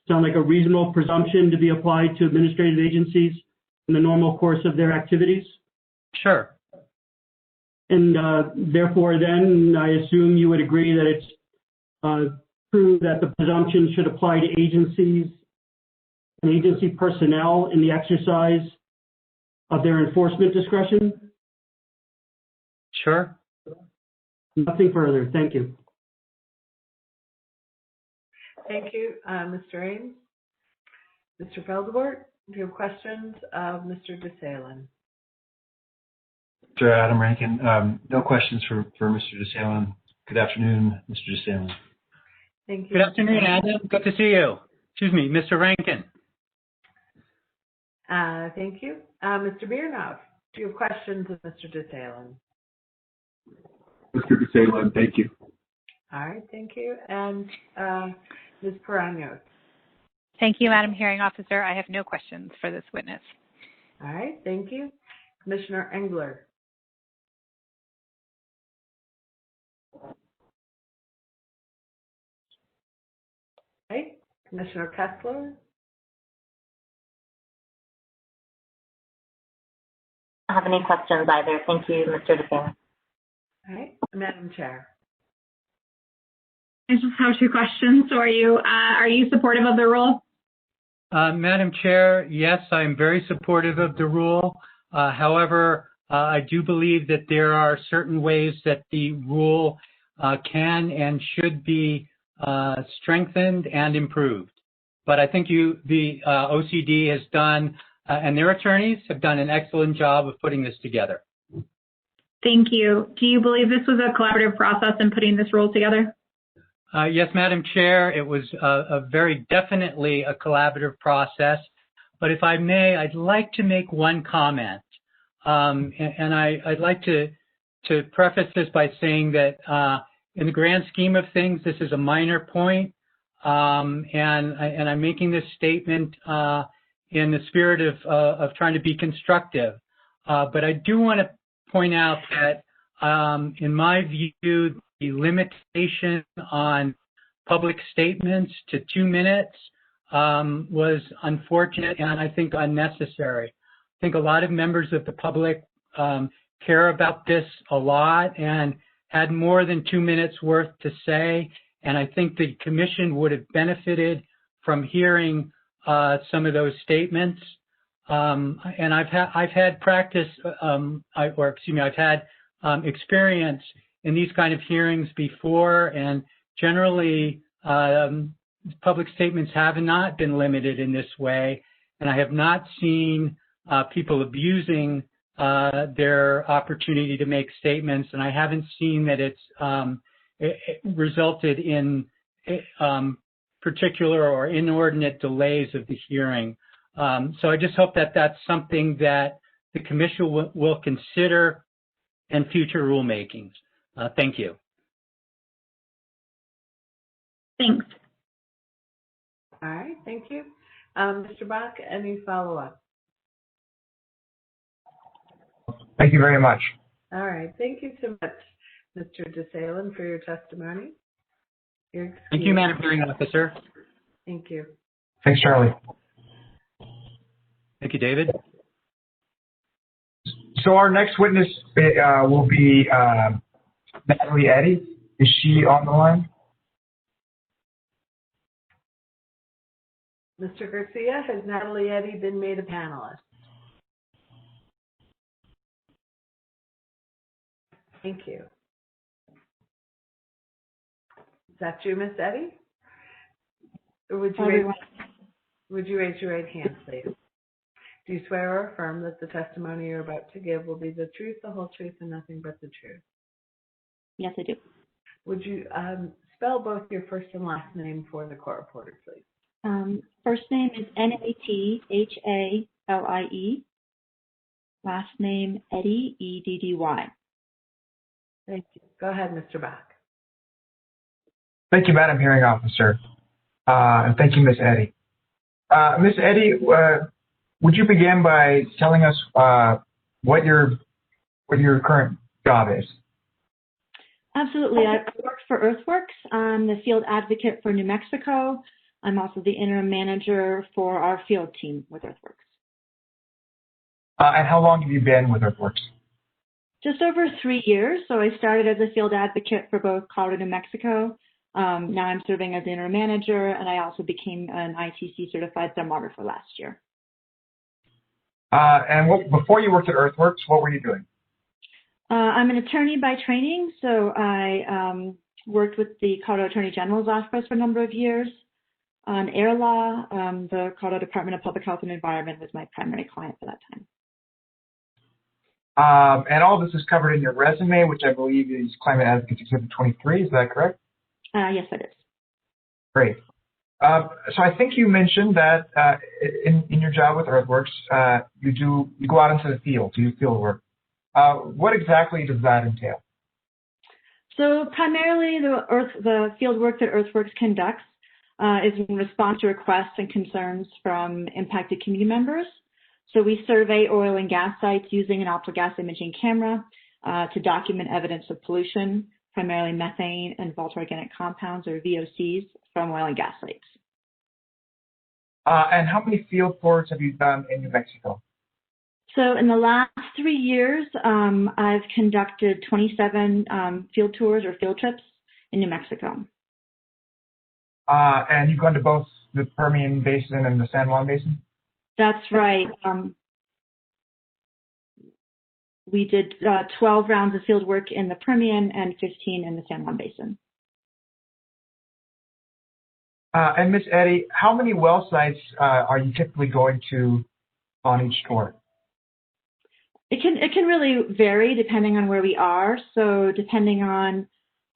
Sound like a reasonable presumption to be applied to administrative agencies in the normal course of their activities? Sure. And therefore, then, I assume you would agree that it's true that the presumption should apply to agencies and agency personnel in the exercise of their enforcement discretion? Sure. Nothing further. Thank you. Thank you, Mr. Ames. Mr. Feldwart, do you have questions of Mr. DeSalen? Mr. Adam Rankin, no questions for Mr. DeSalen. Good afternoon, Mr. DeSalem. Thank you. Good afternoon, Adam. Good to see you. Excuse me, Mr. Rankin. Thank you. Mr. Biernov, do you have questions of Mr. DeSalem? Mr. DeSalem, thank you. All right, thank you. And Ms. Paranos. Thank you, Madam Hearing Officer. I have no questions for this witness. All right, thank you. Commissioner Engler. Okay, Commissioner Kessler. I don't have any questions either. Thank you, Mr. DeSalem. All right, Madam Chair. I just have two questions. So are you supportive of the rule? Madam Chair, yes, I'm very supportive of the rule. However, I do believe that there are certain ways that the rule can and should be strengthened and improved. But I think the OCD has done, and their attorneys have done an excellent job of putting this together. Thank you. Do you believe this was a collaborative process in putting this rule together? Yes, Madam Chair, it was very definitely a collaborative process. But if I may, I'd like to make one comment. And I'd like to preface this by saying that in the grand scheme of things, this is a minor point. And I'm making this statement in the spirit of trying to be constructive. But I do want to point out that in my view, the limitation on public statements to 2 minutes was unfortunate and I think unnecessary. I think a lot of members of the public care about this a lot and had more than 2 minutes worth to say. And I think the commission would have benefited from hearing some of those statements. And I've had practice, I've had experience in these kind of hearings before, and generally public statements have not been limited in this way, and I have not seen people abusing their opportunity to make statements, and I haven't seen that it resulted in particular or inordinate delays of the hearing. So I just hope that that's something that the commission will consider in future rulemakings. Thank you. Thanks. All right, thank you. Mr. Bach, any follow-up? Thank you very much. All right, thank you so much, Mr. DeSalem, for your testimony. Thank you, Madam Hearing Officer. Thank you. Thanks, Charlie. Thank you, David. So our next witness will be Natalie Eddy. Is she on the line? Mr. Garcia, has Natalie Eddy been made a panelist? Thank you. Is that you, Ms. Eddy? Or would you raise your right hand, please? Do you swear or affirm that the testimony you're about to give will be the truth, the whole truth, and nothing but the truth? Yes, I do. Would you spell both your first and last name for the court reporter, please? First name is N-A-T-H-A-L-I-E. Last name Eddy, E-D-D-Y. Thank you. Go ahead, Mr. Bach. Thank you, Madam Hearing Officer. And thank you, Ms. Eddy. Ms. Eddy, would you begin by telling us what your current job is? Absolutely. I work for Earthworks. I'm the field advocate for New Mexico. I'm also the interim manager for our field team with Earthworks. And how long have you been with Earthworks? Just over 3 years. So I started as a field advocate for both Colorado and New Mexico. Now I'm serving as the interim manager, and I also became an ITC certified thermographer last year. And before you worked at Earthworks, what were you doing? I'm an attorney by training, so I worked with the Colorado Attorney General's office for a number of years on air law. The Colorado Department of Public Health and Environment was my primary client for that time. And all this is covered in your resume, which I believe is Climate Advocates Exhibit 23. Is that correct? Yes, it is. Great. So I think you mentioned that in your job with Earthworks, you go out into the field to do field work. What exactly does that entail? So primarily the field work that Earthworks conducts is in response to requests and concerns from impacted community members. So we survey oil and gas sites using an optical gas imaging camera to document evidence of pollution, primarily methane and volatile organic compounds, or VOCs, from oil and gas sites. And how many field tours have you done in New Mexico? So in the last 3 years, I've conducted 27 field tours or field trips in New Mexico. And you've gone to both the Permian Basin and the San Juan Basin? That's right. We did 12 rounds of field work in the Permian and 15 in the San Juan Basin. And Ms. Eddy, how many well sites are you typically going to on each tour? It can really vary depending on where we are. So depending on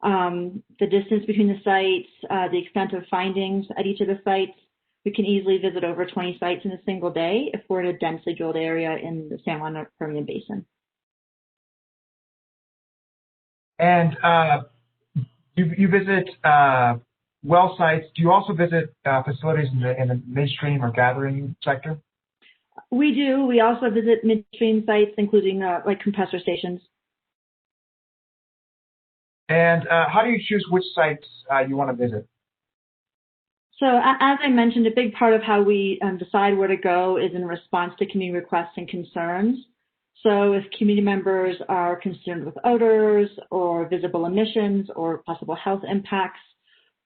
the distance between the sites, the extent of findings at each of the sites, we can easily visit over 20 sites in a single day if we're in a densely drilled area in the San Juan or Permian Basin. And you visit well sites. Do you also visit facilities in the midstream or gathering sector? We do. We also visit midstream sites, including like compressor stations. And how do you choose which sites you want to visit? So as I mentioned, a big part of how we decide where to go is in response to community requests and concerns. So if community members are concerned with odors or visible emissions or possible health impacts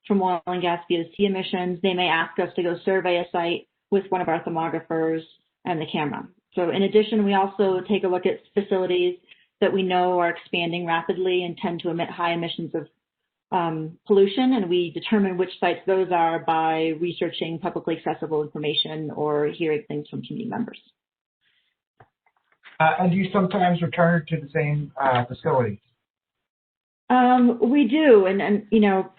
from oil and gas VOC emissions, they may ask us to go survey a site with one of our thermographers and the camera. So in addition, we also take a look at facilities that we know are expanding rapidly and tend to emit high emissions of pollution, and we determine which sites those are by researching publicly accessible information or hearing things from community members. And do you sometimes return to the same facilities? We do, and you know,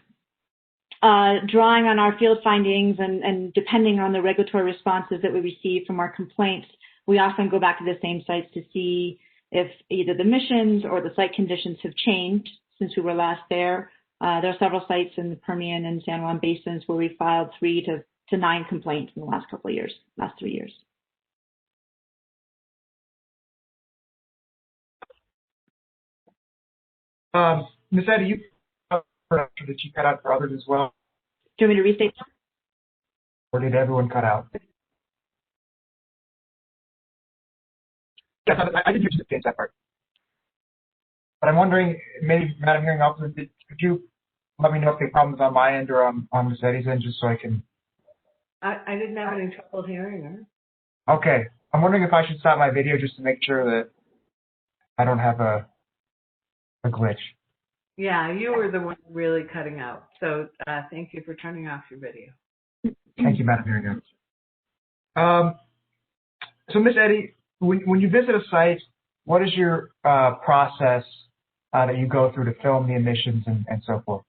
drawing on our field findings and depending on the regulatory responses that we receive from our complaints, we often go back to the same sites to see if either the emissions or the site conditions have changed since we were last there. There are several sites in the Permian and San Juan basins where we filed 3 to 9 complaints in the last 3 years. Ms. Eddy, you that you cut out for others as well? Do you want me to restate that? Or did everyone cut out? Yes, I did use that part. But I'm wondering, maybe, Madam Hearing Officer, could you let me know if the problem's on my end or on Ms. Eddy's end, just so I can... I didn't have any trouble hearing her. Okay. I'm wondering if I should stop my video just to make sure that I don't have a glitch. Yeah, you were the one really cutting out. So thank you for turning off your video. Thank you, Madam Hearing Officer. So, Ms. Eddy, when you visit a site, what is your process that you go through to film the emissions and so forth?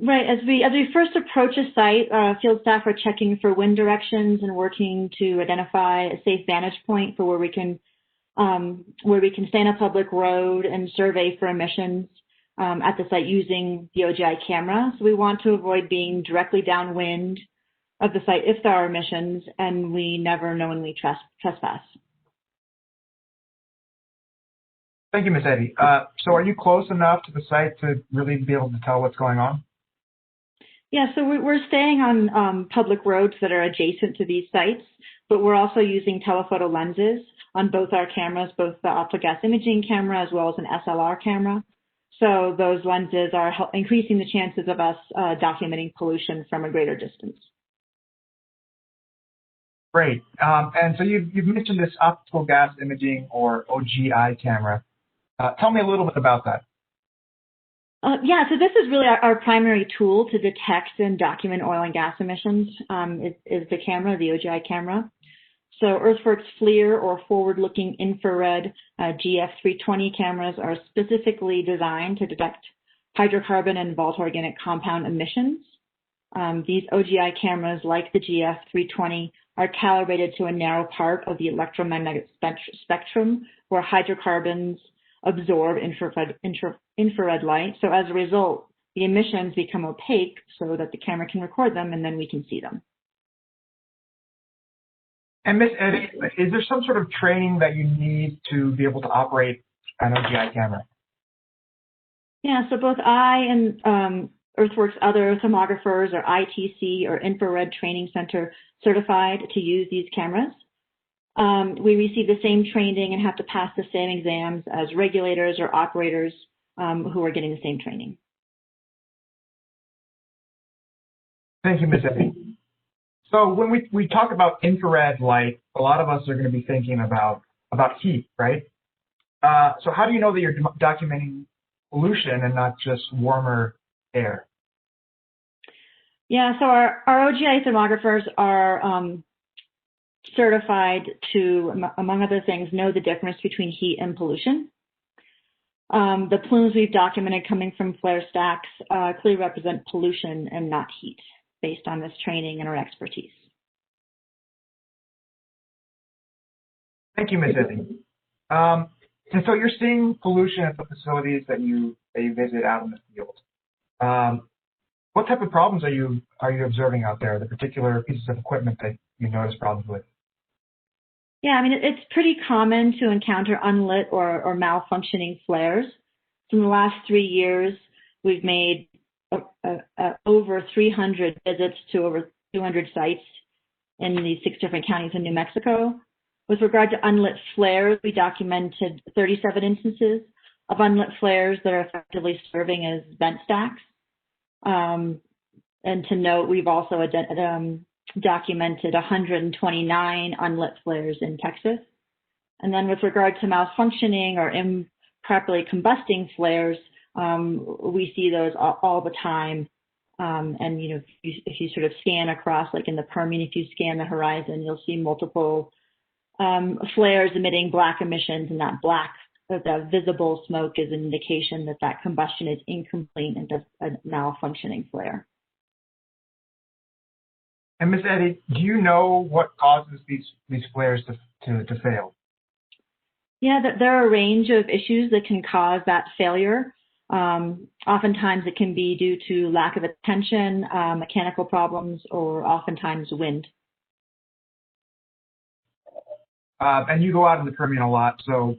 Right. As we first approach a site, field staff are checking for wind directions and working to identify a safe vantage point for where we can stay on a public road and survey for emissions at the site using the OGI camera. So we want to avoid being directly downwind of the site if there are emissions, and we never knowingly trespass. Thank you, Ms. Eddy. So are you close enough to the site to really be able to tell what's going on? Yeah, so we're staying on public roads that are adjacent to these sites, but we're also using telephoto lenses on both our cameras, both the optical gas imaging camera as well as an SLR camera. So those lenses are increasing the chances of us documenting pollution from a greater distance. Great. And so you've mentioned this optical gas imaging or OGI camera. Tell me a little bit about that. Yeah, so this is really our primary tool to detect and document oil and gas emissions is the camera, the OGI camera. So Earthworks FLIR, or forward-looking infrared GF320 cameras, are specifically designed to detect hydrocarbon and volatile organic compound emissions. These OGI cameras, like the GF320, are calibrated to a narrow part of the electromagnetic spectrum where hydrocarbons absorb infrared light. So as a result, the emissions become opaque so that the camera can record them and then we can see them. And Ms. Eddy, is there some sort of training that you need to be able to operate an OGI camera? Yeah, so both I and Earthworks other thermographers are ITC or Infrared Training Center certified to use these cameras. We receive the same training and have to pass the same exams as regulators or operators who are getting the same training. Thank you, Ms. Eddy. So when we talk about infrared light, a lot of us are going to be thinking about heat, right? So how do you know that you're documenting pollution and not just warmer air? Yeah, so our OGI thermographers are certified to, among other things, know the difference between heat and pollution. The plumes we've documented coming from flare stacks clearly represent pollution and not heat, based on this training and our expertise. Thank you, Ms. Eddy. And so you're seeing pollution at the facilities that you visit out in the field. What type of problems are you observing out there, the particular pieces of equipment that you notice problems with? Yeah, I mean, it's pretty common to encounter unlit or malfunctioning flares. In the last 3 years, we've made over 300 visits to over 200 sites in the 6 different counties in New Mexico. With regard to unlit flares, we documented 37 instances of unlit flares that are effectively serving as vent stacks. And to note, we've also documented 129 unlit flares in Texas. And then with regard to malfunctioning or improperly combusting flares, we see those all the time. And, you know, if you sort of scan across, like in the Permian, if you scan the horizon, you'll see multiple flares emitting black emissions, and that visible smoke is an indication that combustion is incomplete and just a malfunctioning flare. And Ms. Eddy, do you know what causes these flares to fail? Yeah, there are a range of issues that can cause that failure. Oftentimes it can be due to lack of attention, mechanical problems, or oftentimes wind. And you go out in the Permian a lot, so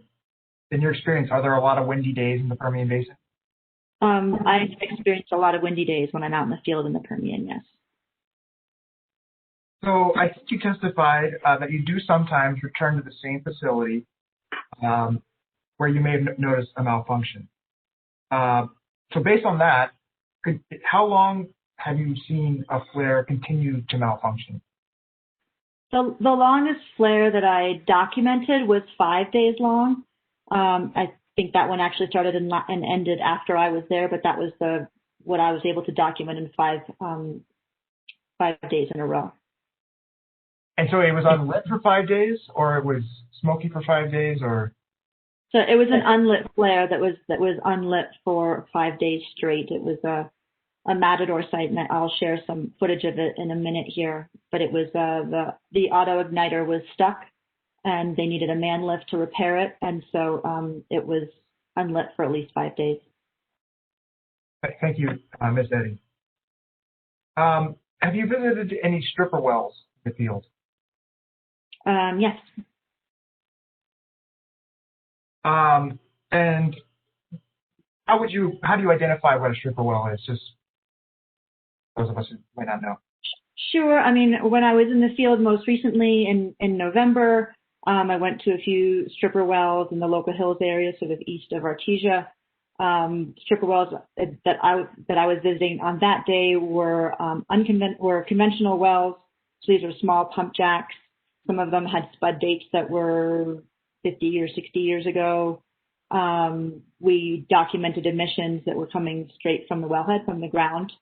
in your experience, are there a lot of windy days in the Permian Basin? I've experienced a lot of windy days when I'm out in the field in the Permian, yes. So I think you testified that you do sometimes return to the same facility where you may have noticed a malfunction. So based on that, how long have you seen a flare continue to malfunction? The longest flare that I documented was 5 days long. I think that one actually started and ended after I was there, but that was what I was able to document in 5 days in a row. And so it was unlit for 5 days, or it was smoky for 5 days, or? So it was an unlit flare that was unlit for 5 days straight. It was a Matador site, and I'll share some footage of it in a minute here. But it was the auto igniter was stuck, and they needed a man lift to repair it, and so it was unlit for at least 5 days. Thank you, Ms. Eddy. Have you visited any stripper wells in the field? Yes. And how do you identify what a stripper well is? Just those of us who might not know. Sure. I mean, when I was in the field most recently in November, I went to a few stripper wells in the Local Hills area, sort of east of Artesia. Stripper wells that I was visiting on that day were conventional wells. So these are small pump jacks. Some of them had spud dates that were 50 or 60 years ago. We documented emissions that were coming straight from the wellhead, from the ground.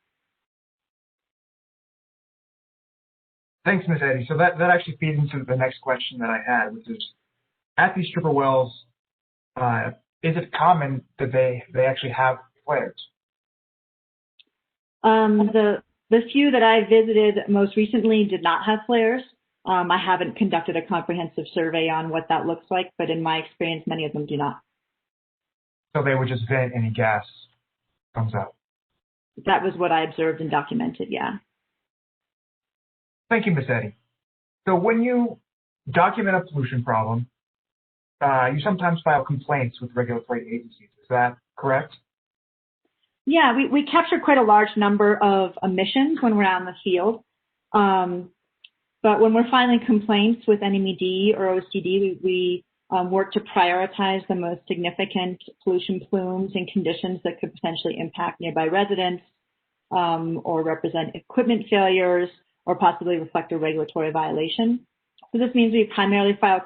Thanks, Ms. Eddy. So that actually feeds into the next question that I had, which is, at these stripper wells, is it common that they actually have flares? The few that I visited most recently did not have flares. I haven't conducted a comprehensive survey on what that looks like, but in my experience, many of them do not. So they would just vent any gas comes out? That was what I observed and documented, yeah. Thank you, Ms. Eddy. So when you document a pollution problem, you sometimes file complaints with regulatory agencies. Is that correct? Yeah, we capture quite a large number of emissions when we're out in the field. But when we're filing complaints with NMED or OCD, we work to prioritize the most significant pollution plumes and conditions that could potentially impact nearby residents or represent equipment failures or possibly reflect a regulatory violation. So this means we primarily file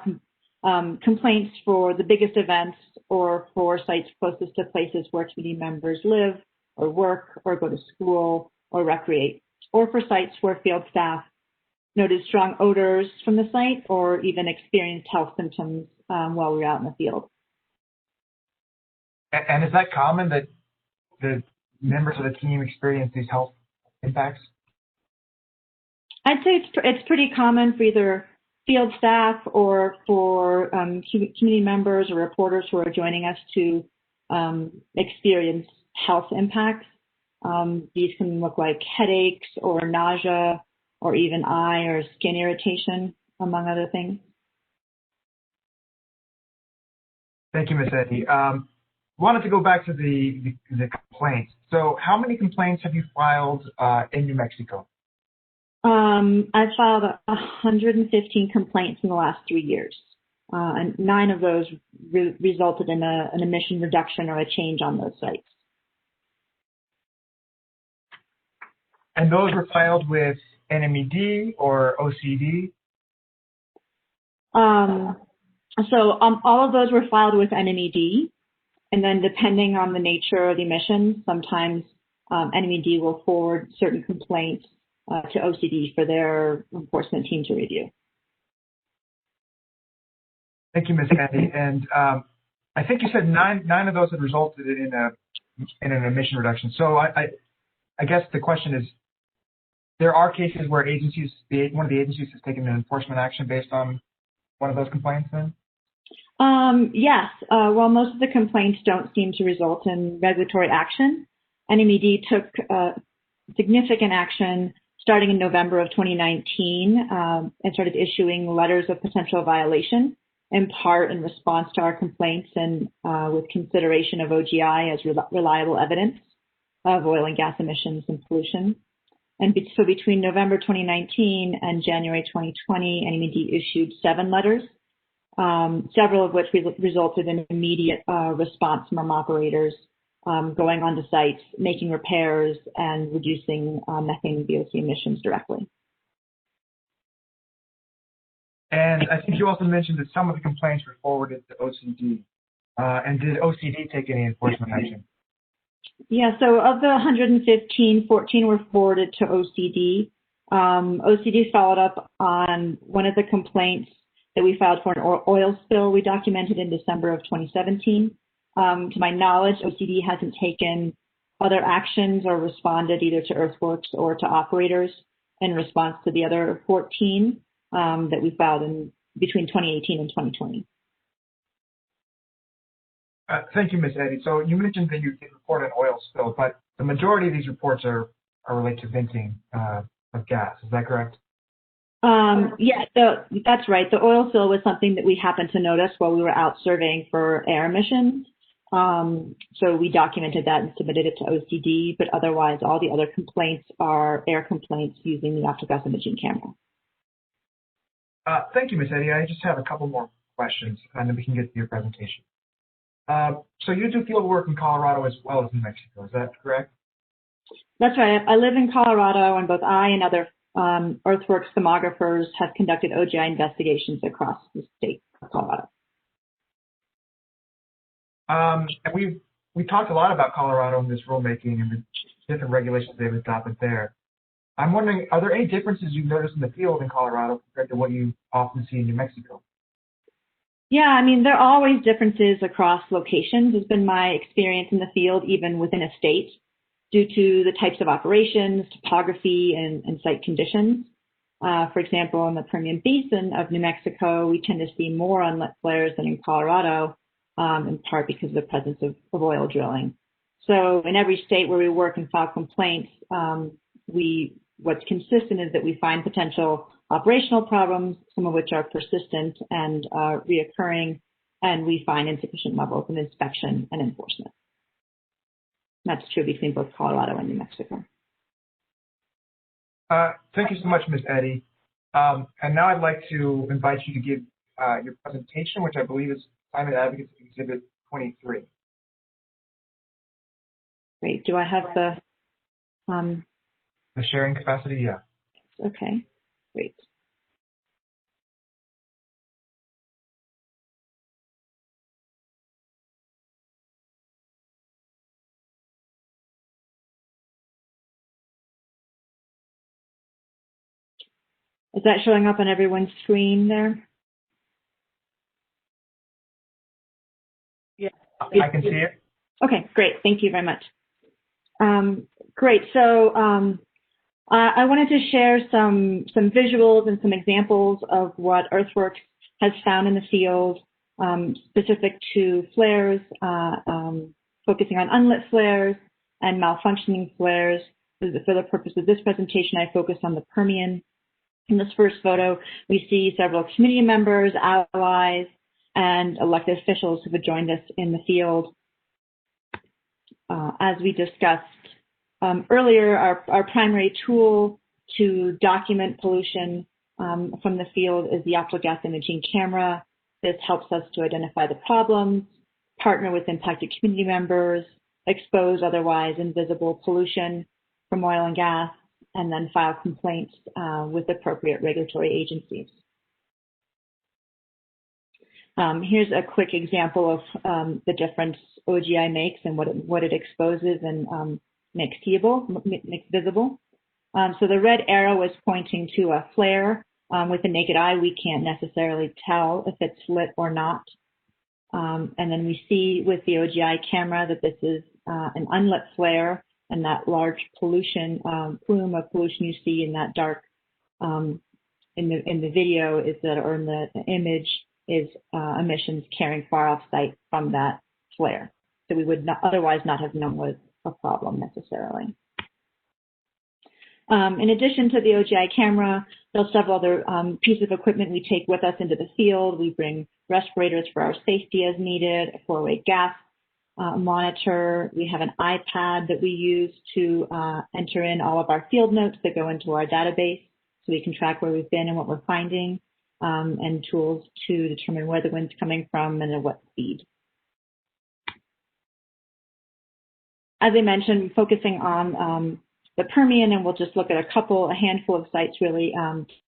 complaints for the biggest events or for sites closest to places where community members live or work or go to school or recreate, or for sites where field staff noted strong odors from the site or even experienced health symptoms while we were out in the field. And is that common that the members of the team experience these health impacts? I'd say it's pretty common for either field staff or for community members or reporters who are joining us to experience health impacts. These can look like headaches or nausea or even eye or skin irritation, among other things. Thank you, Ms. Eddy. Wanted to go back to the complaints. So how many complaints have you filed in New Mexico? I've filed 115 complaints in the last 3 years, and 9 of those resulted in an emission reduction or a change on those sites. And those were filed with NMED or OCD? So all of those were filed with NMED, and then depending on the nature of the emissions, sometimes NMED will forward certain complaints to OCD for their enforcement team to review. Thank you, Ms. Eddy. And I think you said nine of those had resulted in an emission reduction. So I guess the question is, there are cases where one of the agencies has taken an enforcement action based on one of those complaints then? Yes. While most of the complaints don't seem to result in regulatory action, NMED took significant action starting in November of 2019 and started issuing letters of potential violation, in part in response to our complaints and with consideration of OGI as reliable evidence of oil and gas emissions and pollution. And so between November 2019 and January 2020, NMED issued 7 letters, several of which resulted in immediate response from operators going onto sites, making repairs, and reducing methane and VOC emissions directly. And I think you also mentioned that some of the complaints were forwarded to OCD. And did OCD take any enforcement action? Yeah, so of the 115, 14 were forwarded to OCD. OCD followed up on one of the complaints that we filed for an oil spill we documented in December of 2017. To my knowledge, OCD hasn't taken other actions or responded either to earthworks or to operators in response to the other 14 that we filed in between 2018 and 2020. Thank you, Ms. Eddy. So you mentioned that you did report an oil spill, but the majority of these reports are related to venting of gas. Is that correct? Yeah, that's right. The oil spill was something that we happened to notice while we were out surveying for air emissions. So we documented that and submitted it to OCD, but otherwise all the other complaints are air complaints using the optical gas imaging camera. Thank you, Ms. Eddy. I just have a couple more questions, and then we can get to your presentation. So you do field work in Colorado as well as New Mexico, is that correct? That's right. I live in Colorado, and both I and other earthworks thermographers have conducted OGI investigations across the state of Colorado. And we talked a lot about Colorado in this rulemaking and the different regulations they've adopted there. I'm wondering, are there any differences you've noticed in the field in Colorado compared to what you often see in New Mexico? Yeah, I mean, there are always differences across locations, has been my experience in the field, even within a state, due to the types of operations, topography, and site conditions. For example, in the Permian Basin of New Mexico, we tend to see more unlit flares than in Colorado, in part because of the presence of oil drilling. So in every state where we work and file complaints, what's consistent is that we find potential operational problems, some of which are persistent and reoccurring, and we find insufficient levels of inspection and enforcement. That's true between both Colorado and New Mexico. Thank you so much, Ms. Eddy. And now I'd like to invite you to give your presentation, which I believe is Climate Advocates Exhibit 23. Great. Do I have the sharing capacity? Yeah. Okay. Great. Is that showing up on everyone's screen there? Yeah. I can see it. Okay, great. Thank you very much. Great. So I wanted to share some visuals and some examples of what Earthworks has found in the field specific to flares, focusing on unlit flares and malfunctioning flares. For the purpose of this presentation, I focused on the Permian. In this first photo, we see several community members, allies, and elected officials who have joined us in the field. As we discussed earlier, our primary tool to document pollution from the field is the optical gas imaging camera. This helps us to identify the problems, partner with impacted community members, expose otherwise invisible pollution from oil and gas, and then file complaints with appropriate regulatory agencies. Here's a quick example of the difference OGI makes and what it exposes and makes visible. So the red arrow is pointing to a flare. With the naked eye, we can't necessarily tell if it's lit or not. And then we see with the OGI camera that this is an unlit flare, and that large pollution, plume of pollution you see in that dark, in the video is that, or in the image, is emissions carrying far off site from that flare. So we would not, otherwise not have known was a problem necessarily. In addition to the OGI camera, there's several other pieces of equipment we take with us into the field. We bring respirators for our safety as needed, a four-way gas monitor. We have an iPad that we use to enter in all of our field notes that go into our database so we can track where we've been and what we're finding, and tools to determine where the wind's coming from and at what speed. As I mentioned, focusing on the Permian, and we'll just look at a handful of sites really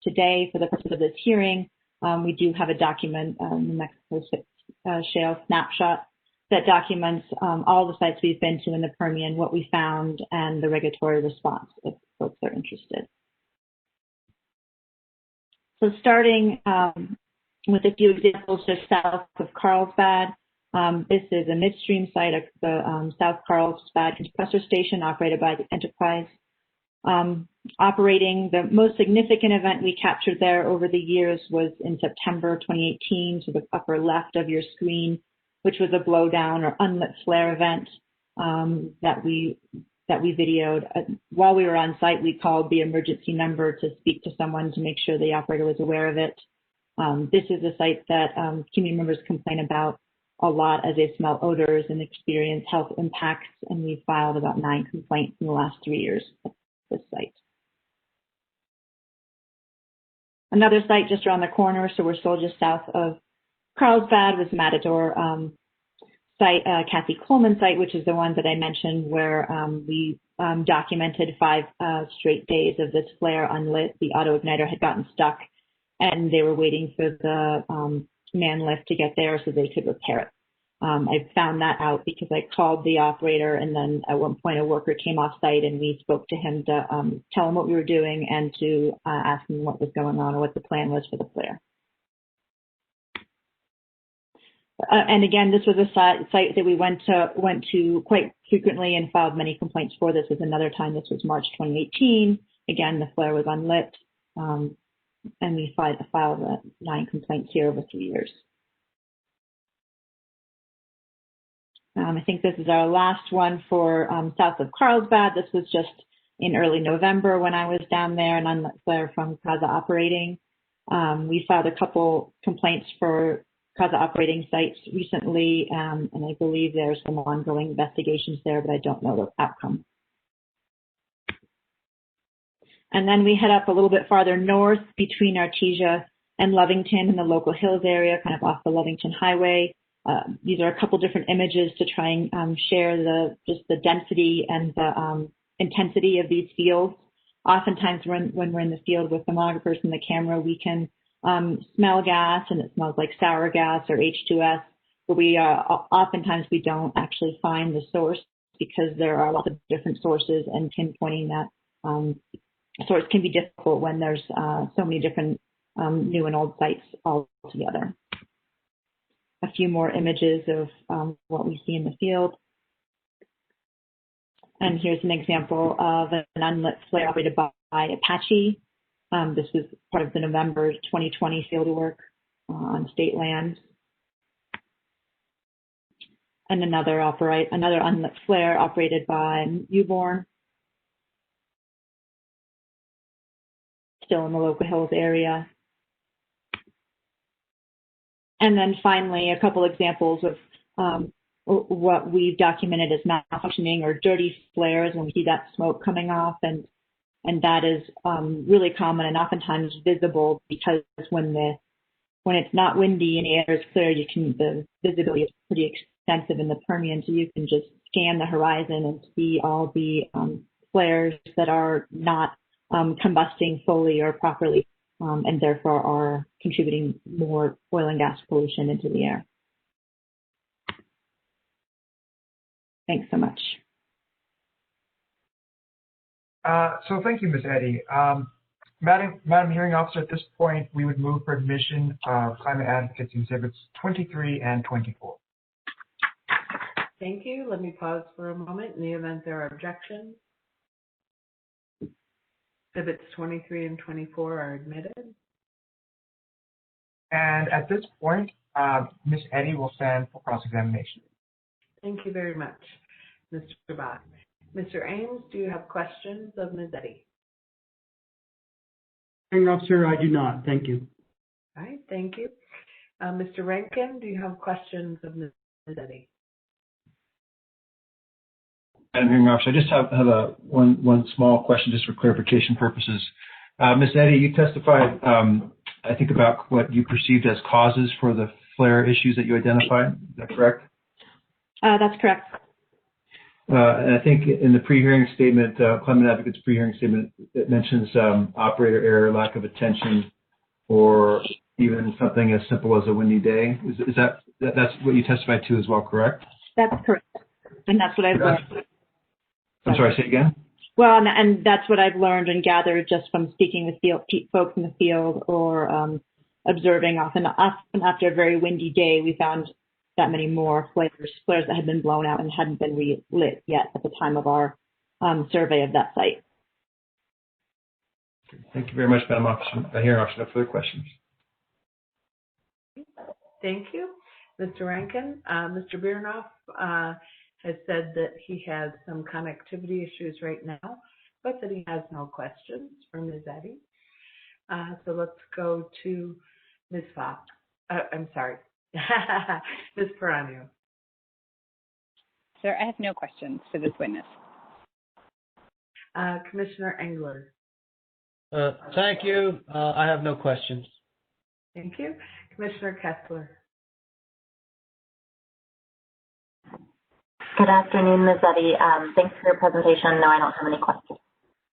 today for the purpose of this hearing. We do have a document, New Mexico Shale Snapshot, that documents all the sites we've been to in the Permian, what we found, and the regulatory response if folks are interested. So starting with a few examples just south of Carlsbad. This is a midstream site at the South Carlsbad compressor station operated by the Enterprise. Operating, the most significant event we captured there over the years was in September 2018, to the upper left of your screen, which was a blowdown or unlit flare event that we videoed. While we were on site, we called the emergency number to speak to someone to make sure the operator was aware of it. This is a site that community members complain about a lot as they smell odors and experience health impacts, and we filed about 9 complaints in the last 3 years at this site. Another site just around the corner, so we're still just south of Carlsbad, was Matador site, Kathy Coleman site, which is the one that I mentioned where we documented 5 straight days of this flare unlit. The auto igniter had gotten stuck, and they were waiting for the man lift to get there so they could repair it. I found that out because I called the operator, and then at one point a worker came off site and we spoke to him to tell him what we were doing and to ask him what was going on or what the plan was for the flare. And again, this was a site that we went to quite frequently and filed many complaints for. This was another time. This was March 2018. Again, the flare was unlit, and we filed 9 complaints here over 3 years. I think this is our last one for south of Carlsbad. This was just in early November when I was down there, an unlit flare from CASA operating. We filed a couple complaints for CASA operating sites recently, and I believe there's some ongoing investigations there, but I don't know the outcome. And then we head up a little bit farther north between Artesia and Lovington in the local hills area, kind of off the Lovington Highway. These are a couple different images to try and share just the density and the intensity of these fields. Oftentimes when we're in the field with thermographers and the camera, we can smell gas, and it smells like sour gas or H2S, but oftentimes we don't actually find the source because there are lots of different sources, and pinpointing that source can be difficult when there's so many different new and old sites all together. A few more images of what we see in the field. And here's an example of an unlit flare operated by Apache. This was part of the November 2020 field work on state land. And another unlit flare operated by Newborn, still in the local hills area. And then finally, a couple examples of what we've documented as malfunctioning or dirty flares when we see that smoke coming off, and that is really common and oftentimes visible because when it's not windy and the air is clear, the visibility is pretty extensive in the Permian, so you can just scan the horizon and see all the flares that are not combusting fully or properly, and therefore are contributing more oil and gas pollution into the air. Thanks so much. So thank you, Ms. Eddy. Madam Hearing Officer, at this point, we would move for admission of Climate Advocates Exhibits 23 and 24. Thank you. Let me pause for a moment in the event there are objections. Exhibits 23 and 24 are admitted. And at this point, Ms. Eddy will stand for cross-examination. Thank you very much, Mr. Bach. Mr. Ames, do you have questions of Ms. Eddy? Hearing Officer, I do not. Thank you. All right, thank you. Mr. Rankin, do you have questions of Ms. Eddy? Madam Hearing Officer, I just have one small question just for clarification purposes. Ms. Eddy, you testified, I think, about what you perceived as causes for the flare issues that you identified. Is that correct? That's correct. And I think in the pre-hearing statement, Climate Advocates pre-hearing statement, it mentions operator error, lack of attention, or even something as simple as a windy day. Is that's what you testified to as well, correct? That's correct. And that's what I've learned. I'm sorry, say again? Well, and that's what I've learned and gathered just from speaking with folks in the field or observing often after a very windy day, we found that many more flares that had been blown out and hadn't been relit yet at the time of our survey of that site. Thank you very much, Madam Hearing Officer. No further questions. Thank you. Mr. Rankin, Mr. Birnoff has said that he has some connectivity issues right now, but that he has no questions for Ms. Eddy. So let's go to Ms. Fox. I'm sorry. Ms. Peranio. Sir, I have no questions for this witness. Commissioner Engler. Thank you. I have no questions. Thank you. Commissioner Kessler. Good afternoon, Ms. Eddy. Thanks for your presentation. No, I don't have any questions.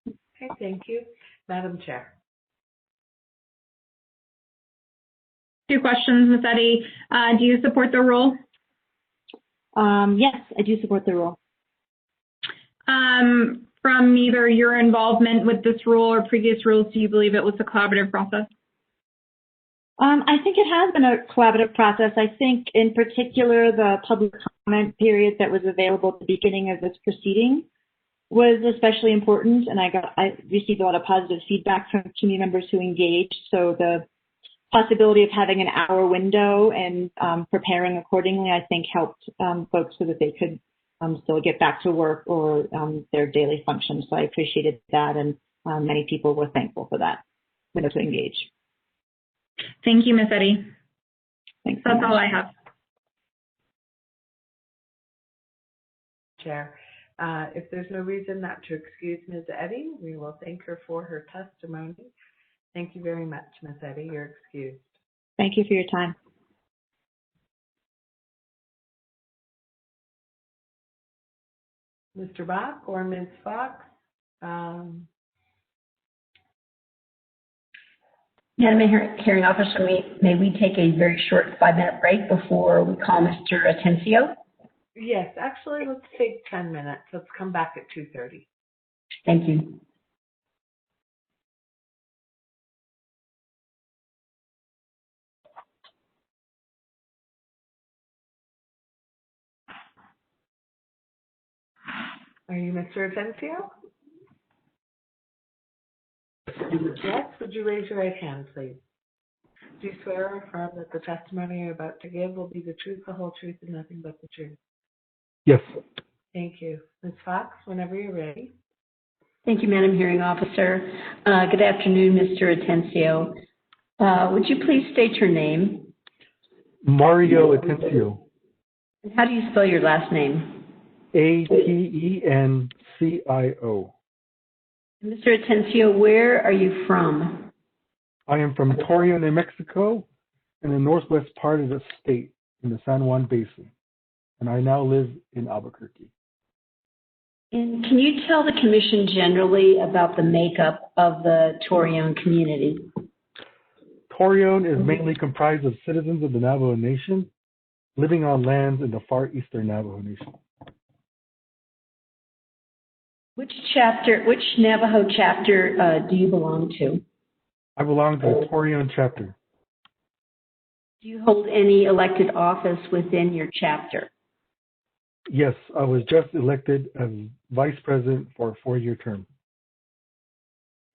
Okay, thank you. Madam Chair. 2 questions, Ms. Eddy. Do you support the rule? Yes, I do support the rule. From either your involvement with this rule or previous rules, do you believe it was a collaborative process? I think it has been a collaborative process. I think in particular the public comment period that was available at the beginning of this proceeding was especially important, and I received a lot of positive feedback from community members who engaged. So the possibility of having an hour window and preparing accordingly, I think helped folks so that they could still get back to work or their daily functions. So I appreciated that, and many people were thankful for that window to engage. Thank you, Ms. Eddy. Thanks. That's all I have. Chair. If there's no reason not to excuse Ms. Eddy, we will thank her for her testimony. Thank you very much, Ms. Eddy. You're excused. Thank you for your time. Mr. Bach or Ms. Fox? Madam Hearing Officer, may we take a very short 5-minute break before we call Mr. Atencio? Yes, actually, let's take 10 minutes. Let's come back at 2:30. Thank you. Are you Mr. Atencio? Yes, would you raise your right hand, please? Do you swear or affirm that the testimony you're about to give will be the truth, the whole truth, and nothing but the truth? Yes. Thank you. Ms. Fox, whenever you're ready. Thank you, Madam Hearing Officer. Good afternoon, Mr. Atencio. Would you please state your name? Mario Atencio. And how do you spell your last name? Atencio. Mr. Atencio, where are you from? I am from Torreon, New Mexico, in the northwest part of the state, in the San Juan Basin, and I now live in Albuquerque. And can you tell the Commission generally about the makeup of the Torreon community? Torreon is mainly comprised of citizens of the Navajo Nation living on lands in the far eastern Navajo Nation. Which Navajo chapter do you belong to? I belong to the Torreon chapter. Do you hold any elected office within your chapter? Yes, I was just elected as vice president for a 4-year term.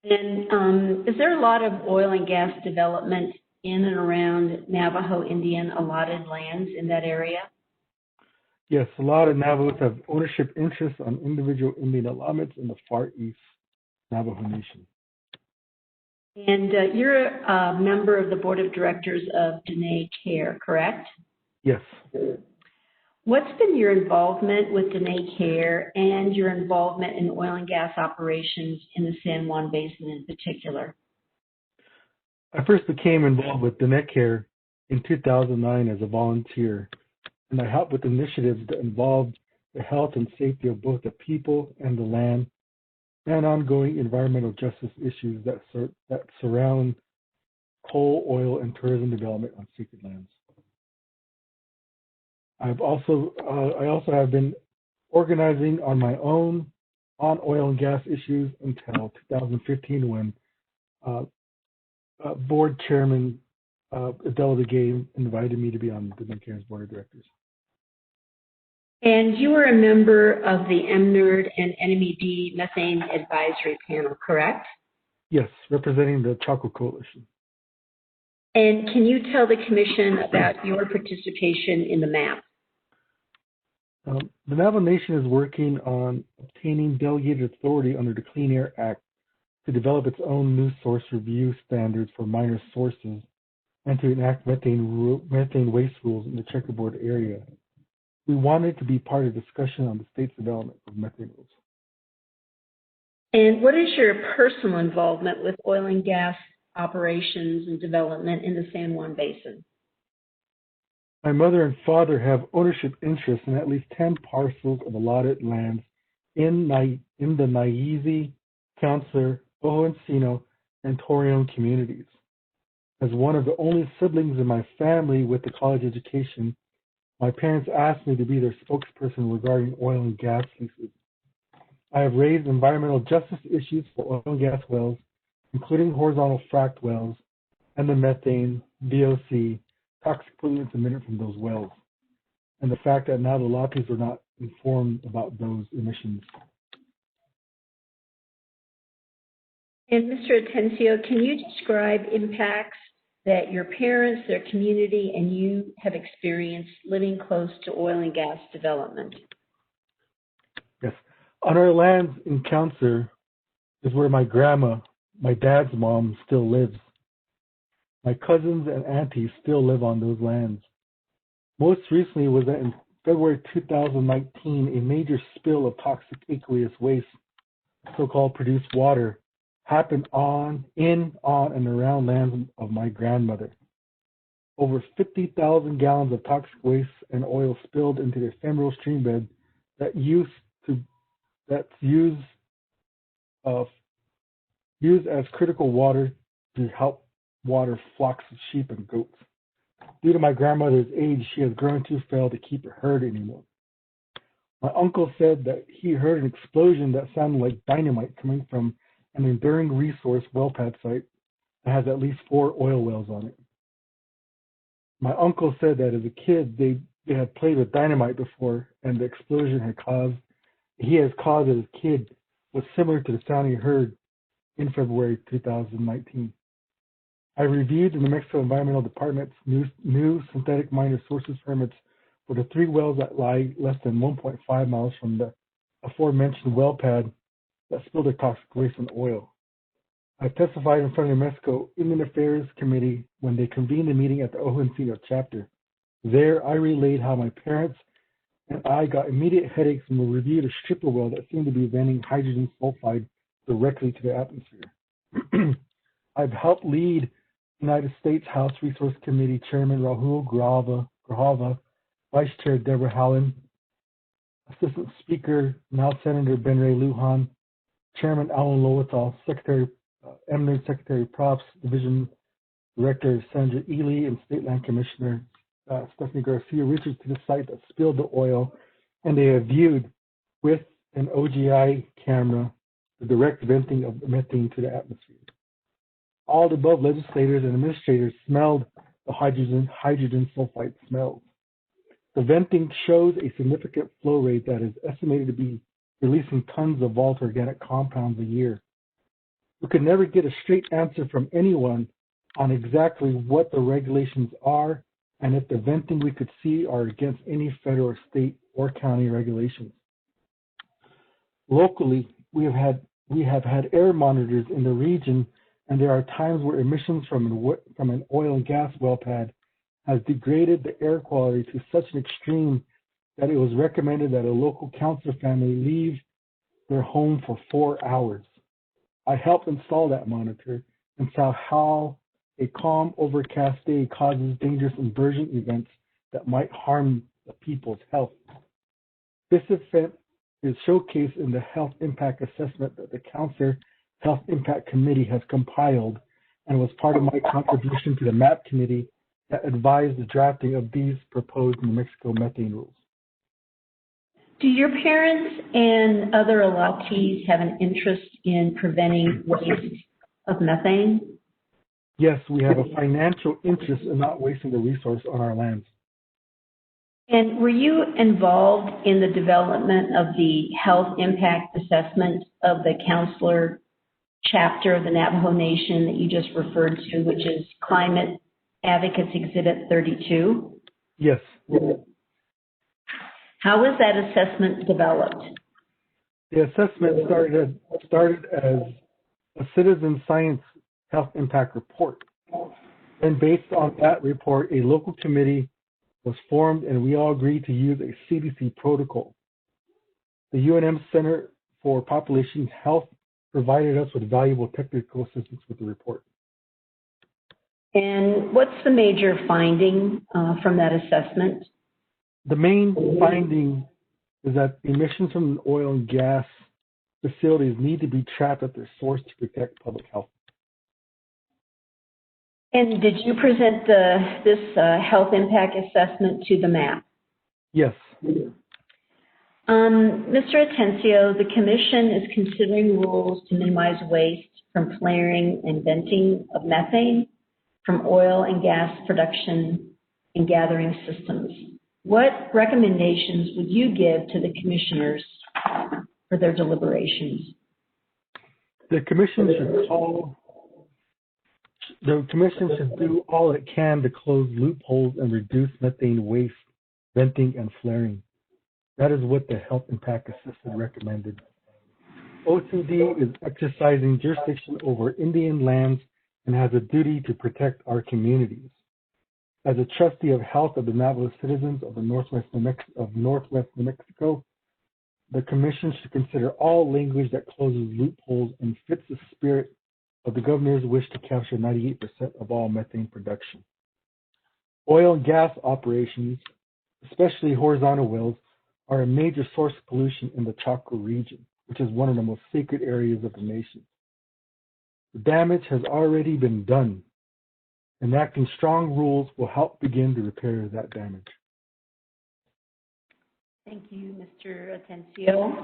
And is there a lot of oil and gas development in and around Navajo Indian allotted lands in that area? Yes, a lot of Navajos have ownership interests on individual Indian allotments in the far east Navajo Nation. And you're a member of the board of directors of Dene Care, correct? Yes. What's been your involvement with Dene Care and your involvement in oil and gas operations in the San Juan Basin in particular? I first became involved with Dene Care in 2009 as a volunteer, and I helped with initiatives that involved the health and safety of both the people and the land, and ongoing environmental justice issues that surround coal, oil, and tourism development on sacred lands. I also have been organizing on my own on oil and gas issues until 2015 when board chairman Adela Gay invited me to be on the Dene Care's board of directors. And you were a member of the MNERD and NMED Methane Advisory Panel, correct? Yes, representing the Chaco Coalition. And can you tell the Commission about your participation in the map? The Navajo Nation is working on obtaining delegated authority under the Clean Air Act to develop its own new source review standards for minor sources and to enact methane waste rules in the checkerboard area. We wanted to be part of the discussion on the state's development of methane rules. And what is your personal involvement with oil and gas operations and development in the San Juan Basin? My mother and father have ownership interests in at least 10 parcels of allotted lands in the Naizi, Counselor, Ojo Encino, and Torreon communities. As one of the only siblings in my family with a college education, My parents asked me to be their spokesperson regarding oil and gas leases. I have raised environmental justice issues for oil and gas wells, including horizontal fracked wells, and the methane, VOC, toxic pollutants emitted from those wells, and the fact that now the Latis are not informed about those emissions. And Mr. Atencio, can you describe impacts that your parents, their community, and you have experienced living close to oil and gas development? Yes. On our lands in Counselor is where my grandma, my dad's mom, still lives. My cousins and aunties still live on those lands. Most recently was that in February 2019, a major spill of toxic aqueous waste, so-called produced water, happened on and around lands of my grandmother. Over 50,000 gallons of toxic waste and oil spilled into the ephemeral streambed that's used as critical water to help water flocks of sheep and goats. Due to my grandmother's age, she has grown too frail to keep a herd anymore. My uncle said that he heard an explosion that sounded like dynamite coming from an enduring resource well pad site that has at least 4 oil wells on it. My uncle said that as a kid, they had played with dynamite before, and the explosion he has caused as a kid was similar to the sound he heard in February 2019. I reviewed the New Mexico Environmental Department's new synthetic minor sources permits for the 3 wells that lie less than 1.5 miles from the aforementioned well pad that spilled their toxic waste and oil. I testified in front of the New Mexico Indian Affairs Committee when they convened a meeting at the Ojo chapter. There, I relayed how my parents and I got immediate headaches when we reviewed a stripper well that seemed to be venting hydrogen sulfide directly to the atmosphere. I've helped lead United States House Resource Committee Chairman Rahul Grahava, Vice Chair Deborah Hallen, Assistant Speaker, now Senator Ben Ray Lujan, Chairman Alan Lowenthal, Eminent Secretary Props, Division Director Sandra Ely, and State Land Commissioner Stephanie Garcia Richards to the site that spilled the oil, and they have viewed with an OGI camera the direct venting of methane to the atmosphere. All the above legislators and administrators smelled the hydrogen sulfide smells. The venting shows a significant flow rate that is estimated to be releasing tons of volatile organic compounds a year. We could never get a straight answer from anyone on exactly what the regulations are and if the venting we could see are against any federal or state or county regulations. Locally, we have had air monitors in the region, and there are times where emissions from an oil and gas well pad has degraded the air quality to such an extreme that it was recommended that a local council family leave their home for 4 hours. I helped install that monitor and saw how a calm, overcast day causes dangerous inversion events that might harm the people's health. This event is showcased in the health impact assessment that the Counselor Health Impact Committee has compiled and was part of my contribution to the MAP committee that advised the drafting of these proposed New Mexico methane rules. Do your parents and other allottees have an interest in preventing waste of methane? Yes, we have a financial interest in not wasting the resource on our lands. And were you involved in the development of the health impact assessment of the counselor chapter of the Navajo Nation that you just referred to, which is Climate Advocates Exhibit 32? Yes. How was that assessment developed? The assessment started as a citizen science health impact report. And based on that report, a local committee was formed and we all agreed to use a CDC protocol. The UNM Center for Population Health provided us with valuable technical assistance with the report. And what's the major finding from that assessment? The main finding is that emissions from oil and gas facilities need to be trapped at their source to protect public health. And did you present this health impact assessment to the MAP? Yes. Mr. Atencio, the Commission is considering rules to minimize waste from flaring and venting of methane from oil and gas production and gathering systems. What recommendations would you give to the commissioners for their deliberations? The Commission should do all it can to close loopholes and reduce methane waste, venting, and flaring. That is what the Health Impact Assessment recommended. OCD is exercising jurisdiction over Indian lands and has a duty to protect our communities. As a trustee of health of the Navajo citizens of the Northwest New Mexico, the Commission should consider all language that closes loopholes and fits the spirit of the governor's wish to capture 98% of all methane production. Oil and gas operations, especially horizontal wells, are a major source of pollution in the Chaco region, which is one of the most sacred areas of the nation. The damage has already been done. Enacting strong rules will help begin to repair that damage. Thank you, Mr. Atencio.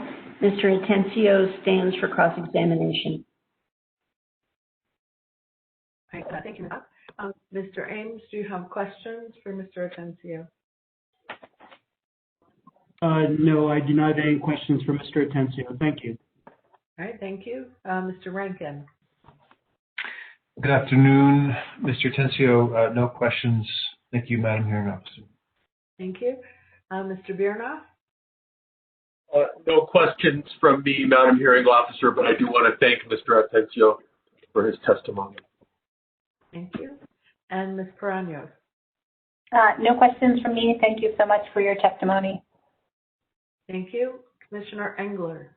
Mr. Atencio stands for cross-examination. Thank you, Matt. Mr. Ames, do you have questions for Mr. Atencio? No, I do not have any questions for Mr. Atencio. Thank you. All right, thank you. Mr. Rankin. Good afternoon, Mr. Atencio. No questions. Thank you, Madam Hearing Officer. Thank you. Mr. Biernoff? No questions from me, Madam Hearing Officer, but I do want to thank Mr. Atencio for his testimony. Thank you. And Ms. Paraños? No questions from me. Thank you so much for your testimony. Thank you. Commissioner Engler?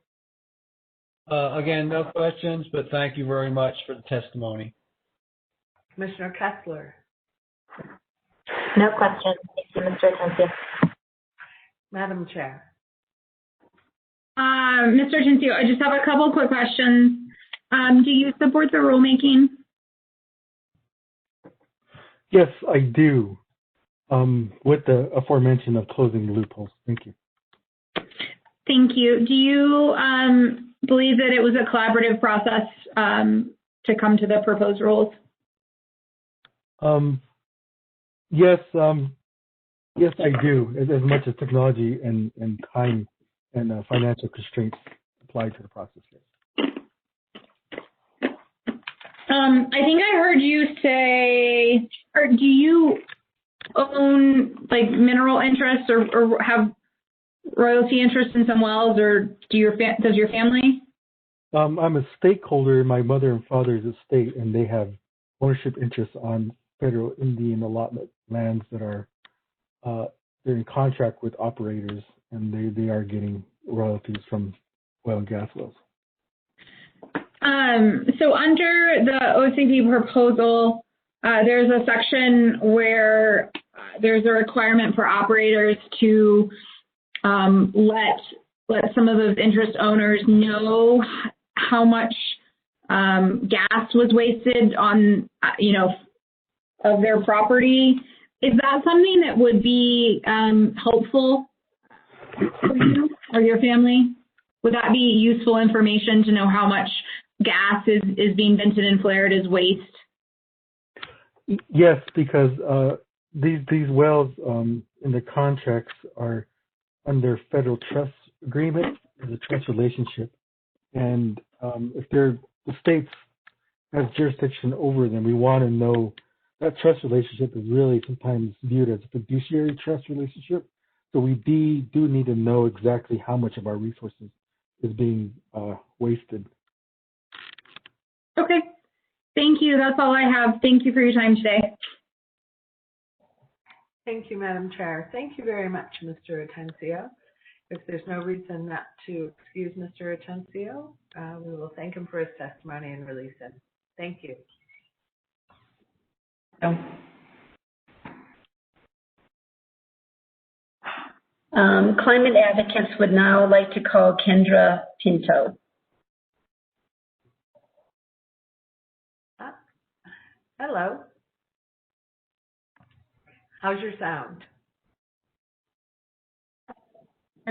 Again, no questions, but thank you very much for the testimony. Commissioner Kessler? No questions. Thank you, Mr. Atencio. Madam Chair? Mr. Atencio, I just have a couple quick questions. Do you support the rulemaking? Yes, I do. With the aforementioned of closing the loopholes. Thank you. Thank you. Do you believe that it was a collaborative process to come to the proposed rules? Yes, yes, I do. As much as technology and time and financial constraints apply to the process. I think I heard you say, or do you own like mineral interests or have royalty interest in some wells, or does your family? I'm a stakeholder in my mother and father's estate, and they have ownership interests on federal Indian allotment lands that are they're in contract with operators, and they are getting royalties from oil and gas wells. So under the OCC proposal, there's a section where there's a requirement for operators to let some of those interest owners know how much gas was wasted on, of their property. Is that something that would be helpful for you or your family? Would that be useful information to know how much gas is being vented and flared as waste? Yes, because these wells in the contracts are under federal trust agreement. There's a trust relationship, and if the states has jurisdiction over them, we want to know that trust relationship is really sometimes viewed as a fiduciary trust relationship. So we do need to know exactly how much of our resources is being wasted. Okay. Thank you. That's all I have. Thank you for your time today. Thank you, Madam Chair. Thank you very much, Mr. Atencio. If there's no reason not to excuse Mr. Atencio, we will thank him for his testimony and release him. Thank you. Climate advocates would now like to call Kendra Pinto. Hello. How's your sound?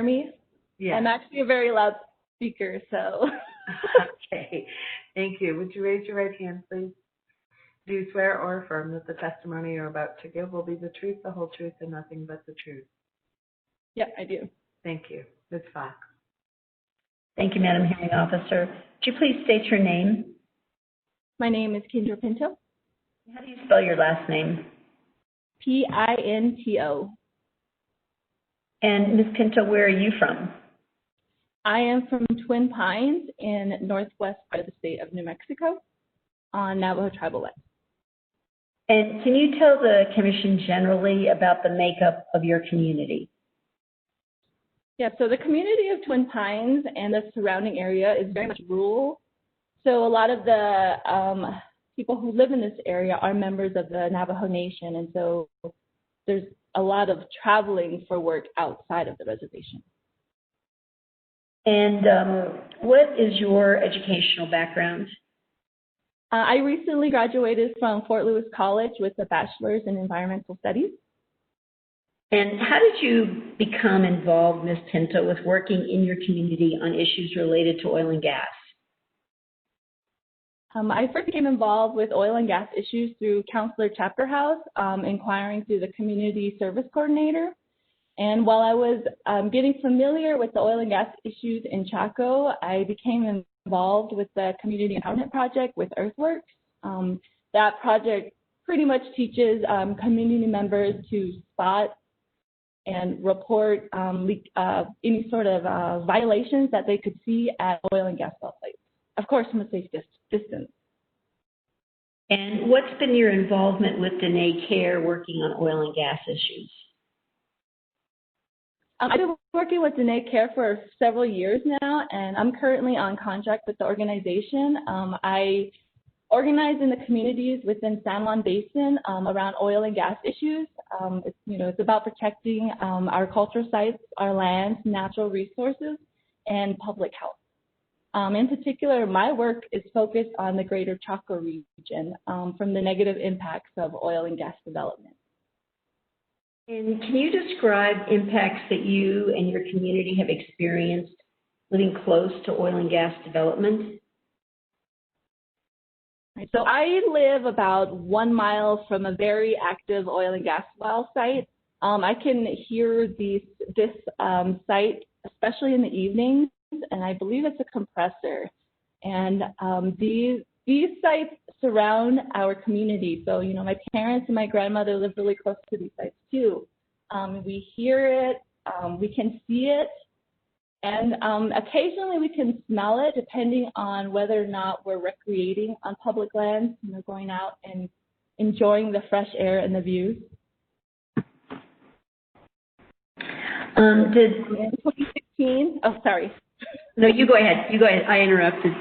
me? Yes. I'm actually a very loud speaker, so. Okay, thank you. Would you raise your right hand, please? Do you swear or affirm that the testimony you're about to give will be the truth, the whole truth, and nothing but the truth? Yep, I do. Thank you. Ms. Fox. Thank you, Madam Hearing Officer. Would you please state your name? My name is Kendra Pinto. How do you spell your last name? Pinto. And Ms. Pinto, where are you from? I am from Twin Pines in northwest part of the state of New Mexico on Navajo tribal land. And can you tell the Commission generally about the makeup of your community? Yeah, so the community of Twin Pines and the surrounding area is very much rural. So a lot of the people who live in this area are members of the Navajo Nation, and so there's a lot of traveling for work outside of the reservation. And what is your educational background? I recently graduated from Fort Lewis College with a bachelor's in environmental studies. And how did you become involved, Ms. Pinto, with working in your community on issues related to oil and gas? I first became involved with oil and gas issues through Counselor Chapter House, inquiring through the Community Service Coordinator. And while I was getting familiar with the oil and gas issues in Chaco, I became involved with the Community Empowerment Project with Earthworks. That project pretty much teaches community members to spot and report any sort of violations that they could see at oil and gas well sites, of course from a safe distance. And what's been your involvement with Dene Care working on oil and gas issues? I've been working with Dene Care for several years now, and I'm currently on contract with the organization. I organize in the communities within San Juan Basin around oil and gas issues. It's about protecting our cultural sites, our lands, natural resources, and public health. In particular, my work is focused on the greater Chaco region from the negative impacts of oil and gas development. And can you describe impacts that you and your community have experienced living close to oil and gas development? So I live about 1 mile from a very active oil and gas well site. I can hear this site, especially in the evenings, and I believe it's a compressor. And these sites surround our community. So, my parents and my grandmother live really close to these sites too. We hear it, we can see it, and occasionally we can smell it depending on whether or not we're recreating on public lands, going out and enjoying the fresh air and the views. In 2016, oh, sorry. No, you go ahead. I interrupted.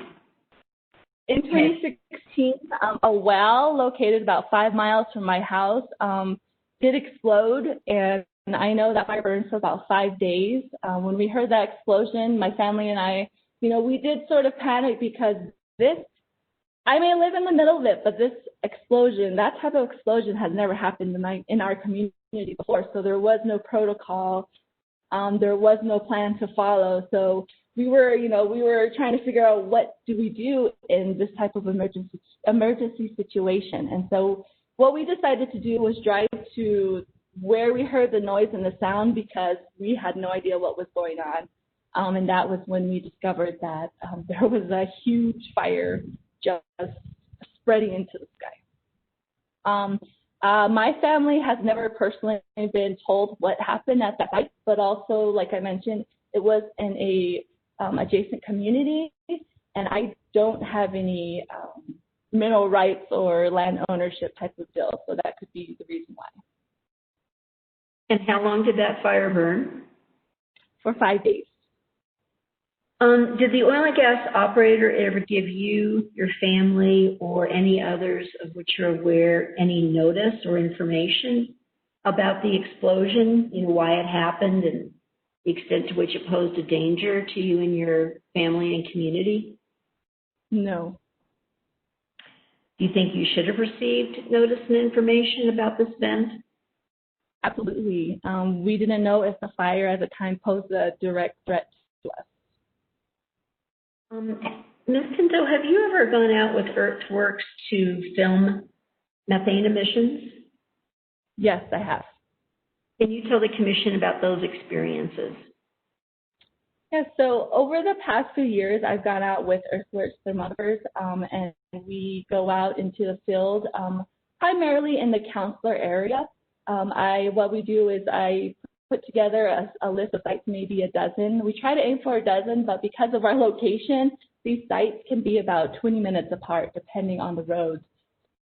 In 2016, a well located about 5 miles from my house did explode, and I know that fire burned for about 5 days. When we heard that explosion, my family and I, we did sort of panic because I may live in the middle of it, but this explosion, that type of explosion has never happened in our community before, so there was no protocol. There was no plan to follow, so we were trying to figure out what do we do in this type of emergency situation. And so what we decided to do was drive to where we heard the noise and the sound because we had no idea what was going on. And that was when we discovered that there was a huge fire just spreading into the sky. My family has never personally been told what happened at that site, but also, like I mentioned, it was in a adjacent community, and I don't have any mineral rights or land ownership type of deal, so that could be the reason why. And how long did that fire burn? For 5 days. Did the oil and gas operator ever give you, your family, or any others of which you're aware, any notice or information about the explosion, why it happened and the extent to which it posed a danger to you and your family and community? No. Do you think you should have received notice and information about this event? Absolutely. We didn't know if the fire at the time posed a direct threat to us. Ms. Pinto, have you ever gone out with Earthworks to film methane emissions? Yes, I have. Can you tell the Commission about those experiences? Yeah, so over the past few years, I've gone out with Earthworks thermometers, and we go out into the field, primarily in the counselor area. What we do is I put together a list of sites, maybe a dozen. We try to aim for a dozen, but because of our location, these sites can be about 20 minutes apart, depending on the road.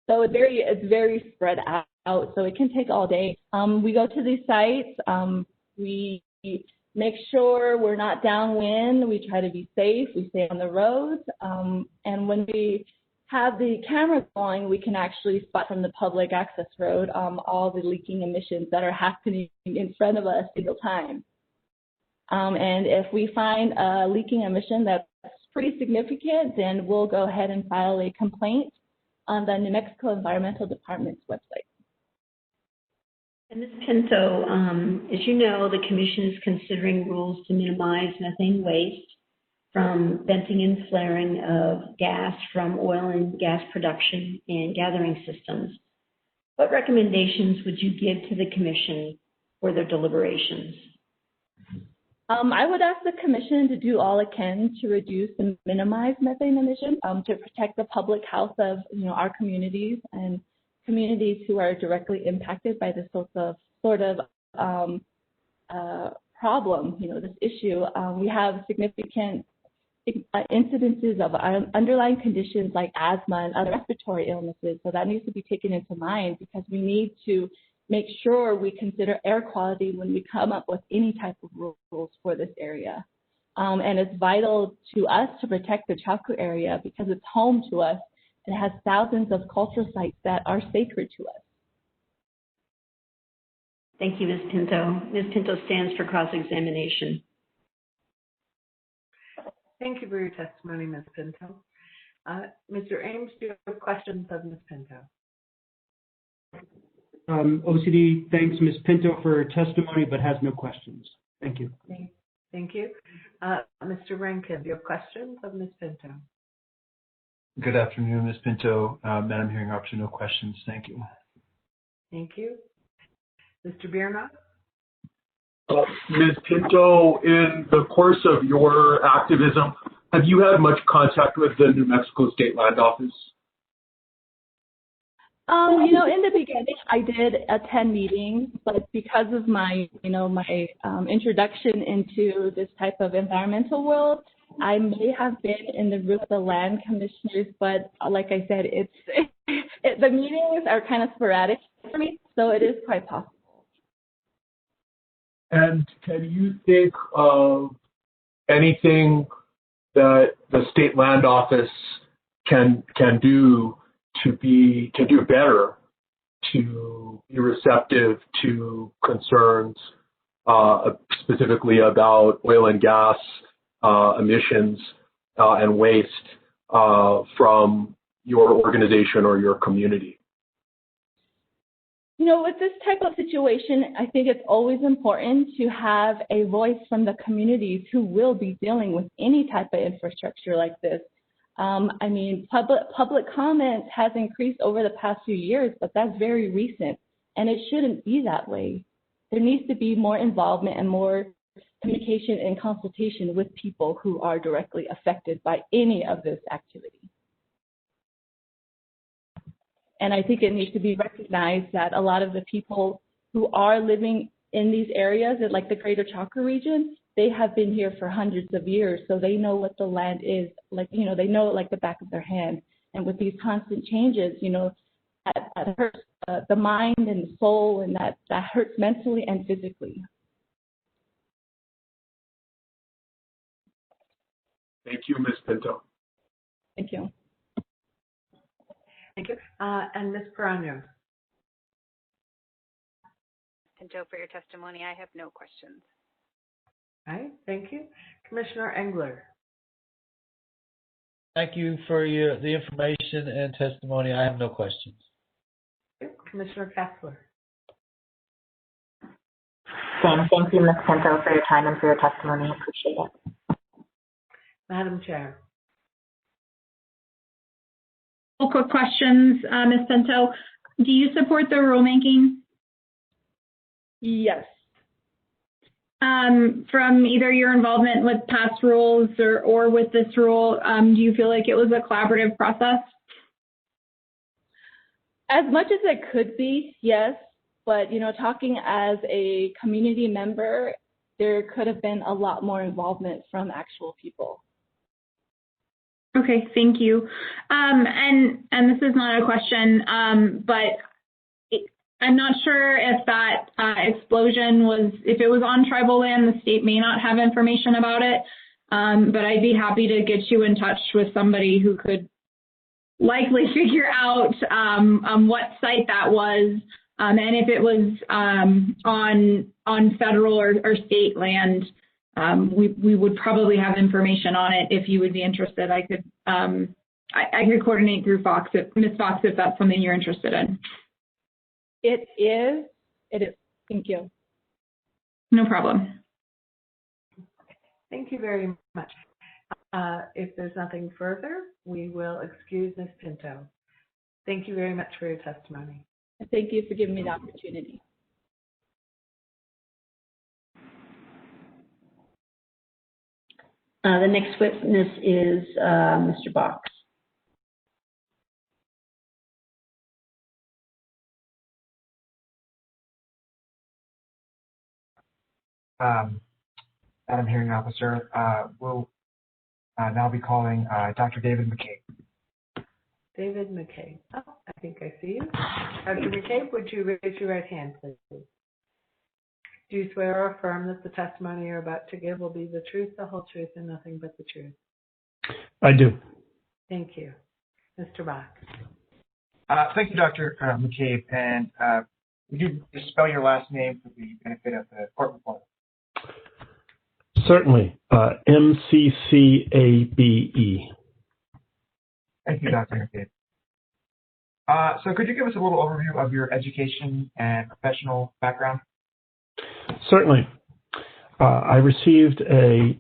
So it's very spread out, so it can take all day. We go to these sites, we make sure we're not downwind, we try to be safe, we stay on the roads, and when we have the camera going, we can actually spot from the public access road all the leaking emissions that are happening in front of us in real time. And if we find a leaking emission that's pretty significant, then we'll go ahead and file a complaint on the New Mexico Environmental Department's website. And Ms. Pinto, as you know, the Commission is considering rules to minimize methane waste from venting and flaring of gas from oil and gas production and gathering systems. What recommendations would you give to the Commission for their deliberations? I would ask the Commission to do all it can to reduce and minimize methane emissions to protect the public health of our communities and communities who are directly impacted by this sort of problem, this issue. We have significant incidences of underlying conditions like asthma and other respiratory illnesses, so that needs to be taken into mind because we need to make sure we consider air quality when we come up with any type of rules for this area. And it's vital to us to protect the Chaco area because it's home to us. It has thousands of cultural sites that are sacred to us. Thank you, Ms. Pinto. Ms. Pinto stands for cross-examination. Thank you for your testimony, Ms. Pinto. Mr. Ames, do you have questions of Ms. Pinto? OCD thanks Ms. Pinto for her testimony, but has no questions. Thank you. Thank you. Mr. Rankin, do you have questions of Ms. Pinto? Good afternoon, Ms. Pinto. Madam Hearing Officer, no questions. Thank you. Thank you. Mr. Biernot? Ms. Pinto, in the course of your activism, have you had much contact with the New Mexico State Land Office? In the beginning, I did attend meetings, but because of my introduction into this type of environmental world, I may have been in the room with the land commissioners, but like I said, the meetings are kind of sporadic for me, so it is quite possible. And can you think of anything that the State Land Office can do to do better, to be receptive to concerns specifically about oil and gas emissions and waste from your organization or your community? With this type of situation, I think it's always important to have a voice from the communities who will be dealing with any type of infrastructure like this. Public comment has increased over the past few years, but that's very recent, and it shouldn't be that way. There needs to be more involvement and more communication and consultation with people who are directly affected by any of this activity. And I think it needs to be recognized that a lot of the people who are living in these areas, like the Greater Chaco region, they have been here for hundreds of years, so they know what the land is like. They know it like the back of their hand. And with these constant changes, that hurts the mind and the soul, and that hurts mentally and physically. Thank you, Ms. Pinto. Thank you. Thank you. And Ms. Perano. Pinto, for your testimony, I have no questions. All right, thank you. Commissioner Engler. Thank you for the information and testimony. I have no questions. Commissioner Kessler. Same. Thank you, Ms. Pinto, for your time and for your testimony. Appreciate it. Madam Chair. Quick questions, Ms. Pinto. Do you support the rulemaking? Yes. From either your involvement with past rules or with this rule, do you feel like it was a collaborative process? As much as it could be, yes. But, you know, talking as a community member, there could have been a lot more involvement from actual people. Okay, thank you. And this is not a question, but I'm not sure if that explosion if it was on tribal land. The state may not have information about it, but I'd be happy to get you in touch with somebody who could likely figure out what site that was, and if it was on federal or state land. We would probably have information on it if you would be interested. I could coordinate through Fox, Ms. Fox, if that's something you're interested in. It is. Thank you. No problem. Thank you very much. If there's nothing further, we will excuse Ms. Pinto. Thank you very much for your testimony. Thank you for giving me the opportunity. The next witness is Mr. Box. Madam Hearing Officer, we'll now be calling Dr. David McCabe. David McCabe. Oh, I think I see you. Dr. McCabe, would you raise your right hand, please? Do you swear or affirm that the testimony you're about to give will be the truth, the whole truth, and nothing but the truth? I do. Thank you. Mr. Bach. Thank you, Dr. McCabe. And would you just spell your last name for the benefit of the court reporter? Certainly. McCabe. Thank you, Dr. McCabe. So could you give us a little overview of your education and professional background? Certainly. I received a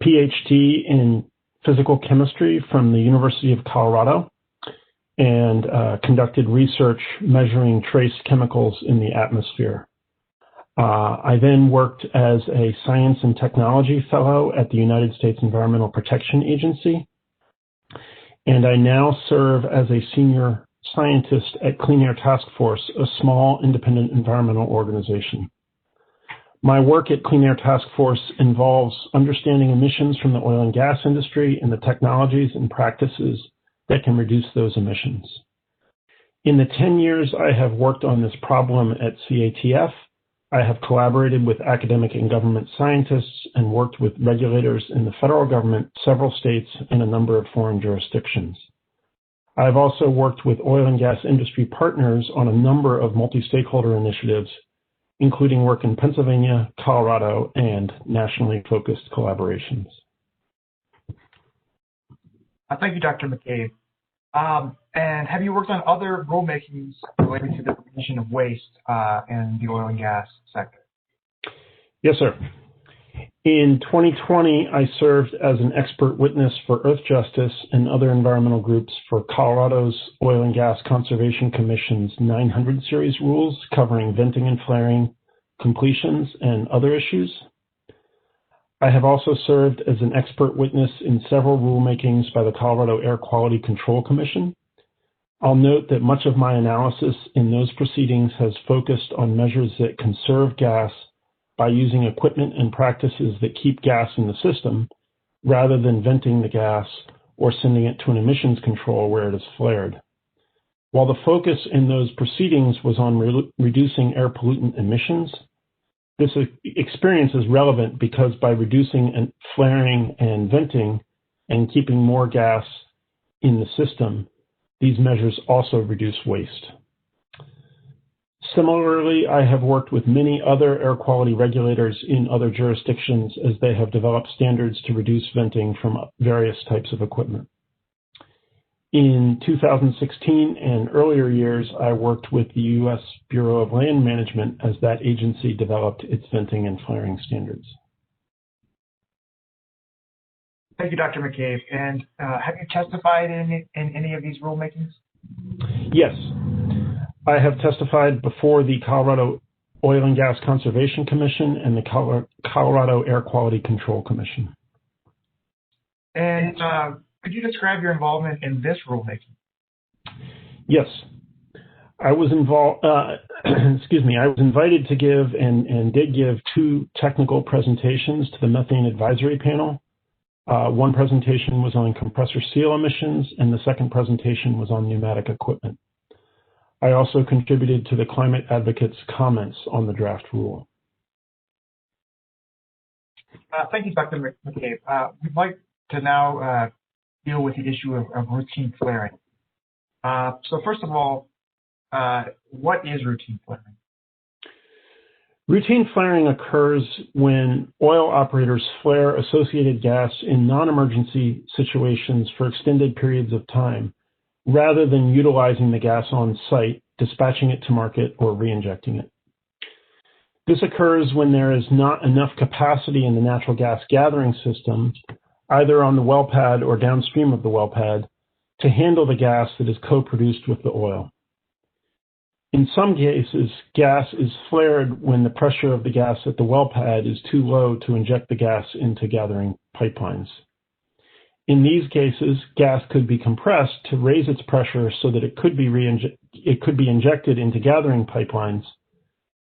PhD in physical chemistry from the University of Colorado and conducted research measuring trace chemicals in the atmosphere. I then worked as a science and technology fellow at the United States Environmental Protection Agency, and I now serve as a senior scientist at Clean Air Task Force, a small independent environmental organization. My work at Clean Air Task Force involves understanding emissions from the oil and gas industry and the technologies and practices that can reduce those emissions. In the 10 years I have worked on this problem at CATF, I have collaborated with academic and government scientists and worked with regulators in the federal government, several states, and a number of foreign jurisdictions. I have also worked with oil and gas industry partners on a number of multi-stakeholder initiatives, including work in Pennsylvania, Colorado, and nationally focused collaborations. Thank you, Dr. McCabe. And have you worked on other rulemakings related to the prevention of waste in the oil and gas sector? Yes, sir. In 2020, I served as an expert witness for Earth Justice and other environmental groups for Colorado's Oil and Gas Conservation Commission's 900 series rules covering venting and flaring, completions, and other issues. I have also served as an expert witness in several rulemakings by the Colorado Air Quality Control Commission. I'll note that much of my analysis in those proceedings has focused on measures that conserve gas by using equipment and practices that keep gas in the system rather than venting the gas or sending it to an emissions control where it is flared. While the focus in those proceedings was on reducing air pollutant emissions, this experience is relevant because by reducing flaring and venting and keeping more gas in the system, these measures also reduce waste. Similarly, I have worked with many other air quality regulators in other jurisdictions as they have developed standards to reduce venting from various types of equipment. In 2016 and earlier years, I worked with the U.S. Bureau of Land Management as that agency developed its venting and flaring standards. Thank you, Dr. McCabe. And have you testified in any of these rulemakings? Yes. I have testified before the Colorado Oil and Gas Conservation Commission and the Colorado Air Quality Control Commission. And could you describe your involvement in this rulemaking? Yes. I was involved, I was invited to give and did give 2 technical presentations to the methane advisory panel. One presentation was on compressor seal emissions, and the second presentation was on pneumatic equipment. I also contributed to the climate advocates' comments on the draft rule. Thank you, Dr. McCabe. We'd like to now deal with the issue of routine flaring. So first of all, what is routine flaring? Routine flaring occurs when oil operators flare associated gas in non-emergency situations for extended periods of time, rather than utilizing the gas on site, dispatching it to market, or reinjecting it. This occurs when there is not enough capacity in the natural gas gathering system, either on the well pad or downstream of the well pad, to handle the gas that is co-produced with the oil. In some cases, gas is flared when the pressure of the gas at the well pad is too low to inject the gas into gathering pipelines. In these cases, gas could be compressed to raise its pressure so that it could be injected into gathering pipelines,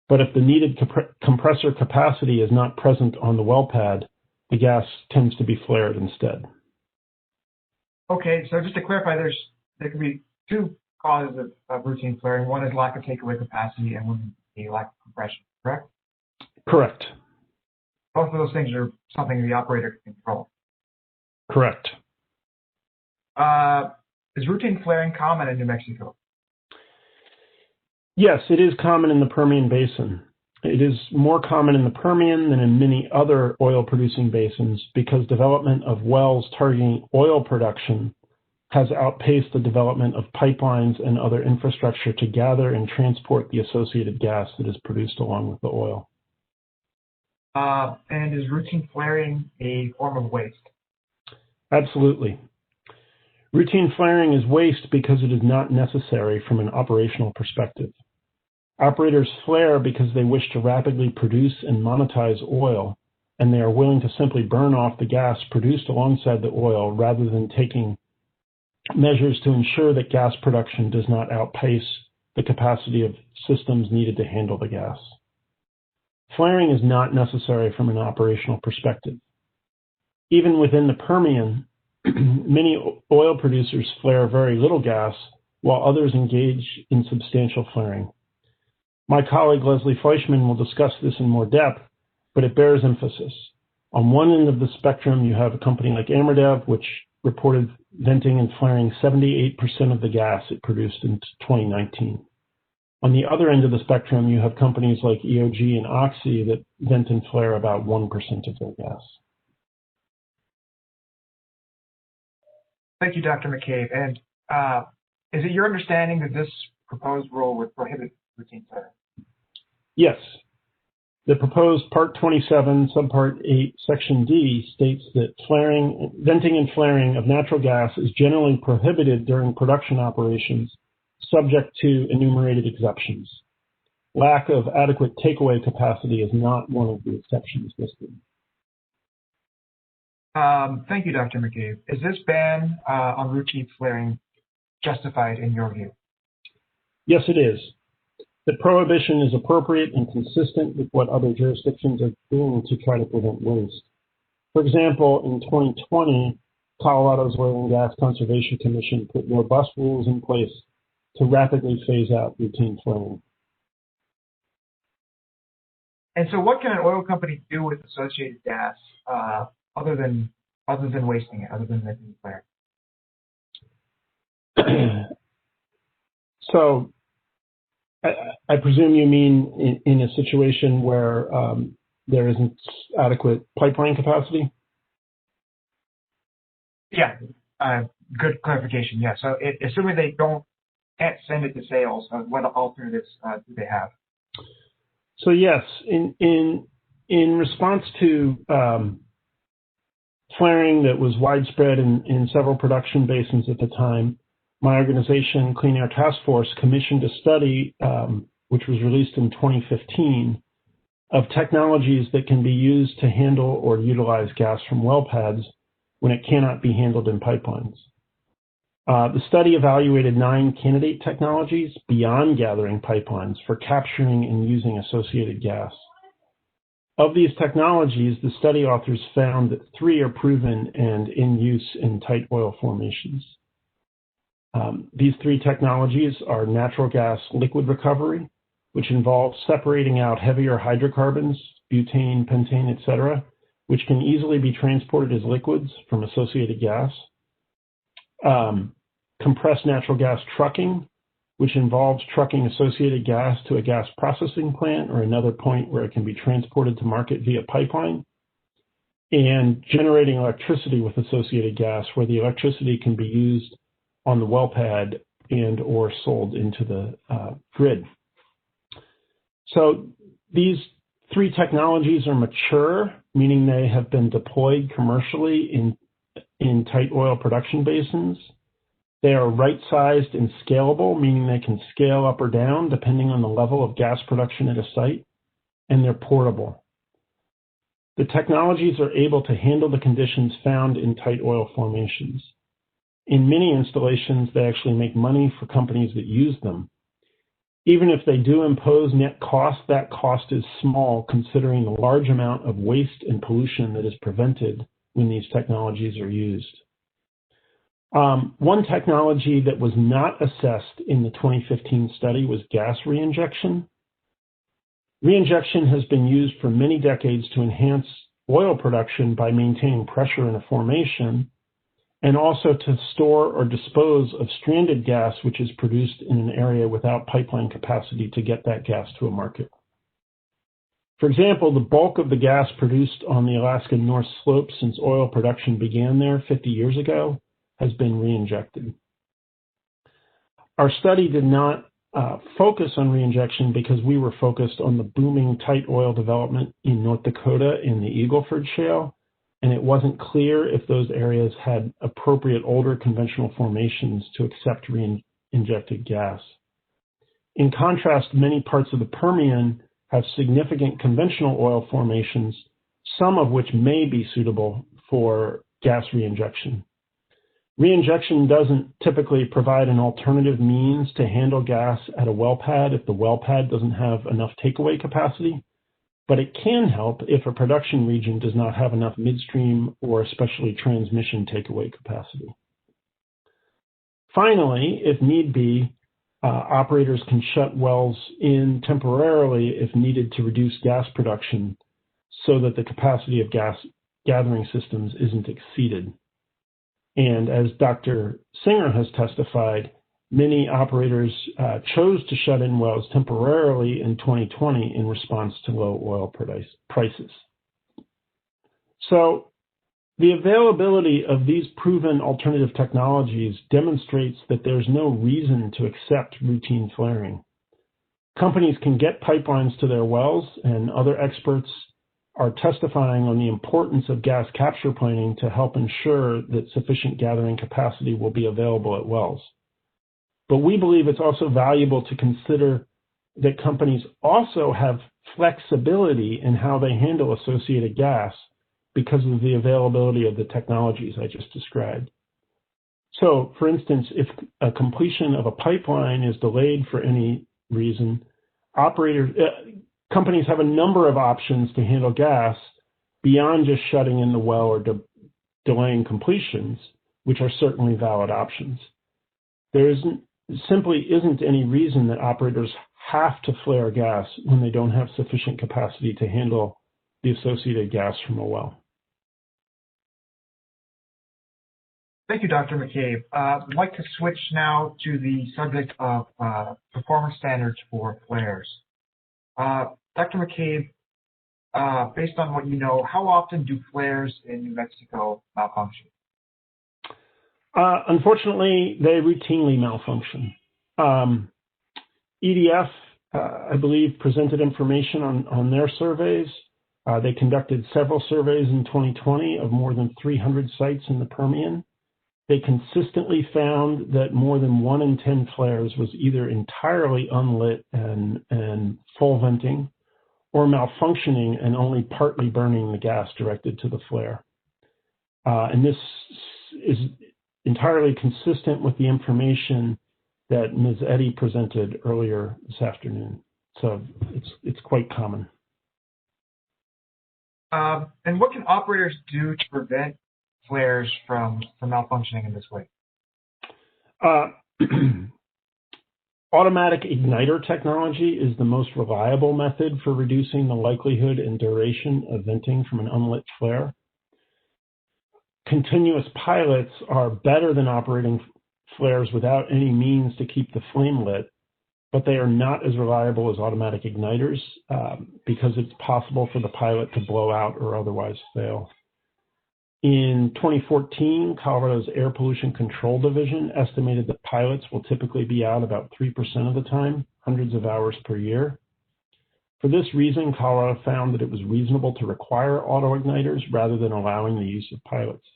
but if the needed compressor capacity is not present on the well pad, the gas tends to be flared instead. Okay, so just to clarify, there can be 2 causes of routine flaring. One is lack of takeaway capacity, and one is a lack of compression, correct? Correct. Both of those things are something the operator can control. Correct. Is routine flaring common in New Mexico? Yes, it is common in the Permian Basin. It is more common in the Permian than in many other oil-producing basins because development of wells targeting oil production has outpaced the development of pipelines and other infrastructure to gather and transport the associated gas that is produced along with the oil. And is routine flaring a form of waste? Absolutely. Routine flaring is waste because it is not necessary from an operational perspective. Operators flare because they wish to rapidly produce and monetize oil, and they are willing to simply burn off the gas produced alongside the oil rather than taking measures to ensure that gas production does not outpace the capacity of systems needed to handle the gas. Flaring is not necessary from an operational perspective. Even within the Permian, many oil producers flare very little gas, while others engage in substantial flaring. My colleague Leslie Fleischman will discuss this in more depth, but it bears emphasis. On one end of the spectrum, you have a company like Amerdev, which reported venting and flaring 78% of the gas it produced in 2019. On the other end of the spectrum, you have companies like EOG and Oxy that vent and flare about 1% of their gas. Thank you, Dr. McCabe. And is it your understanding that this proposed rule would prohibit routine flaring? Yes. The proposed Part 27, Subpart 8, Section D states that venting and flaring of natural gas is generally prohibited during production operations, subject to enumerated exceptions. Lack of adequate takeaway capacity is not one of the exceptions listed. Thank you, Dr. McCabe. Is this ban on routine flaring justified in your view? Yes, it is. The prohibition is appropriate and consistent with what other jurisdictions are doing to try to prevent waste. For example, in 2020, Colorado's Oil and Gas Conservation Commission put robust rules in place to rapidly phase out routine flaring. And so what can an oil company do with associated gas other than wasting it, other than making it flare? So I presume you mean in a situation where there isn't adequate pipeline capacity? Yeah, good clarification. Yeah. So assuming they can't send it to sales, what alternatives do they have? So yes, in response to flaring that was widespread in several production basins at the time, my organization, Clean Air Task Force, commissioned a study, which was released in 2015, of technologies that can be used to handle or utilize gas from well pads when it cannot be handled in pipelines. The study evaluated 9 candidate technologies beyond gathering pipelines for capturing and using associated gas. Of these technologies, the study authors found that 3 are proven and in use in tight oil formations. These 3 technologies are natural gas liquid recovery, which involves separating out heavier hydrocarbons, butane, pentane, etc., which can easily be transported as liquids from associated gas. Compressed natural gas trucking, which involves trucking associated gas to a gas processing plant or another point where it can be transported to market via pipeline. And generating electricity with associated gas, where the electricity can be used on the well pad and or sold into the grid. So these 3 technologies are mature, meaning they have been deployed commercially in tight oil production basins. They are right-sized and scalable, meaning they can scale up or down depending on the level of gas production at a site, and they're portable. The technologies are able to handle the conditions found in tight oil formations. In many installations, they actually make money for companies that use them. Even if they do impose net cost, that cost is small considering the large amount of waste and pollution that is prevented when these technologies are used. One technology that was not assessed in the 2015 study was gas reinjection. Reinjection has been used for many decades to enhance oil production by maintaining pressure in a formation, and also to store or dispose of stranded gas which is produced in an area without pipeline capacity to get that gas to a market. For example, the bulk of the gas produced on the Alaskan North Slope since oil production began there 50 years ago has been reinjected. Our study did not focus on reinjection because we were focused on the booming tight oil development in North Dakota in the Eagle Ford Shale, and it wasn't clear if those areas had appropriate older conventional formations to accept reinjected gas. In contrast, many parts of the Permian have significant conventional oil formations, some of which may be suitable for gas reinjection. Reinjection doesn't typically provide an alternative means to handle gas at a well pad if the well pad doesn't have enough takeaway capacity, but it can help if a production region does not have enough midstream or especially transmission takeaway capacity. Finally, if need be, operators can shut wells in temporarily if needed to reduce gas production so that the capacity of gas gathering systems isn't exceeded. And as Dr. Singer has testified, many operators chose to shut in wells temporarily in 2020 in response to low oil prices. So the availability of these proven alternative technologies demonstrates that there's no reason to accept routine flaring. Companies can get pipelines to their wells, and other experts are testifying on the importance of gas capture planning to help ensure that sufficient gathering capacity will be available at wells. But we believe it's also valuable to consider that companies also have flexibility in how they handle associated gas because of the availability of the technologies I just described. So, for instance, if a completion of a pipeline is delayed for any reason, companies have a number of options to handle gas beyond just shutting in the well or delaying completions, which are certainly valid options. There simply isn't any reason that operators have to flare gas when they don't have sufficient capacity to handle the associated gas from a well. Thank you, Dr. McCabe. I'd like to switch now to the subject of performance standards for flares. Dr. McCabe, based on what you know, how often do flares in New Mexico malfunction? Unfortunately, they routinely malfunction. EDF, I believe, presented information on their surveys. They conducted several surveys in 2020 of more than 300 sites in the Permian. They consistently found that more than 1 in 10 flares was either entirely unlit and full venting, or malfunctioning and only partly burning the gas directed to the flare. And this is entirely consistent with the information that Ms. Eddy presented earlier this afternoon. So it's quite common. And what can operators do to prevent flares from malfunctioning in this way? Automatic igniter technology is the most reliable method for reducing the likelihood and duration of venting from an unlit flare. Continuous pilots are better than operating flares without any means to keep the flame lit, but they are not as reliable as automatic igniters because it's possible for the pilot to blow out or otherwise fail. In 2014, Colorado's Air Pollution Control Division estimated that pilots will typically be out about 3% of the time, hundreds of hours per year. For this reason, Colorado found that it was reasonable to require auto-igniters rather than allowing the use of pilots.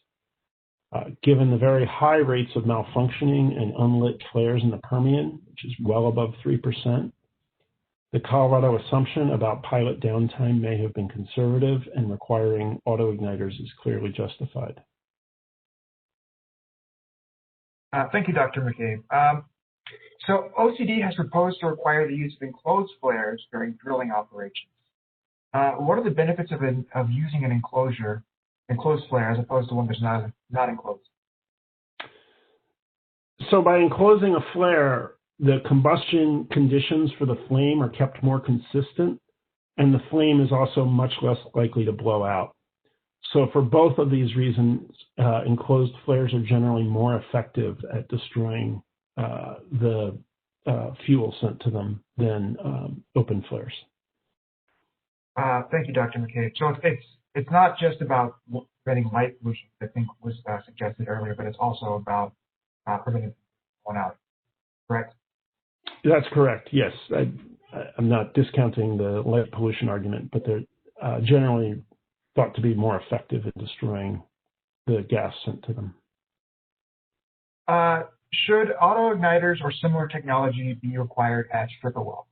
Given the very high rates of malfunctioning and unlit flares in the Permian, which is well above 3%, the Colorado assumption about pilot downtime may have been conservative, and requiring auto-igniters is clearly justified. Thank you, Dr. McCabe. So OCD has proposed to require the use of enclosed flares during drilling operations. What are the benefits of using an enclosed flare as opposed to one that's not enclosed? So by enclosing a flare, the combustion conditions for the flame are kept more consistent, and the flame is also much less likely to blow out. So for both of these reasons, enclosed flares are generally more effective at destroying the fuel sent to them than open flares. Thank you, Dr. McCabe. So it's not just about preventing light pollution, I think was suggested earlier, but it's also about preventing one out, correct? That's correct, yes. I'm not discounting the light pollution argument, but they're generally thought to be more effective in destroying the gas sent to them. Should auto-igniters or similar technology be required at stripper wells?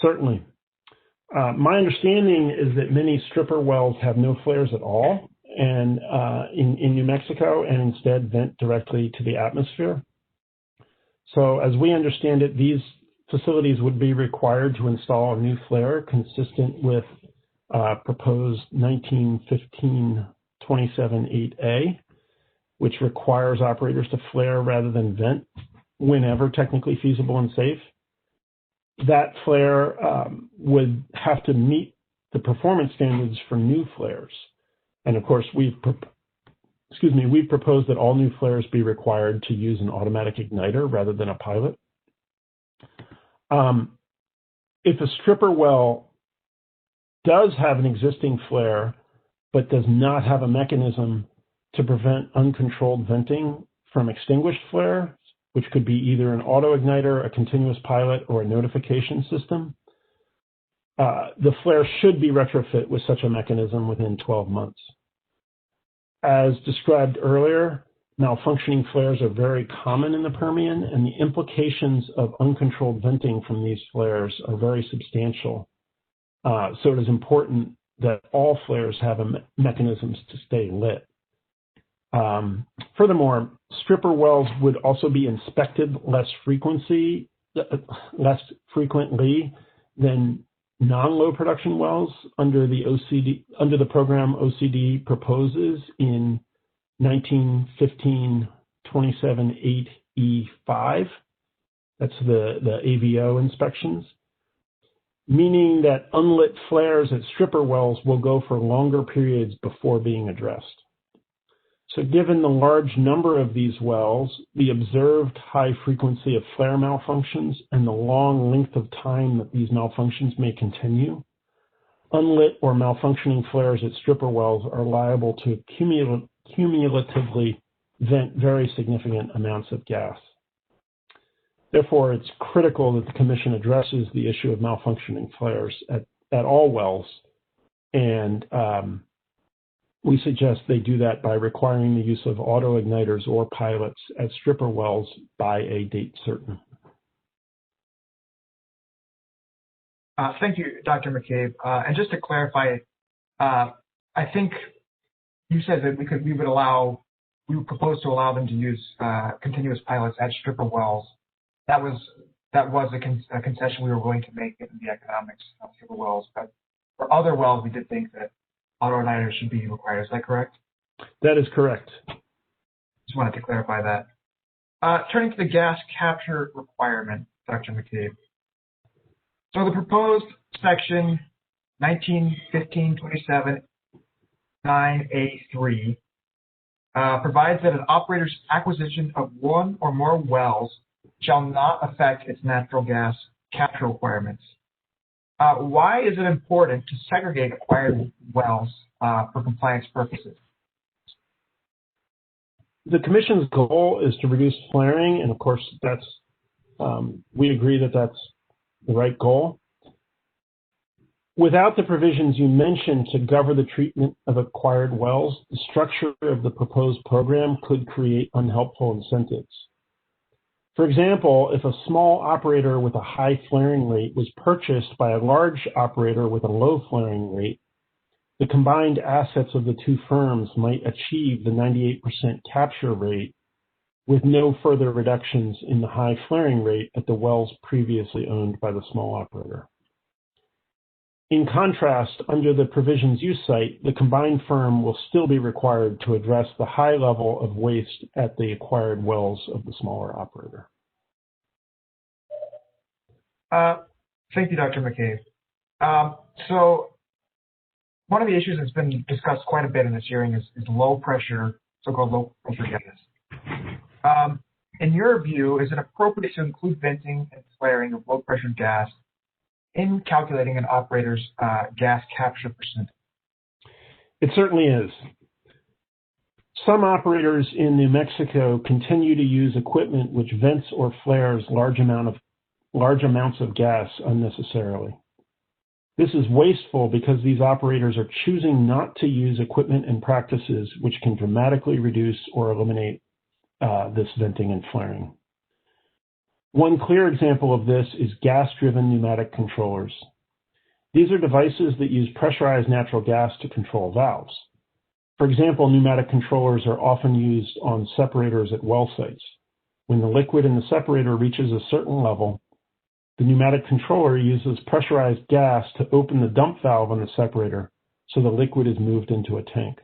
Certainly. My understanding is that many stripper wells have no flares at all and in New Mexico, and instead vent directly to the atmosphere. So as we understand it, these facilities would be required to install a new flare consistent with proposed 1915-27-8A, which requires operators to flare rather than vent whenever technically feasible and safe. That flare would have to meet the performance standards for new flares. And of course, we've proposed that all new flares be required to use an automatic igniter rather than a pilot. If a stripper well does have an existing flare, but does not have a mechanism to prevent uncontrolled venting from extinguished flares, which could be either an auto-igniter, a continuous pilot, or a notification system, the flare should be retrofit with such a mechanism within 12 months. As described earlier, malfunctioning flares are very common in the Permian, and the implications of uncontrolled venting from these flares are very substantial. So it is important that all flares have mechanisms to stay lit. Furthermore, stripper wells would also be inspected less frequently than non-low production wells under the program OCD proposes in 1915-27-8E5. That's the AVO inspections, meaning that unlit flares at stripper wells will go for longer periods before being addressed. So given the large number of these wells, the observed high frequency of flare malfunctions, and the long length of time that these malfunctions may continue, unlit or malfunctioning flares at stripper wells are liable to cumulatively vent very significant amounts of gas. Therefore, it's critical that the Commission addresses the issue of malfunctioning flares at all wells, and we suggest they do that by requiring the use of auto igniters or pilots at stripper wells by a date certain. Thank you, Dr. McCabe. And just to clarify, I think you said that we would propose to allow them to use continuous pilots at stripper wells. That was a concession we were willing to make in the economics of stripper wells. But for other wells, we did think that auto igniters should be required. Is that correct? That is correct. Just wanted to clarify that. Turning to the gas capture requirement, Dr. McCabe. So the proposed section 1915-27 9A3 provides that an operator's acquisition of one or more wells shall not affect its natural gas capture requirements. Why is it important to segregate acquired wells for compliance purposes? The Commission's goal is to reduce flaring, and of course, we agree that that's the right goal. Without the provisions you mentioned to govern the treatment of acquired wells, the structure of the proposed program could create unhelpful incentives. For example, if a small operator with a high flaring rate was purchased by a large operator with a low flaring rate, the combined assets of the two firms might achieve the 98% capture rate with no further reductions in the high flaring rate at the wells previously owned by the small operator. In contrast, under the provisions you cite, the combined firm will still be required to address the high level of waste at the acquired wells of the smaller operator. Thank you, Dr. McCabe. So one of the issues that's been discussed quite a bit in this hearing is low pressure, so-called low pressure gas. In your view, is it appropriate to include venting and flaring of low pressure gas in calculating an operator's gas capture percentage? It certainly is. Some operators in New Mexico continue to use equipment which vents or flares large amounts of gas unnecessarily. This is wasteful because these operators are choosing not to use equipment and practices which can dramatically reduce or eliminate this venting and flaring. One clear example of this is gas-driven pneumatic controllers. These are devices that use pressurized natural gas to control valves. For example, pneumatic controllers are often used on separators at well sites. When the liquid in the separator reaches a certain level, the pneumatic controller uses pressurized gas to open the dump valve on the separator so the liquid is moved into a tank.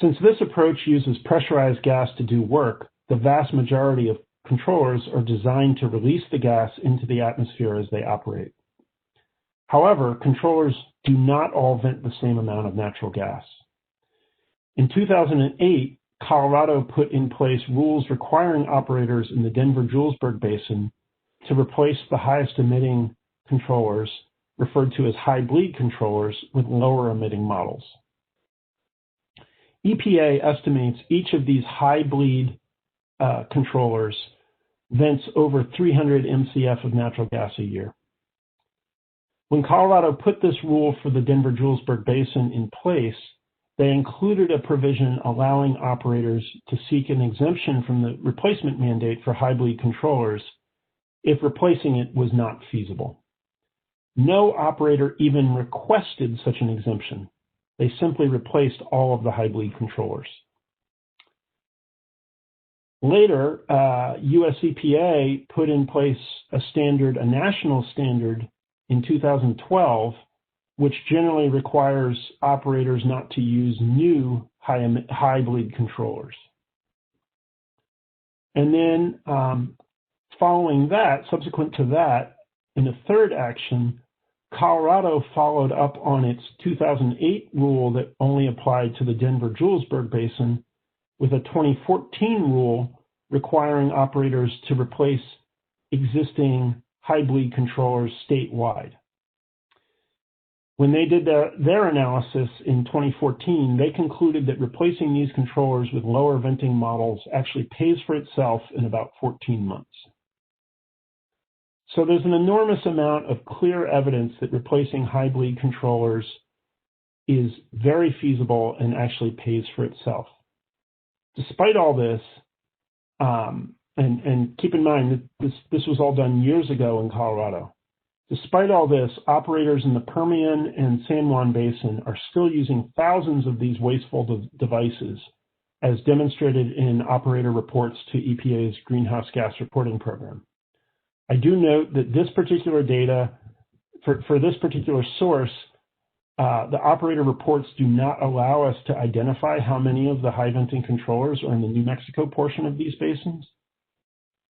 Since this approach uses pressurized gas to do work, the vast majority of controllers are designed to release the gas into the atmosphere as they operate. However, controllers do not all vent the same amount of natural gas. In 2008, Colorado put in place rules requiring operators in the Denver-Julesburg Basin to replace the highest emitting controllers, referred to as high bleed controllers, with lower emitting models. EPA estimates each of these high bleed controllers vents over 300 MCF of natural gas a year. When Colorado put this rule for the Denver-Julesburg Basin in place, they included a provision allowing operators to seek an exemption from the replacement mandate for high bleed controllers if replacing it was not feasible. No operator even requested such an exemption. They simply replaced all of the high bleed controllers. Later, US EPA put in place a national standard in 2012, which generally requires operators not to use new high bleed controllers. And then following that, subsequent to that, in a third action, Colorado followed up on its 2008 rule that only applied to the Denver-Julesburg Basin with a 2014 rule requiring operators to replace existing high bleed controllers statewide. When they did their analysis in 2014, they concluded that replacing these controllers with lower venting models actually pays for itself in about 14 months. So there's an enormous amount of clear evidence that replacing high bleed controllers is very feasible and actually pays for itself. Despite all this, and keep in mind that this was all done years ago in Colorado. Despite all this, operators in the Permian and San Juan Basin are still using thousands of these wasteful devices, as demonstrated in operator reports to EPA's greenhouse gas reporting program. I do note that this particular data, for this particular source, the operator reports do not allow us to identify how many of the high venting controllers are in the New Mexico portion of these basins.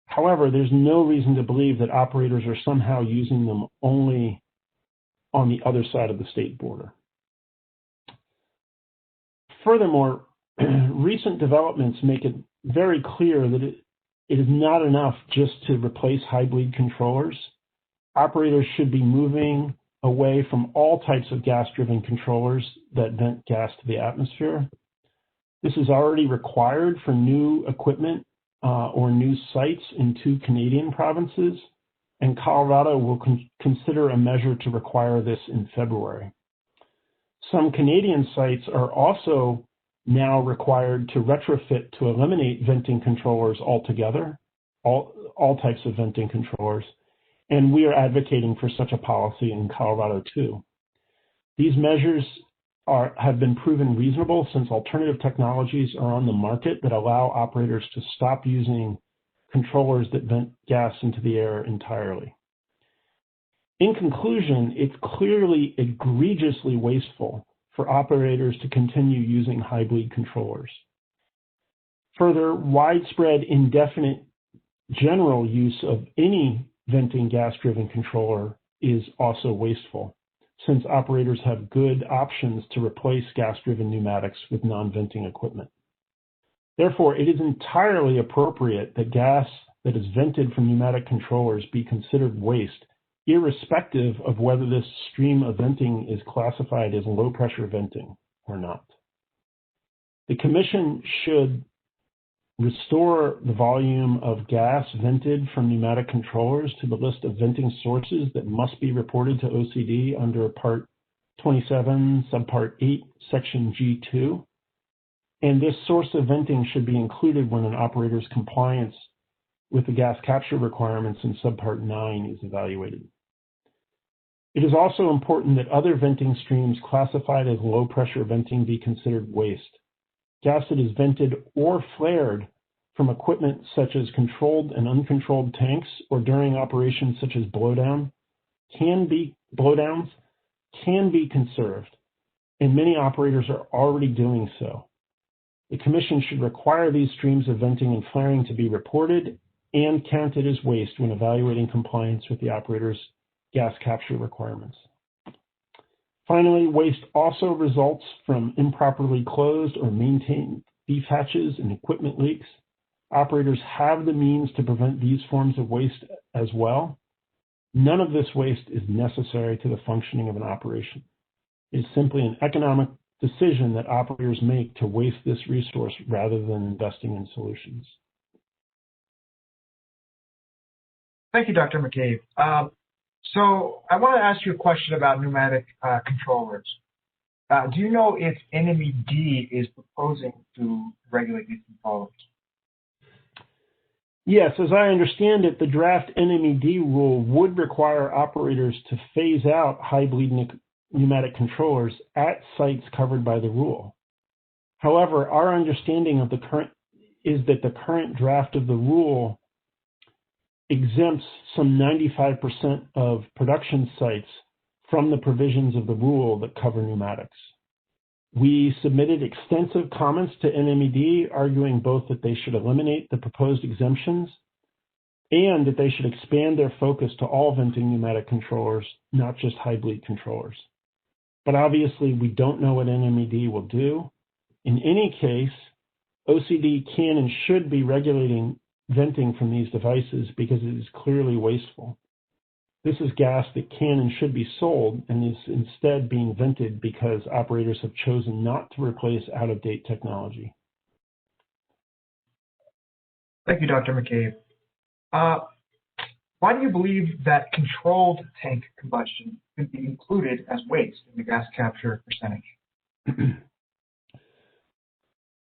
However, there's no reason to believe that operators are somehow using them only on the other side of the state border. Furthermore, recent developments make it very clear that it is not enough just to replace high bleed controllers. Operators should be moving away from all types of gas-driven controllers that vent gas to the atmosphere. This is already required for new equipment or new sites in 2 Canadian provinces, and Colorado will consider a measure to require this in February. Some Canadian sites are also now required to retrofit to eliminate venting controllers altogether, all types of venting controllers, and we are advocating for such a policy in Colorado too. These measures have been proven reasonable since alternative technologies are on the market that allow operators to stop using controllers that vent gas into the air entirely. In conclusion, it's clearly egregiously wasteful for operators to continue using high bleed controllers. Further, widespread indefinite general use of any venting gas-driven controller is also wasteful, since operators have good options to replace gas-driven pneumatics with non-venting equipment. Therefore, it is entirely appropriate that gas that is vented from pneumatic controllers be considered waste, irrespective of whether this stream of venting is classified as low-pressure venting or not. The Commission should restore the volume of gas vented from pneumatic controllers to the list of venting sources that must be reported to OCD under Part 27, Subpart 8, Section G2. And this source of venting should be included when an operator's compliance with the gas capture requirements in Subpart 9 is evaluated. It is also important that other venting streams classified as low-pressure venting be considered waste. Gas that is vented or flared from equipment such as controlled and uncontrolled tanks or during operations such as blowdowns can be conserved, and many operators are already doing so. The Commission should require these streams of venting and flaring to be reported and counted as waste when evaluating compliance with the operator's gas capture requirements. Finally, waste also results from improperly closed or maintained beef hatches and equipment leaks. Operators have the means to prevent these forms of waste as well. None of this waste is necessary to the functioning of an operation. It is simply an economic decision that operators make to waste this resource rather than investing in solutions. Thank you, Dr. McCabe. So I want to ask you a question about pneumatic controllers. Do you know if NMED is proposing to regulate these controllers? Yes, as I understand it, the draft NMED rule would require operators to phase out high bleed pneumatic controllers at sites covered by the rule. However, our understanding of the current draft of the rule exempts some 95% of production sites from the provisions of the rule that cover pneumatics. We submitted extensive comments to NMED arguing both that they should eliminate the proposed exemptions and that they should expand their focus to all venting pneumatic controllers, not just high bleed controllers. But obviously, we don't know what NMED will do. In any case, OCD can and should be regulating venting from these devices because it is clearly wasteful. This is gas that can and should be sold and is instead being vented because operators have chosen not to replace out-of-date technology. Thank you, Dr. McCabe. Why do you believe that controlled tank combustion could be included as waste in the gas capture percentage?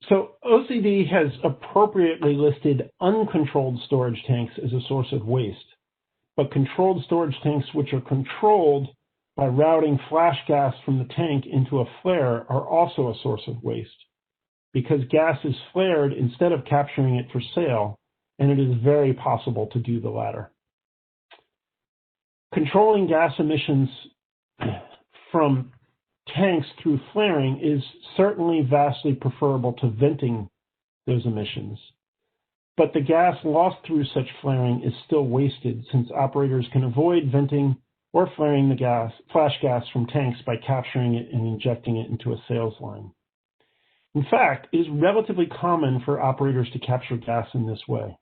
So OCD has appropriately listed uncontrolled storage tanks as a source of waste, but controlled storage tanks which are controlled by routing flash gas from the tank into a flare are also a source of waste, because gas is flared instead of capturing it for sale, and it is very possible to do the latter. Controlling gas emissions from tanks through flaring is certainly vastly preferable to venting those emissions. But the gas lost through such flaring is still wasted, since operators can avoid venting or flaring the flash gas from tanks by capturing it and injecting it into a sales line. In fact, it is relatively common for operators to capture gas in this way.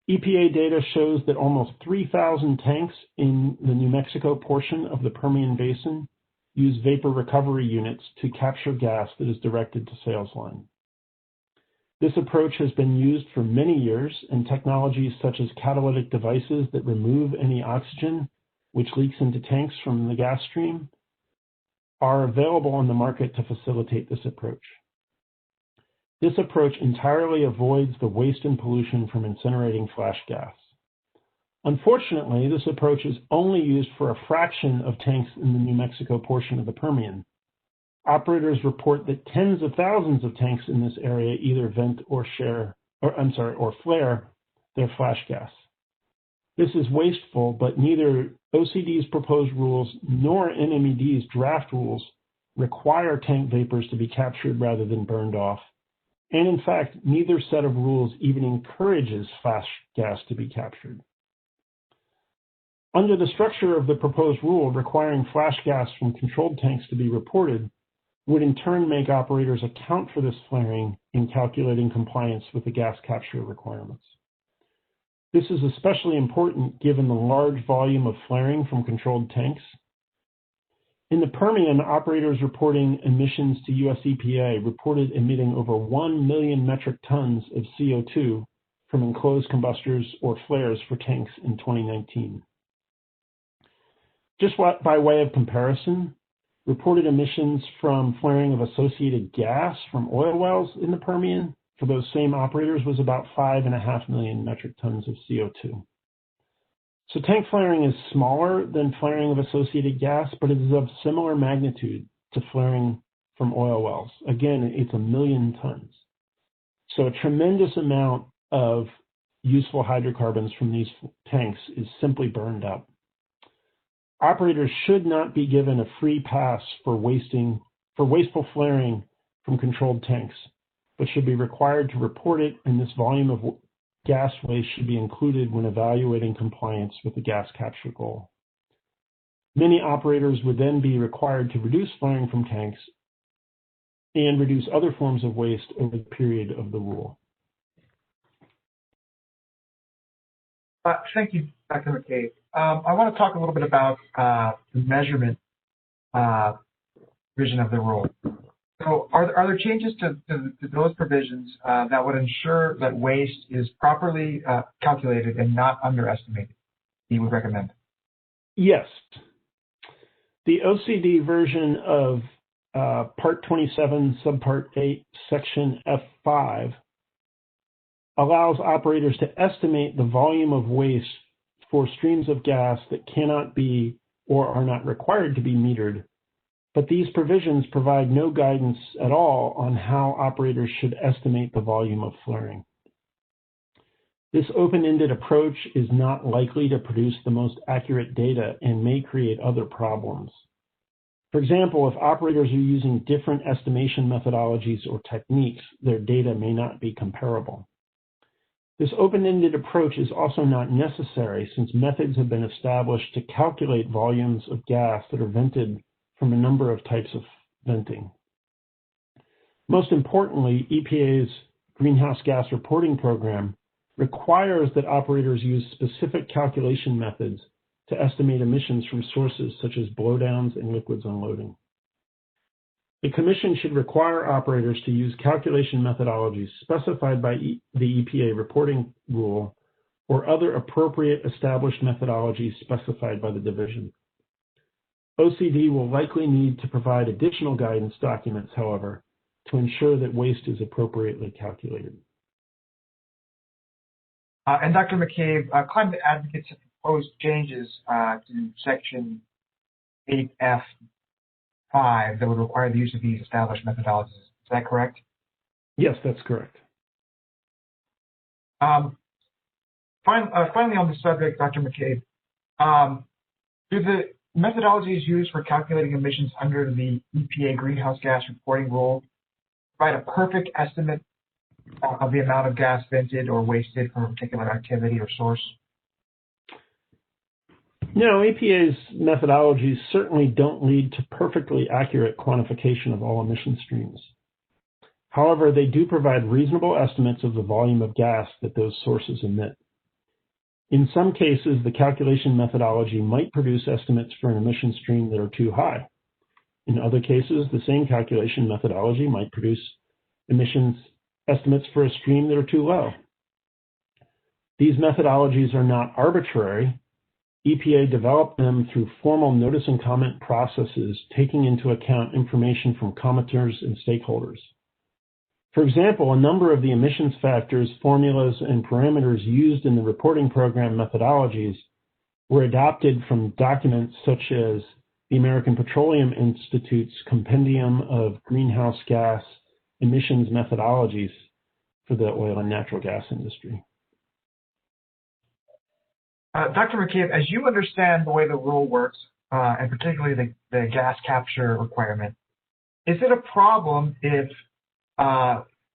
EPA data shows that almost 3,000 tanks in the New Mexico portion of the Permian Basin use vapor recovery units to capture gas that is directed to sales line. This approach has been used for many years, and technologies such as catalytic devices that remove any oxygen which leaks into tanks from the gas stream are available on the market to facilitate this approach. This approach entirely avoids the waste and pollution from incinerating flash gas. Unfortunately, this approach is only used for a fraction of tanks in the New Mexico portion of the Permian. Operators report that tens of thousands of tanks in this area either vent or flare their flash gas. This is wasteful, but neither OCD's proposed rules nor NMED's draft rules require tank vapors to be captured rather than burned off. And in fact, neither set of rules even encourages flash gas to be captured. Under the structure of the proposed rule, requiring flash gas from controlled tanks to be reported would in turn make operators account for this flaring in calculating compliance with the gas capture requirements. This is especially important given the large volume of flaring from controlled tanks. In the Permian, operators reporting emissions to US EPA reported emitting over 1 million metric tons of CO2 from enclosed combustors or flares for tanks in 2019. Just by way of comparison, reported emissions from flaring of associated gas from oil wells in the Permian for those same operators was about 5.5 million metric tons of CO2. So tank flaring is smaller than flaring of associated gas, but it is of similar magnitude to flaring from oil wells. Again, it's 1 million tons. So a tremendous amount of useful hydrocarbons from these tanks is simply burned up. Operators should not be given a free pass for wasteful flaring from controlled tanks, but should be required to report it, and this volume of gas waste should be included when evaluating compliance with the gas capture goal. Many operators would then be required to reduce flaring from tanks and reduce other forms of waste over the period of the rule. Thank you, Dr. McCabe. I want to talk a little bit about the measurement provision of the rule. So are there changes to those provisions that would ensure that waste is properly calculated and not underestimated, you would recommend? Yes. The OCD version of Part 27, Subpart 8, Section F5 allows operators to estimate the volume of waste for streams of gas that cannot be or are not required to be metered, but these provisions provide no guidance at all on how operators should estimate the volume of flaring. This open-ended approach is not likely to produce the most accurate data and may create other problems. For example, if operators are using different estimation methodologies or techniques, their data may not be comparable. This open-ended approach is also not necessary, since methods have been established to calculate volumes of gas that are vented from a number of types of venting. Most importantly, EPA's Greenhouse Gas Reporting Program requires that operators use specific calculation methods to estimate emissions from sources such as blowdowns and liquids unloading. The Commission should require operators to use calculation methodologies specified by the EPA reporting rule or other appropriate established methodologies specified by the division. OCD will likely need to provide additional guidance documents, however, to ensure that waste is appropriately calculated. And Dr. McCabe, climate advocates have proposed changes to Section 8F5 that would require the use of these established methodologies. Is that correct? Yes, that's correct. Finally, on the subject, Dr. McCabe, do the methodologies used for calculating emissions under the EPA greenhouse gas reporting rule provide a perfect estimate of the amount of gas vented or wasted from a particular activity or source? No, EPA's methodologies certainly don't lead to perfectly accurate quantification of all emission streams. However, they do provide reasonable estimates of the volume of gas that those sources emit. In some cases, the calculation methodology might produce estimates for an emission stream that are too high. In other cases, the same calculation methodology might produce emissions estimates for a stream that are too low. These methodologies are not arbitrary. EPA developed them through formal notice and comment processes, taking into account information from commenters and stakeholders. For example, a number of the emissions factors, formulas, and parameters used in the reporting program methodologies were adopted from documents such as the American Petroleum Institute's Compendium of Greenhouse Gas Emissions Methodologies for the oil and natural gas industry. Dr. McCabe, as you understand the way the rule works, and particularly the gas capture requirement, is it a problem if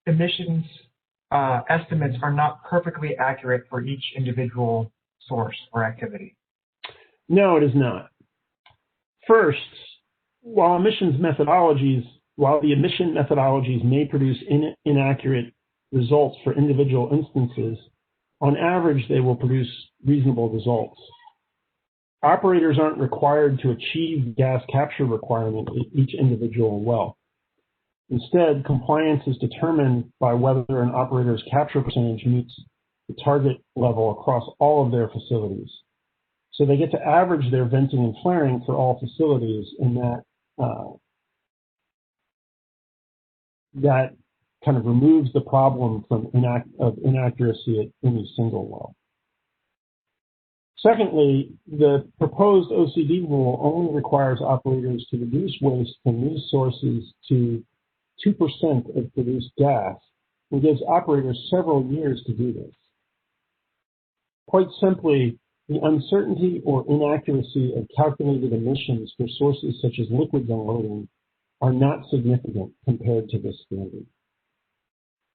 emissions estimates are not perfectly accurate for each individual source or activity? No, it is not. First, while the emission methodologies may produce inaccurate results for individual instances, on average, they will produce reasonable results. Operators aren't required to achieve gas capture requirement at each individual well. Instead, compliance is determined by whether an operator's capture percentage meets the target level across all of their facilities. So they get to average their venting and flaring for all facilities, and that kind of removes the problem of inaccuracy at any single well. Secondly, the proposed OCD rule only requires operators to reduce waste from these sources to 2% of produced gas and gives operators several years to do this. Quite simply, the uncertainty or inaccuracy of calculated emissions for sources such as liquids unloading are not significant compared to this standard.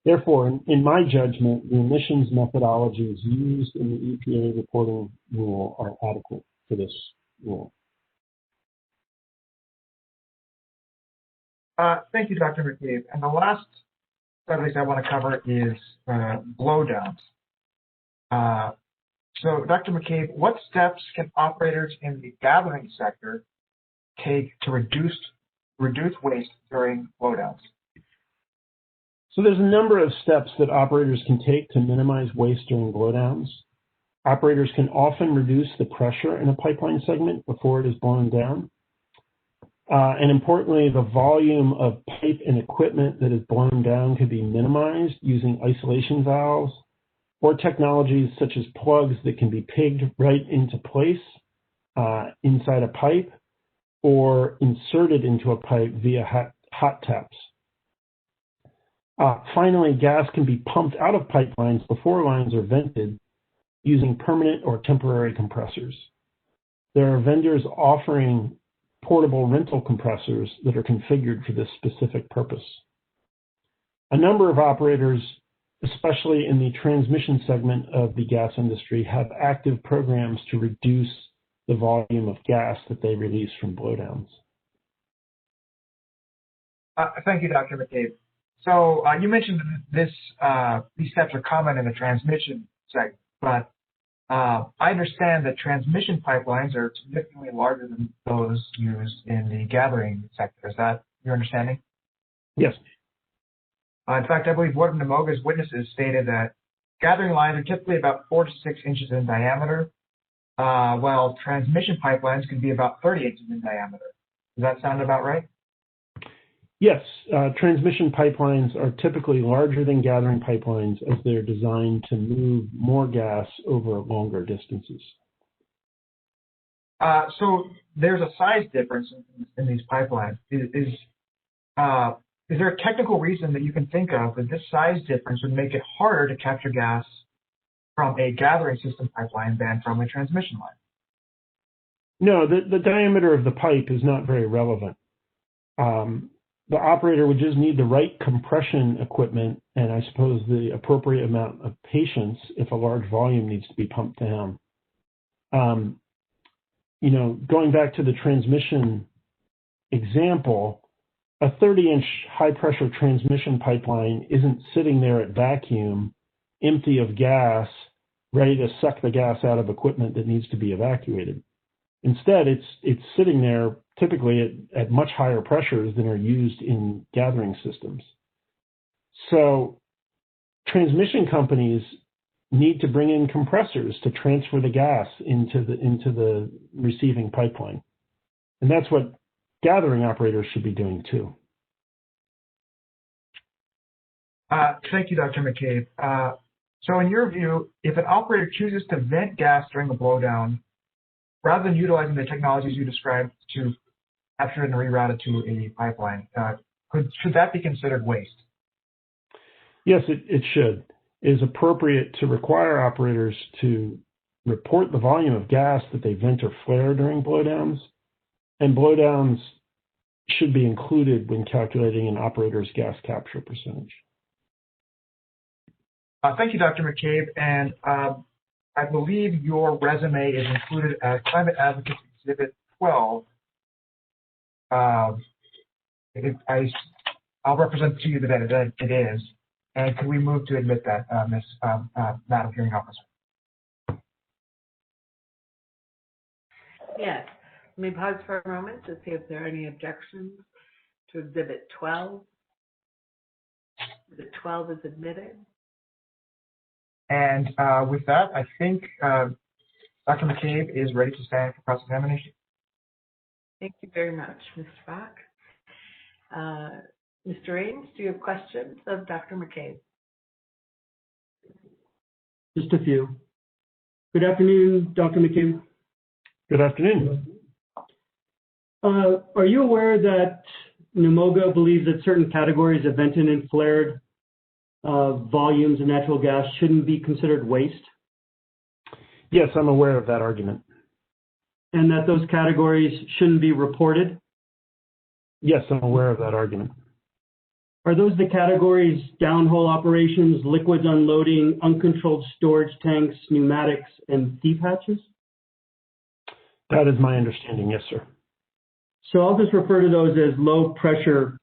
Therefore, in my judgment, the emissions methodologies used in the EPA reporting rule are adequate for this rule. Thank you, Dr. McCabe. And the last subject I want to cover is blowdowns. So, Dr. McCabe, what steps can operators in the gathering sector take to reduce waste during blowdowns? So there's a number of steps that operators can take to minimize waste during blowdowns. Operators can often reduce the pressure in a pipeline segment before it is blown down. And importantly, the volume of pipe and equipment that is blown down could be minimized using isolation valves or technologies such as plugs that can be pigged right into place inside a pipe or inserted into a pipe via hot taps. Finally, gas can be pumped out of pipelines before lines are vented using permanent or temporary compressors. There are vendors offering portable rental compressors that are configured for this specific purpose. A number of operators, especially in the transmission segment of the gas industry, have active programs to reduce the volume of gas that they release from blowdowns. Thank you, Dr. McCabe. So you mentioned these steps are common in the transmission segment, but I understand that transmission pipelines are significantly larger than those used in the gathering sector. Is that your understanding? Yes. In fact, I believe one of Namoga's witnesses stated that gathering lines are typically about 4 to 6 inches in diameter, while transmission pipelines can be about 30 inches in diameter. Does that sound about right? Yes, transmission pipelines are typically larger than gathering pipelines as they're designed to move more gas over longer distances. So there's a size difference in these pipelines. Is there a technical reason that you can think of that this size difference would make it harder to capture gas from a gathering system pipeline than from a transmission line? No, the diameter of the pipe is not very relevant. The operator would just need the right compression equipment and I suppose the appropriate amount of patience if a large volume needs to be pumped to him. Going back to the transmission example, a 30-inch high-pressure transmission pipeline isn't sitting there at vacuum, empty of gas, ready to suck the gas out of equipment that needs to be evacuated. Instead, it's sitting there typically at much higher pressures than are used in gathering systems. So transmission companies need to bring in compressors to transfer the gas into the receiving pipeline. And that's what gathering operators should be doing too. Thank you, Dr. McCabe. So in your view, if an operator chooses to vent gas during a blowdown, rather than utilizing the technologies you described to capture it and reroute it to a pipeline, should that be considered waste? Yes, it should. It is appropriate to require operators to report the volume of gas that they vent or flare during blowdowns, and blowdowns should be included when calculating an operator's gas capture percentage. Thank you, Dr. McCabe. And I believe your resume is included as Climate Advocates Exhibit 12. I'll represent to you that it is. And can we move to admit that, Madam Hearing Officer? Yes. Let me pause for a moment to see if there are any objections to Exhibit 12. Exhibit 12 is admitted. And with that, I think Dr. McCabe is ready to stand for cross-examination. Thank you very much, Mr. Bach. Mr. Ames, do you have questions of Dr. McCabe? Just a few. Good afternoon, Dr. McCabe. Good afternoon. Are you aware that Namoga believes that certain categories of vented and flared volumes of natural gas shouldn't be considered waste? Yes, I'm aware of that argument. And that those categories shouldn't be reported? Yes, I'm aware of that argument. Are those the categories: downhole operations, liquids unloading, uncontrolled storage tanks, pneumatics, and deep hatches? That is my understanding, yes, sir. So I'll just refer to those as low pressure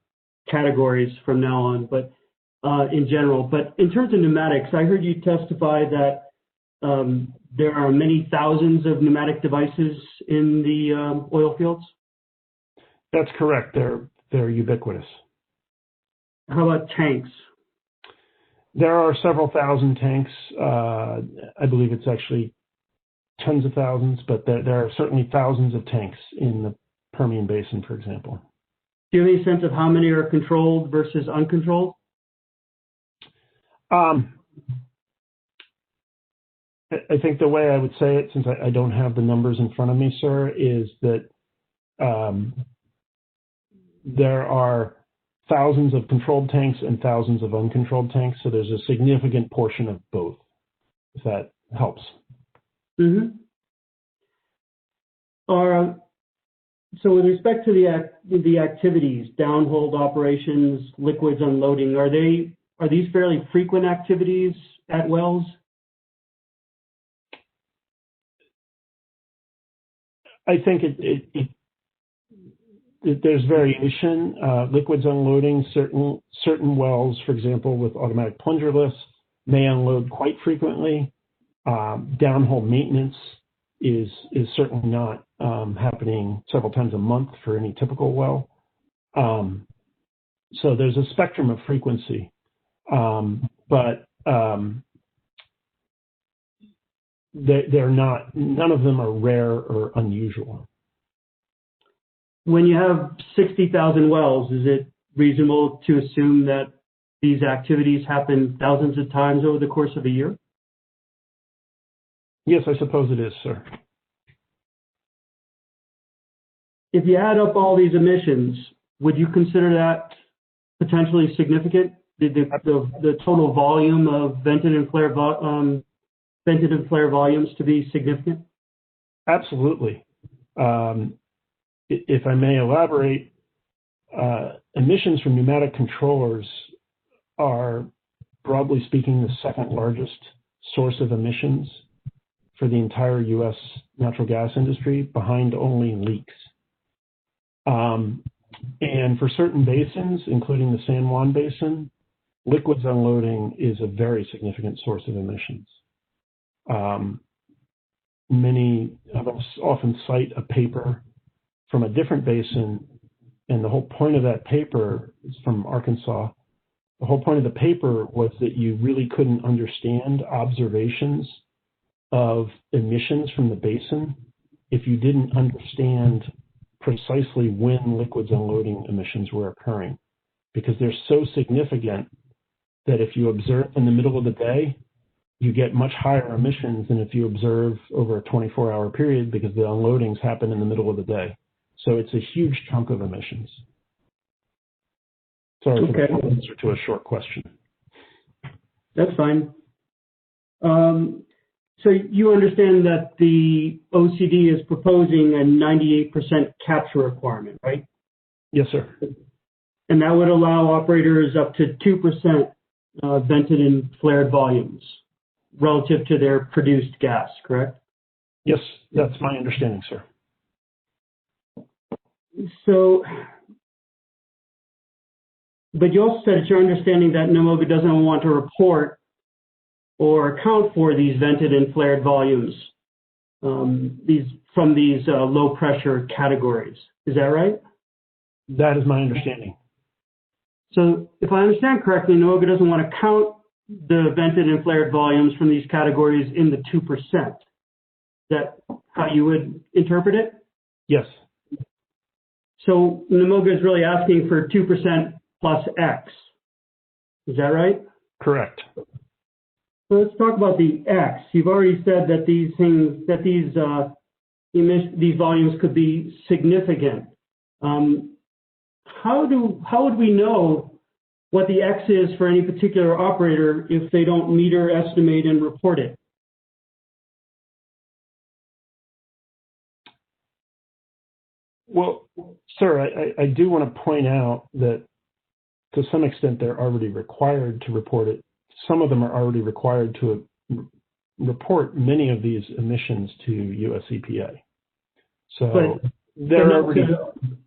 categories from now on, but in general. But in terms of pneumatics, I heard you testify that there are many thousands of pneumatic devices in the oil fields? That's correct. They're ubiquitous. How about tanks? There are several thousand tanks. I believe it's actually tens of thousands, but there are certainly thousands of tanks in the Permian Basin, for example. Do you have any sense of how many are controlled versus uncontrolled? I think the way I would say it, since I don't have the numbers in front of me, sir, is that there are thousands of controlled tanks and thousands of uncontrolled tanks, so there's a significant portion of both, if that helps. Mm-hmm. So with respect to the activities, downhole operations, liquids unloading, are these fairly frequent activities at wells? I think there's variation. Liquids unloading, certain wells, for example, with automatic plunger lifts, may unload quite frequently. Downhole maintenance is certainly not happening several times a month for any typical well. So there's a spectrum of frequency, but they're not. None of them are rare or unusual. When you have 60,000 wells, is it reasonable to assume that these activities happen thousands of times over the course of a year? Yes, I suppose it is, sir. If you add up all these emissions, would you consider that potentially significant? The total volume of vented and flare volumes to be significant? Absolutely. If I may elaborate, emissions from pneumatic controllers are, broadly speaking, the second largest source of emissions for the entire U.S. natural gas industry, behind only leaks. And for certain basins, including the San Juan Basin, liquids unloading is a very significant source of emissions. Many of us often cite a paper from a different basin, and the whole point of that paper is from Arkansas. The whole point of the paper was that you really couldn't understand observations of emissions from the basin if you didn't understand precisely when liquids unloading emissions were occurring, because they're so significant that if you observe in the middle of the day, you get much higher emissions than if you observe over a 24-hour period, because the unloadings happen in the middle of the day. So it's a huge chunk of emissions. Sorry for the answer to a short question. That's fine. So you understand that the OCD is proposing a 98% capture requirement, right? Yes, sir. And that would allow operators up to 2% vented and flared volumes relative to their produced gas, correct? Yes, that's my understanding, sir. So, but you also said it's your understanding that NMOGA doesn't want to report or account for these vented and flared volumes from these low pressure categories. Is that right? That is my understanding. So if I understand correctly, NMOGA doesn't want to count the vented and flared volumes from these categories in the 2%. Is that how you would interpret it? Yes. So NMOGA is really asking for 2% plus X. Is that right? Correct. So let's talk about the X. You've already said that these volumes could be significant. How would we know what the X is for any particular operator if they don't meter, estimate, and report it? Well, sir, I do want to point out that to some extent they're already required to report it. Some of them are already required to report many of these emissions to US EPA. So they're already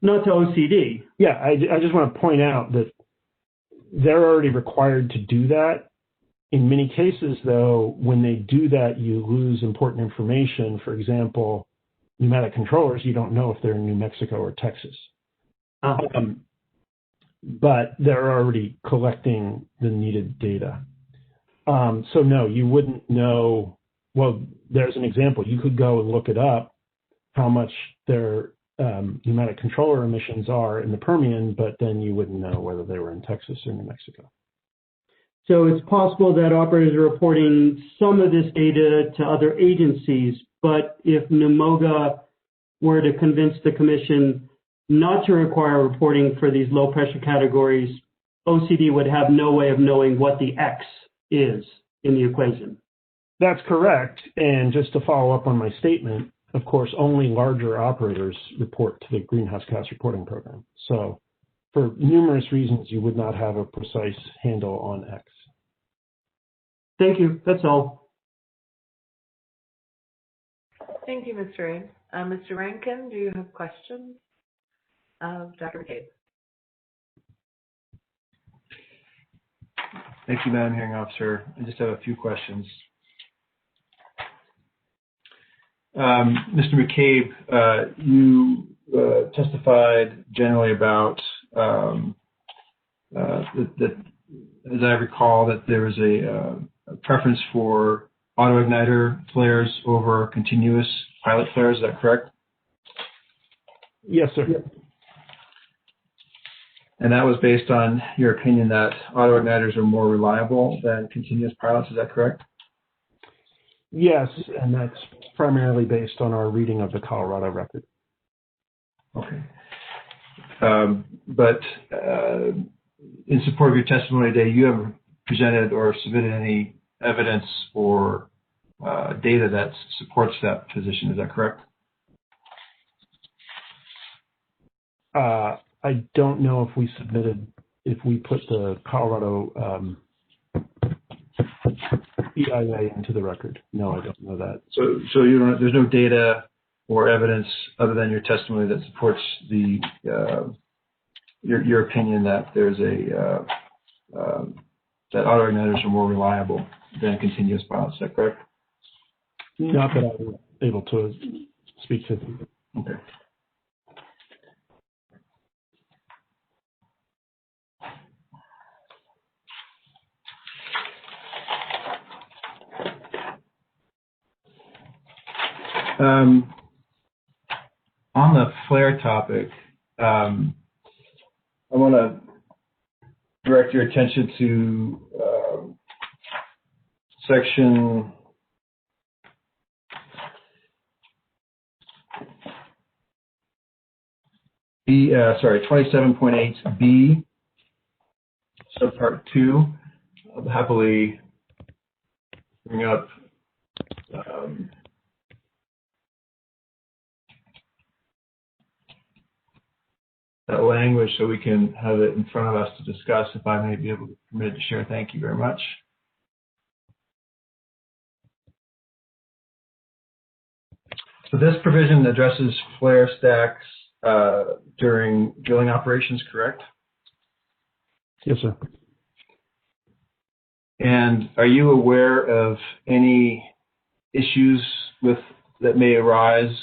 not to OCD. Yeah, I just want to point out that they're already required to do that. In many cases, though, when they do that, you lose important information. For example, pneumatic controllers, you don't know if they're in New Mexico or Texas. But they're already collecting the needed data. So no, you wouldn't know. Well, there's an example. You could go and look it up, how much their pneumatic controller emissions are in the Permian, but then you wouldn't know whether they were in Texas or New Mexico. So it's possible that operators are reporting some of this data to other agencies, but if NMOGA were to convince the Commission not to require reporting for these low pressure categories, OCD would have no way of knowing what the X is in the equation. That's correct. And just to follow up on my statement, of course, only larger operators report to the Greenhouse Gas Reporting Program. So for numerous reasons, you would not have a precise handle on X. Thank you. That's all. Thank you, Mr. Rain. Mr. Rankin, do you have questions of Dr. McCabe? Thank you, Madam Hearing Officer. I just have a few questions. Mr. McCabe, you testified generally about that, as I recall, that there was a preference for autoigniter flares over continuous pilot flares. Is that correct? Yes, sir. And that was based on your opinion that autoigniters are more reliable than continuous pilots. Is that correct? Yes, and that's primarily based on our reading of the Colorado record. Okay. But in support of your testimony today, you haven't presented or submitted any evidence or data that supports that position. Is that correct? I don't know if we put the Colorado EIA into the record. No, I don't know that. So you don't, there's no data or evidence other than your testimony that supports the your opinion that there's that autoigniters are more reliable than continuous pilots. Is that correct? Not that I was able to speak to. Okay. On the flare topic, I want to direct your attention to section 27.8B, subpart 2. I'll happily bring up that language so we can have it in front of us to discuss. If I may be able to permit to share, thank you very much. So this provision addresses flare stacks during drilling operations, correct? Yes, sir. And are you aware of any issues that may arise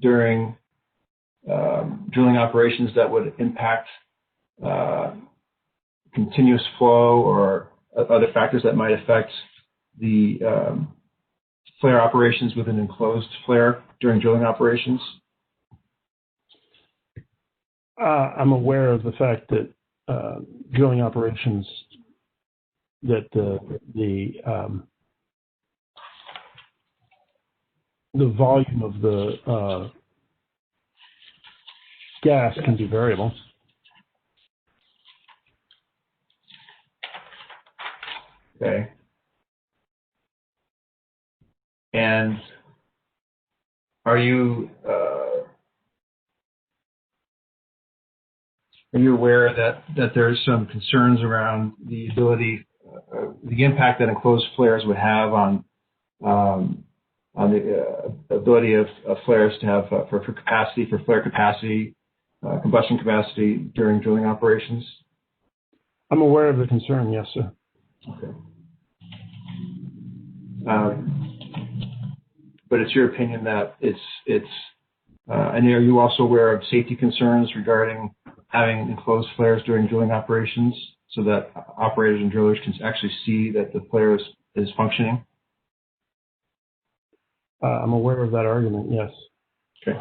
during drilling operations that would impact continuous flow or other factors that might affect the flare operations with an enclosed flare during drilling operations? I'm aware of the fact that drilling operations, that the volume of the gas can be variable. Okay. And are you aware that there's some concerns around the ability, the impact that enclosed flares would have on the ability of flares to have for flare capacity, combustion capacity during drilling operations? I'm aware of the concern, yes, sir. Okay. But it's your opinion that it's and are you also aware of safety concerns regarding having enclosed flares during drilling operations so that operators and drillers can actually see that the flare is functioning? I'm aware of that argument, yes. Okay.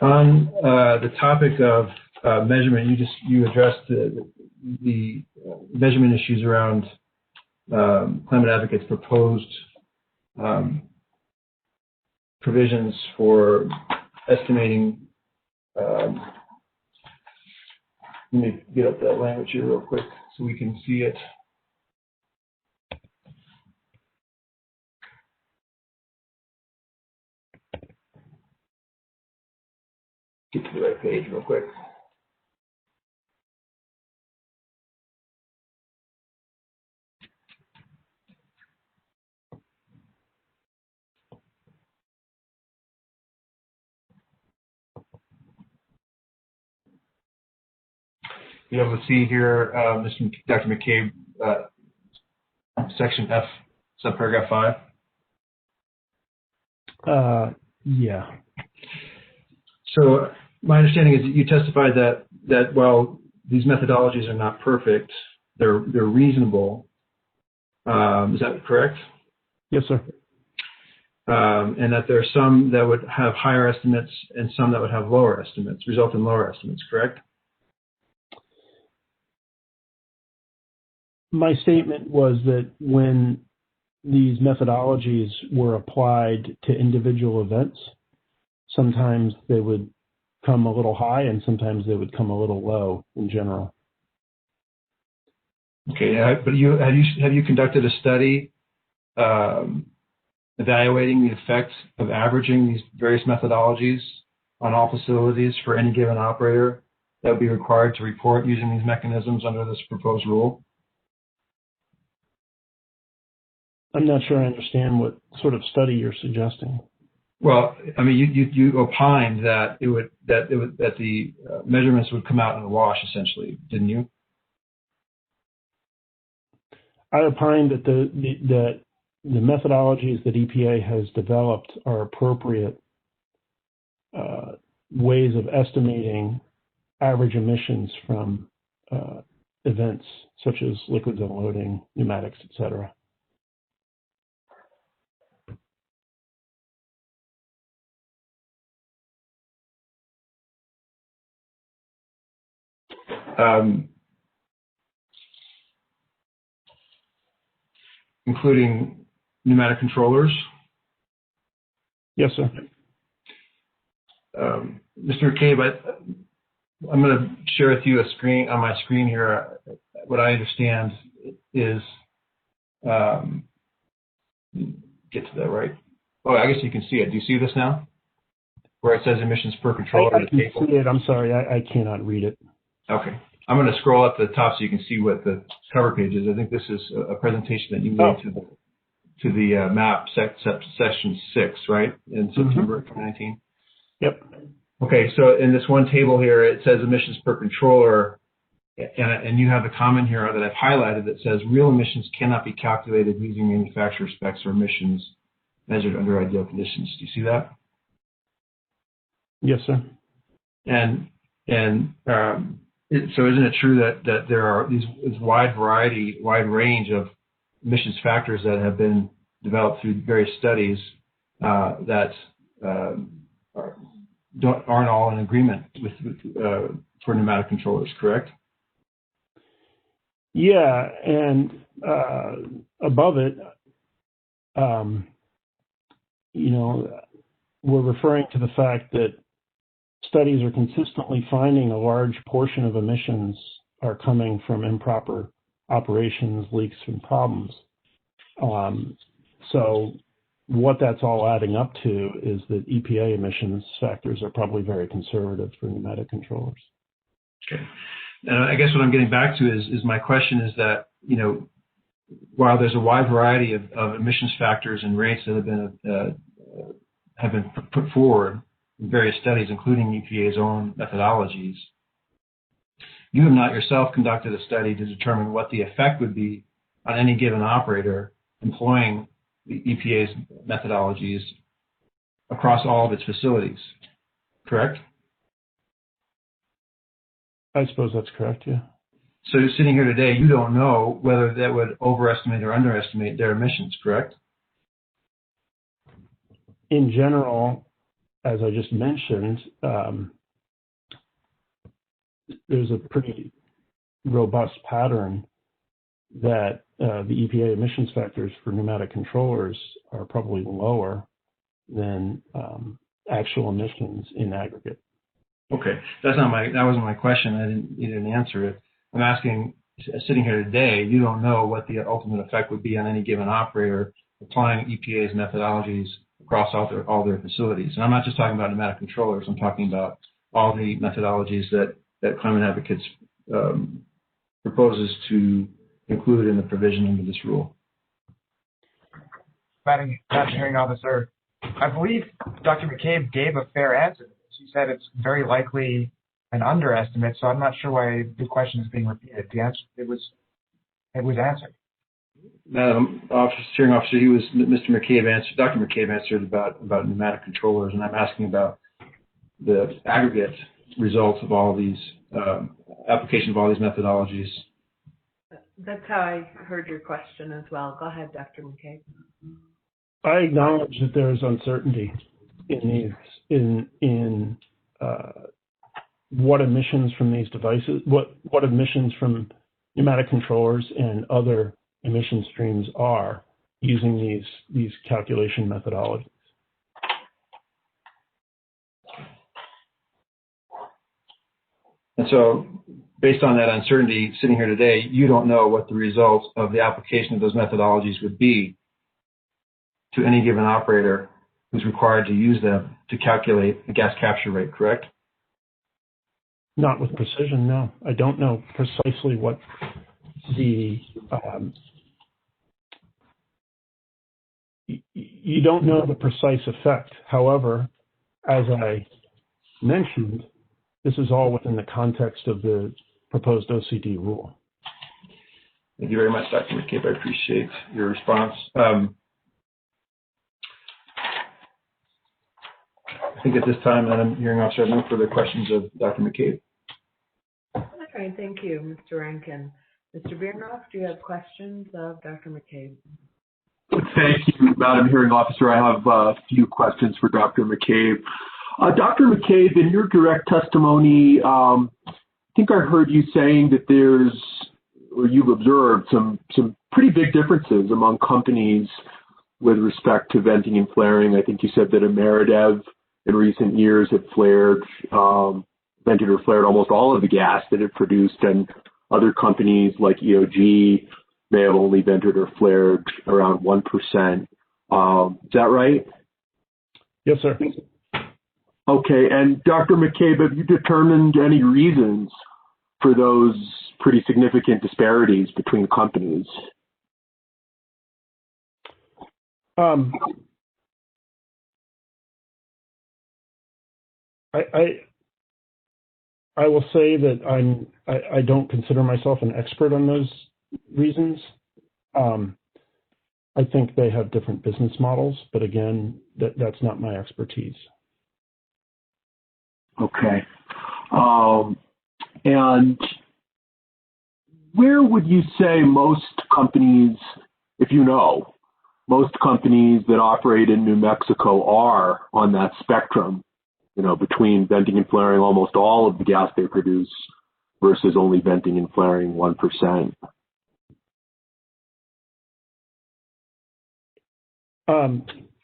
On the topic of measurement, you addressed the measurement issues around Climate Advocate's proposed provisions for estimating. Let me get up that language here real quick so we can see it. Get to the right page real quick. be able to see here, Dr. McCabe, section F, subparagraph 5? Yeah. So my understanding is that you testified that while these methodologies are not perfect, they're reasonable. Is that correct? Yes, sir. And that there are some that would have higher estimates and some that would have lower estimates, result in lower estimates, correct? My statement was that when these methodologies were applied to individual events, sometimes they would come a little high and sometimes they would come a little low in general. Okay, but have you conducted a study evaluating the effects of averaging these various methodologies on all facilities for any given operator that would be required to report using these mechanisms under this proposed rule? I'm not sure I understand what sort of study you're suggesting. Well, I mean, you opined that that the measurements would come out in the wash, essentially, didn't you? I opined that the methodologies that EPA has developed are appropriate ways of estimating average emissions from events such as liquids unloading, pneumatics, et cetera. Including pneumatic controllers? Yes, sir. Mr. McCabe, I'm going to share with you a screen on my screen here. What I understand is, get to that right. Oh, I guess you can see it. Do you see this now? Where it says emissions per controller. I can see it. I'm sorry, I cannot read it. Okay. I'm going to scroll up to the top so you can see what the cover page is. I think this is a presentation that you made to the MAP session 6, right, in September 2019? Yep. Okay, so in this one table here, it says emissions per controller, and you have a comment here that I've highlighted that says real emissions cannot be calculated using manufacturer specs or emissions measured under ideal conditions. Do you see that? Yes, sir. So isn't it true that there are this wide range of emissions factors that have been developed through various studies that aren't all in agreement with for pneumatic controllers, correct? Yeah, and above it, we're referring to the fact that studies are consistently finding a large portion of emissions are coming from improper operations, leaks, and problems. So what that's all adding up to is that EPA emissions factors are probably very conservative for pneumatic controllers. Okay. And I guess what I'm getting back to is my question is that, while there's a wide variety of emissions factors and rates that have been put forward in various studies, including EPA's own methodologies, you have not yourself conducted a study to determine what the effect would be on any given operator employing the EPA's methodologies across all of its facilities, correct? I suppose that's correct, yeah. So sitting here today, you don't know whether that would overestimate or underestimate their emissions, correct? In general, as I just mentioned, there's a pretty robust pattern that the EPA emissions factors for pneumatic controllers are probably lower than actual emissions in aggregate. Okay, that wasn't my question. You didn't answer it. I'm asking, sitting here today, you don't know what the ultimate effect would be on any given operator applying EPA's methodologies across all their facilities. And I'm not just talking about pneumatic controllers. I'm talking about all the methodologies that Climate Advocates proposes to include in the provision under this rule. Madam Hearing Officer, I believe Dr. McCabe gave a fair answer. She said it's very likely an underestimate, so I'm not sure why the question is being repeated. The answer, it was answered. Madam Hearing Officer, Mr. McCabe answered, Dr. McCabe answered about pneumatic controllers, and I'm asking about the aggregate results of all these application of all these methodologies. That's how I heard your question as well. Go ahead, Dr. McCabe. I acknowledge that there is uncertainty in what emissions from these devices, what emissions from pneumatic controllers and other emission streams are using these calculation methodologies. And so, based on that uncertainty, sitting here today, you don't know what the results of the application of those methodologies would be to any given operator who's required to use them to calculate the gas capture rate, correct? Not with precision, no. I don't know precisely what the you don't know the precise effect. However, as I mentioned, this is all within the context of the proposed OCD rule. Thank you very much, Dr. McCabe. I appreciate your response. I think at this time, Madam Hearing Officer, I have no further questions of Dr. McCabe. All right, thank you, Mr. Rankin. Mr. Biernoff, do you have questions of Dr. McCabe? Thank you, Madam Hearing Officer. I have a few questions for Dr. McCabe. Dr. McCabe, in your direct testimony, I think I heard you saying that you've observed some pretty big differences among companies with respect to venting and flaring. I think you said that Ameridev in recent years had vented or flared almost all of the gas that it produced, and other companies like EOG may have only vented or flared around 1%. Is that right? Yes, sir. Okay, and Dr. McCabe, have you determined any reasons for those pretty significant disparities between companies? I will say that I don't consider myself an expert on those reasons. I think they have different business models, but again, that's not my expertise. Okay. And where would you say most companies, if you know, most companies that operate in New Mexico are on that spectrum, between venting and flaring almost all of the gas they produce versus only venting and flaring 1%?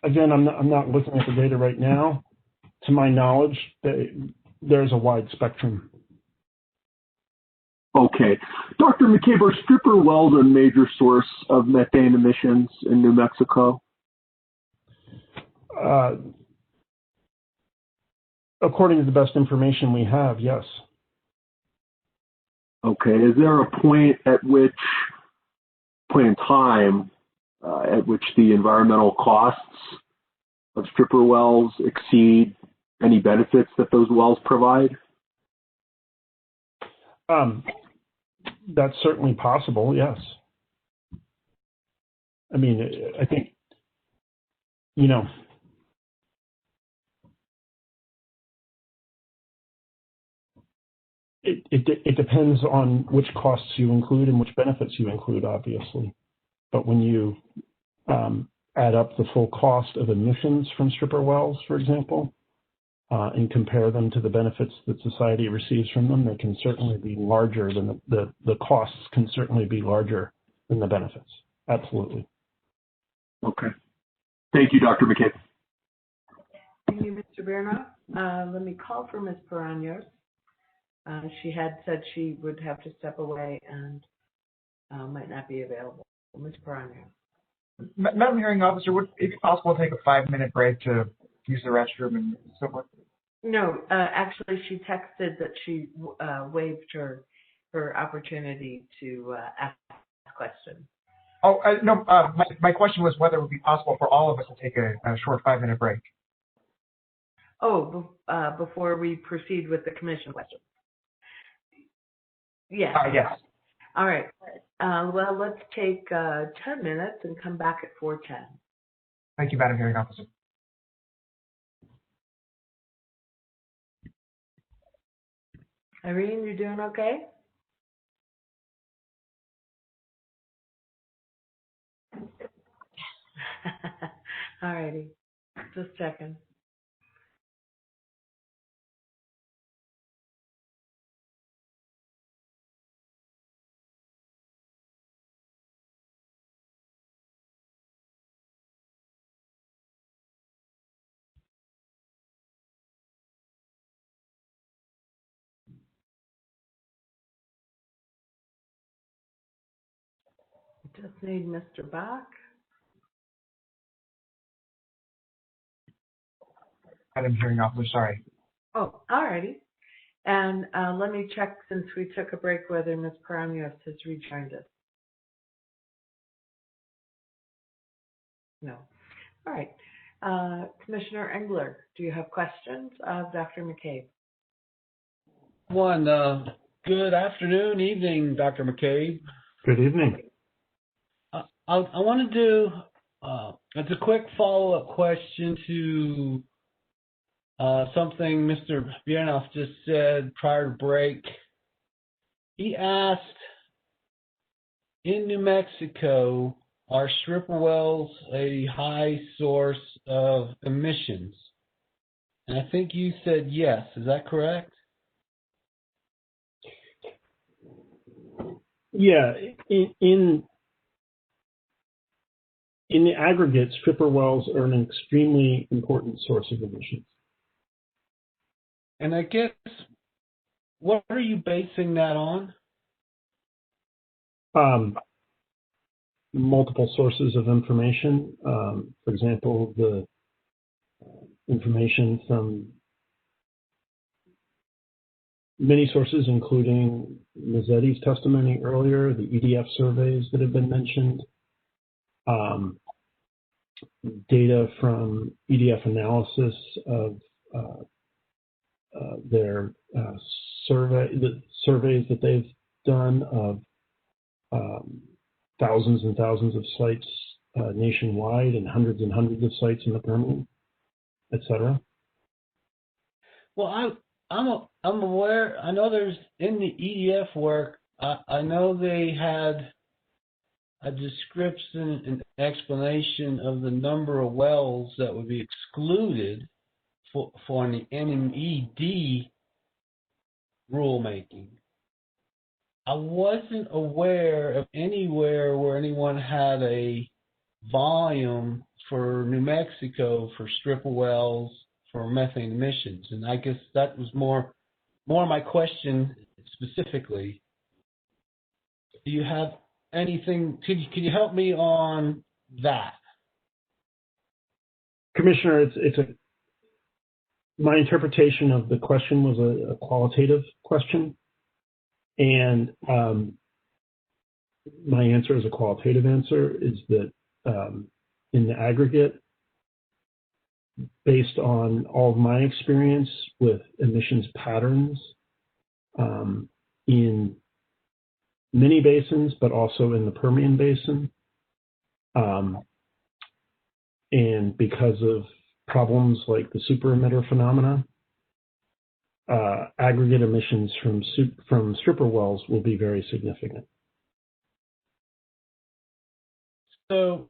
Again, I'm not looking at the data right now. To my knowledge, there's a wide spectrum. Okay. Dr. McCabe, are stripper wells a major source of methane emissions in New Mexico? According to the best information we have, yes. Okay. Is there a point in time at which the environmental costs of stripper wells exceed any benefits that those wells provide? That's certainly possible, yes. I mean, I think, it depends on which costs you include and which benefits you include, obviously. But when you add up the full cost of emissions from stripper wells, for example, and compare them to the benefits that society receives from them, they can certainly be larger than the costs can certainly be larger than the benefits. Absolutely. Okay. Thank you, Dr. McCabe. Thank you, Mr. Biernoff. Let me call for Ms. Paraños. She had said she would have to step away and might not be available. Ms. Paraños. Madam Hearing Officer, would it be possible to take a 5-minute break to use the restroom and so forth? No, actually, she texted that she waived her opportunity to ask questions. Oh, no, my question was whether it would be possible for all of us to take a short 5-minute break. Oh, before we proceed with the commission question. Yes. Yes. All right. Well, let's take 10 minutes and come back at 4:10. Thank you, Madam Hearing Officer. Irene, you doing okay? All righty. Just checking. Just need Mr. Bach. Madam Hearing Officer, sorry. Oh, all righty. And let me check, since we took a break, whether Ms. Paramuos has rejoined us. No. All right. Commissioner Engler, do you have questions of Dr. McCabe? One, good afternoon, evening, Dr. McCabe. Good evening. I want to do, it's a quick follow-up question to something Mr. Biernoff just said prior to break. He asked, in New Mexico, are stripper wells a high source of emissions? And I think you said yes. Is that correct? Yeah, in the aggregate, stripper wells are an extremely important source of emissions. And I guess, what are you basing that on? Multiple sources of information. For example, the information from many sources, including Mazzetti's testimony earlier, the EDF surveys that have been mentioned, data from EDF analysis of their the surveys that they've done of thousands and thousands of sites nationwide and hundreds of sites in the Permian, et cetera. Well, I'm aware. I know there's in the EDF work. I know they had a description and explanation of the number of wells that would be excluded for the NMED rulemaking. I wasn't aware of anywhere where anyone had a volume for New Mexico for stripper wells for methane emissions, and I guess that was more my question specifically. Do you have anything? Can you help me on that? Commissioner, my interpretation of the question was a qualitative question, and my answer as a qualitative answer is that in the aggregate, based on all of my experience with emissions patterns in many basins, but also in the Permian Basin, and because of problems like the super-emitter phenomena, aggregate emissions from stripper wells will be very significant. So,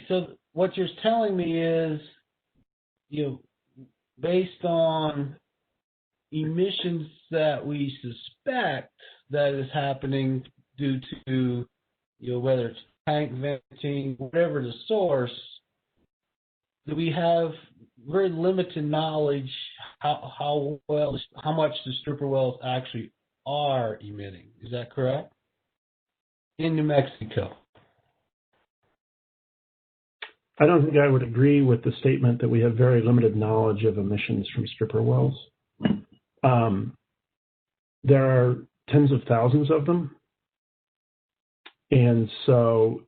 so what you're telling me is, based on emissions that we suspect that is happening due to, whether it's tank venting, whatever the source, that we have very limited knowledge how much the stripper wells actually are emitting. Is that correct? In New Mexico. I don't think I would agree with the statement that we have very limited knowledge of emissions from stripper wells. There are tens of thousands of them, and so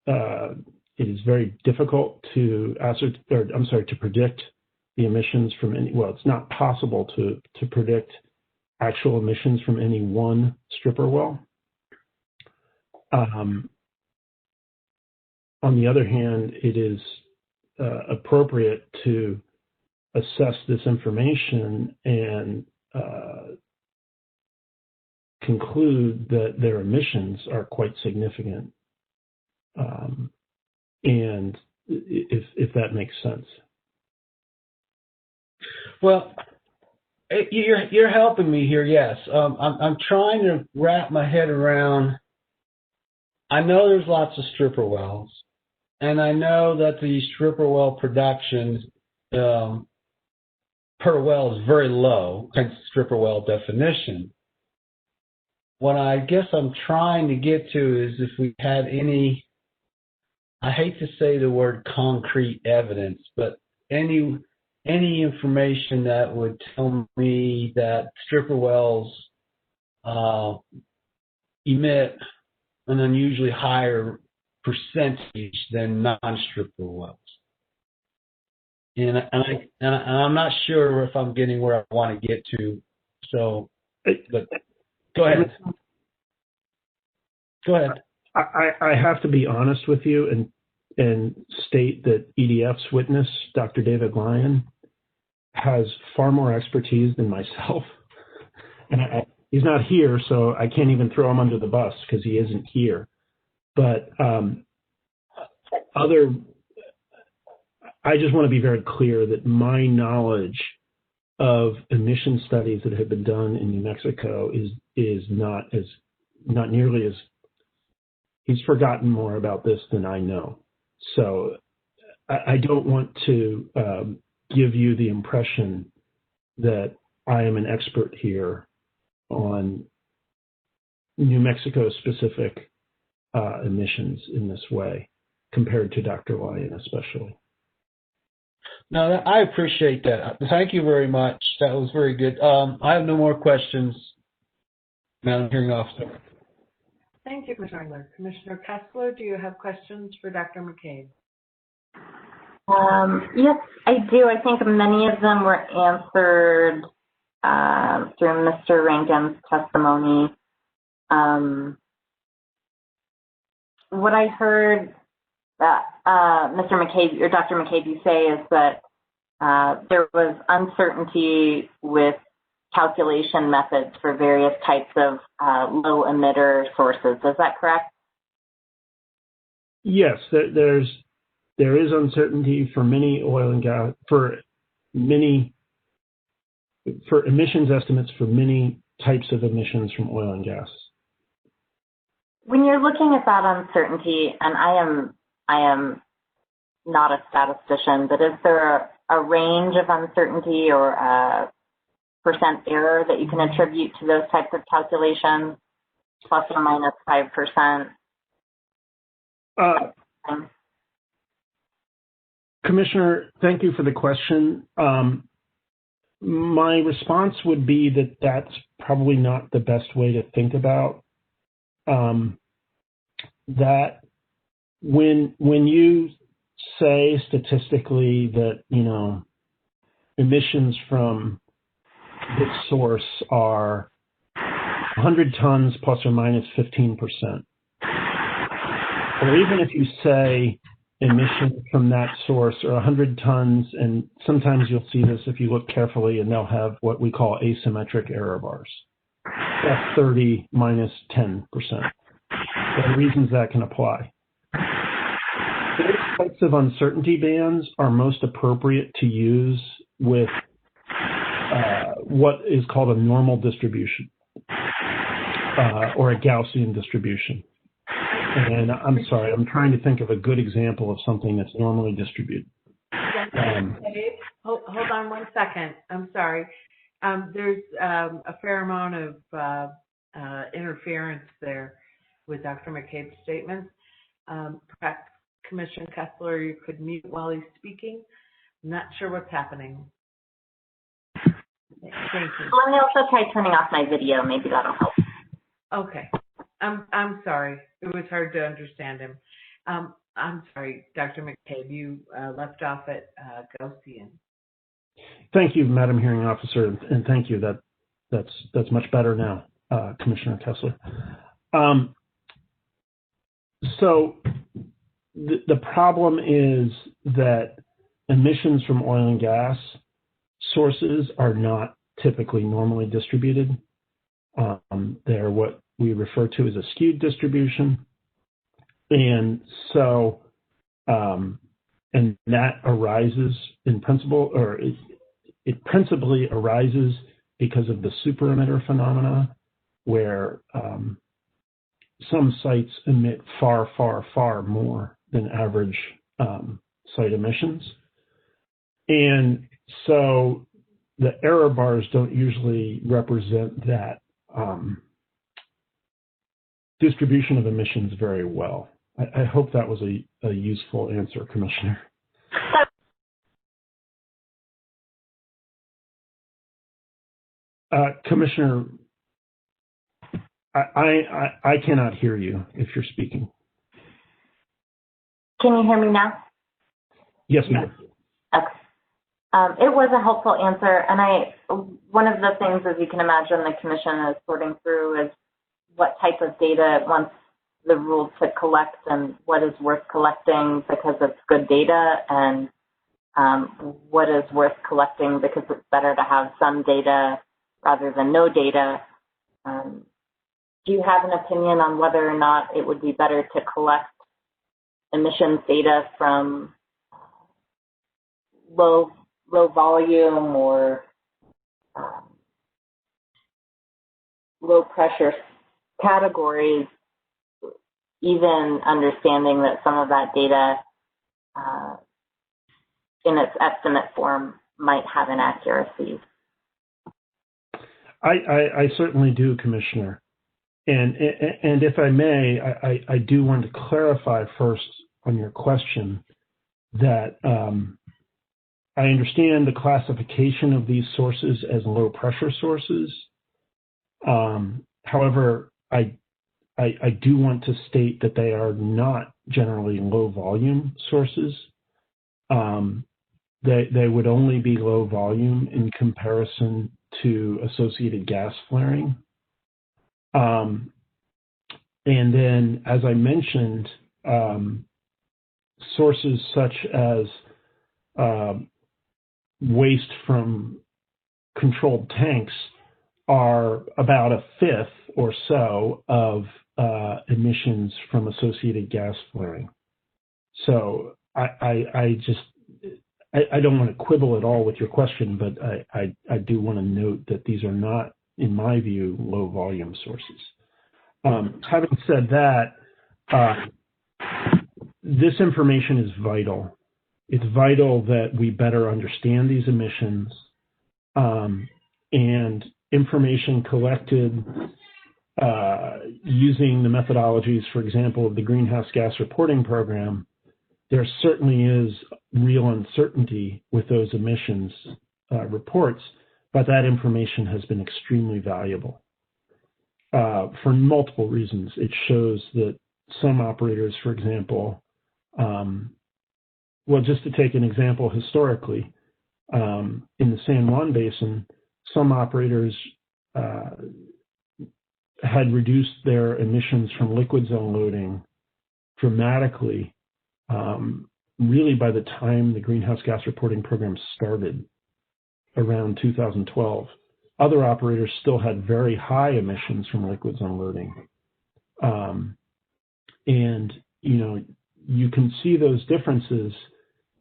it is very difficult to predict the emissions from any, well, it's not possible to predict actual emissions from any one stripper well. On the other hand, it is appropriate to assess this information and conclude that their emissions are quite significant, and if that makes sense. Well, you're helping me here. Yes, I'm trying to wrap my head around. I know there's lots of stripper wells, and I know that the stripper well production per well is very low, hence stripper well definition. What I guess I'm trying to get to is if we had any, I hate to say the word concrete evidence, but any information that would tell me that stripper wells emit an unusually higher percentage than non-stripper wells. And I'm not sure if I'm getting where I want to get to. So, but go ahead. Go ahead. I have to be honest with you and state that EDF's witness, Dr. David Lyon, has far more expertise than myself. And he's not here, so I can't even throw him under the bus because he isn't here. But I just want to be very clear that my knowledge of emission studies that have been done in New Mexico is not nearly as, he's forgotten more about this than I know. So I don't want to give you the impression that I am an expert here on New Mexico specific emissions in this way compared to Dr. Lyon especially. No, I appreciate that. Thank you very much. That was very good. I have no more questions, Madam Hearing Officer. Thank you, Commissioner Wengler. Commissioner Kessler, do you have questions for Dr. McCabe? Yes, I do. I think many of them were answered through Mr. Rankin's testimony. What I heard Mr. McCabe or Dr. McCabe you say is that there was uncertainty with calculation methods for various types of low emitter sources. Is that correct? Yes, there is uncertainty for many oil and gas for emissions estimates for many types of emissions from oil and gas. When you're looking at that uncertainty, and I am not a statistician, but is there a range of uncertainty or a percent error that you can attribute to those types of calculations, plus or minus 5%? Commissioner, thank you for the question. My response would be that that's probably not the best way to think about that. When you say statistically that, emissions from this source are 100 tons plus or minus 15%, or even if you say emissions from that source are 100 tons, and sometimes you'll see this if you look carefully, and they'll have what we call asymmetric error bars. That's 30 minus 10%. There are reasons that can apply. Those types of uncertainty bands are most appropriate to use with what is called a normal distribution or a Gaussian distribution. And I'm sorry, I'm trying to think of a good example of something that's normally distributed. Hold on 1 second. I'm sorry. There's a fair amount of interference there with Dr. McCabe's statements. Perhaps Commissioner Kessler, you could mute while he's speaking. I'm not sure what's happening. Thank you. Let me also try turning off my video. Maybe that'll help. Okay. I'm sorry. It was hard to understand him. I'm sorry, Dr. McCabe. You left off at Gaussian. Thank you, Madam Hearing Officer, and thank you. That's much better now, Commissioner Kessler. So the problem is that emissions from oil and gas sources are not typically normally distributed. They're what we refer to as a skewed distribution. And so, and that arises in principle, or it principally arises because of the super-emitter phenomena, where some sites emit far, far, far more than average site emissions. And so the error bars don't usually represent that distribution of emissions very well. I hope that was a useful answer, Commissioner. Commissioner, I cannot hear you if you're speaking. Can you hear me now? Yes, ma'am. Okay. It was a helpful answer, and one of the things, as you can imagine, the Commission is sorting through is what type of data it wants the rule to collect and what is worth collecting because it's good data, and what is worth collecting because it's better to have some data rather than no data. Do you have an opinion on whether or not it would be better to collect emissions data from low volume or low pressure categories, even understanding that some of that data in its estimate form might have inaccuracies? I certainly do, Commissioner. And if I may, I do want to clarify first on your question that I understand the classification of these sources as low pressure sources. However, I do want to state that they are not generally low volume sources. They would only be low volume in comparison to associated gas flaring. And then, as I mentioned, sources such as waste from controlled tanks are about a fifth or so of emissions from associated gas flaring. So I don't want to quibble at all with your question, but I do want to note that these are not, in my view, low volume sources. Having said that, this information is vital. It's vital that we better understand these emissions, and information collected using the methodologies, for example, of the Greenhouse Gas Reporting Program. There certainly is real uncertainty with those emissions reports, but that information has been extremely valuable for multiple reasons. It shows that some operators, for example, well, just to take an example historically, in the San Juan Basin, some operators had reduced their emissions from liquid zone loading dramatically, really by the time the Greenhouse Gas Reporting Program started around 2012. Other operators still had very high emissions from liquid zone loading. And, you know, you can see those differences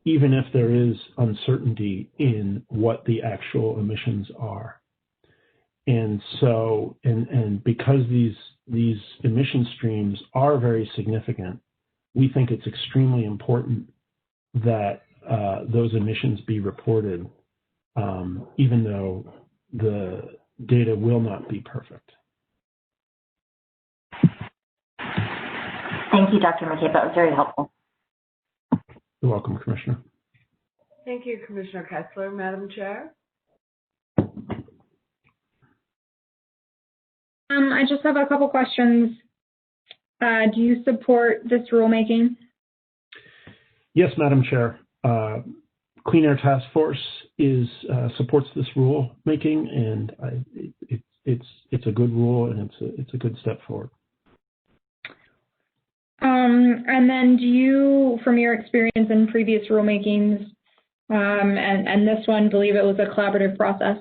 even if there is uncertainty in what the actual emissions are. And so, and because these emission streams are very significant, we think it's extremely important that those emissions be reported, even though the data will not be perfect. Thank you, Dr. McCabe. That was very helpful. You're welcome, Commissioner. Thank you, Commissioner Kessler. Madam Chair? I just have a couple questions. Do you support this rulemaking? Yes, Madam Chair. Clean Air Task Force supports this rule making, and it's a good rule, and it's a good step forward. And then do you, from your experience in previous rulemakings, and this one, believe it was a collaborative process?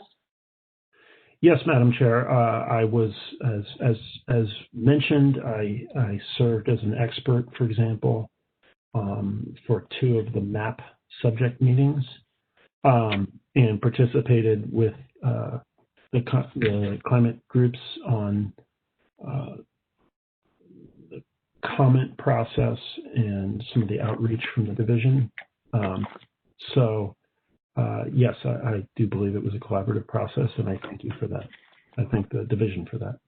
Yes, Madam Chair. I was, as mentioned, I served as an expert, for example, for 2 of the MAP subject meetings, and participated with the climate groups on the comment process and some of the outreach from the division. Yes, I do believe it was a collaborative process, and I thank you for that. I thank the division for that.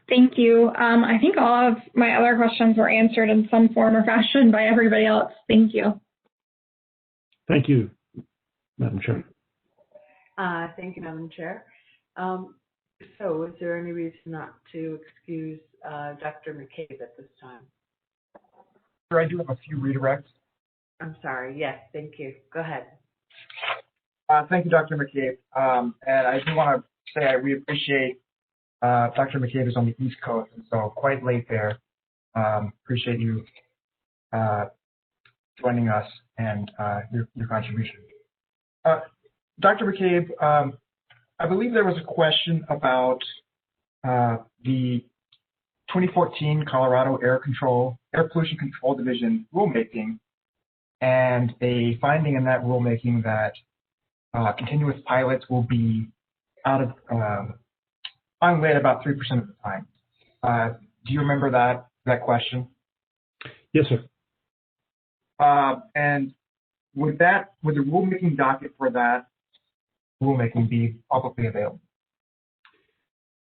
Thank you. I think all of my other questions were answered in some form or fashion by everybody else. Thank you. Thank you, Madam Chair. Thank you, Madam Chair. So is there any reason not to excuse Dr. McCabe at this time? Sure, I do have a few redirects. I'm sorry. Yes, thank you. Go ahead. Thank you, Dr. McCabe. And I do want to say we appreciate Dr. McCabe is on the East Coast, and so quite late there. Appreciate you joining us and your contribution. Dr. McCabe, I believe there was a question about the 2014 Colorado Air Pollution Control Division rulemaking, and a finding in that rulemaking that continuous pilots will be out of on way at about 3% of the time. Do you remember that question? Yes, sir. And would the rulemaking docket for that rulemaking be publicly available?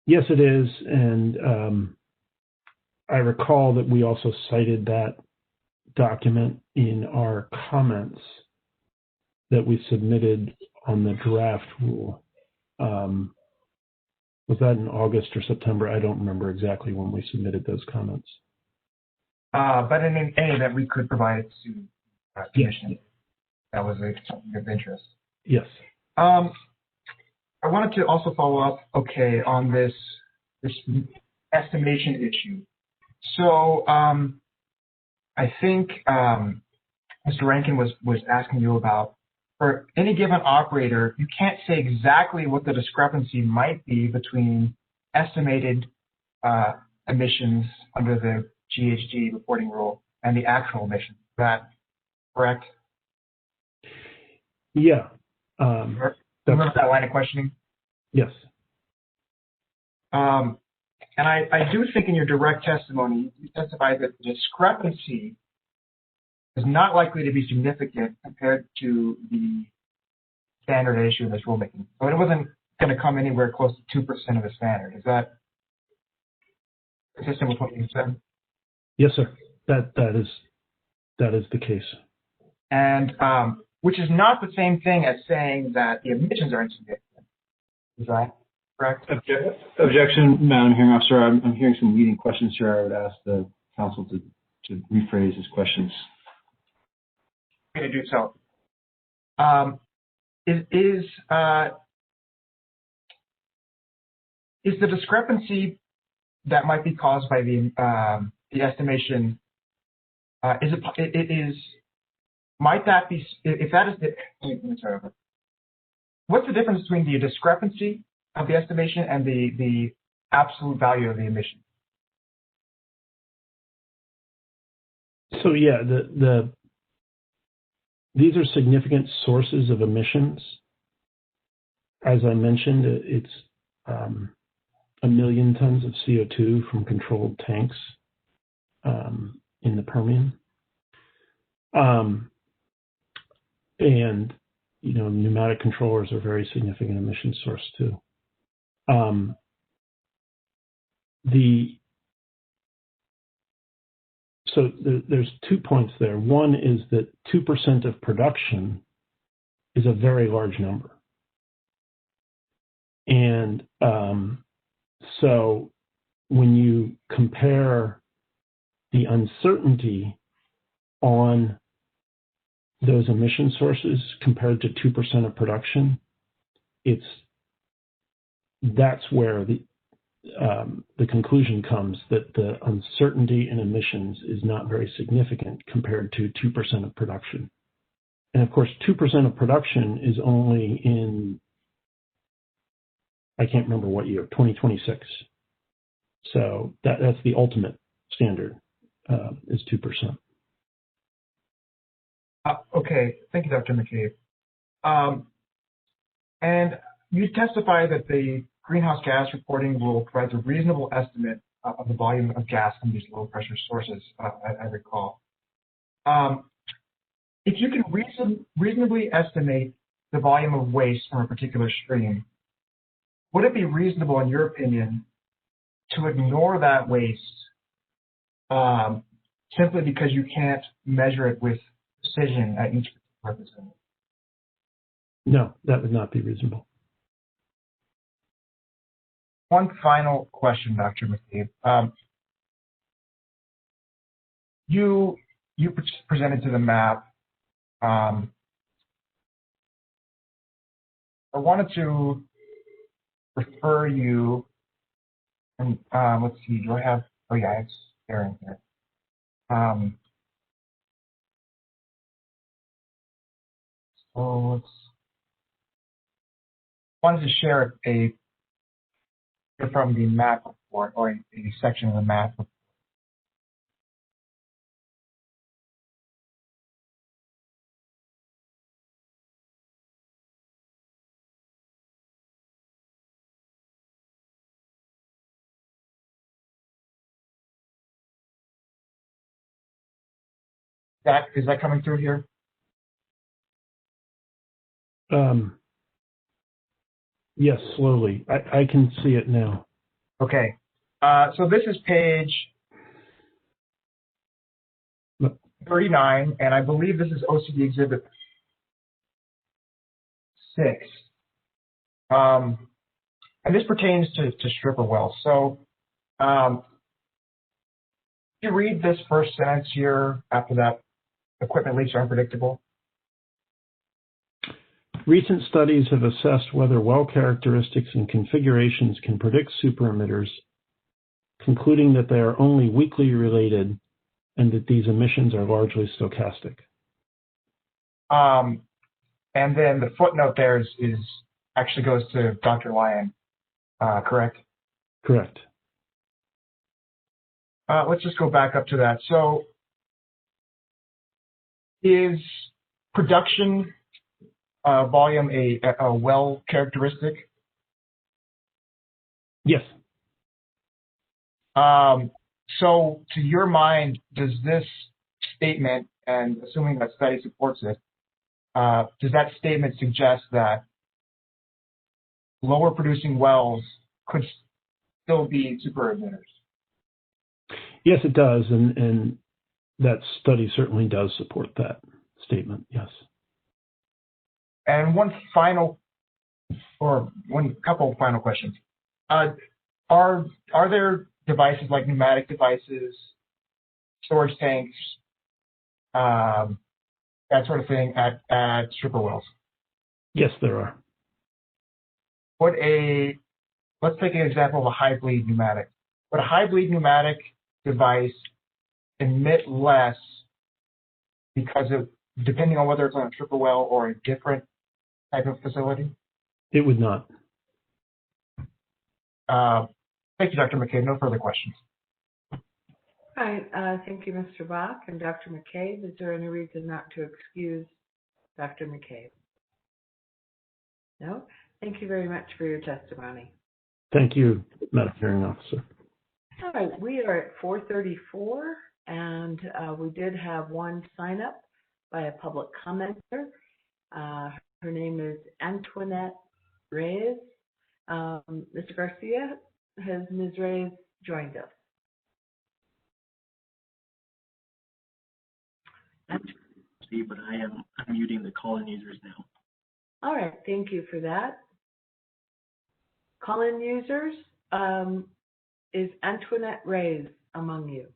Yes, it is, and I recall that we also cited that document in our comments that we submitted on the draft rule. Was that in August or September? I don't remember exactly when we submitted those comments. But in any event, we could provide it to the commission. That was something of interest. Yes. I wanted to also follow up, on this estimation issue. So I think Mr. Rankin was asking you about, for any given operator, you can't say exactly what the discrepancy might be between estimated emissions under the GHG reporting rule and the actual emissions. Is that correct? Yeah. Remember that line of questioning? Yes. And I do think in your direct testimony, you testified that the discrepancy is not likely to be significant compared to the standard issue in this rulemaking. So it wasn't going to come anywhere close to 2% of the standard. Is that consistent with what you said? Yes, sir. That is the case. And which is not the same thing as saying that the emissions are insignificant. Is that correct? Objection, Madam Hearing Officer. I'm hearing some leading questions here. I would ask the council to rephrase his questions. I'm going to do so. Is the discrepancy that might be caused by the estimation, might that be, if that is the, let me start over. What's the difference between the discrepancy of the estimation and the absolute value of the emission? So yeah, these are significant sources of emissions. As I mentioned, it's 1 million tons of CO2 from controlled tanks in the Permian. And, pneumatic controllers are a very significant emission source too. So there's 2 points there. One is that 2% of production is a very large number. And so when you compare the uncertainty on those emission sources compared to 2% of production, that's where the conclusion comes that the uncertainty in emissions is not very significant compared to 2% of production. And of course, 2% of production is only in, I can't remember what year, 2026. So that's the ultimate standard, is 2%. Okay, thank you, Dr. McCabe. And you testified that the greenhouse gas reporting rule provides a reasonable estimate of the volume of gas from these low pressure sources, I recall. If you can reasonably estimate the volume of waste from a particular stream, would it be reasonable, in your opinion, to ignore that waste simply because you can't measure it with precision at each particular facility? No, that would not be reasonable. One final question, Dr. McCabe. You presented to the map. I wanted to refer you, and let's see, do I have, oh yeah, it's there in here. So let's, wanted to share from the map report, or a section of the map report. Is that coming through here? Yes, slowly. I can see it now. Okay. So this is page 39, and I believe this is OCD Exhibit 6. And this pertains to stripper wells. So you read this first sentence here after that, equipment leaks are unpredictable. Recent studies have assessed whether well characteristics and configurations can predict superemitters, concluding that they are only weakly related and that these emissions are largely stochastic. And then the footnote there is actually goes to Dr. Lyon, correct? Correct. Let's just go back up to that. So is production volume a well characteristic? Yes. So to your mind, does this statement, and assuming that study supports it, does that statement suggest that lower producing wells could still be super emitters? Yes, it does, and that study certainly does support that statement, yes. And one couple of final questions. Are there devices like pneumatic devices, storage tanks, that sort of thing at stripper wells? Yes, there are. Let's take an example of a high bleed pneumatic. Would a high bleed pneumatic device emit less because of, depending on whether it's on a stripper well or a different type of facility? It would not. Thank you, Dr. McCabe. No further questions. All right. Thank you, Mr. Bach and Dr. McCabe. Is there any reason not to excuse Dr. McCabe? No? Thank you very much for your testimony. Thank you, Madam Hearing Officer. All right. We are at 4:34, and we did have one sign up by a public commenter. Her name is Antoinette Reyes. Mr. Garcia, has Ms. Reyes joined us? But I am unmuting the call-in users now. All right, thank you for that. Call-in users, is Antoinette Reyes among you?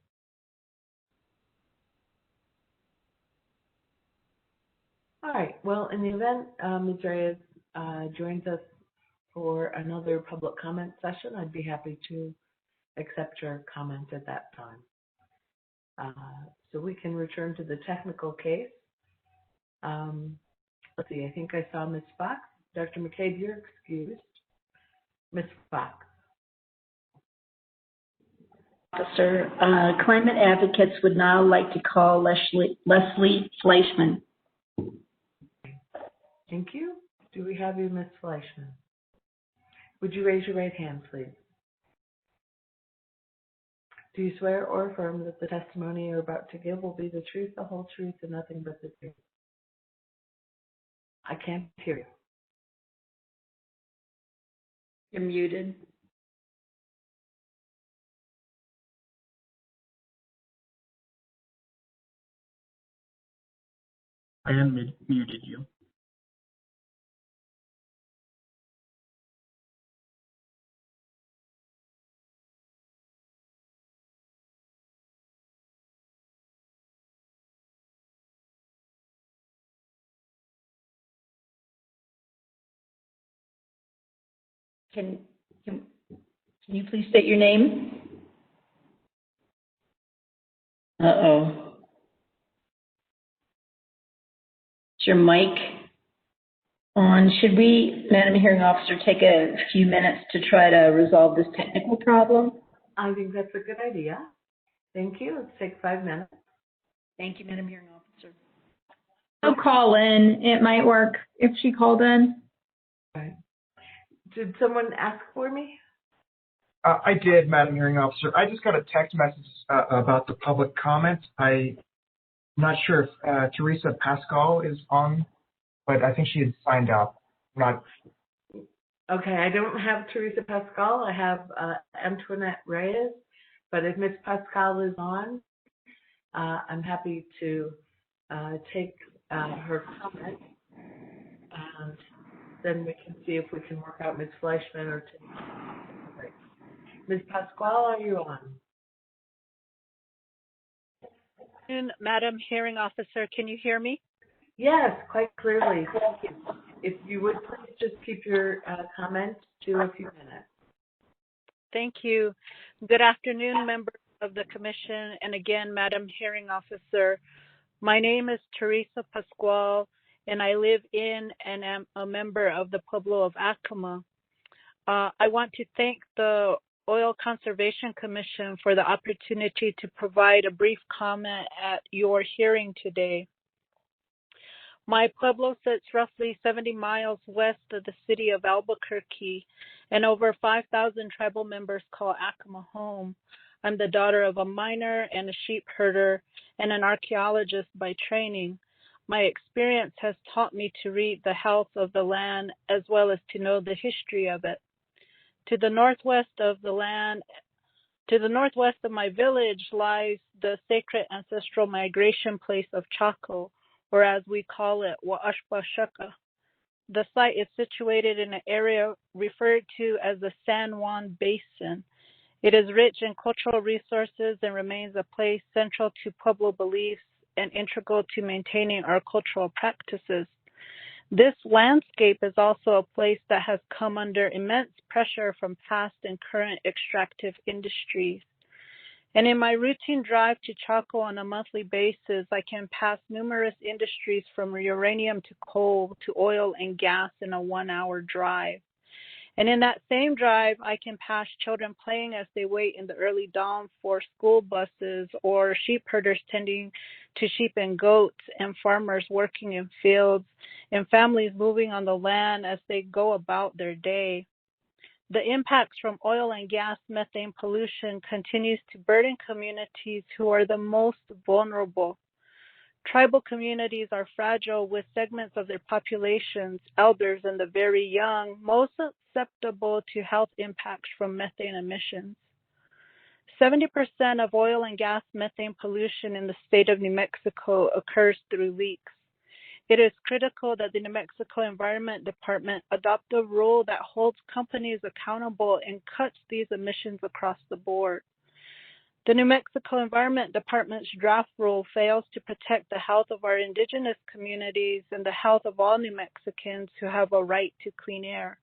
All right. Well, in the event Ms. Reyes joins us for another public comment session, I'd be happy to accept your comment at that time. So we can return to the technical case. Let's see, I think I saw Ms. Fox. Dr. McCabe, you're excused. Ms. Fox. Officer, climate advocates would now like to call Leslie Fleischman. Thank you. Do we have you, Ms. Fleischman? Would you raise your right hand, please? Do you swear or affirm that the testimony you're about to give will be the truth, the whole truth, and nothing but the truth? I can't hear you. You're muted. I unmuted you. Can you please state your name? Uh-oh. Is your mic on? Should we, Madam Hearing Officer, take a few minutes to try to resolve this technical problem? I think that's a good idea. Thank you. Let's take 5 minutes. Thank you, Madam Hearing Officer. She'll call in. It might work if she called in. Right. Did someone ask for me? I did, Madam Hearing Officer. I just got a text message about the public comment. I'm not sure if Teresa Pascal is on, but I think she had signed up. Not. Okay, I don't have Teresa Pascal. I have Antoinette Reyes. But if Ms. Pascal is on, I'm happy to take her comment. And then we can see if we can work out Ms. Fleischman or Ms. Pascal, are you on? Madam Hearing Officer, can you hear me? Yes, quite clearly. Thank you. If you would please just keep your comment to a few minutes. Thank you. Good afternoon, members of the Commission, and again, Madam Hearing Officer. My name is Teresa Pascual, and I live in and am a member of the Pueblo of Acoma. I want to thank the Oil Conservation Commission for the opportunity to provide a brief comment at your hearing today. My pueblo sits roughly 70 miles west of the city of Albuquerque, and over 5,000 tribal members call Acoma home. I'm the daughter of a miner and a sheep herder and an archaeologist by training. My experience has taught me to read the health of the land as well as to know the history of it. To the northwest of my village lies the sacred ancestral migration place of Chaco, or as we call it, Wa'ashpashaka. The site is situated in an area referred to as the San Juan Basin. It is rich in cultural resources and remains a place central to Pueblo beliefs and integral to maintaining our cultural practices. This landscape is also a place that has come under immense pressure from past and current extractive industries. And in my routine drive to Chaco on a monthly basis, I can pass numerous industries from uranium to coal to oil and gas in a 1-hour drive. And in that same drive, I can pass children playing as they wait in the early dawn for school buses, or sheep herders tending to sheep and goats, and farmers working in fields, and families moving on the land as they go about their day. The impacts from oil and gas methane pollution continues to burden communities who are the most vulnerable. Tribal communities are fragile, with segments of their populations, elders and the very young, most susceptible to health impacts from methane emissions. 70% of oil and gas methane pollution in the state of New Mexico occurs through leaks. It is critical that the New Mexico Environment Department adopt a rule that holds companies accountable and cuts these emissions across the board. The New Mexico Environment Department's draft rule fails to protect the health of our indigenous communities and the health of all New Mexicans who have a right to clean air.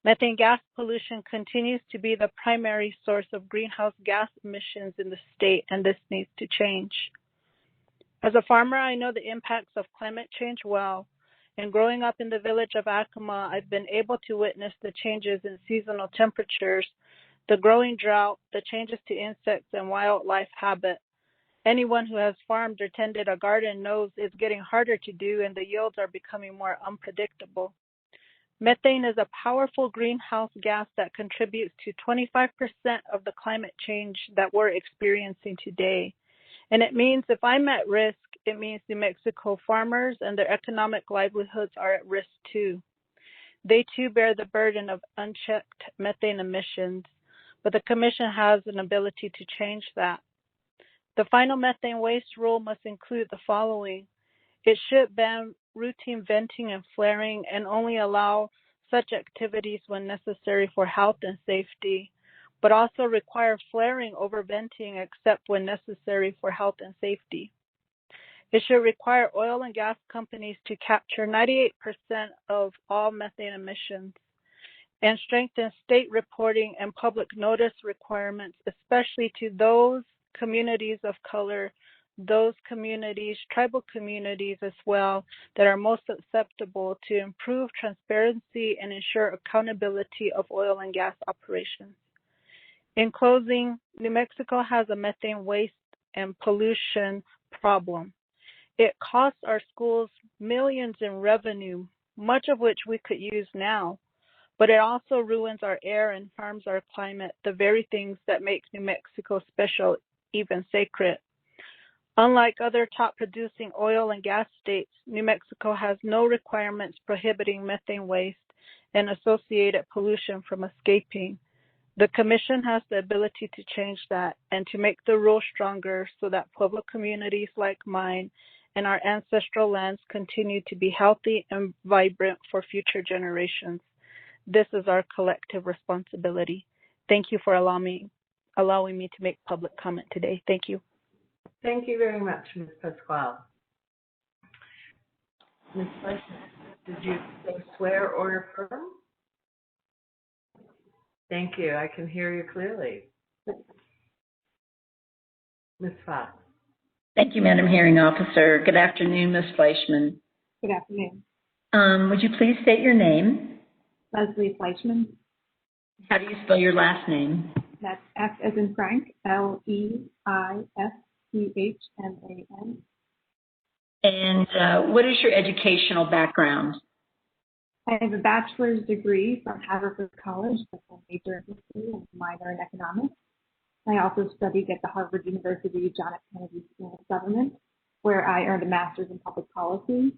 Methane gas pollution continues to be the primary source of greenhouse gas emissions in the state, and this needs to change. As a farmer, I know the impacts of climate change well, and growing up in the village of Acoma, I've been able to witness the changes in seasonal temperatures, the growing drought, the changes to insects and wildlife habit. Anyone who has farmed or tended a garden knows it's getting harder to do and the yields are becoming more unpredictable. Methane is a powerful greenhouse gas that contributes to 25% of the climate change that we're experiencing today. And it means if I'm at risk, it means New Mexico farmers and their economic livelihoods are at risk too. They too bear the burden of unchecked methane emissions, but the Commission has an ability to change that. The final methane waste rule must include the following. It should ban routine venting and flaring and only allow such activities when necessary for health and safety, but also require flaring over venting except when necessary for health and safety. It should require oil and gas companies to capture 98% of all methane emissions and strengthen state reporting and public notice requirements, especially to those communities of color, those communities, tribal communities as well, that are most susceptible to improve transparency and ensure accountability of oil and gas operations. In closing, New Mexico has a methane waste and pollution problem. It costs our schools millions in revenue, much of which we could use now, but it also ruins our air and harms our climate, the very things that make New Mexico special, even sacred. Unlike other top-producing oil and gas states, New Mexico has no requirements prohibiting methane waste and associated pollution from escaping. The Commission has the ability to change that and to make the rule stronger so that public communities like mine and our ancestral lands continue to be healthy and vibrant for future generations. This is our collective responsibility. Thank you for allowing me to make public comment today. Thank you. Thank you very much, Ms. Pasquale. Ms. Fleischman, did you swear or affirm? Thank you. I can hear you clearly. Ms. Fox. Thank you, Madam Hearing Officer. Good afternoon, Ms. Fleischman. Good afternoon. Would you please state your name? Leslie Fleischman. How do you spell your last name? That's F as in Frank, L-E-I-S-C-H-M-A-N. And what is your educational background? I have a bachelor's degree from Haverford College, with a major in history and a minor in economics. I also studied at the Harvard University John F. Kennedy School of Government, where I earned a master's in public policy.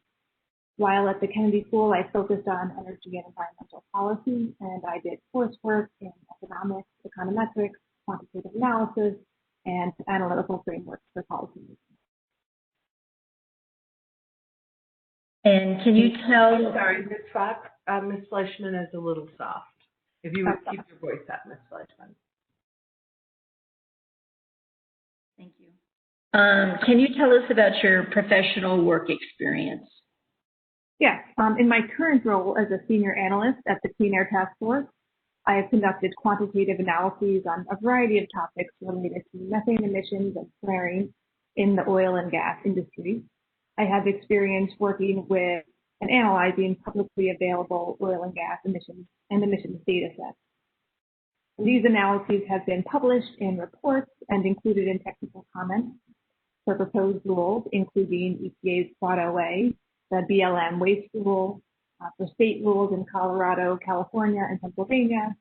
While at the Kennedy School, I focused on energy and environmental policy, and I did coursework in economics, econometrics, quantitative analysis, and analytical frameworks for policy making. And can you tell? Sorry, Ms. Fox, Ms. Fleischman is a little soft. If you would keep your voice up, Ms. Fleischman. Thank you. Can you tell us about your professional work experience? Yes. In my current role as a senior analyst at the Clean Air Task Force, I have conducted quantitative analyses on a variety of topics related to methane emissions and flaring in the oil and gas industry. I have experience working with and analyzing publicly available oil and gas emissions and emissions data sets. These analyses have been published in reports and included in technical comments for proposed rules, including EPA's Quad OA, the BLM waste rule, for state rules in Colorado, California, and Pennsylvania,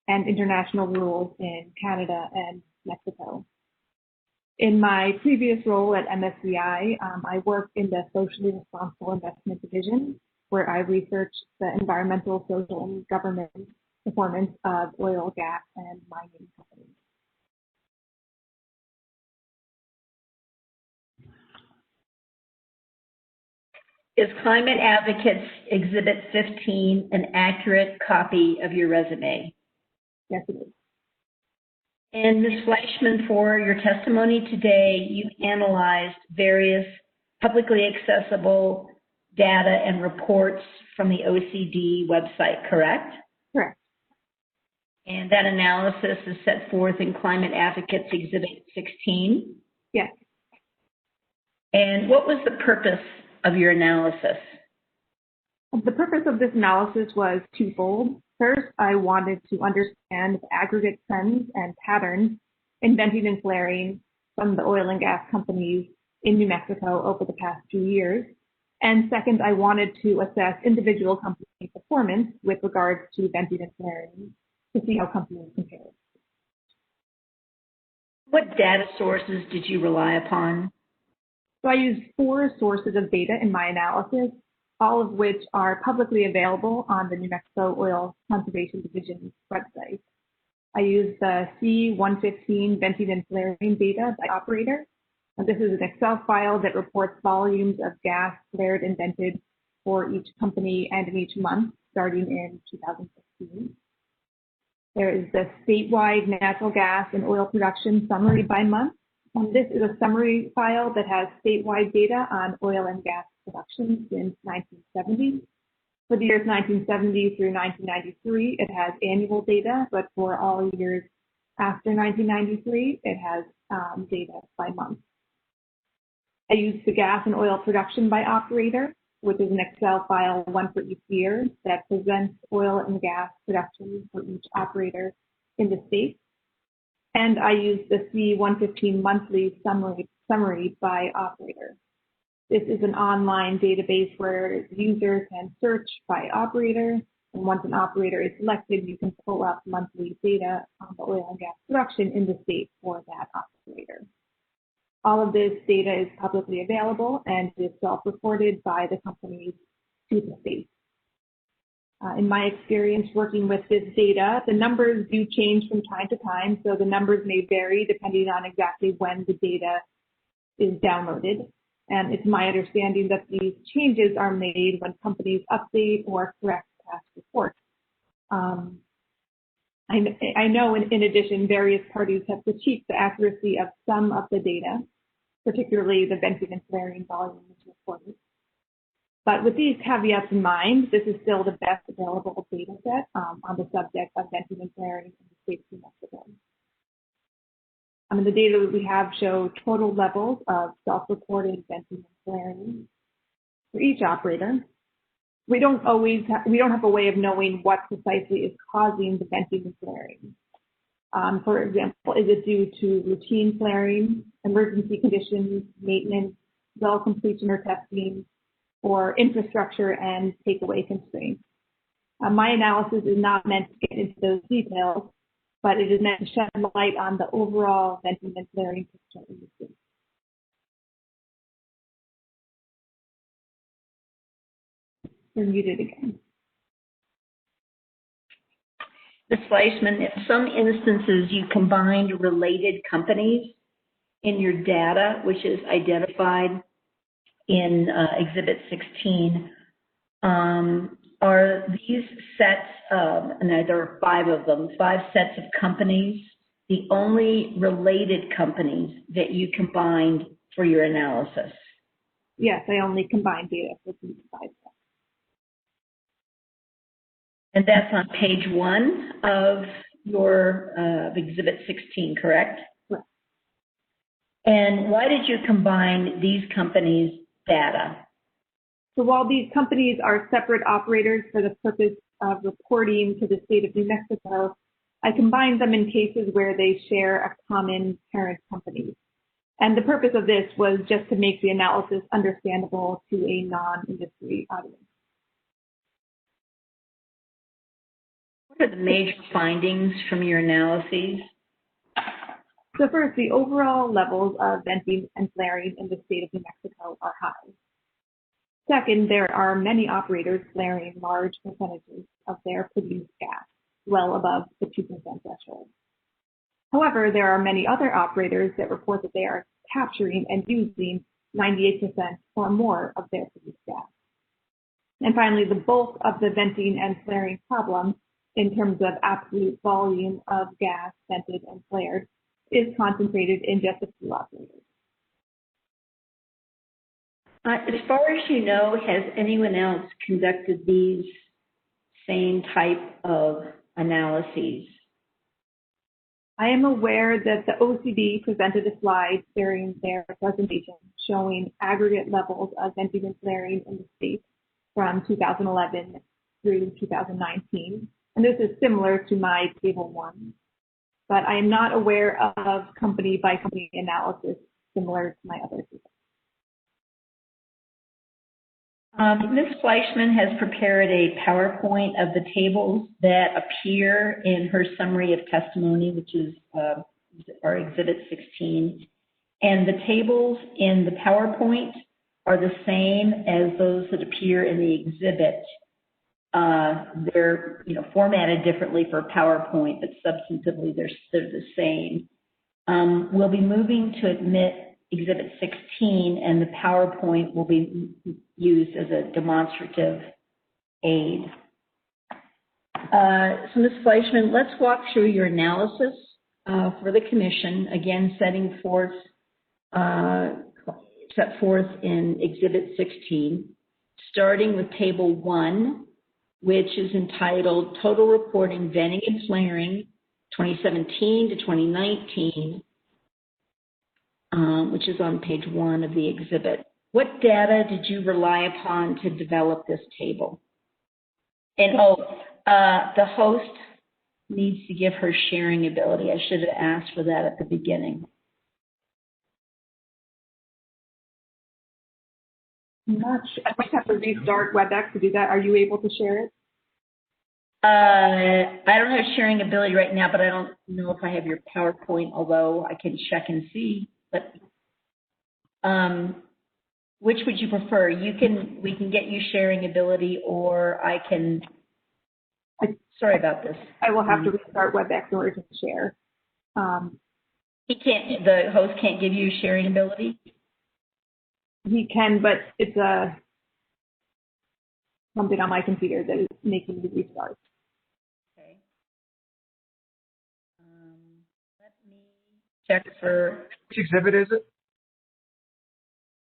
and international rules in Canada and Mexico. In my previous role at MSCI, I worked in the Socially Responsible Investment Division, where I researched the environmental, social, and government performance of oil, gas, and mining companies. Is Climate Advocates Exhibit 15 an accurate copy of your resume? Yes, it is. And Ms. Fleischman, for your testimony today, you analyzed various publicly accessible data and reports from the OECD website, correct? Correct. And that analysis is set forth in Climate Advocates Exhibit 16? Yes. And what was the purpose of your analysis? The purpose of this analysis was twofold. First, I wanted to understand the aggregate trends and patterns in venting and flaring from the oil and gas companies in New Mexico over the past few years. And second, I wanted to assess individual company performance with regards to venting and flaring to see how companies compare. What data sources did you rely upon? So I used 4 sources of data in my analysis, all of which are publicly available on the New Mexico Oil Conservation Division's website. I used the C115 venting and flaring data by operator. And this is an Excel file that reports volumes of gas flared and vented for each company and in each month, starting in 2016. There is the statewide natural gas and oil production summary by month. And this is a summary file that has statewide data on oil and gas production since 1970. For the years 1970 through 1993, it has annual data, but for all years after 1993, it has data by month. I used the gas and oil production by operator, which is an Excel file, one for each year, that presents oil and gas production for each operator in the state. And I used the C115 monthly summary by operator. This is an online database where users can search by operator, and once an operator is selected, you can pull up monthly data on the oil and gas production in the state for that operator. All of this data is publicly available and is self-reported by the companies to the state. In my experience working with this data, the numbers do change from time to time, so the numbers may vary depending on exactly when the data is downloaded. And it's my understanding that these changes are made when companies update or correct past reports. I know in addition, various parties have critiqued the accuracy of some of the data, particularly the venting and flaring volumes reported. But with these caveats in mind, this is still the best available data set on the subject of venting and flaring in the state of New Mexico. The data that we have show total levels of self-reported venting and flaring for each operator. We don't have a way of knowing what precisely is causing the venting and flaring. For example, is it due to routine flaring, emergency conditions, maintenance, well completion or testing, or infrastructure and takeaway constraints? My analysis is not meant to get into those details, but it is meant to shed light on the overall venting and flaring picture in the state. You're muted again. Ms. Fleischman, in some instances, you combined related companies in your data, which is identified in Exhibit 16. Are these sets of, and there are 5 of them, 5 sets of companies, the only related companies that you combined for your analysis? Yes, I only combined data for these 5 sets. And that's on page 1 of your Exhibit 16, correct? Correct. And why did you combine these companies' data? So while these companies are separate operators for the purpose of reporting to the state of New Mexico, I combined them in cases where they share a common parent company. And the purpose of this was just to make the analysis understandable to a non-industry audience. What are the major findings from your analyses? So first, the overall levels of venting and flaring in the state of New Mexico are high. Second, there are many operators flaring large percentages of their produced gas, well above the 2% threshold. However, there are many other operators that report that they are capturing and using 98% or more of their produced gas. And finally, the bulk of the venting and flaring problem in terms of absolute volume of gas vented and flared is concentrated in just a few operators. As far as you know, has anyone else conducted these same type of analyses? I am aware that the OCD presented a slide during their presentation showing aggregate levels of venting and flaring in the state from 2011 through 2019. And this is similar to my table 1. But I am not aware of company by company analysis similar to my other tables. Ms. Fleischman has prepared a PowerPoint of the tables that appear in her summary of testimony, which is our Exhibit 16. And the tables in the PowerPoint are the same as those that appear in the exhibit. They're formatted differently for PowerPoint, but substantively they're the same. We'll be moving to admit Exhibit 16, and the PowerPoint will be used as a demonstrative aid. So Ms. Fleischman, let's walk through your analysis for the commission, again set forth in Exhibit 16, starting with Table 1, which is entitled Total Reporting Venting and Flaring 2017 to 2019, which is on page 1 of the exhibit. What data did you rely upon to develop this table? And the host needs to give her sharing ability. I should have asked for that at the beginning. I'm not sure. I might have to restart WebEx to do that. Are you able to share it? I don't have sharing ability right now, but I don't know if I have your PowerPoint, although I can check and see. But which would you prefer? We can get you sharing ability, or I can. Sorry about this. I will have to restart WebEx in order to share. He can't. The host can't give you sharing ability. He can, but it's something on my computer that is making me restart. Okay. Let me check for. Which exhibit is it?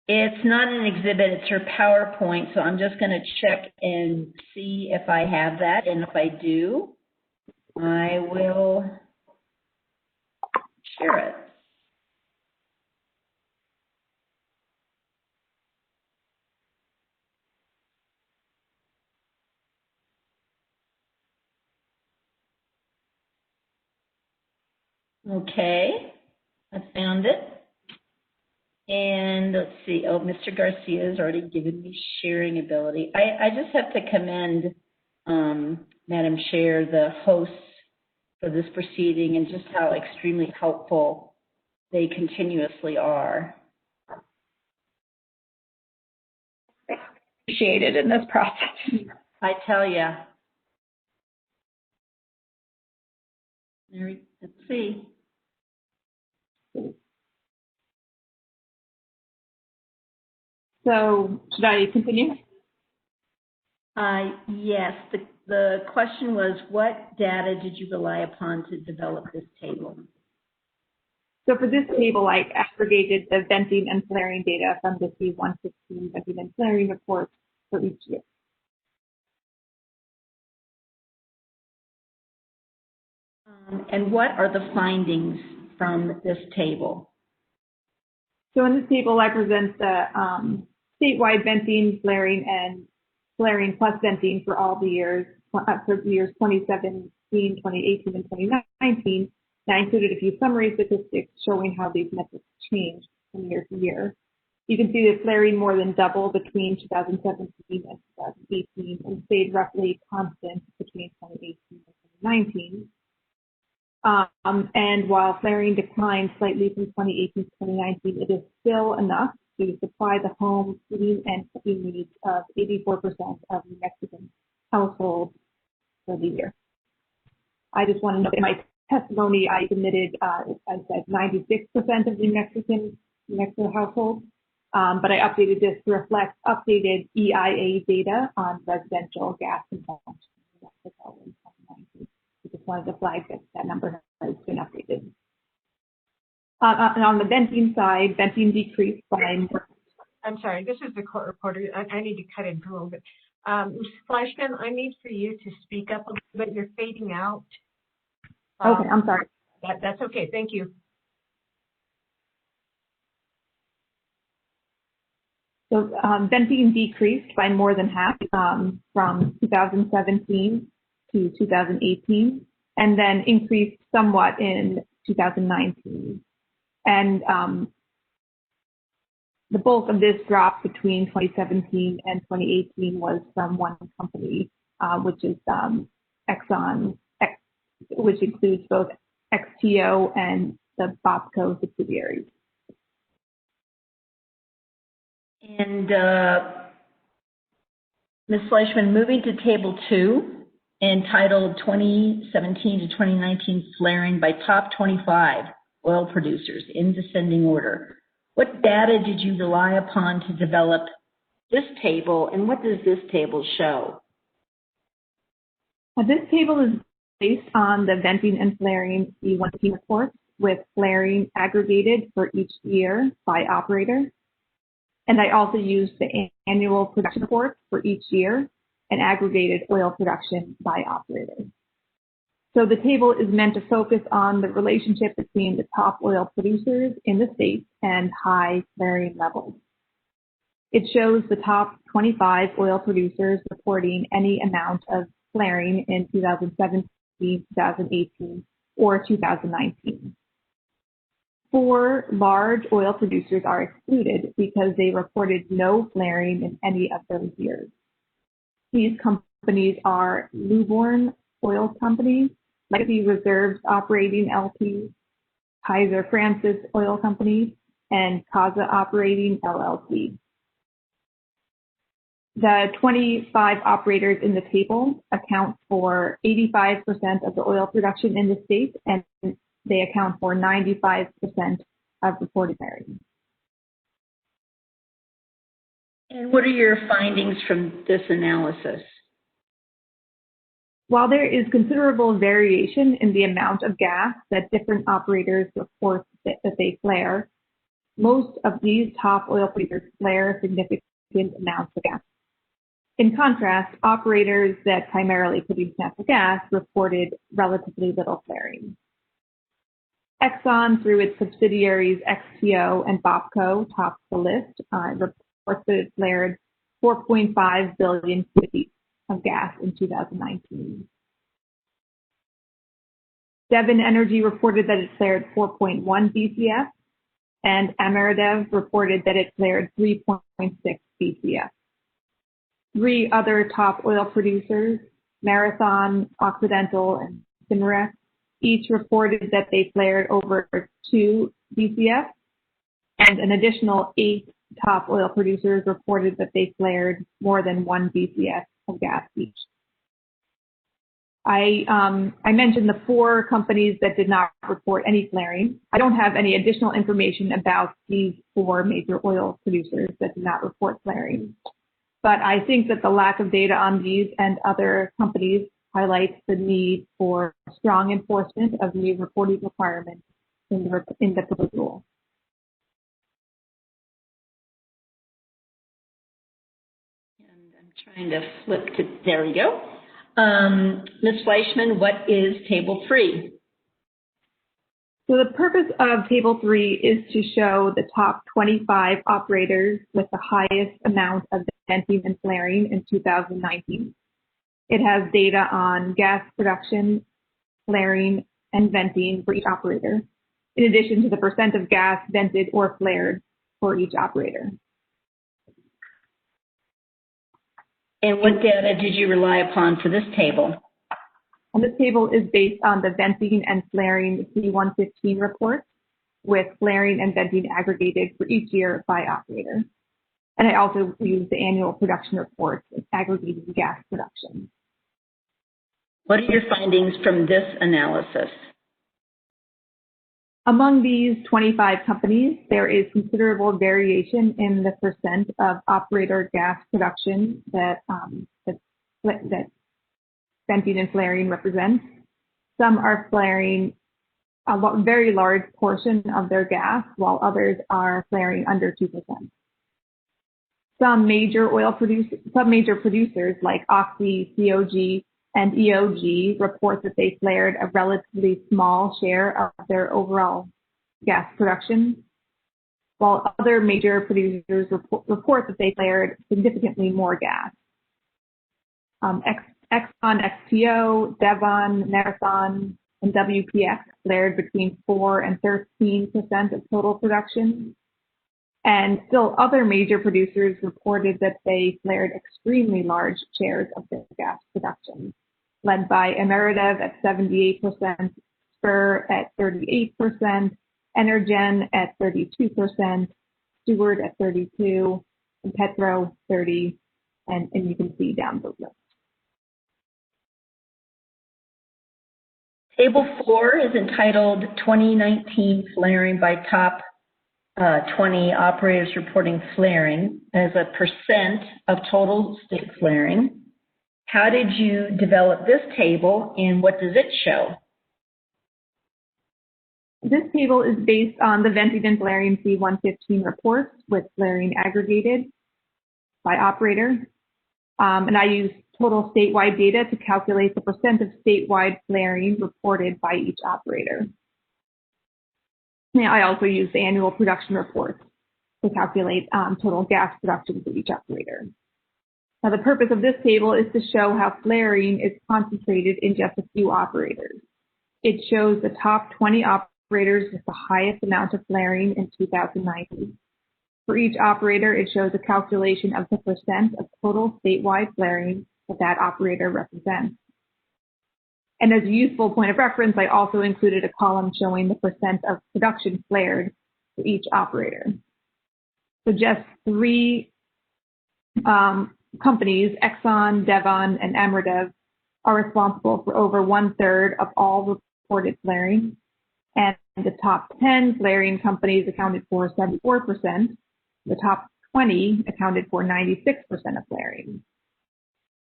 It's not an exhibit, it's her PowerPoint, so I'm just going to check and see if I have that, and if I do, I will share it. Okay, I found it. And let's see, Mr. Garcia has already given me sharing ability. I just have to commend, Madam Chair, the hosts for this proceeding and just how extremely helpful they continuously are. Appreciated in this process. I tell you. Let's see. So should I continue? Yes. The question was, what data did you rely upon to develop this table? So for this table, I aggregated the venting and flaring data from the C115 venting and flaring report for each year. And what are the findings from this table? So in this table, I present the statewide venting, flaring, and flaring plus venting for all the years, for the years 2017, 2018, and 2019. And I included a few summary statistics showing how these metrics change from year to year. You can see that flaring more than doubled between 2017 and 2018 and stayed roughly constant between 2018 and 2019. And while flaring declined slightly from 2018 to 2019, it is still enough to supply the home, heating, and cooking needs of 84% of New Mexican households for the year. I just want to note in my testimony, I submitted, I said 96% of New Mexico households, but I updated this to reflect updated EIA data on residential gas consumption in New Mexico in 2019. wanted to flag that that number has been updated. And on the benzene side, benzene decreased by. I'm sorry, this is the court reporter. I need to cut in for a little bit. Ms. Fleischman, I need for you to speak up a little bit. You're fading out. Okay, I'm sorry. That's okay. Thank you. So benzene decreased by more than half from 2017 to 2018, and then increased somewhat in 2019. And the bulk of this drop between 2017 and 2018 was from one company, which is Exxon, which includes both XTO and the BOPCO subsidiaries. And Ms. Fleischman, moving to Table 2, entitled 2017 to 2019 Flaring by Top 25 Oil Producers in Descending Order. What data did you rely upon to develop this table, and what does this table show? This table is based on the venting and flaring C1T reports with flaring aggregated for each year by operator. And I also used the annual production report for each year and aggregated oil production by operator. So the table is meant to focus on the relationship between the top oil producers in the state and high flaring levels. It shows the top 25 oil producers reporting any amount of flaring in 2017, 2018, or 2019. 4 large oil producers are excluded because they reported no flaring in any of those years. These companies are Luborn Oil Company, Legacy Reserves Operating LP, Kaiser Francis Oil Company, and Casa Operating LLC. The 25 operators in the table account for 85% of the oil production in the state, and they account for 95% of reported flaring. And what are your findings from this analysis? While there is considerable variation in the amount of gas that different operators report that they flare, most of these top oil producers flare significant amounts of gas. In contrast, operators that primarily produce natural gas reported relatively little flaring. Exxon, through its subsidiaries XTO and BOPCO, tops the list, reports that it flared 4.5 billion cubic feet of gas in 2019. Devon Energy reported that it flared 4.1 BCF, and Ameredev reported that it flared 3.6 BCF. 3 other top oil producers, Marathon, Occidental, and Cimarex, each reported that they flared over 2 BCF, and an additional 8 top oil producers reported that they flared more than 1 BCF of gas each. I mentioned the 4 companies that did not report any flaring. I don't have any additional information about these 4 major oil producers that did not report flaring. But I think that the lack of data on these and other companies highlights the need for strong enforcement of new reporting requirements in the proposed rule. And I'm trying to flip to, there we go. Ms. Fleischman, what is Table 3? So the purpose of Table 3 is to show the top 25 operators with the highest amount of venting and flaring in 2019. It has data on gas production, flaring, and venting for each operator, in addition to the percent of gas vented or flared for each operator. And what data did you rely upon for this table? And this table is based on the venting and flaring C115 report, with flaring and venting aggregated for each year by operator. And I also used the annual production report with aggregated gas production. What are your findings from this analysis? Among these 25 companies, there is considerable variation in the percent of operator gas production that venting and flaring represents. Some are flaring a very large portion of their gas, while others are flaring under 2%. Some major producers like Oxy, COG, and EOG report that they flared a relatively small share of their overall gas production, while other major producers report that they flared significantly more gas. Exxon, XTO, Devon, Marathon, and WPX flared between 4 and 13% of total production. And still other major producers reported that they flared extremely large shares of their gas production, led by Emeridev at 78%, Spur at 38%, Energen at 32%, Steward at 32%, and Petro 30%, and you can see down the list. Table 4 is entitled 2019 Flaring by Top 20 Operators Reporting Flaring as a percent of total state flaring. How did you develop this table and what does it show? This table is based on the Venting and Flaring C-115 reports with flaring aggregated by operator. And I use total statewide data to calculate the percent of statewide flaring reported by each operator. I also use the annual production reports to calculate total gas production for each operator. Now, the purpose of this table is to show how flaring is concentrated in just a few operators. It shows the top 20 operators with the highest amount of flaring in 2019. For each operator, it shows a calculation of the percent of total statewide flaring that operator represents. And as a useful point of reference, I also included a column showing the percent of production flared for each operator. So just 3 companies, Exxon, Devon, and Emeridev, are responsible for over 1/3 of all reported flaring. And the top 10 flaring companies accounted for 74%. The top 20 accounted for 96% of flaring.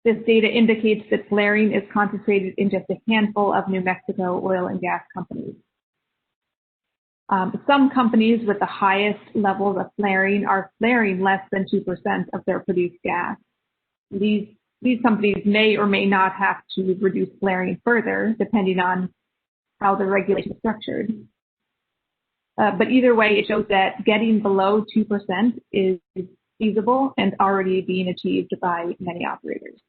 This data indicates that flaring is concentrated in just a handful of New Mexico oil and gas companies. Some companies with the highest levels of flaring are flaring less than 2% of their produced gas. These companies may or may not have to reduce flaring further, depending on how the regulation is structured. But either way, it shows that getting below 2% is feasible and already being achieved by many operators.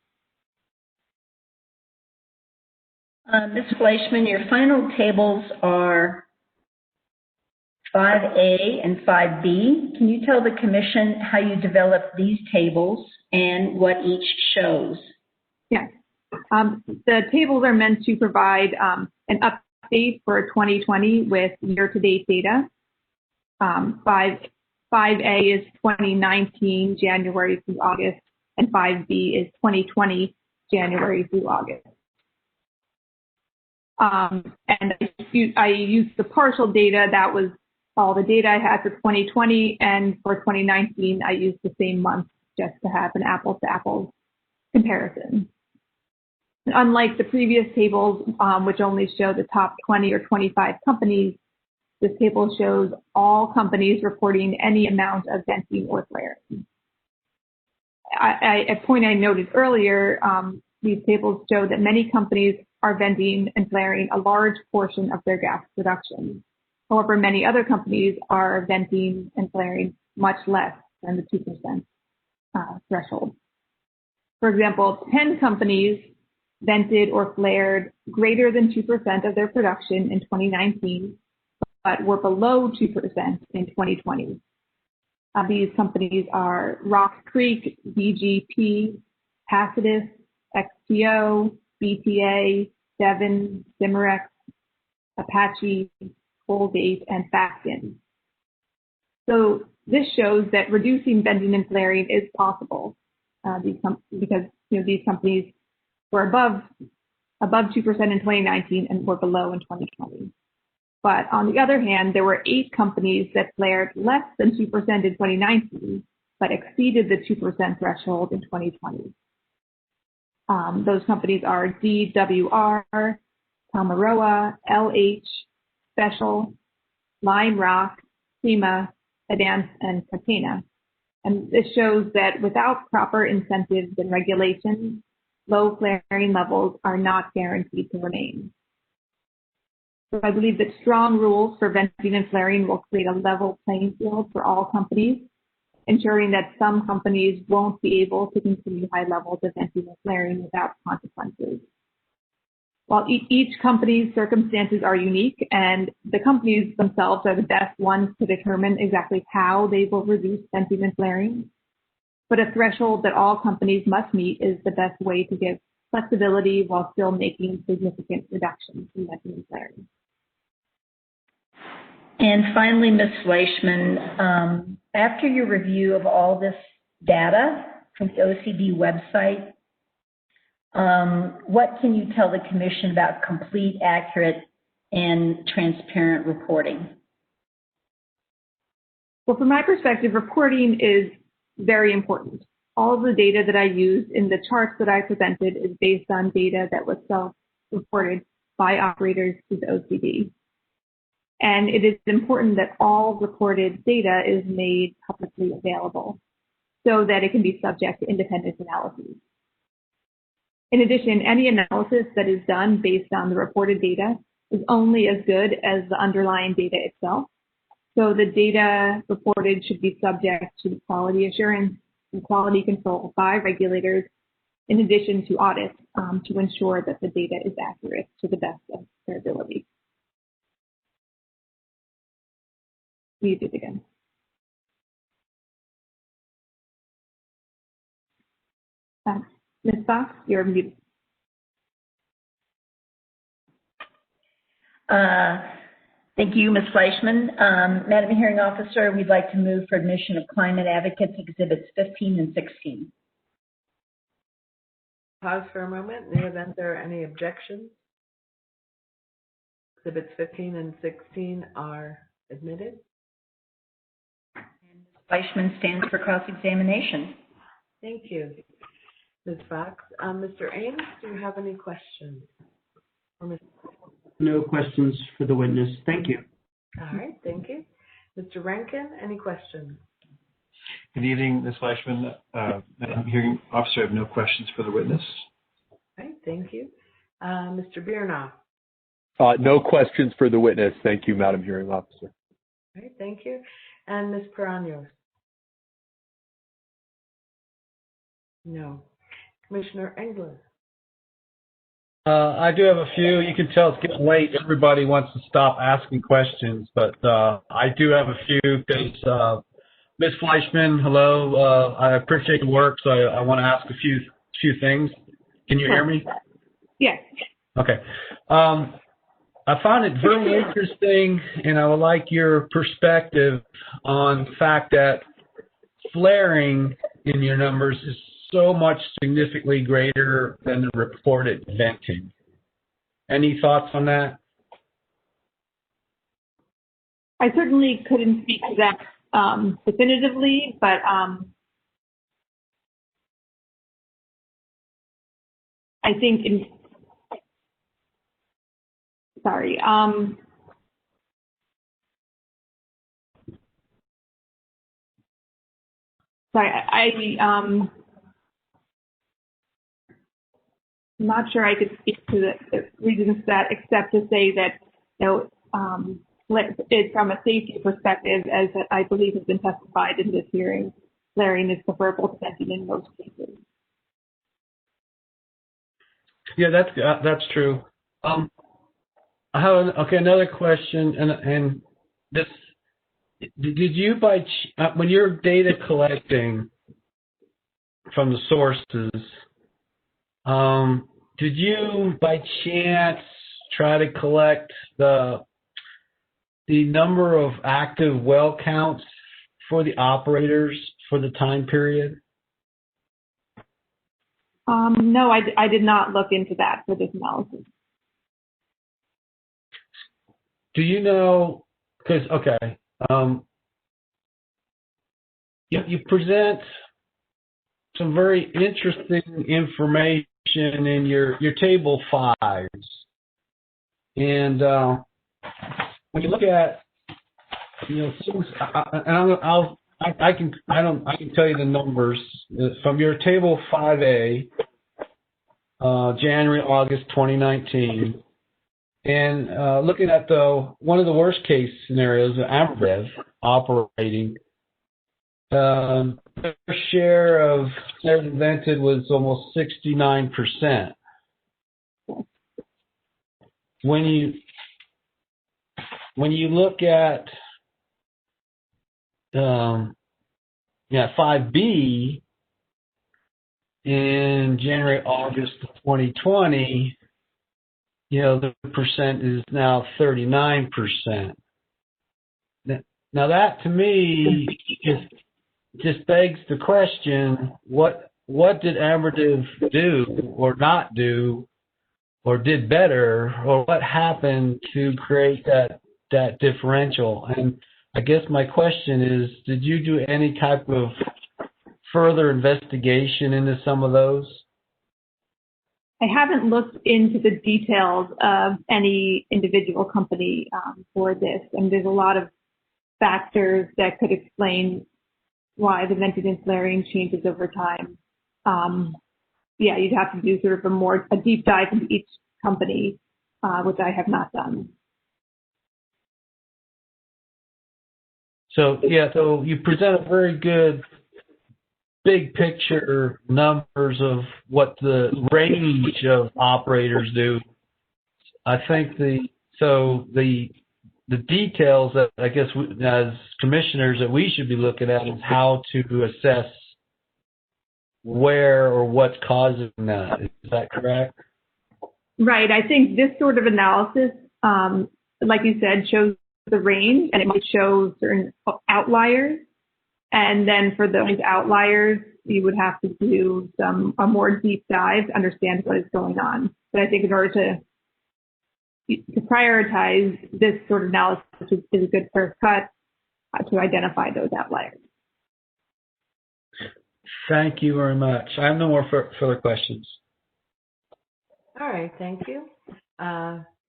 Ms. Fleischman, your final tables are 5A and 5B. Can you tell the Commission how you developed these tables and what each shows? Yes. The tables are meant to provide an update for 2020 with year-to-date data. 5A is 2019, January through August, and 5B is 2020, January through August. And I used the partial data. That was all the data I had for 2020, and for 2019, I used the same month just to have an apples-to-apples comparison. And unlike the previous tables, which only show the top 20 or 25 companies, this table shows all companies reporting any amount of venting or flaring. A point I noted earlier, these tables show that many companies are venting and flaring a large portion of their gas production. However, many other companies are venting and flaring much less than the 2% threshold. For example, 10 companies vented or flared greater than 2% of their production in 2019, but were below 2% in 2020. These companies are Rock Creek, BGP, Tacitus, XTO, BTA, Devon, Cimarex, Apache, Colgate, and Fasken. So this shows that reducing venting and flaring is possible because these companies were above 2% in 2019 and were below in 2020. But on the other hand, there were 8 companies that flared less than 2% in 2019, but exceeded the 2% threshold in 2020. Those companies are DWR, Tamaroa, LH, Special, Lime Rock, Prima, Adance, and Catena. And this shows that without proper incentives and regulations, low flaring levels are not guaranteed to remain. So I believe that strong rules for venting and flaring will create a level playing field for all companies, ensuring that some companies won't be able to continue high levels of venting and flaring without consequences. While each company's circumstances are unique, and the companies themselves are the best ones to determine exactly how they will reduce venting and flaring, but a threshold that all companies must meet is the best way to give flexibility while still making significant reductions in venting and flaring. And finally, Ms. Fleischman, after your review of all this data from the OCD website, what can you tell the Commission about complete, accurate, and transparent reporting? Well, from my perspective, reporting is very important. All of the data that I used in the charts that I presented is based on data that was self-reported by operators to the OCD. And it is important that all reported data is made publicly available so that it can be subject to independent analyses. In addition, any analysis that is done based on the reported data is only as good as the underlying data itself. So the data reported should be subject to quality assurance and quality control by regulators, in addition to audits, to ensure that the data is accurate to the best of their ability. Mute it again. Ms. Fox, you're muted. Thank you, Ms. Fleischman. Madam Hearing Officer, we'd like to move for admission of Climate Advocates Exhibits 15 and 16. Pause for a moment. In the event there are any objections, Exhibits 15 and 16 are admitted. And Ms. Fleischman stands for cross-examination. Thank you, Ms. Fox. Mr. Ames, do you have any questions? No questions for the witness. Thank you. All right, thank you. Mr. Rankin, any questions? Good evening, Ms. Fleischman. Madam Hearing Officer, I have no questions for the witness. All right, thank you. Mr. Biernoff. No questions for the witness. Thank you, Madam Hearing Officer. All right, thank you. And Ms. Paranos? No. Commissioner Engler? I do have a few. You can tell it's getting late. Everybody wants to stop asking questions, but I do have a few because Ms. Fleischman, hello. I appreciate the work, so I want to ask a few things. Can you hear me? Yes. Okay. I found it very interesting, and I would like your perspective on the fact that flaring in your numbers is so much significantly greater than the reported venting. Any thoughts on that? I certainly couldn't speak to that definitively, but I think sorry. I'm not sure I could speak to the reasons for that, except to say that, it's from a safety perspective, as I believe has been testified in this hearing, flaring is preferable to venting in most cases. Yeah, that's true. I have another question, and this: did you when you're data collecting from the sources, did you by chance try to collect the number of active well counts for the operators for the time period? No, I did not look into that for this analysis. Do you know, because, you present some very interesting information in your table 5s. And when you look at, things, I can tell you the numbers from your table 5A, January, August 2019, and looking at one of the worst case scenarios, Ambev operating, their share of flares invented was almost 69%. When you look at 5B in January, August of 2020, the percent is now 39%. Now that to me just begs the question: what did Amberdiv do or not do, or did better, or what happened to create that differential? And I guess my question is, did you do any type of further investigation into some of those? I haven't looked into the details of any individual company for this, and there's a lot of factors that could explain why the venting and flaring changes over time. You'd have to do sort of a deep dive into each company, which I have not done. So you present a very good big picture numbers of what the range of operators do. I think the details that I guess as commissioners that we should be looking at is how to assess where or what's causing that. Is that correct? Right. I think this sort of analysis, like you said, shows the range, and it might show certain outliers. And then for those outliers, you would have to do a more deep dive to understand what is going on. But I think in order to prioritize this sort of analysis is a good first cut to identify those outliers. Thank you very much. I have no more further questions. All right, thank you.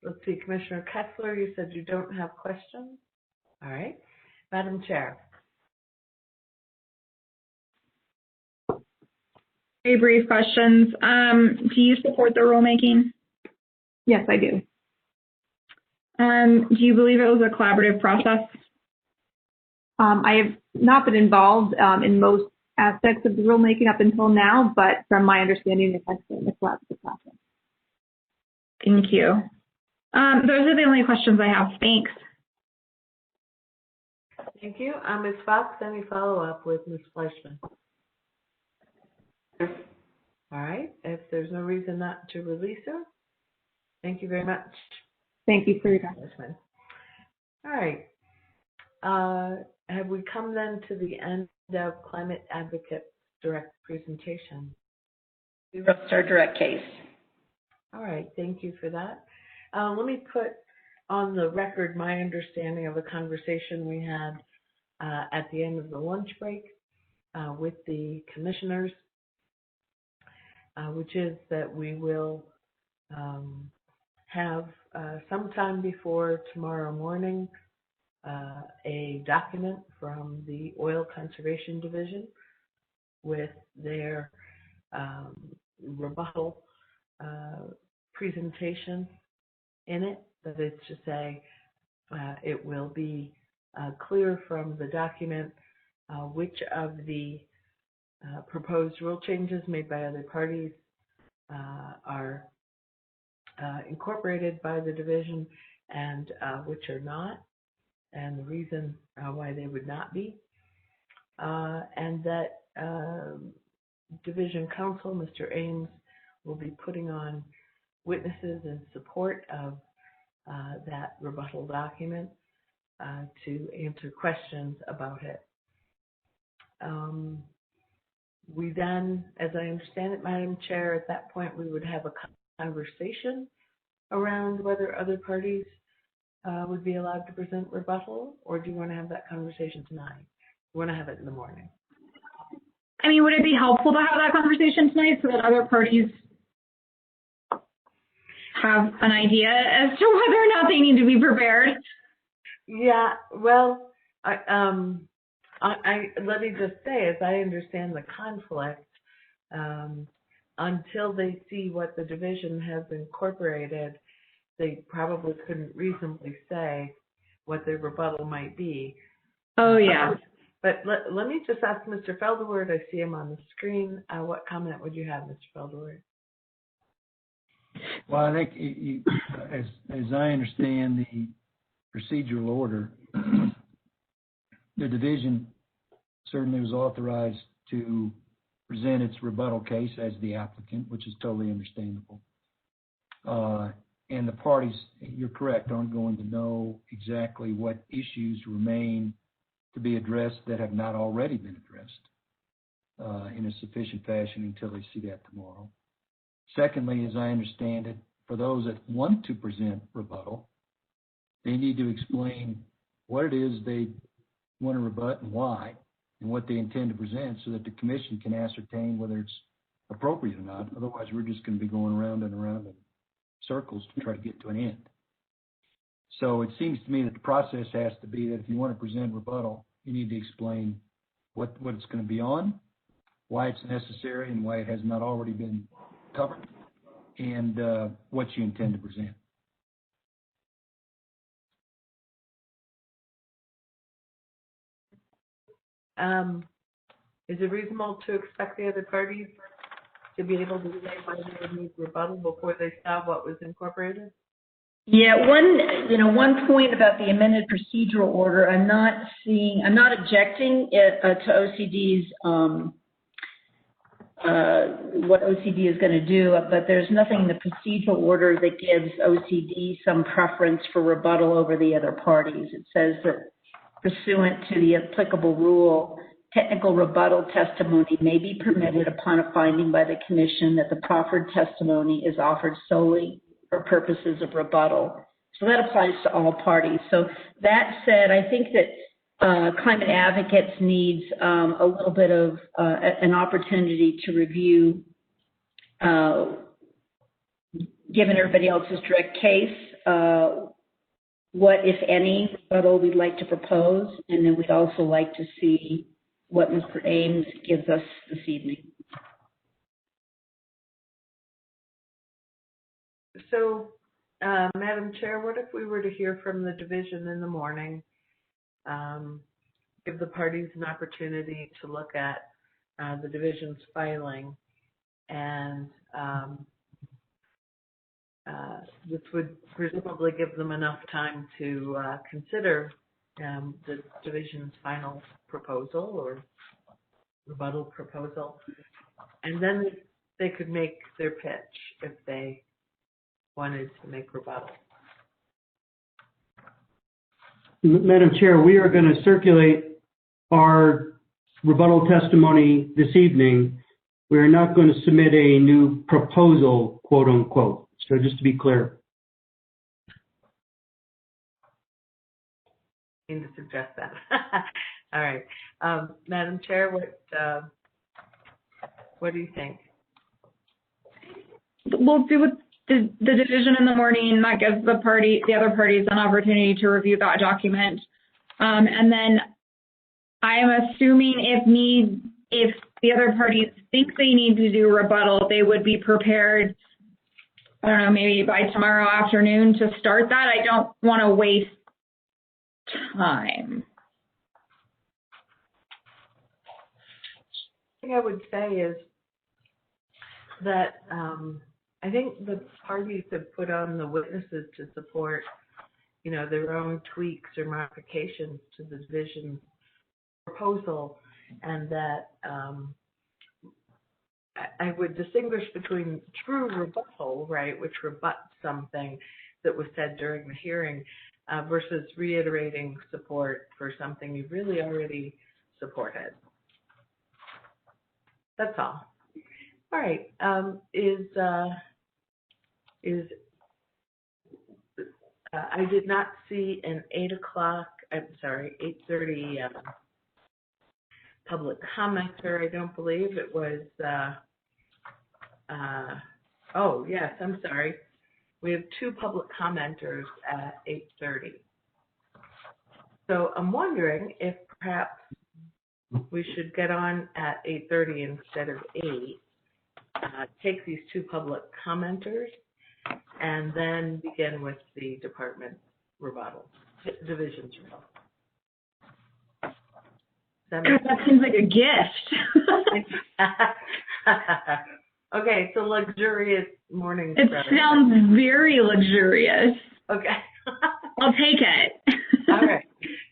Let's see, Commissioner Kessler, you said you don't have questions. All right. Madam Chair. Very brief questions. Do you support the rulemaking? Yes, I do. Do you believe it was a collaborative process? I have not been involved in most aspects of the rulemaking up until now, but from my understanding, it has been a collaborative process. Thank you. Those are the only questions I have. Thanks. Thank you. Ms. Fox, any follow-up with Ms. Fleischman? All right. If there's no reason not to release her, thank you very much. Thank you for your time. All right. Have we come then to the end of Climate Advocate direct presentation? We wrote our direct case. All right. Thank you for that. Let me put on the record my understanding of a conversation we had at the end of the lunch break with the commissioners, which is that we will have sometime before tomorrow morning a document from the Oil Conservation Division with their rebuttal presentation in it. That is to say, it will be clear from the document which of the proposed rule changes made by other parties are incorporated by the division and which are not, and the reason why they would not be. And that Division Counsel, Mr. Ames, will be putting on witnesses in support of that rebuttal document to answer questions about it. We then, as I understand it, Madam Chair, at that point we would have a conversation around whether other parties would be allowed to present rebuttal, or do you want to have that conversation tonight? You want to have it in the morning? I mean, would it be helpful to have that conversation tonight so that other parties? have an idea as to whether or not they need to be prepared. Yeah, well, I let me just say, as I understand the conflict, until they see what the division has incorporated, they probably couldn't reasonably say what their rebuttal might be. Oh, yeah. But let me just ask Mr. Felderword, I see him on the screen. What comment would you have, Mr. Felderword? Well, I think, as I understand the procedural order, the division certainly was authorized to present its rebuttal case as the applicant, which is totally understandable. And the parties, you're correct, aren't going to know exactly what issues remain to be addressed that have not already been addressed in a sufficient fashion until they see that tomorrow. Secondly, as I understand it, for those that want to present rebuttal, they need to explain what it is they want to rebut and why, and what they intend to present so that the commission can ascertain whether it's appropriate or not. Otherwise, we're just going to be going around and around in circles to try to get to an end. So it seems to me that the process has to be that if you want to present rebuttal, you need to explain what it's going to be on, why it's necessary and why it has not already been covered, and what you intend to present. Is it reasonable to expect the other parties to be able to say why they would need rebuttal before they saw what was incorporated? Yeah, one point about the amended procedural order, I'm not objecting to OCD's what OCD is going to do, but there's nothing in the procedural order that gives OCD some preference for rebuttal over the other parties. It says that pursuant to the applicable rule, technical rebuttal testimony may be permitted upon a finding by the commission that the proffered testimony is offered solely for purposes of rebuttal. So that applies to all parties. So that said, I think that Climate Advocates needs a little bit of an opportunity to review, given everybody else's direct case, what, if any, rebuttal we'd like to propose, and then we'd also like to see what Mr. Ames gives us this evening. So, Madam Chair, what if we were to hear from the division in the morning, give the parties an opportunity to look at the division's filing, and this would presumably give them enough time to consider the division's final proposal or rebuttal proposal, and then they could make their pitch if they wanted to make rebuttal. Madam Chair, we are going to circulate our rebuttal testimony this evening. We are not going to submit a new proposal, quote unquote. So just to be clear. I need to suggest that. All right. Madam Chair, what do you think? We'll do with the division in the morning. That gives the other parties an opportunity to review that document. And then I am assuming if the other parties think they need to do rebuttal, they would be prepared, I don't know, maybe by tomorrow afternoon to start that. I don't want to waste time. The thing I would say is that I think the parties have put on the witnesses to support, their own tweaks or modifications to the division's proposal, and that I would distinguish between true rebuttal, right, which rebuts something that was said during the hearing, versus reiterating support for something you really already supported. That's all. All right. I did not see an 8:30 public commenter. I don't believe it was. Oh yes, I'm sorry. We have 2 public commenters at 8:30. So I'm wondering if perhaps we should get on at 8:30 instead of 8, take these 2 public commenters, and then begin with the department rebuttal, division's rebuttal. That seems like a gift. Okay, it's a luxurious morning. It sounds very luxurious. Okay. I'll take it.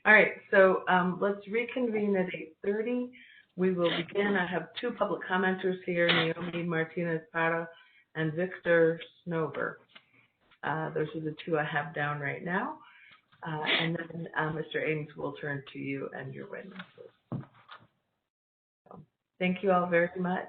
All right. So let's reconvene at 8:30. We will begin. I have 2 public commenters here, Naomi Martinez-Parra and Victor Snover. Those are the 2 I have down right now. And then Mr. Ames will turn to you and your witnesses. So, thank you all very much.